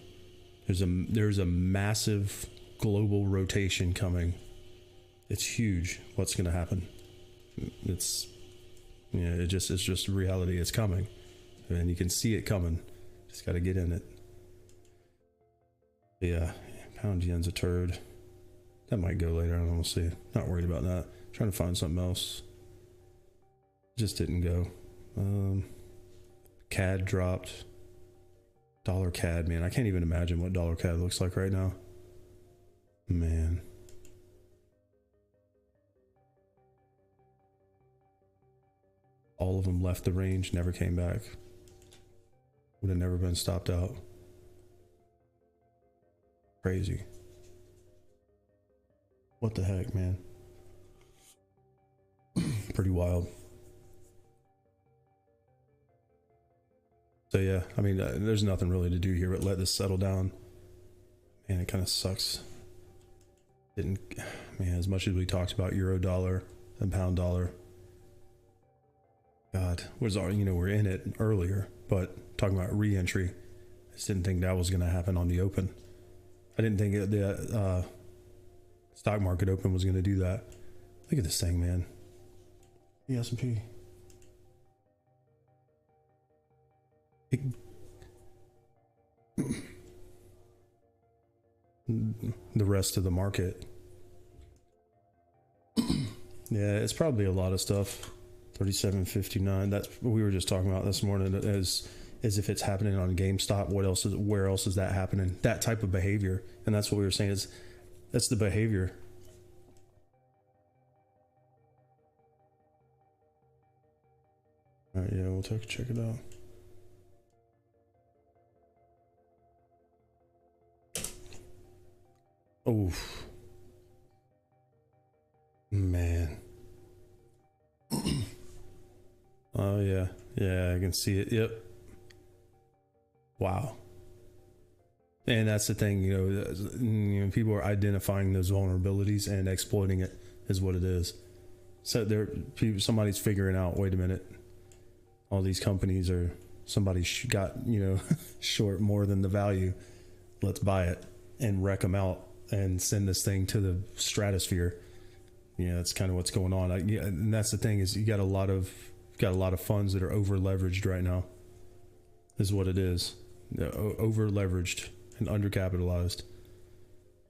There's a massive global rotation coming. It's huge. What's going to happen? Yeah, it's just reality. It's coming, and you can see it coming. Just got to get in it. Yeah, pound yen's a turd. That might go later on. We'll see. Not worried about that. Trying to find something else. Just didn't go. CAD dropped. Dollar CAD, man. I can't even imagine what dollar CAD looks like right now. Man. All of them left the range, never came back. Would have never been stopped out. Crazy. What the heck, man? Pretty wild. So yeah, I mean, there's nothing really to do here but let this settle down. Man, it kind of sucks. Man, as much as we talked about euro dollar and pound dollar, God, we're in it earlier, but talking about re-entry, I just didn't think that was going to happen on the open. I didn't think the stock market open was going to do that. Look at this thing, man. The S&P. The rest of the market. Yeah, it's probably a lot of stuff. 37.59. That's what we were just talking about this morning. As if it's happening on GameStop. Where else is that happening? That type of behavior, and that's what we were saying. That's the behavior. All right, yeah, we'll check it out. Oh, man. Oh yeah, I can see it. Yep. Wow. And that's the thing, people are identifying those vulnerabilities and exploiting it is what it is. So somebody's figuring out, wait a minute, all these companies somebody got short more than the value. Let's buy it and wreck them out and send this thing to the stratosphere. That's kind of what's going on. And that's the thing is you got a lot of funds that are over leveraged right now. Is what it is. Over leveraged and undercapitalized.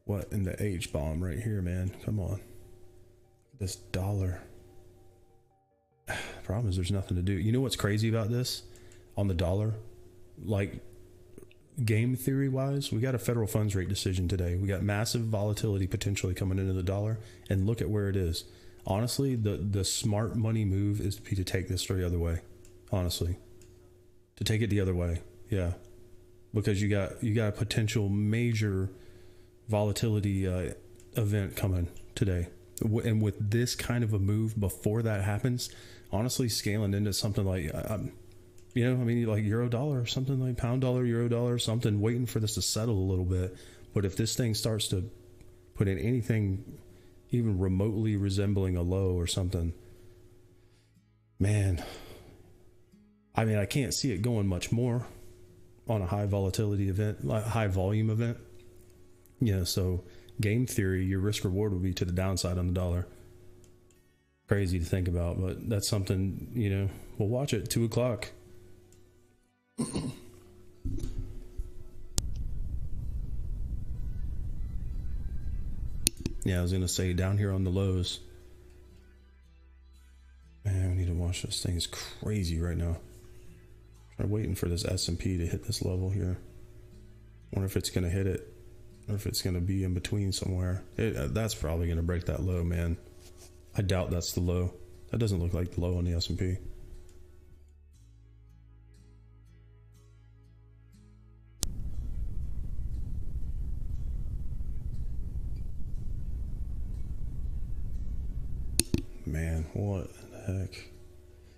What in the H bomb right here, man? Come on. This dollar. Problem is there's nothing to do. You know what's crazy about this on the dollar? Like game theory wise, we got a federal funds rate decision today. We got massive volatility potentially coming into the dollar, and look at where it is. Honestly, the smart money move is to take this the other way. Honestly, to take it the other way, yeah, because you got a potential major volatility event coming today, and with this kind of a move before that happens, honestly, scaling into something like like euro dollar or something, like pound dollar, euro dollar, something, waiting for this to settle a little bit. But if this thing starts to put in anything even remotely resembling a low or something, man, I mean, I can't see it going much more on a high volatility event, like high volume event. So game theory, your risk reward would be to the downside on the dollar. Crazy to think about, but that's something, we'll watch it 2 o'clock. Yeah, I was gonna say down here on the lows. Man, we need to watch this thing. Is crazy right now. I'm waiting for this S&P to hit this level here. Wonder if it's gonna hit it, or if it's gonna be in between somewhere. That's probably gonna break that low, man. I doubt that's the low. That doesn't look like the low on the S&P. Man, what the heck?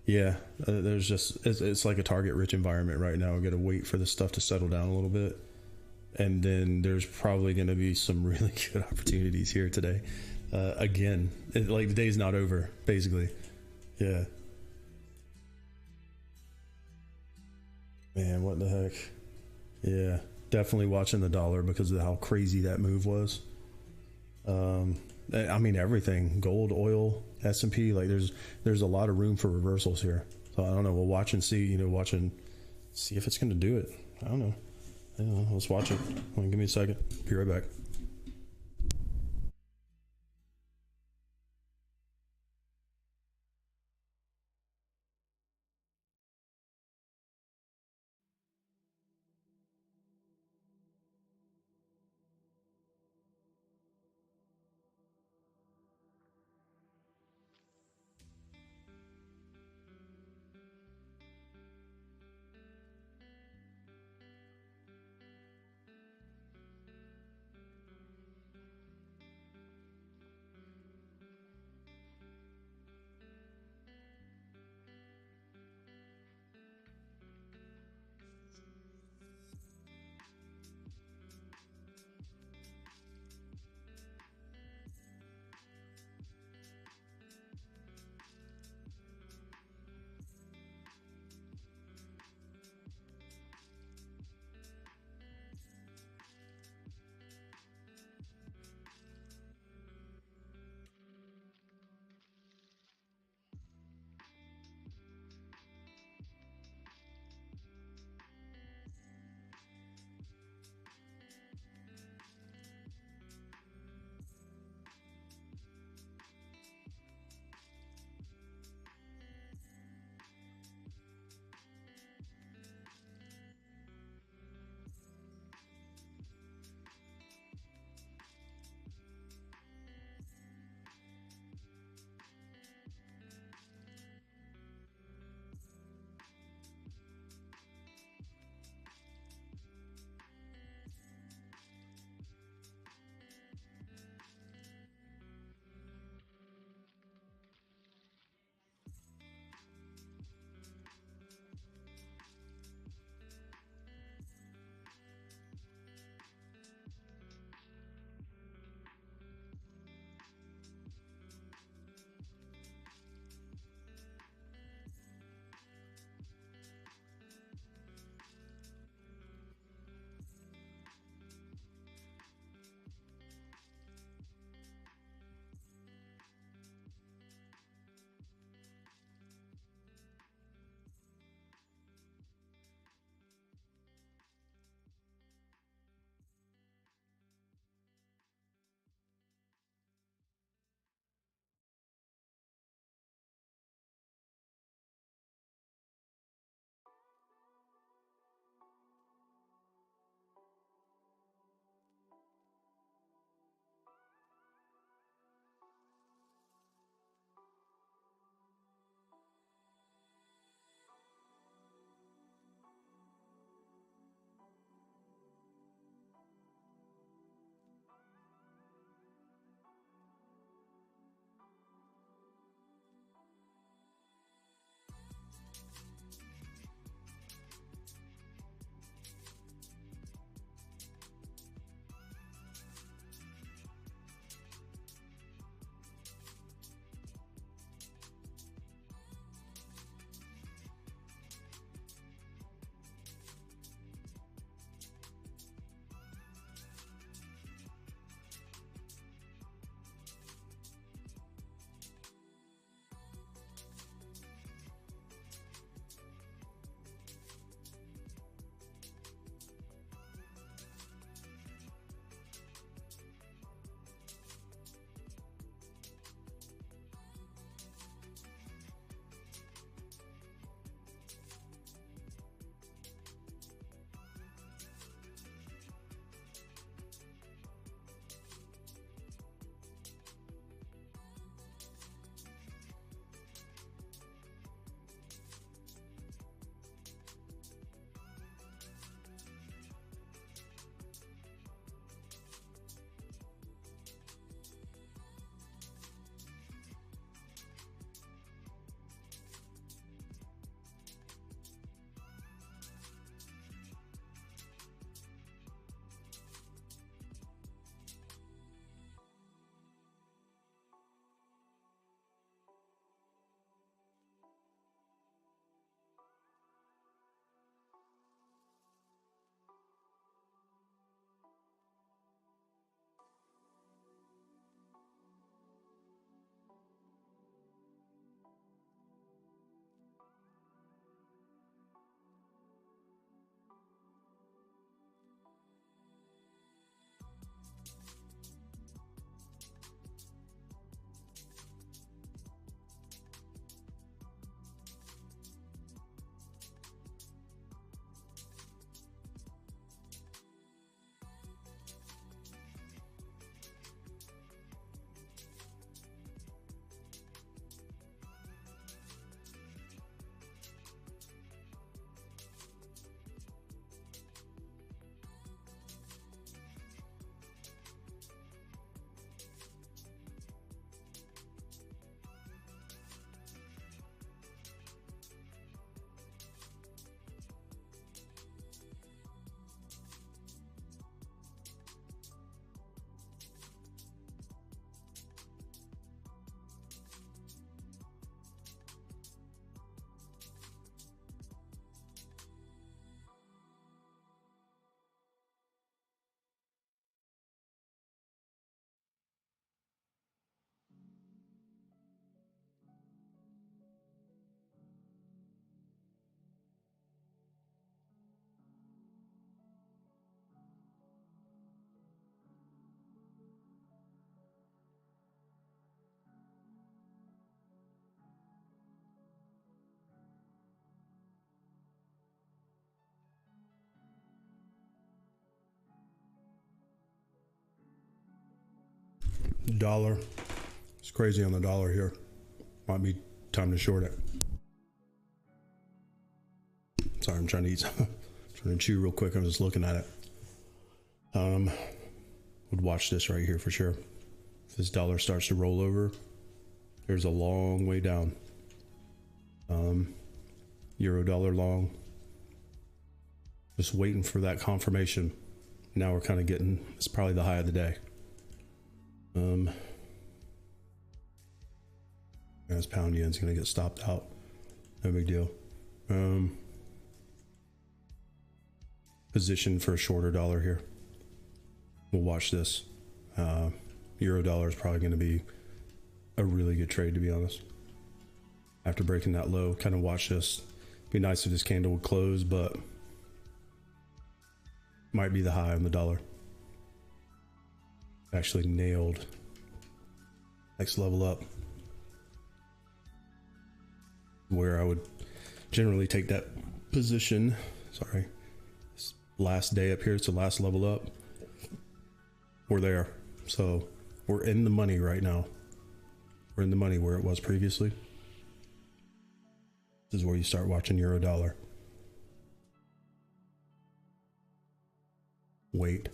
Yeah, there's just it's like a target rich environment right now. We got to wait for this stuff to settle down a little bit, and then there's probably going to be some really good opportunities here today. Again, like the day's not over, basically. Yeah. Man, what the heck? Yeah, definitely watching the dollar because of how crazy that move was. I mean, everything, gold, oil, S&P, like there's a lot of room for reversals here. So I don't know. We'll watch and see. See if it's going to do it. I don't know. Let's watch it. Give me a second. Be right back. Dollar. It's crazy on the dollar here. Might be time to short it. Sorry, I'm trying to eat. Trying to chew real quick. I'm just looking at it. Would watch this right here for sure. If this dollar starts to roll over, there's a long way down. Euro dollar long. Just waiting for that confirmation. Now we're kind of getting, it's probably the high of the day. This pound yen's gonna get stopped out. No big deal. Position for a shorter dollar here. We'll watch this. Euro dollar is probably going to be a really good trade, to be honest. After breaking that low, kind of watch this. Be nice if this candle would close, but might be the high on the dollar. Actually nailed next level up, where I would generally take that position. Sorry, this last day up here, it's the last level up. We're there, so we're in the money right now. We're in the money where it was previously. This is where you start watching euro dollar. Wait.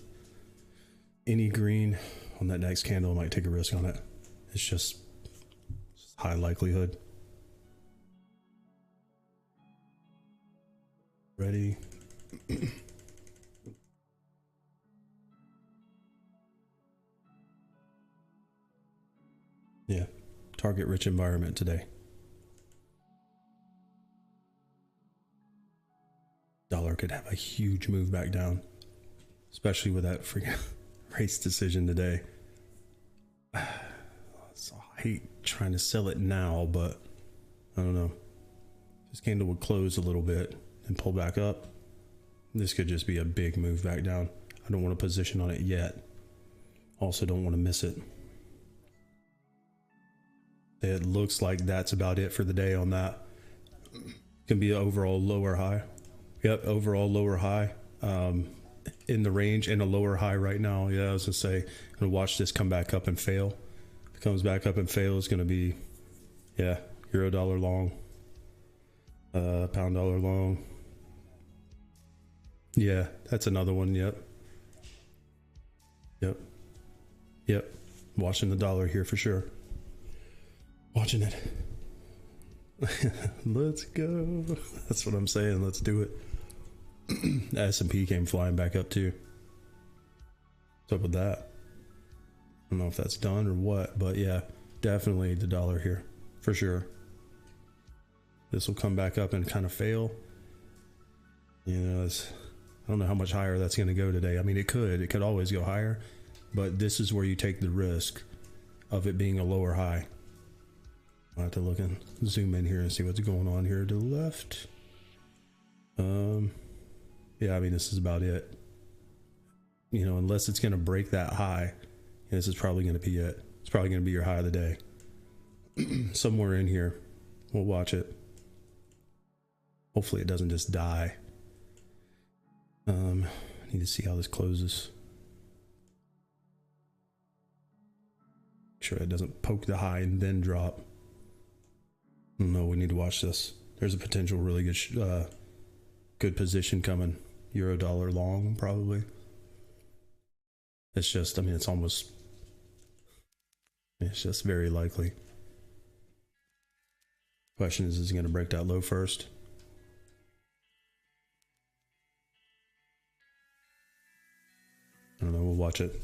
Any green on that next candle, I might take a risk on it. It's just high likelihood. Ready? Yeah, target rich environment today. Dollar could have a huge move back down, especially with that freaking race decision today. So I hate trying to sell it now, but I don't know. This candle would close a little bit and pull back up. This could just be a big move back down. I don't want to position on it yet. Also don't want to miss it. It looks like that's about it for the day on that. Can be an overall lower high. Yep, overall lower high. In the range and a lower high right now. Yeah, I was gonna say, I'm gonna watch this come back up and fail. If it comes back up and fails, it's gonna be, yeah, euro dollar long, pound dollar long. Yeah, that's another one. Yep. Watching the dollar here for sure. Watching it. Let's go. That's what I'm saying. Let's do it. S&P came flying back up too. What's up with that? I don't know if that's done or what, but yeah, definitely the dollar here for sure. This will come back up and kind of fail. You know, I don't know how much higher that's going to go today. I mean, it could always go higher, but this is where you take the risk of it being a lower high. I'll have to look and zoom in here and see what's going on here to the left. Yeah, I mean, this is about it. You know, unless it's going to break that high, this is probably going to be it. It's probably going to be your high of the day. Somewhere in here. We'll watch it. Hopefully it doesn't just die. I need to see how this closes. Make sure it doesn't poke the high and then drop. No, we need to watch this. There's a potential really good good position coming. Euro dollar long, probably. It's just, I mean, it's just very likely. Question is it going to break that low first? I don't know, we'll watch it.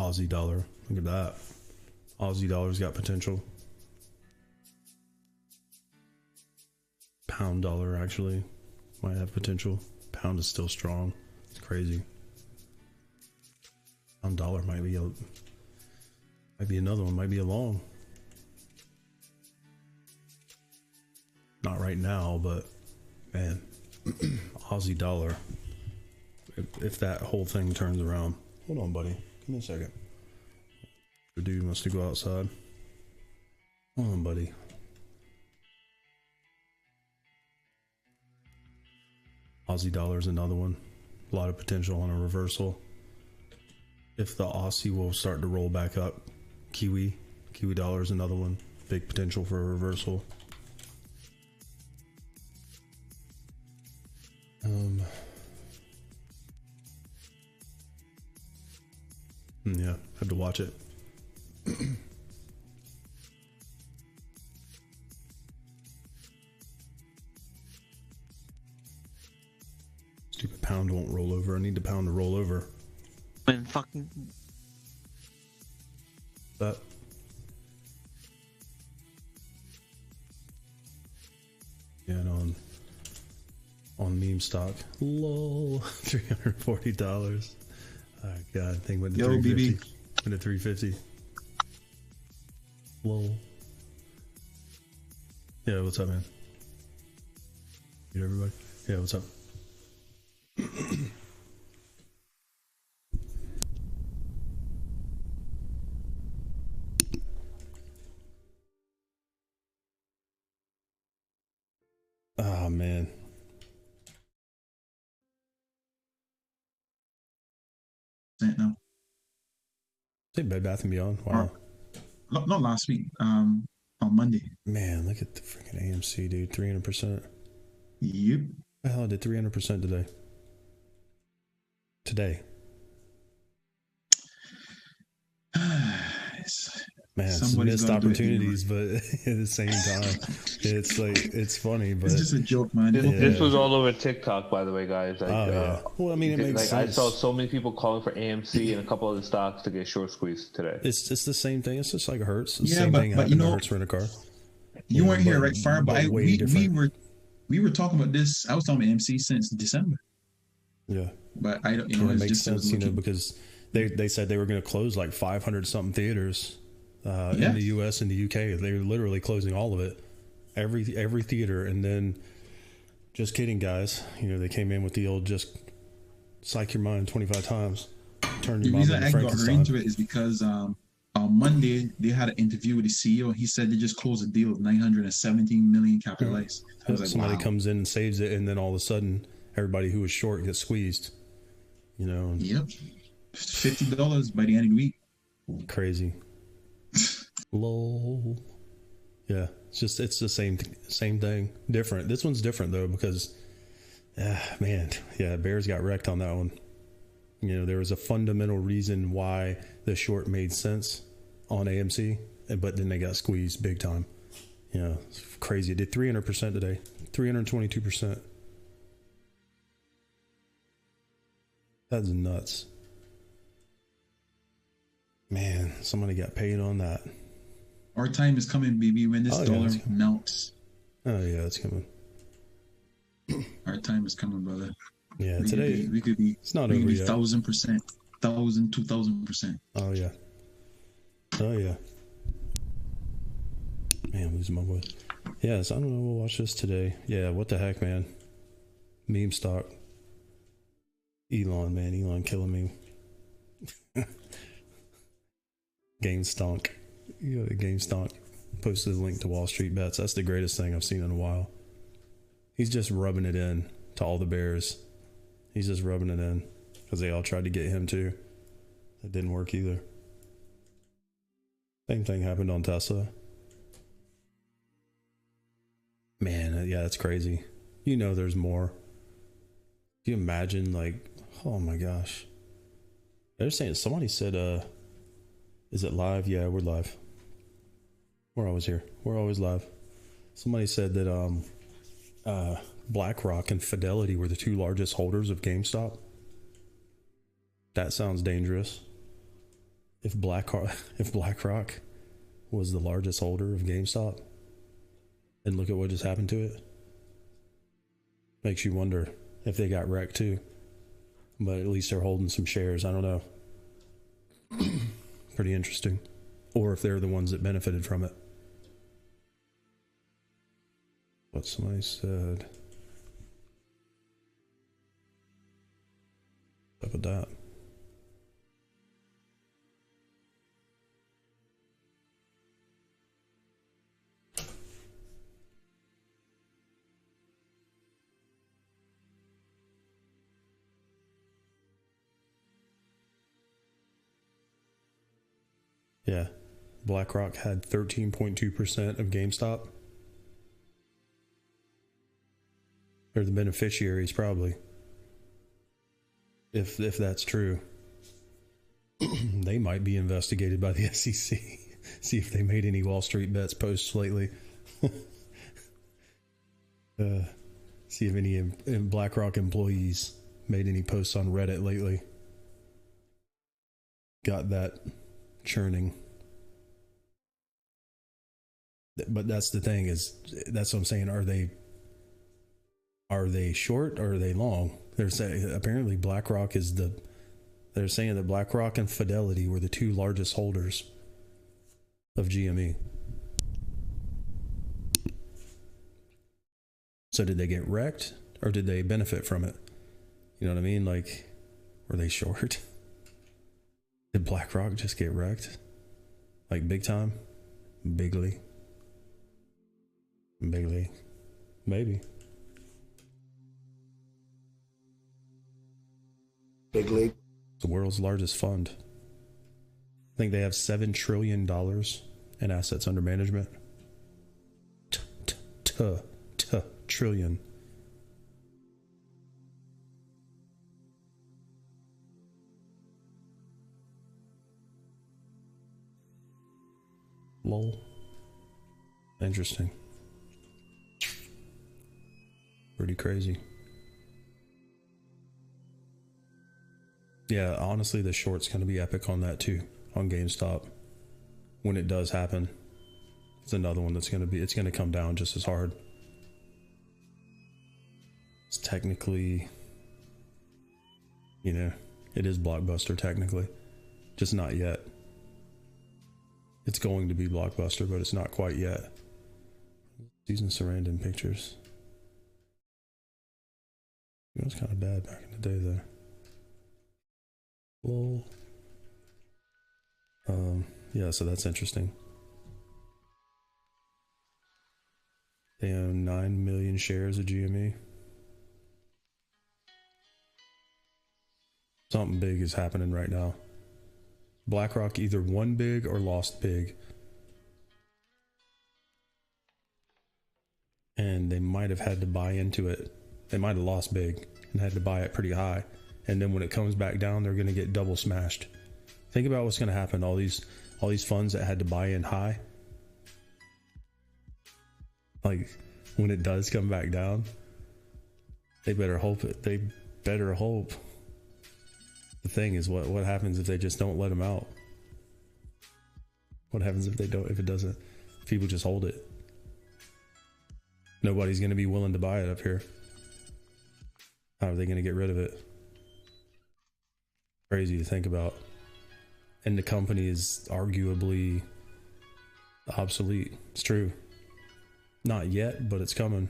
Aussie dollar. Look at that. Aussie dollar's got potential. Pound dollar actually might have potential. Pound is still strong. It's crazy. Pound dollar might be another one. Might be a long. Not right now, but man, Aussie dollar. If that whole thing turns around. Hold on, buddy. Give me a second. The dude wants to go outside. Hold on, buddy. Aussie dollar is another one. A lot of potential on a reversal. If the Aussie will start to roll back up. Kiwi dollar is another one. Big potential for a reversal. Yeah, have to watch it. Stupid pound won't roll over. I need the pound to roll over. When fucking that. Yeah, and on meme stock. Lol. $340. Oh god, thing went to 350. Went to 350. Lol. Yeah, what's up, man? You everybody? Yeah, what's up? Oh man. No. Say Bed Bath and Beyond. Wow. Not last week. On Monday. Man, look at the freaking AMC, dude. 300%. Yep. The hell, I did 300% today. Man, it's missed opportunities, but at the same time, it's like, it's funny, but it's just a joke, man. This was all over TikTok, by the way, guys. Like, yeah. Well, I mean, it makes sense. I saw so many people calling for AMC and a couple other stocks to get short squeezed today. It's the same thing. It's just like Hertz. The Yeah, same thing but you know, Hertz rent a car. You weren't here, right, Fire? But we were talking about this. I was talking about AMC since December. Yeah, but I don't. You know, it it's makes just sense. You know, because they said they were going to close like 500 something theaters. In the US and the UK, they were literally closing all of it, every theater, and then, just kidding, guys. You know, they came in with the old just psych your mind 25 times, turn your mind into Frankenstein. The reason I got into it is because on Monday they had an interview with the CEO, and he said they just closed a deal of 917 million capitalized. I was like, somebody wow. comes in and saves it, and then all of a sudden, everybody who was short gets squeezed. You know. Yep. $50 by the end of the week. Crazy. Lol. Yeah, it's the same thing. Different. This one's different though because, man, yeah, Bears got wrecked on that one. You know, there was a fundamental reason why the short made sense on AMC, but then they got squeezed big time. Yeah, it's crazy. It did 300% today, 322%. That's nuts. Man, somebody got paid on that. Our time is coming, baby, when this dollar melts. Oh, yeah, it's coming. Our time is coming, brother. Yeah, today we could be. It's not over yet. 1,000%, 2,000%. Oh yeah. Oh yeah. Man, I'm losing my voice. Yes, I don't know. We'll watch this today. Yeah, what the heck, man? Meme stock. Elon killing me. GameStonk. You know, GameStonk posted a link to Wall Street Bets. That's the greatest thing I've seen in a while. He's just rubbing it in to all the bears. He's just rubbing it in because they all tried to get him too. That didn't work either. Same thing happened on Tesla. Man, yeah, that's crazy. You know there's more. Can you imagine, like, oh my gosh. They're saying, somebody said, is it live? Yeah, we're live. We're always here. We're always live. Somebody said that BlackRock and Fidelity were the two largest holders of GameStop. That sounds dangerous. if BlackRock was the largest holder of GameStop, and look at what just happened to it. Makes you wonder if they got wrecked too. But at least they're holding some shares. I don't know. Pretty interesting. Or if they're the ones that benefited from it. What somebody said. What's up with that? Yeah. BlackRock had 13.2% of GameStop. They're the beneficiaries, probably. If that's true. They might be investigated by the SEC. See if they made any Wall Street bets posts lately. See if any BlackRock employees made any posts on Reddit lately. Got that churning. But that's the thing, is that's what I'm saying. Are they short or are they long? They're saying apparently BlackRock is they're saying that BlackRock and Fidelity were the two largest holders of GME. So did they get wrecked or did they benefit from it? You know what I mean? Like, were they short? Did BlackRock just get wrecked? Like big time? Bigly? Maybe. Big league. The world's largest fund. I think they have $7 trillion in assets under management. Trillion. Lol. Interesting. Pretty crazy. Yeah, honestly, the short's going to be epic on that too, on GameStop. When it does happen, it's another one that's going to come down just as hard. It's technically, it is Blockbuster technically, just not yet. It's going to be Blockbuster, but it's not quite yet. Susan Sarandon pictures. It was kind of bad back in the day, though. Lol. Yeah, so that's interesting. They own 9 million shares of GME. Something big is happening right now. BlackRock either won big or lost big. And they might have had to buy into it. They might have lost big and had to buy it pretty high. And then when it comes back down, they're going to get double smashed. Think about what's going to happen. All these funds that had to buy in high. Like, when it does come back down, they better hope it. They better hope. The thing is, what happens if they just don't let them out? What happens if it doesn't? If people just hold it? Nobody's going to be willing to buy it up here. How are they going to get rid of it? Crazy to think about. And the company is arguably obsolete. It's true. Not yet, but it's coming.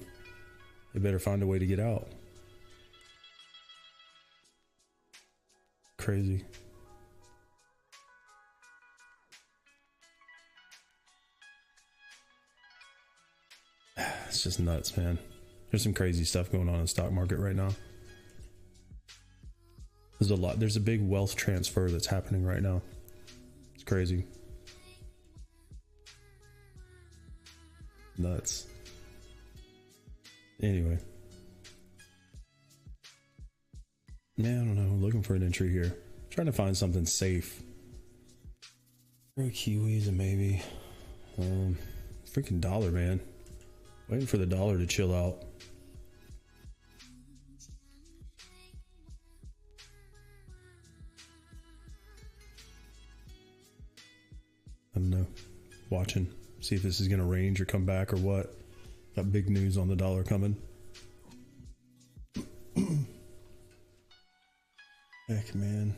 They better find a way to get out. Crazy. It's just nuts, man. There's some crazy stuff going on in the stock market right now. There's a big wealth transfer that's happening right now. It's crazy. Nuts. Anyway. Man, I don't know. I'm looking for an entry here. I'm trying to find something safe. Kiwis and maybe. Freaking dollar, man. Waiting for the dollar to chill out. I don't know. Watching. See if this is going to range or come back or what. Got big news on the dollar coming. Heck, man.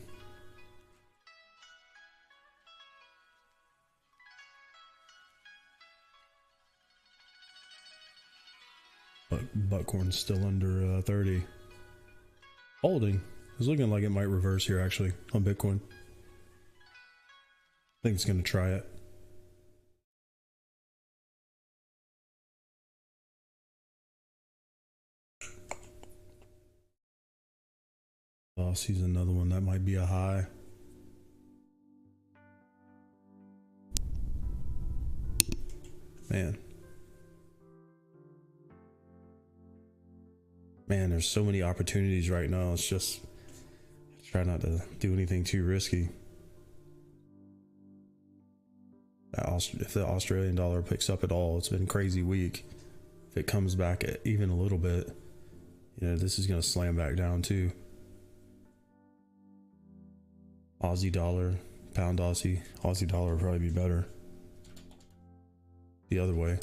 But Buckhorn's still under 30. Holding. It's looking like it might reverse here actually on Bitcoin. I think it's going to try it. Oh, sees another one. That might be a high. Man. Man, there's so many opportunities right now. It's just try not to do anything too risky. If the Australian dollar picks up at all, it's been crazy weak. If it comes back even a little bit, you know, this is going to slam back down too. Aussie dollar, pound Aussie dollar would probably be better. The other way.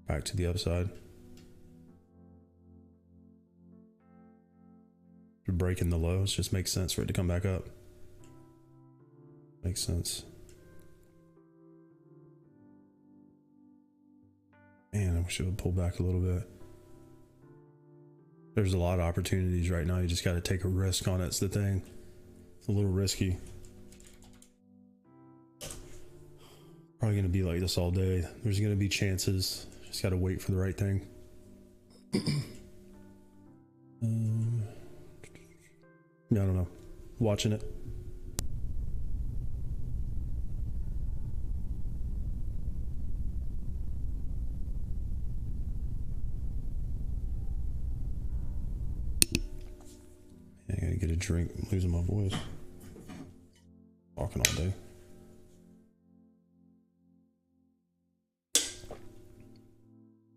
Back to the upside. Breaking the lows just makes sense for it to come back up. Makes sense. Man, I wish it would pull back a little bit. There's a lot of opportunities right now. You just got to take a risk on it. It's the thing. It's a little risky. Probably going to be like this all day. There's going to be chances. Just got to wait for the right thing. I don't know. Watching it. I gotta get a drink. I'm losing my voice. Talking all day.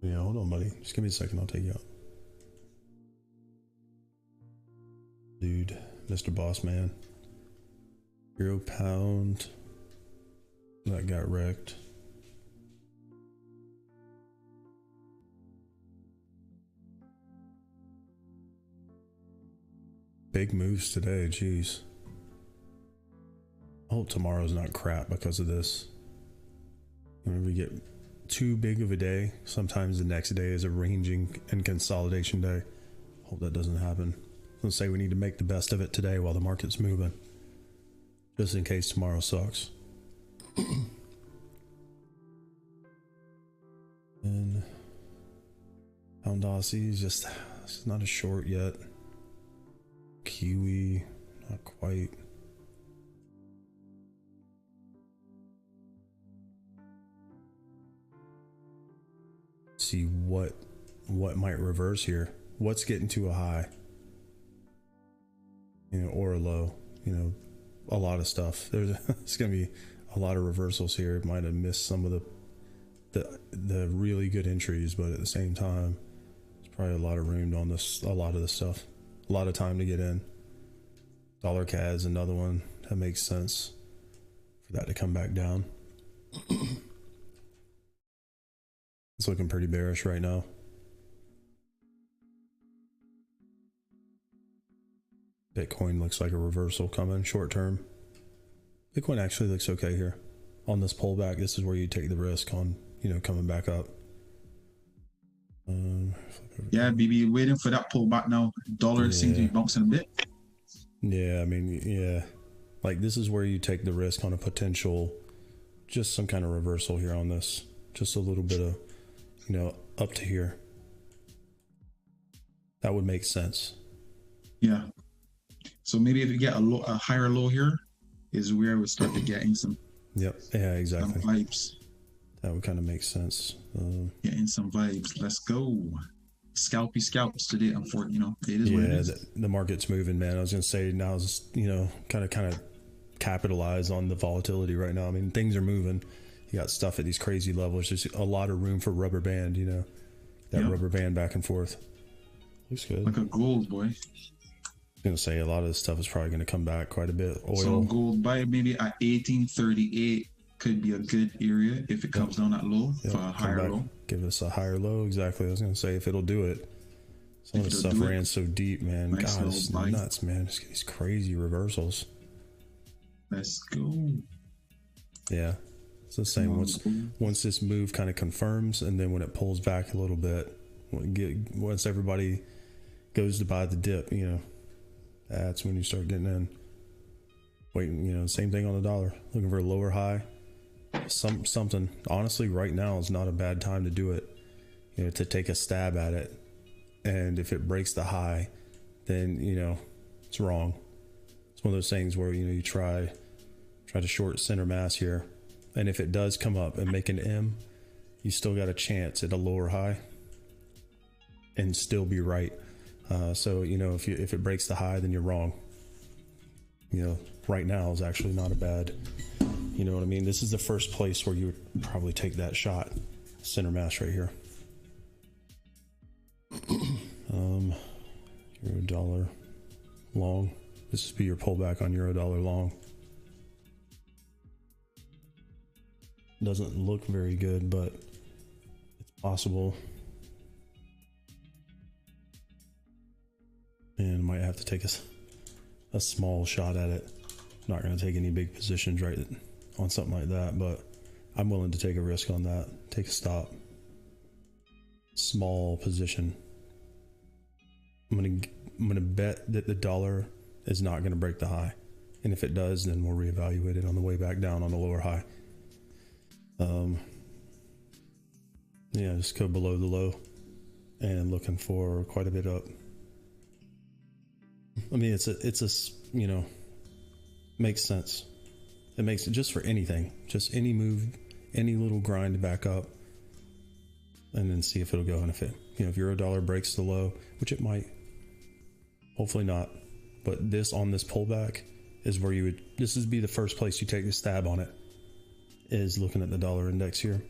Yeah, hold on, buddy. Just give me a second. I'll take you out. Dude, Mr. Boss Man. Euro pound. That got wrecked. Big moves today, jeez. I hope tomorrow's not crap because of this. Whenever we get too big of a day, sometimes the next day is a ranging and consolidation day. Hope that doesn't happen. Let's say we need to make the best of it today while the market's moving. Just in case tomorrow sucks. And pound Aussie is just, it's not a short yet. Kiwi, not quite. See what might reverse here. What's getting to a high? You know, or a low. You know, a lot of stuff. It's gonna be a lot of reversals here. It might have missed some of the really good entries, but at the same time, there's probably a lot of room on this. A lot of this stuff. A lot of time to get in. Dollar CAD's another one that makes sense for that to come back down. It's looking pretty bearish right now. Bitcoin looks like a reversal coming short term. Bitcoin actually looks okay here. On this pullback, this is where you take the risk on, you know, coming back up. Yeah, BB, waiting for that pullback now. Dollar seems to be bouncing a bit. Yeah, I mean, yeah. Like, this is where you take the risk on a potential, just some kind of reversal here on this. Just a little bit of, you know, up to here. That would make sense. Yeah. So maybe if you get a higher low here, is where we start to getting some. Yep. Yeah, exactly. Some vibes. That would kind of make sense. Getting some vibes. Let's go. Scalps today. Unfortunately, you know, it is what it is. The market's moving, man. I was gonna say now is, you know, kind of capitalize on the volatility right now. I mean, things are moving. You got stuff at these crazy levels. There's a lot of room for rubber band. You know, that rubber band back and forth. Looks good. Like a gold, boy. gonna say a lot of this stuff is probably gonna come back quite a bit. Oil. So gold buy maybe at 1838 could be a good area if it comes down that low for a higher low. Give us a higher low. Exactly. I was gonna say if it'll do it. Some of the stuff ran so deep, man. Nice, God, it's nuts, man. Just these crazy reversals. Let's go. Yeah. It's the same. Once this move kind of confirms, and then when it pulls back a little bit, once everybody goes to buy the dip, you know, that's when you start getting in. Waiting, you know, same thing on the dollar. Looking for a lower high. Something. Honestly, right now is not a bad time to do it. You know, to take a stab at it. And if it breaks the high, then, you know, it's wrong. It's one of those things where, you know, you try to short center mass here. And if it does come up and make an M, you still got a chance at a lower high and still be right. So, you know, if it breaks the high, then you're wrong. You know, right now is actually not a bad, you know what I mean? This is the first place where you would probably take that shot. Center mass right here. Euro dollar long. This would be your pullback on euro dollar long. Doesn't look very good, but it's possible. And might have to take a small shot at it. Not going to take any big positions right on something like that, but I'm willing to take a risk on that. Take a stop. Small position. I'm gonna bet that the dollar is not gonna break the high, and if it does, then we'll reevaluate it on the way back down on the lower high. Yeah, just go below the low, and looking for quite a bit up. I mean, it's a you know, makes sense. It makes it just for anything, just any move, any little grind back up, and then see if it'll go. And if it, you know, if euro dollar breaks the low, which it might. Hopefully not, but this pullback is where this would be the first place you take the stab on it, is looking at the dollar index here.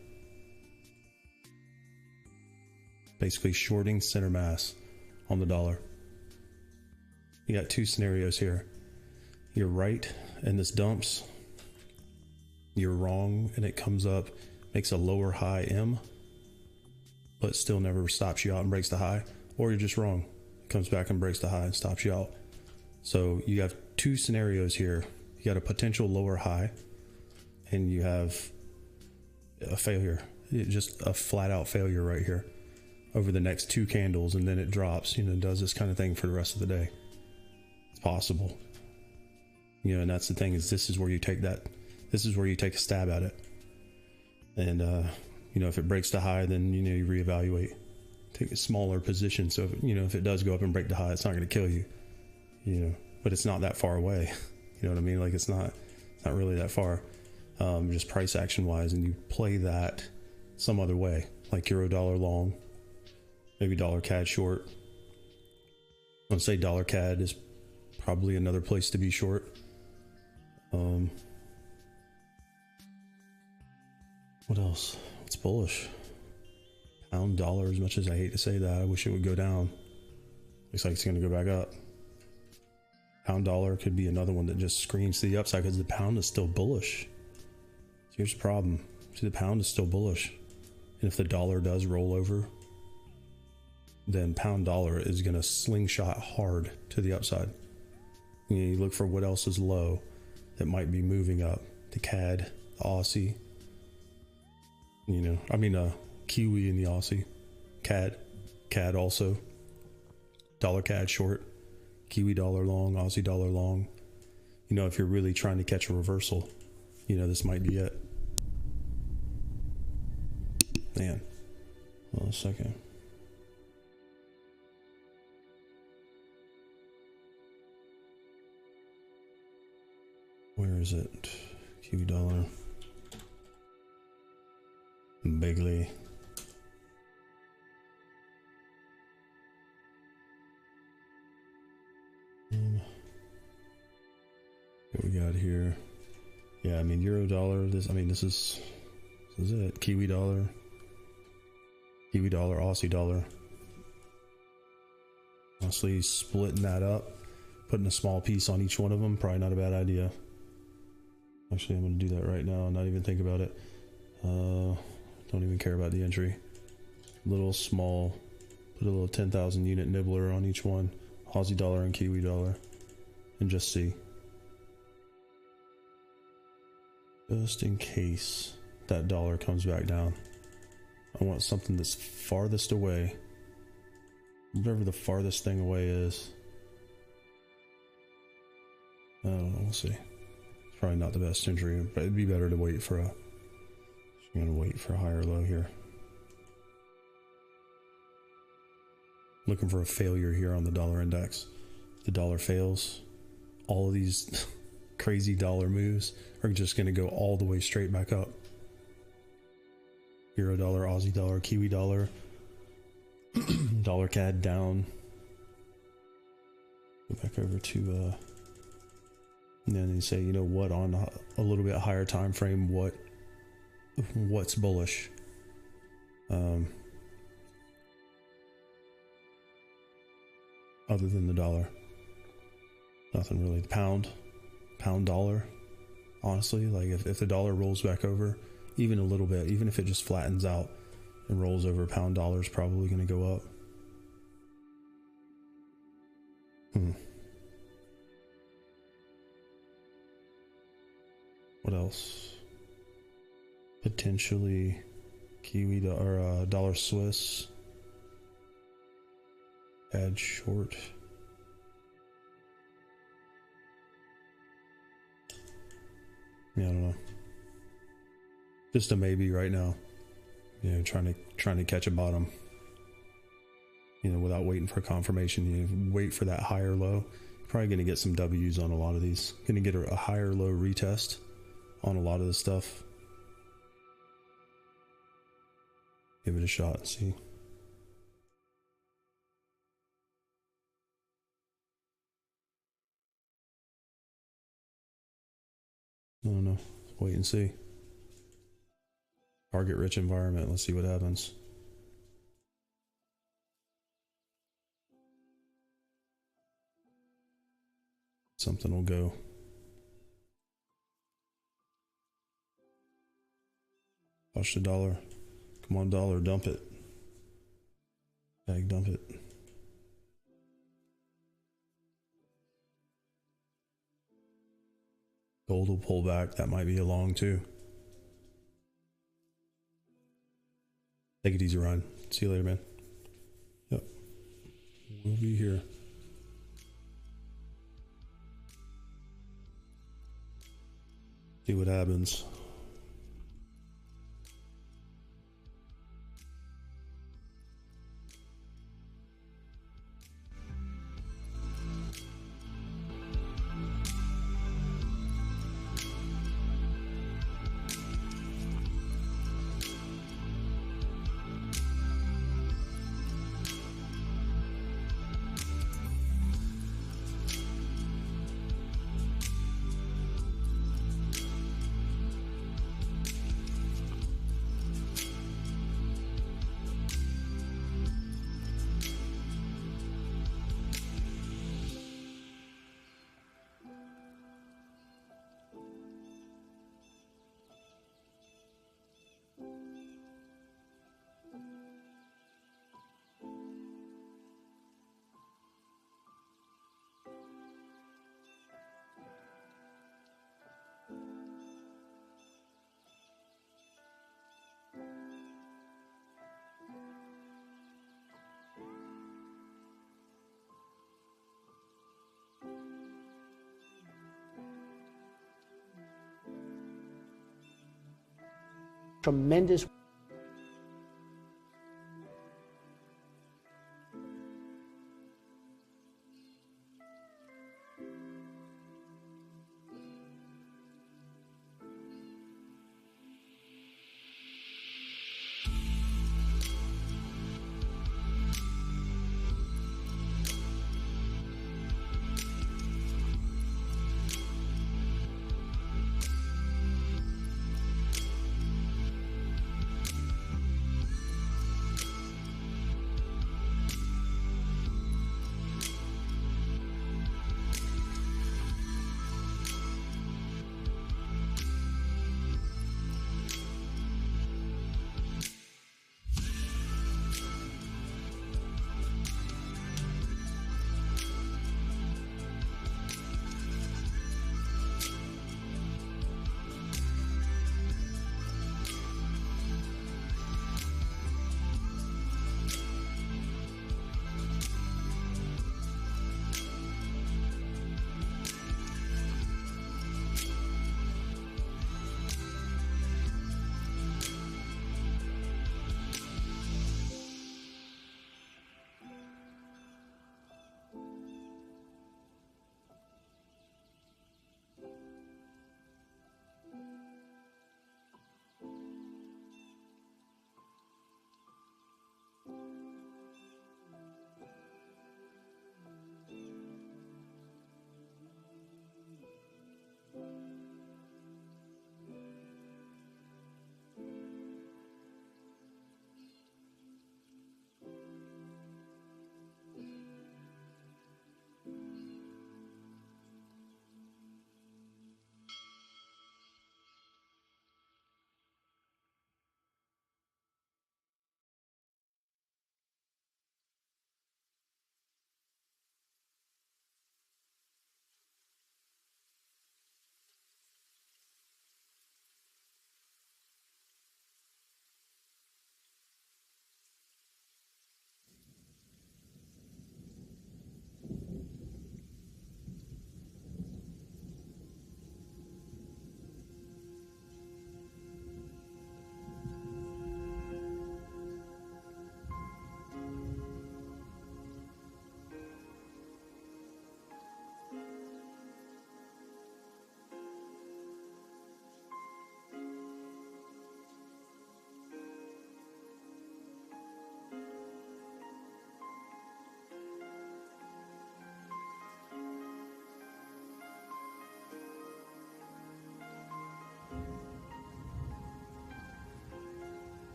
Basically shorting center mass on the dollar. You got two scenarios here. You're right and this dumps. You're wrong and it comes up, makes a lower high M, but still never stops you out and breaks the high, or you're just wrong. Comes back and breaks the high and stops you out. So you have two scenarios here. You got a potential lower high and you have a failure, just a flat out failure right here over the next two candles, and then it drops, you know, does this kind of thing for the rest of the day. It's possible, you know, and that's the thing, is this is where you take a stab at it. And you know, if it breaks the high, then, you know, you reevaluate. Take a smaller position, so if, you know, if it does go up and break the high, it's not going to kill you, you know, but it's not that far away. You know what I mean? Like it's not really that far, just price action wise, and you play that some other way, like euro dollar long, maybe dollar CAD short. I'd say dollar CAD is probably another place to be short. What else? What's bullish? Pound dollar, as much as I hate to say that, I wish it would go down. Looks like it's going to go back up. Pound dollar could be another one that just screams to the upside because the pound is still bullish. Here's the problem. See, the pound is still bullish. And if the dollar does roll over, then pound dollar is going to slingshot hard to the upside. You look for what else is low that might be moving up. The CAD, the Aussie. You know, I mean, Kiwi and the Aussie. CAD also. Dollar CAD short. Kiwi dollar long. Aussie dollar long. You know, if you're really trying to catch a reversal, you know, this might be it. Man. Hold on a second. Where is it? Kiwi dollar. Bigly. What we got here? Yeah, I mean, euro dollar. This is it. Kiwi dollar, Aussie dollar. Honestly, splitting that up putting a small piece on each one of them, probably not a bad idea. Actually, I'm going to do that right now and not even think about it. Don't even care about the entry. Little small, put a little 10,000 unit nibbler on each one, Aussie dollar and Kiwi dollar, and just see. Just in case that dollar comes back down. I want something that's farthest away. Whatever the farthest thing away is. I don't know, we'll see. It's probably not the best entry, but it'd be better to wait for a... I'm gonna wait for a higher low here. Looking for a failure here on the dollar index. If the dollar fails, all of these crazy dollar moves are just gonna go all the way straight back up. Euro dollar, Aussie dollar, Kiwi dollar, dollar CAD down. Go back over to and then you say, you know what, on a little bit higher time frame, what's bullish? Other than the dollar, nothing really. The pound dollar, honestly, like if the dollar rolls back over even a little bit, even if it just flattens out and rolls over, pound dollar is probably going to go up. What else? Potentially Kiwi or dollar Swiss. Add short. Yeah, I don't know. Just a maybe right now. You know, trying to catch a bottom. You know, without waiting for confirmation. You wait for that higher low. Probably going to get some W's on a lot of these. Going to get a higher low retest on a lot of this stuff. Give it a shot and see. I don't know. Wait and see. Target rich environment. Let's see what happens. Something will go. Watch the dollar. Come on, dollar, dump it. Bag, dump it. Gold will pull back. That might be a long too. Take it easy, Ryan. See you later, man. Yep. We'll be here. See what happens. Tremendous.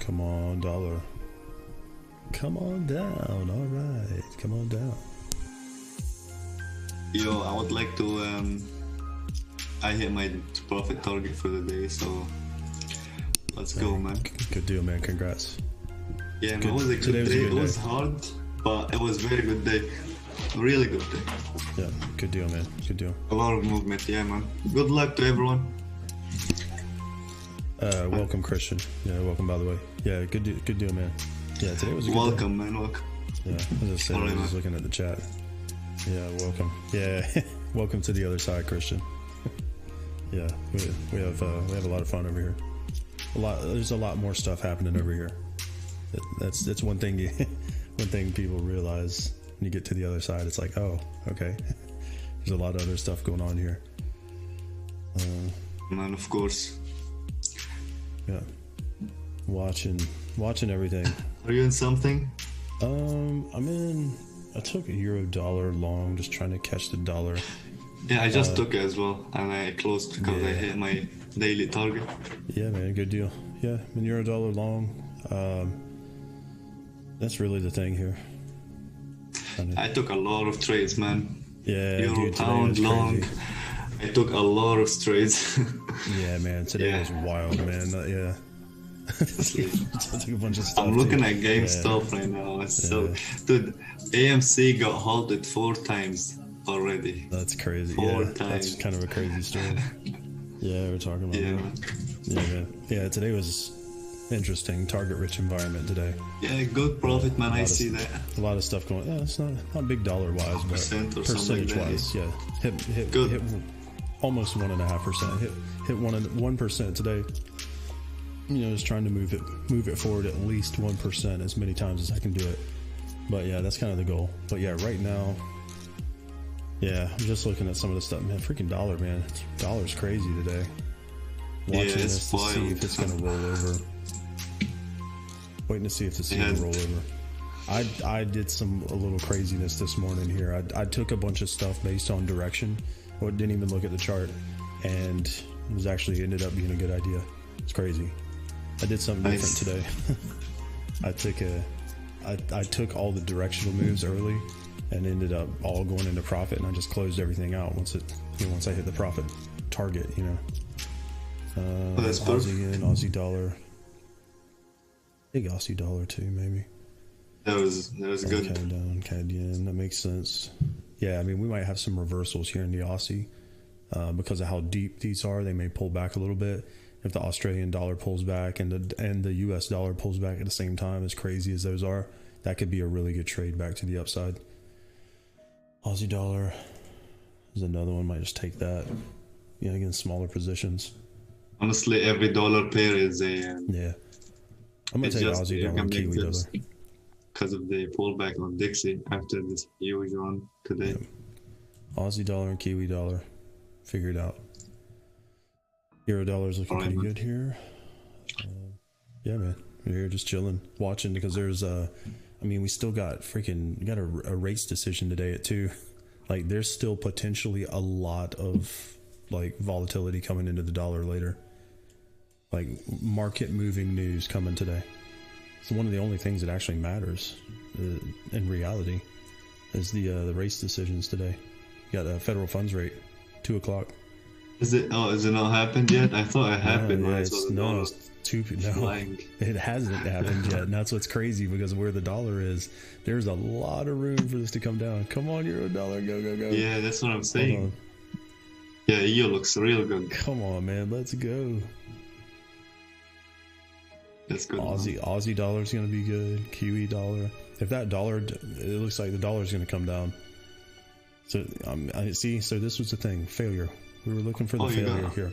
Come on, dollar. Come on down. All right. Come on down. Yo, I would like to. I hit my profit target for the day, so let's go, man. Good deal, man. Congrats. Yeah, man, it was a good day. It was hard, but it was a very good day. A really good day. Yeah, good deal, man. Good deal. A lot of movement, yeah, man. Good luck to everyone. Welcome, Christian. Yeah, welcome, by the way. Yeah, good deal, man. Yeah, today was a good welcome, day. Man. Welcome. Yeah, as I said, I was looking at the chat. Yeah, welcome. Yeah, welcome to the other side, Christian. Yeah, we have a lot of fun over here. There's a lot more stuff happening over here. That's one thing one thing people realize when you get to the other side. It's like, oh, okay. There's a lot of other stuff going on here. Man, of course. Yeah, watching everything. Are you in something? I took a euro-dollar long, just trying to catch the dollar. Yeah, I just took it as well, and I closed because I hit my daily target. Yeah, man, good deal. Yeah, in euro-dollar long. That's really the thing here. I took a lot of trades, man. Yeah, euro pound long. I took a lot of trades. Yeah, man, today was wild, man. Yeah. I took a bunch of stuff. I'm looking at GameStop right now. It's so, dude, AMC got halted 4 times already. That's crazy. 4 times. That's kind of a crazy story. Yeah, we're talking about that. Yeah, man. Yeah, today was interesting. Target-rich environment today. Yeah, good profit, man. I see that. A lot of stuff going. Yeah, it's not big dollar-wise, but percentage-wise, yeah. Hit almost 1.5%. Hit 1% today. You know, just trying to move it forward at least 1% as many times as I can do it. But yeah, that's kind of the goal. But yeah, right now, yeah, I'm just looking at some of the stuff. Man, freaking dollar, man. Dollar's crazy today. Watching this to see if it's gonna roll over. Waiting to see if it's gonna roll over. I did a little craziness this morning here. I took a bunch of stuff based on direction. Or didn't even look at the chart, and it was actually ended up being a good idea. It's crazy. I did something different today. I took all the directional moves early and ended up all going into profit, and I just closed everything out once I hit the profit target, you know. That's Aussie yen, Aussie dollar. Big Aussie dollar too, maybe. That was good. CAD down, CAD yen. That makes sense. Yeah, I mean, we might have some reversals here in the Aussie because of how deep these are. They may pull back a little bit. If the Australian dollar pulls back and the US dollar pulls back at the same time, as crazy as those are, that could be a really good trade back to the upside. Aussie dollar is another one. Might just take that. Yeah, against smaller positions. Honestly, every dollar pair is a yeah. I'm gonna take Aussie dollar and Kiwi dollar because of the pullback on Dixie after this huge run today. Yeah. Aussie dollar and Kiwi dollar, figure it out. Euro dollar's looking pretty good here. Yeah, man, we're here just chilling, watching because there's I mean, we still got a rates decision today at 2. Like, there's still potentially a lot of like volatility coming into the dollar later. Like market moving news coming today. It's one of the only things that actually matters in reality is the race decisions today. You got a federal funds rate, 2 o'clock. Is it not happened yet? I thought it happened. No, it hasn't happened yet. And that's what's crazy, because where the dollar is, there's a lot of room for this to come down. Come on, euro dollar, go, go, go. Yeah, that's what I'm saying. Yeah, EU looks real good. Come on, man, let's go. That's good. Aussie dollar's gonna be good. Kiwi dollar. If that dollar, it looks like the dollar's gonna come down. So I see. So this was the thing. Failure. We were looking for the failure here.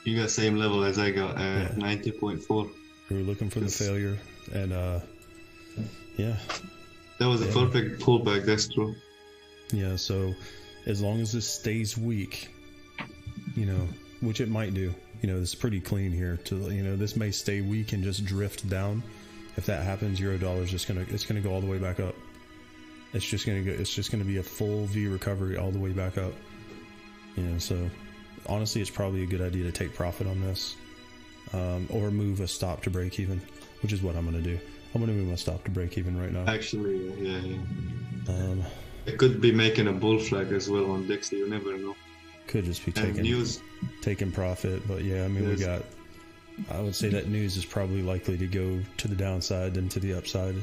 You got same level as I got, 90.4. We were looking for the failure, and yeah. That was a perfect pullback. That's true. Yeah. So as long as this stays weak, you know, which it might do. You know, it's pretty clean here. This may stay weak and just drift down. If that happens, euro dollar is it's gonna go all the way back up. It's just gonna be a full V recovery all the way back up. You know, so honestly, it's probably a good idea to take profit on this. or move a stop to break even, which is what I'm going to do. I'm going to move my stop to break even right now. Actually, yeah. It could be making a bull flag as well on Dixie. You never know. Could just be taking profit, but yeah, I mean, we got. I would say that news is probably likely to go to the downside than to the upside.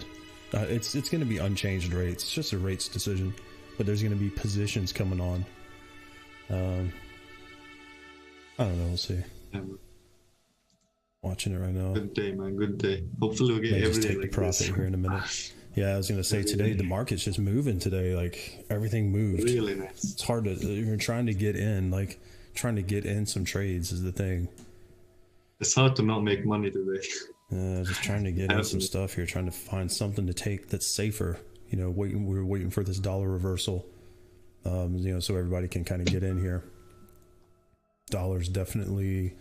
It's going to be unchanged rates. It's just a rates decision, but there's going to be positions coming on. I don't know. We'll see. Yeah. Watching it right now. Good day, man. Good day. Hopefully we'll get everything. Just take the profit here in a minute. Yeah, I was gonna say today the market's just moving today. Like everything moved. Really nice. It's hard to. You're trying to get in. Like trying to get in some trades is the thing. It's hard to not make money today. Just trying to get in some stuff here. Trying to find something to take that's safer. You know, we're waiting for this dollar reversal. You know, so everybody can kind of get in here. Dollar's definitely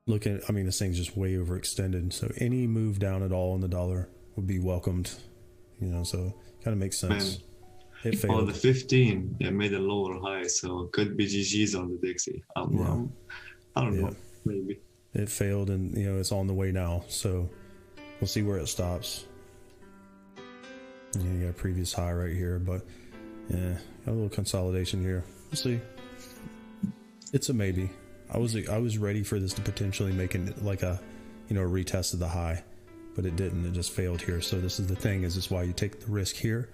looking. I mean, this thing's just way overextended. So any move down at all in the dollar would be welcomed. You know, so kind of makes sense. Man. It failed. Oh, the 15, it made a lower high, so could be GG's on the Dixie. I don't know, maybe. It failed, and you know it's on the way now. So we'll see where it stops. You got a previous high right here, but yeah, got a little consolidation here. We'll see. It's a maybe. I was ready for this to potentially make it like a, you know, a retest of the high, but it didn't. It just failed here. So this is the thing. Is this why you take the risk here?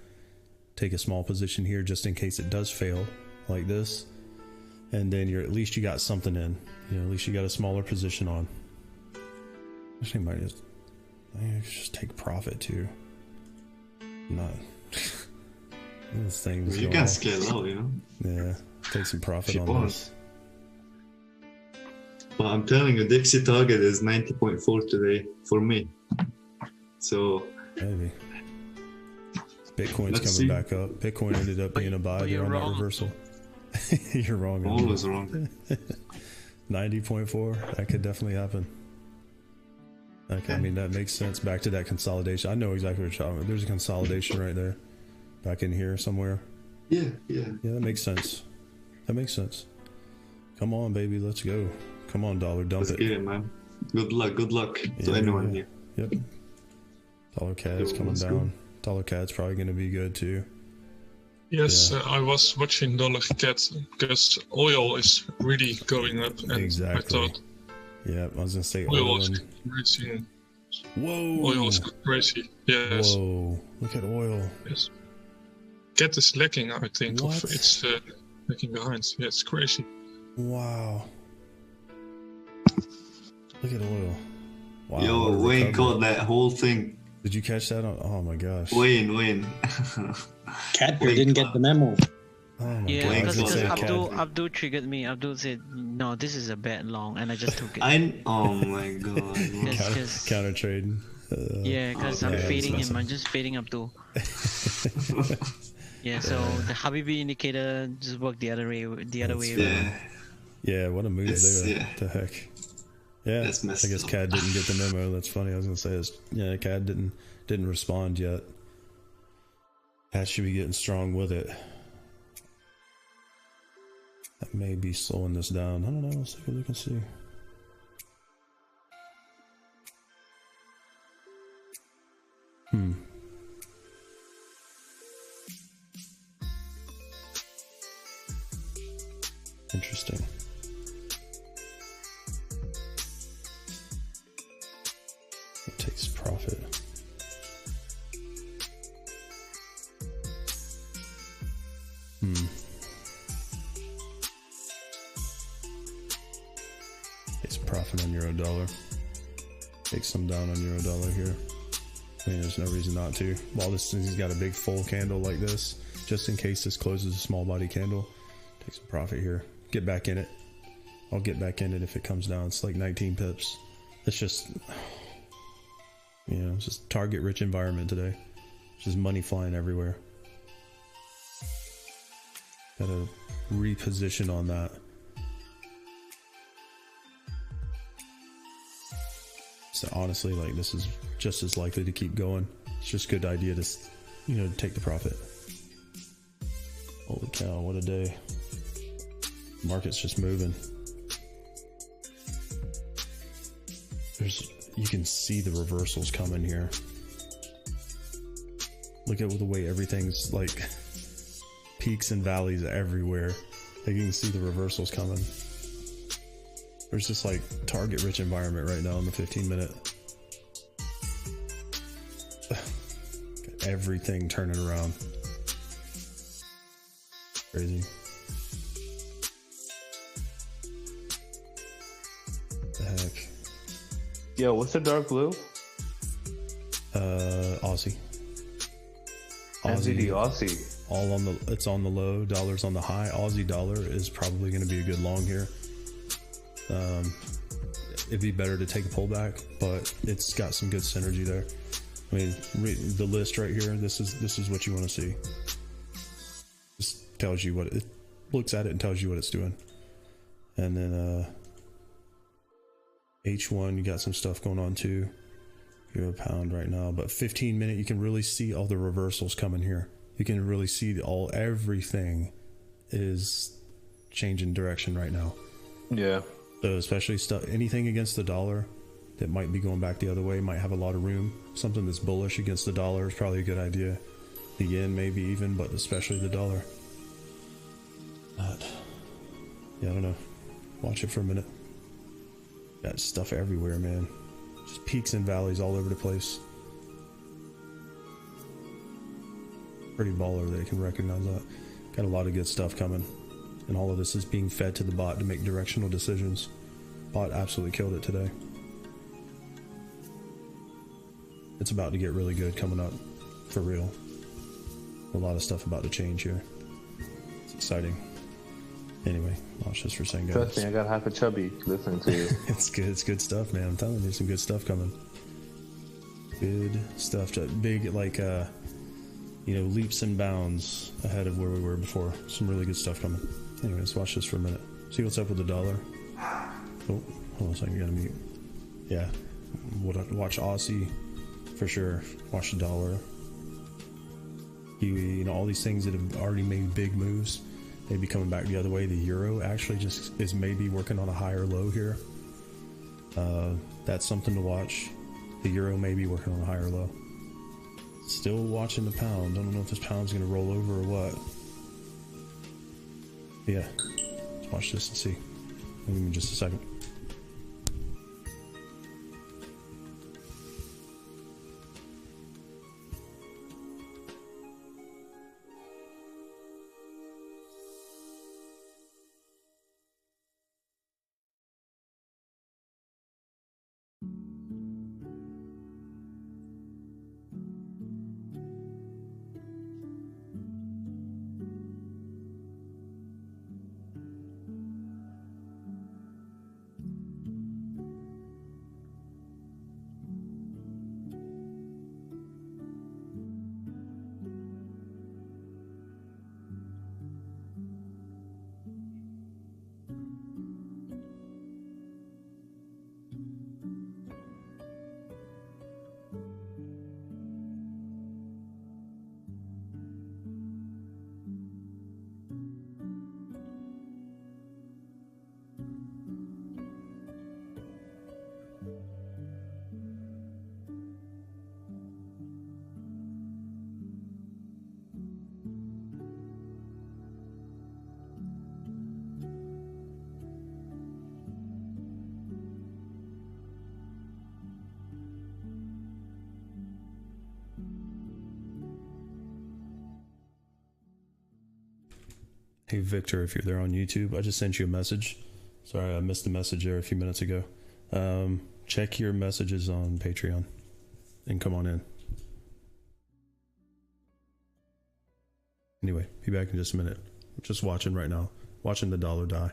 Take a small position here just in case it does fail like this, and then you're at least you got something in. You know, at least you got a smaller position on. Actually, might just take profit too. Not this thing. You can scale low, you know. Yeah, take some profit on this. Well, I'm telling you, Dixie target is 90.4 today for me. So maybe Bitcoin's coming back up. Bitcoin ended up being a buy there on that reversal. You're wrong. Always wrong. 90.4. That could definitely happen. Okay, I mean that makes sense. Back to that consolidation. I know exactly what you're talking about. There's a consolidation right there, back in here somewhere. Yeah. That makes sense. That makes sense. Come on, baby, let's go. Come on, dollar, dump it. Let's get it, man. Good luck to anyone here. Yep. Dollar CAD's coming down. Dollar CAD's probably going to be good too. Yes, I was watching dollar CAD because oil is really going up. And exactly. I thought. Yeah, I was going to say oil was crazy. Whoa. Oil is crazy. Yes. Whoa. Look at oil. Yes. CAD is lacking, I think. What? It's lacking behind. Yeah, it's crazy. Wow. Look at oil. Wow. Yo, Wayne caught that whole thing. Did you catch that? Oh my gosh. Wayne. Cadbury didn't get the memo. Oh yeah, because Abdul triggered me. Abdul said, "No, this is a bad long," and I just took it. Oh my god. Counter trading. Yeah, because I'm fading him. I'm just fading Abdul. Yeah, so the Habibi indicator just worked the other way. Yeah, what a move there. What the heck. Yeah, I guess CAD didn't get the memo. That's funny. I was gonna say CAD didn't respond yet. CAD should be getting strong with it. That may be slowing this down. I don't know. Let's take a look and see. Interesting. It takes profit. Takes profit on euro dollar. Take some down on euro dollar here. I mean, there's no reason not to. While this thing's got a big full candle like this, just in case this closes a small body candle, take some profit here. Get back in it. I'll get back in it if it comes down. It's like 19 pips. It's just, you know, it's just target rich environment today. It's just money flying everywhere. Gotta reposition on that. So honestly, like, this is just as likely to keep going. It's just a good idea to, you know, take the profit. Holy cow, what a day. Market's just moving. you can see the reversals coming here. Look at the way everything's like peaks and valleys everywhere. Like you can see the reversals coming. There's just like target rich environment right now in the 15-minute. Everything turning around. Crazy. The heck. Yo, what's the dark blue? Aussie. NZD Aussie. All on the, it's on the low, dollars on the high. Aussie dollar is probably going to be a good long here. It'd be better to take a pullback, but it's got some good synergy there. I mean, the list right here, this is what you want to see. Just tells you what it looks at it and tells you what it's doing. And then H1, you got some stuff going on too. Euro pound right now, but 15-minute, you can really see all the reversals coming here. You can really see everything is changing direction right now. Yeah. So especially stuff, anything against the dollar that might be going back the other way might have a lot of room. Something that's bullish against the dollar is probably a good idea. The yen maybe even, but especially the dollar. But yeah, I don't know. Watch it for a minute. Got stuff everywhere, man. Just peaks and valleys all over the place. Pretty baller that I can recognize that. Got a lot of good stuff coming. And all of this is being fed to the bot to make directional decisions. Bot absolutely killed it today. It's about to get really good coming up. For real. A lot of stuff about to change here. It's exciting. Anyway, watch this for a second, guys. Trust me, I got half a chubby listening to you. It's good stuff, man. I'm telling you, there's some good stuff coming. Good stuff. Big, like, leaps and bounds ahead of where we were before. Some really good stuff coming. Anyway, let's watch this for a minute. See what's up with the dollar. Oh, hold on a second, gotta mute. Yeah, watch Aussie for sure. Watch the dollar. Kiwi, all these things that have already made big moves. Maybe coming back the other way. The euro actually just is maybe working on a higher low here. That's something to watch. The euro may be working on a higher low. Still watching the pound. I don't know if this pound's going to roll over or what. Yeah, let's watch this and see. Give me just a second. Hey Victor, if you're there on YouTube, I just sent you a message. Sorry, I missed the message there a few minutes ago. Check your messages on Patreon and come on in. Anyway, be back in just a minute. I'm just watching right now. Watching the dollar die.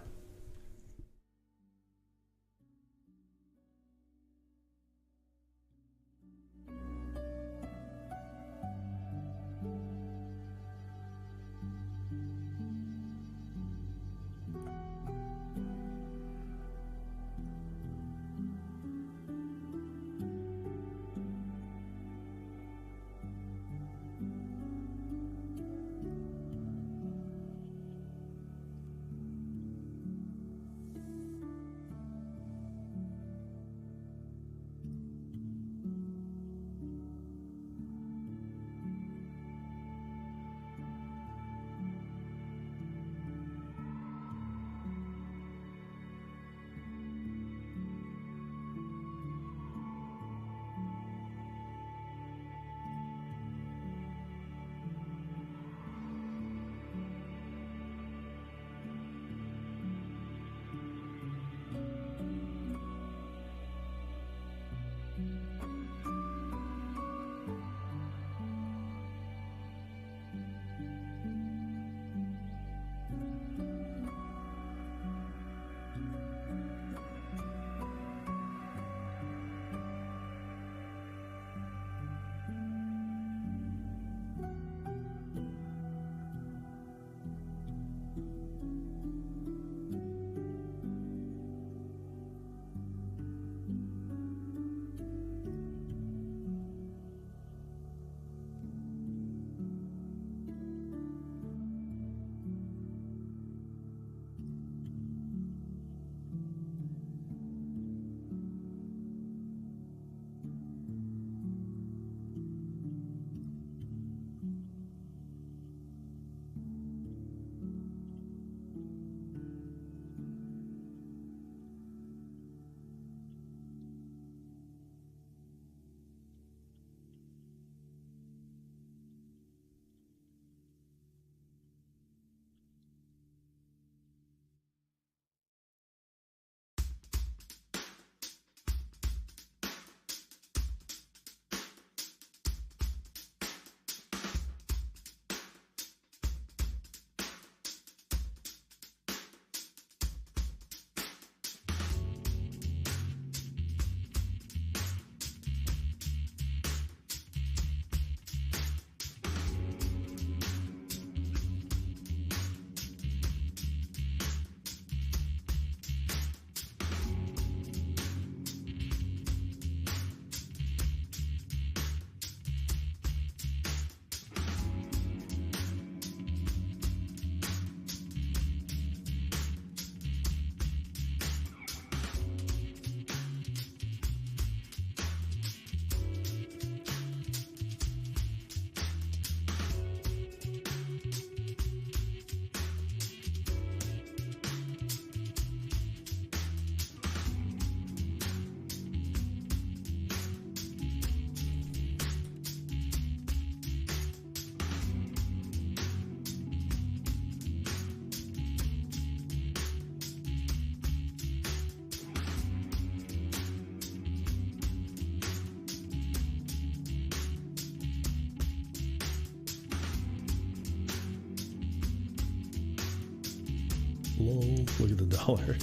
Lol. Look at the dollar.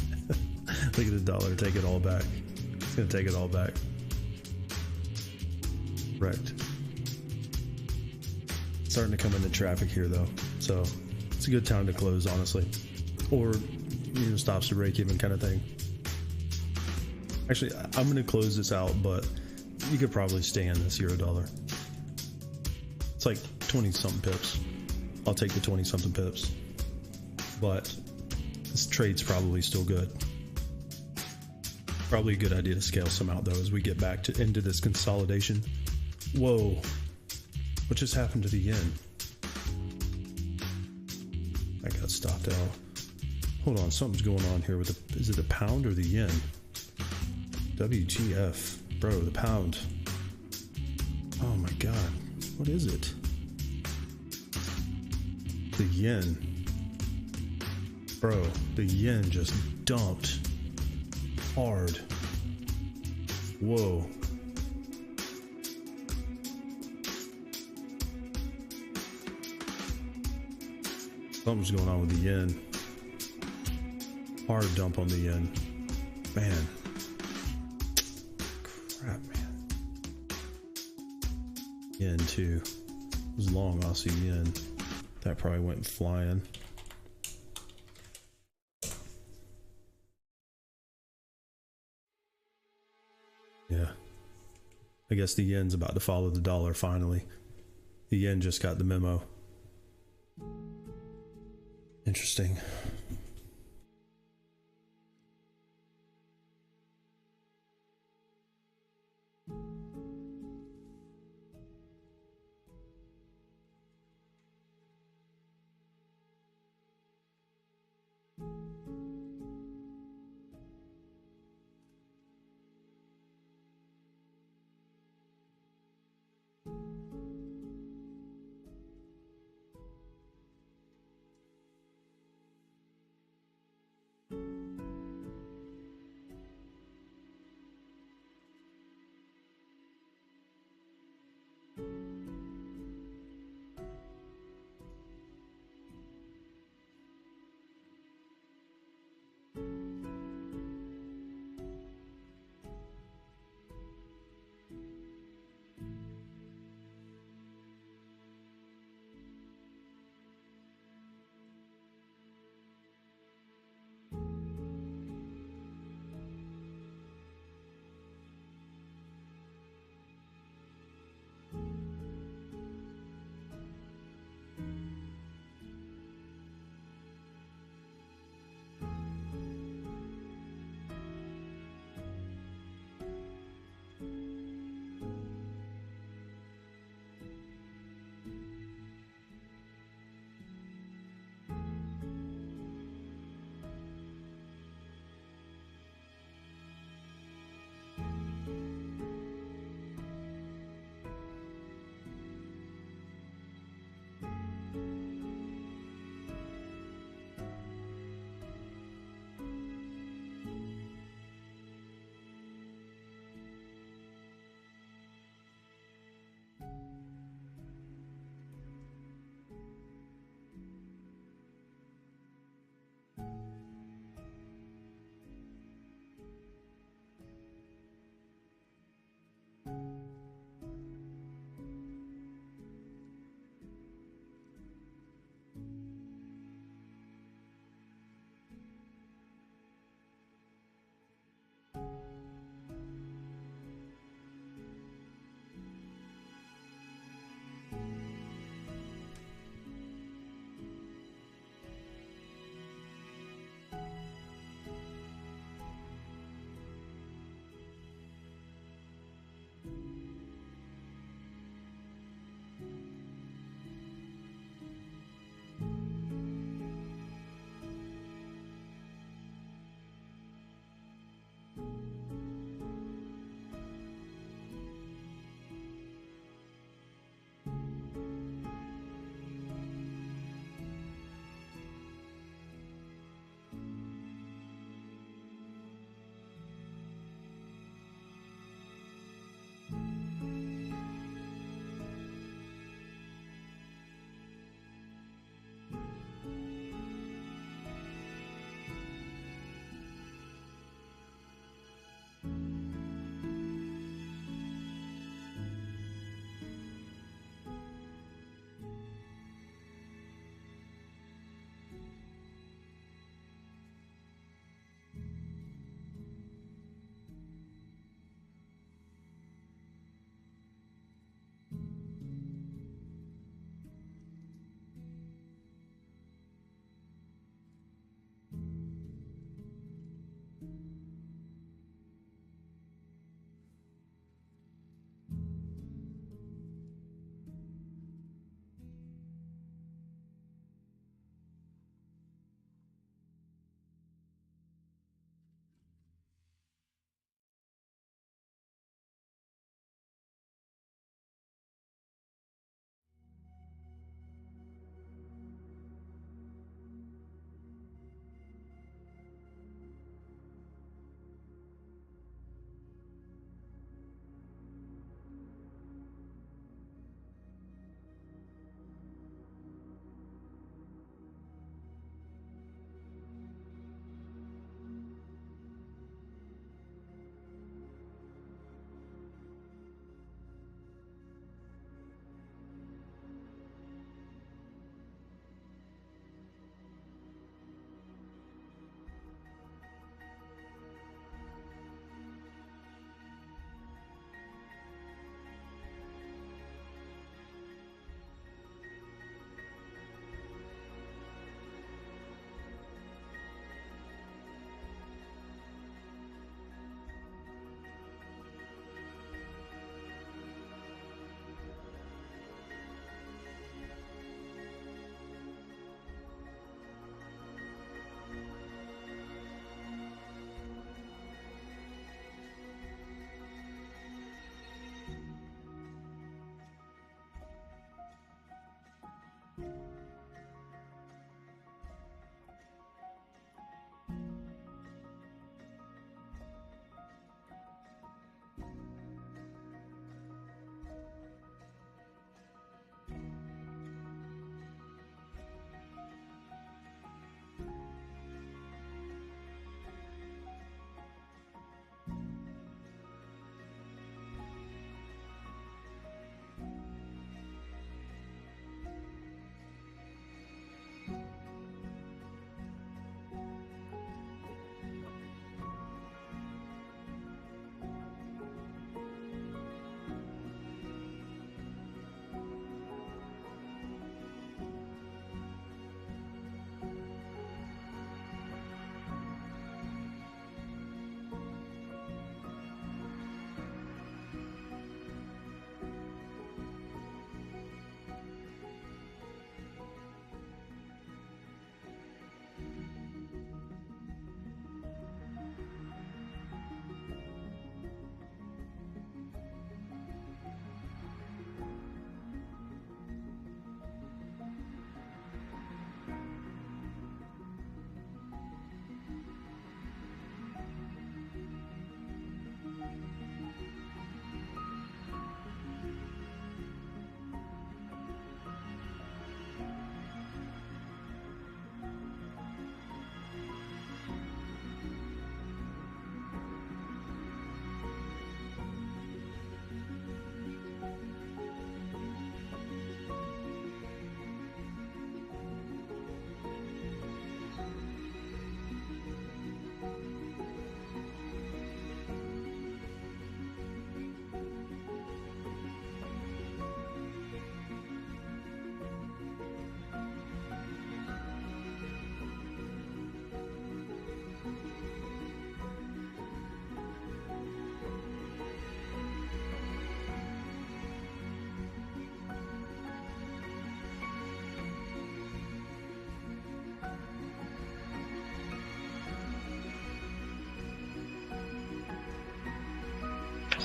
Look at the dollar. Take it all back. It's gonna take it all back. Wrecked. Starting to come into traffic here though, so it's a good time to close, honestly, or stops to break even kind of thing. Actually, I'm going to close this out, but you could probably stay in this euro-dollar. It's like 20 something pips. I'll take the 20 something pips, but this trade's probably still good. Probably a good idea to scale some out though as we get back into this consolidation. Whoa. What just happened to the yen? I got stopped out. Hold on, something's going on here with the... Is it the pound or the yen? WTF. Bro, the pound. Oh my god. What is it? The yen. Bro, the yen just dumped. Hard. Whoa. Something's going on with the yen. Hard dump on the yen. Man. Crap, man. Yen too. It was long Aussie yen. That probably went flying. Yeah. I guess the yen's about to follow the dollar finally. The yen just got the memo. Interesting.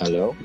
Hello?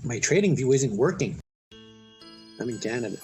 My trading view isn't working. I'm in Canada.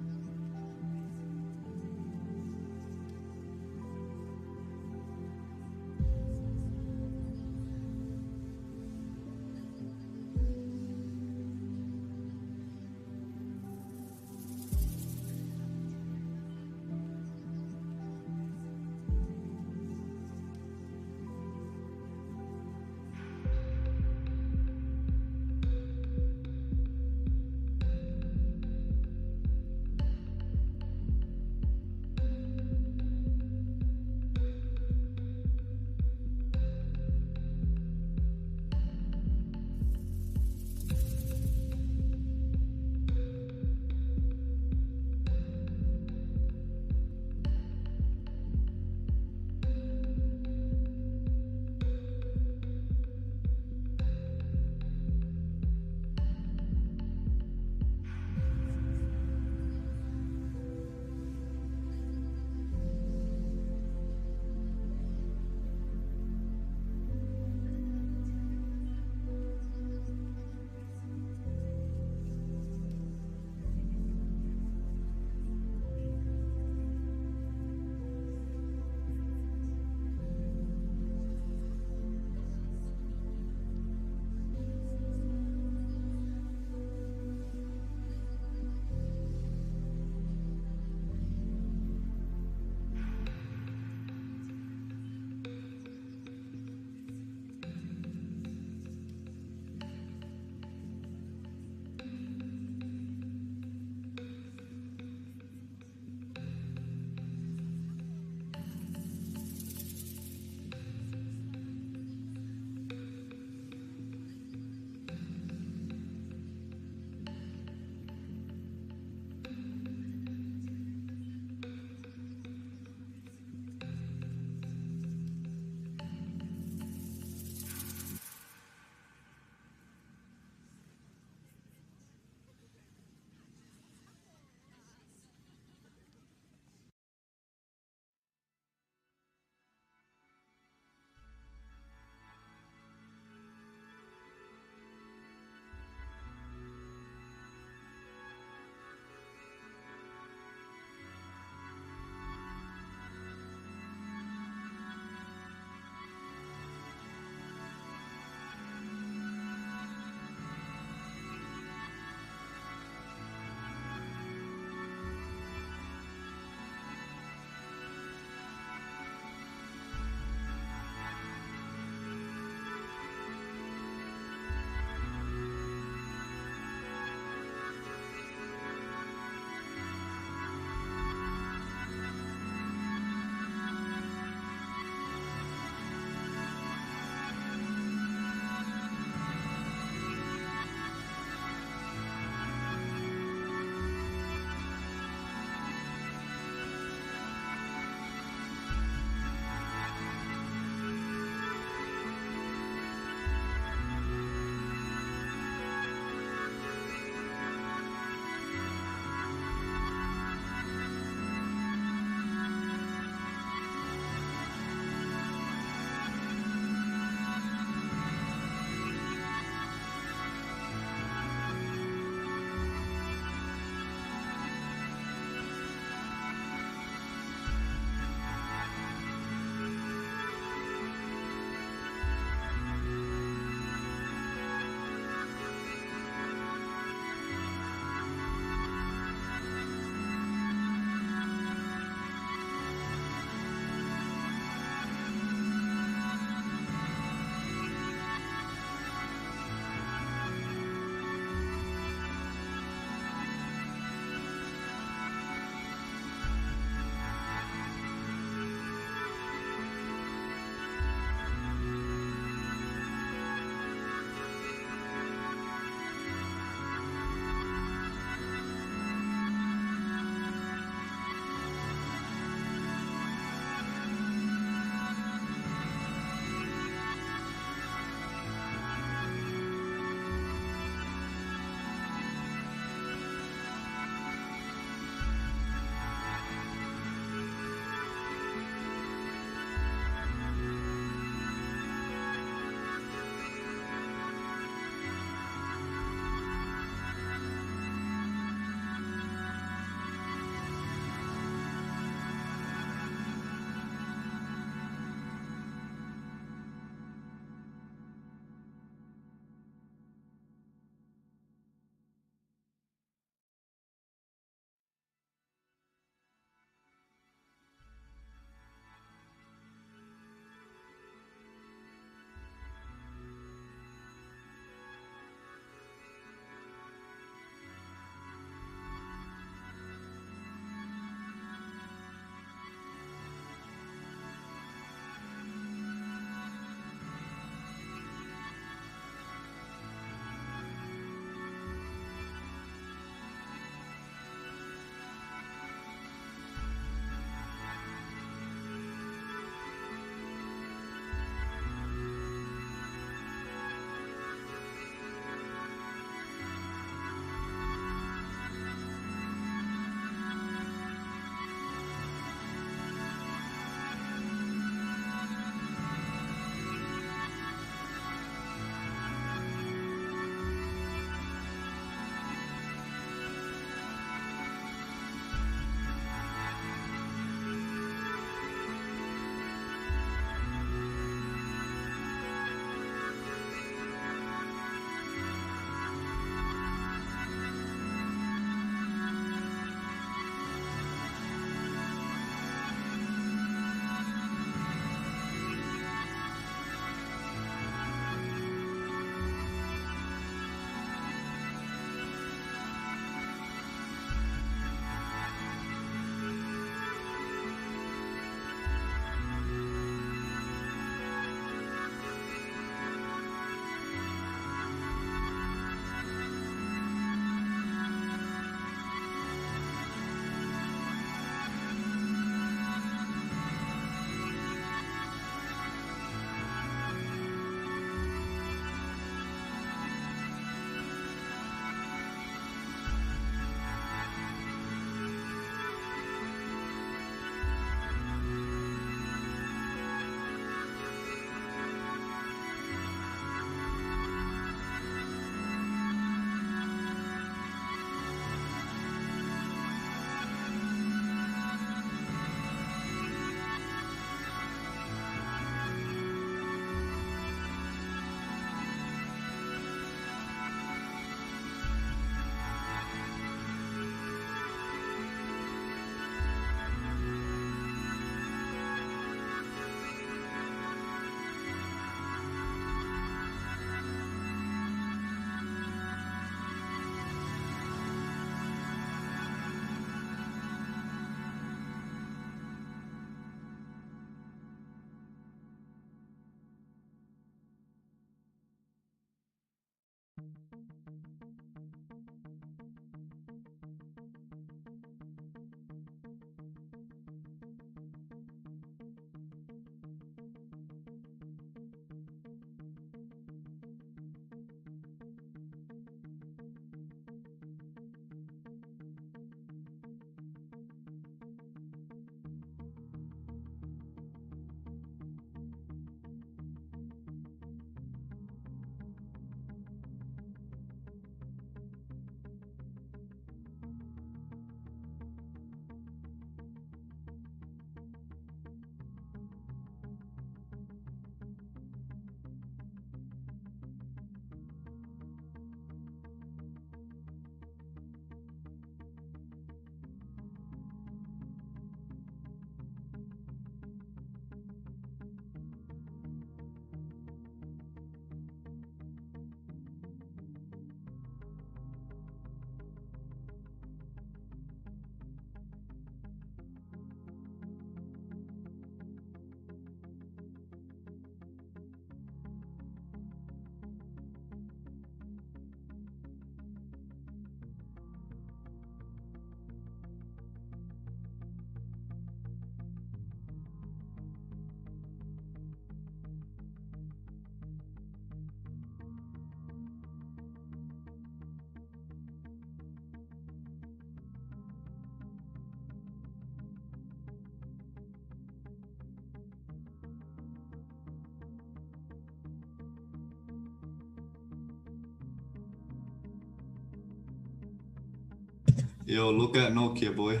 Yo, look at Nokia, boy.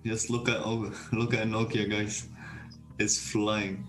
Just look at Nokia, guys. It's flying.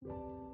Thank you.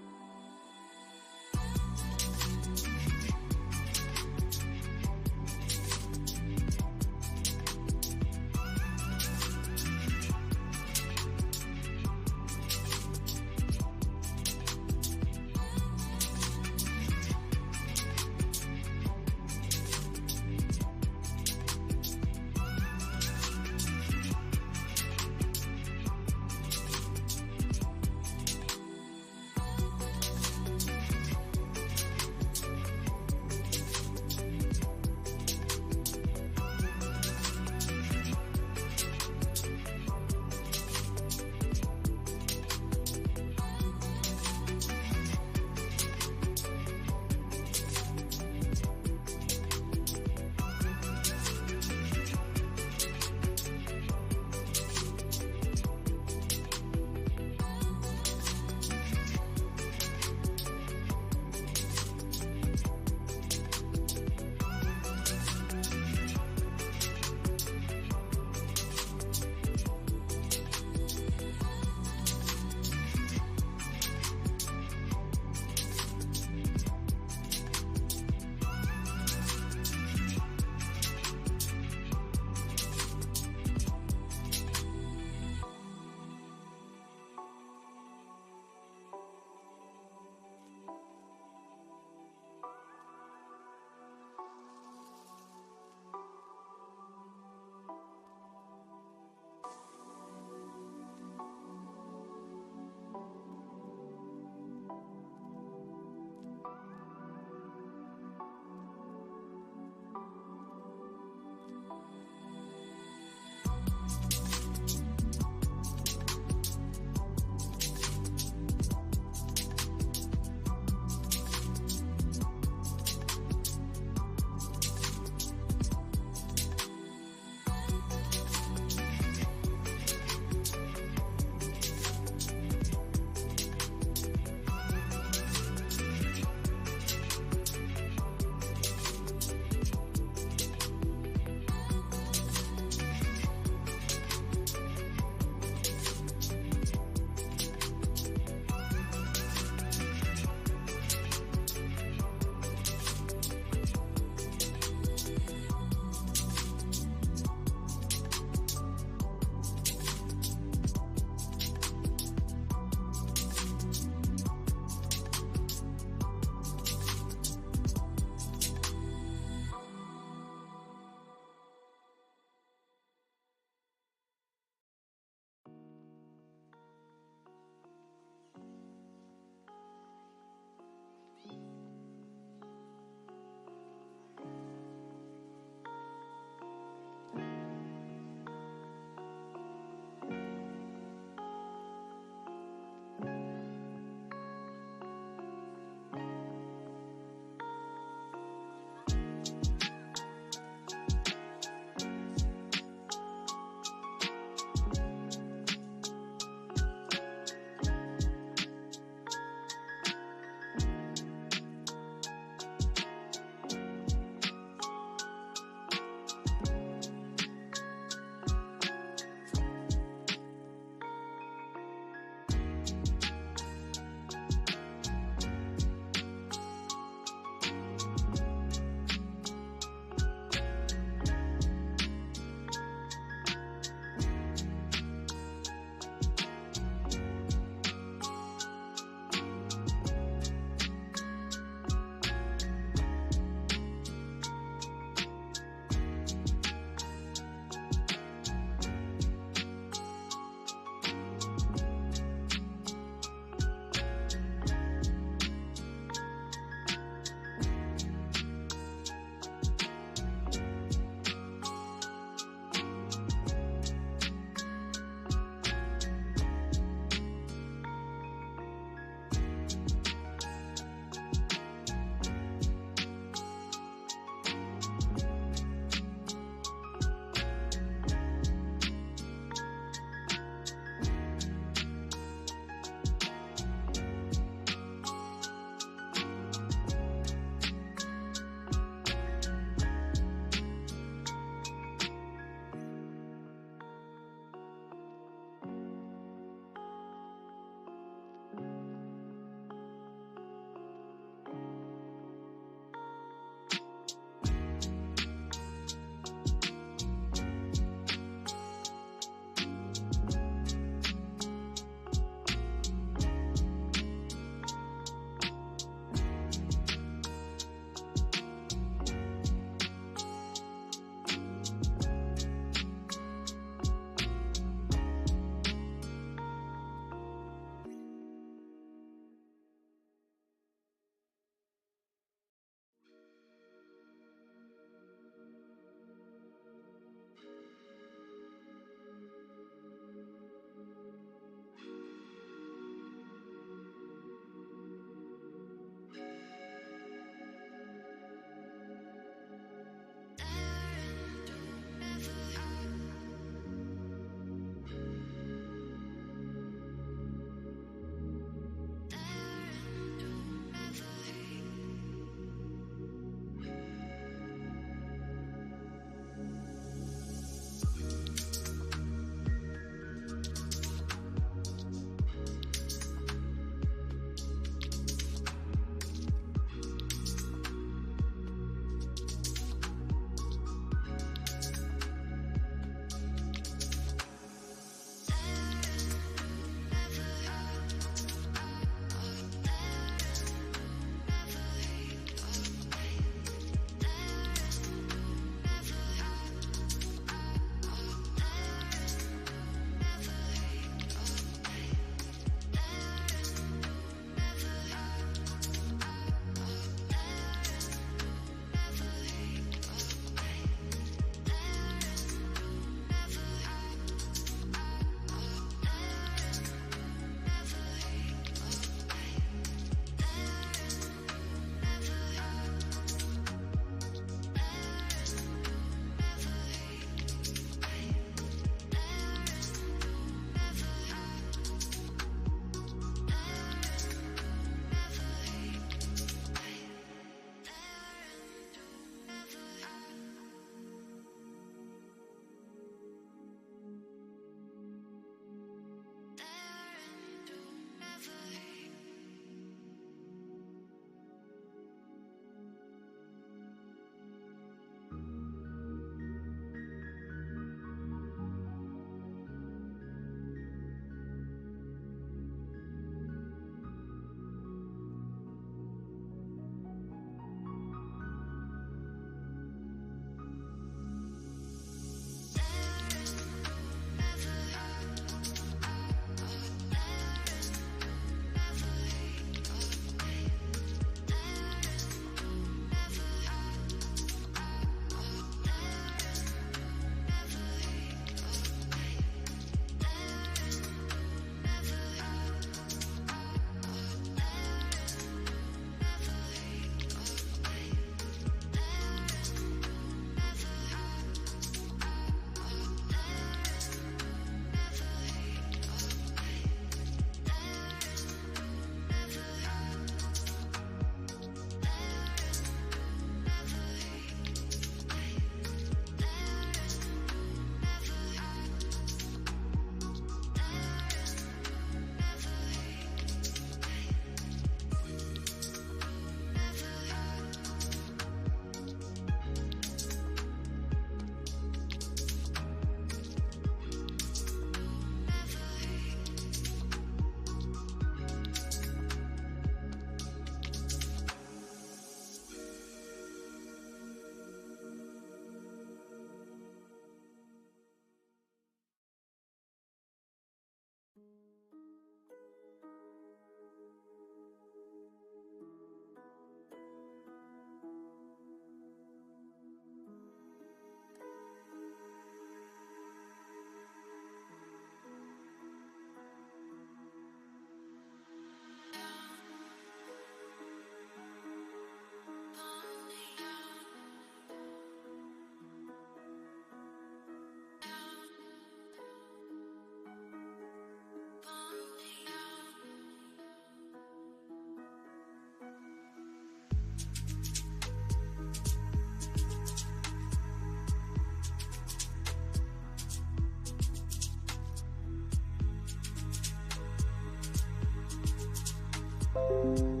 Bye.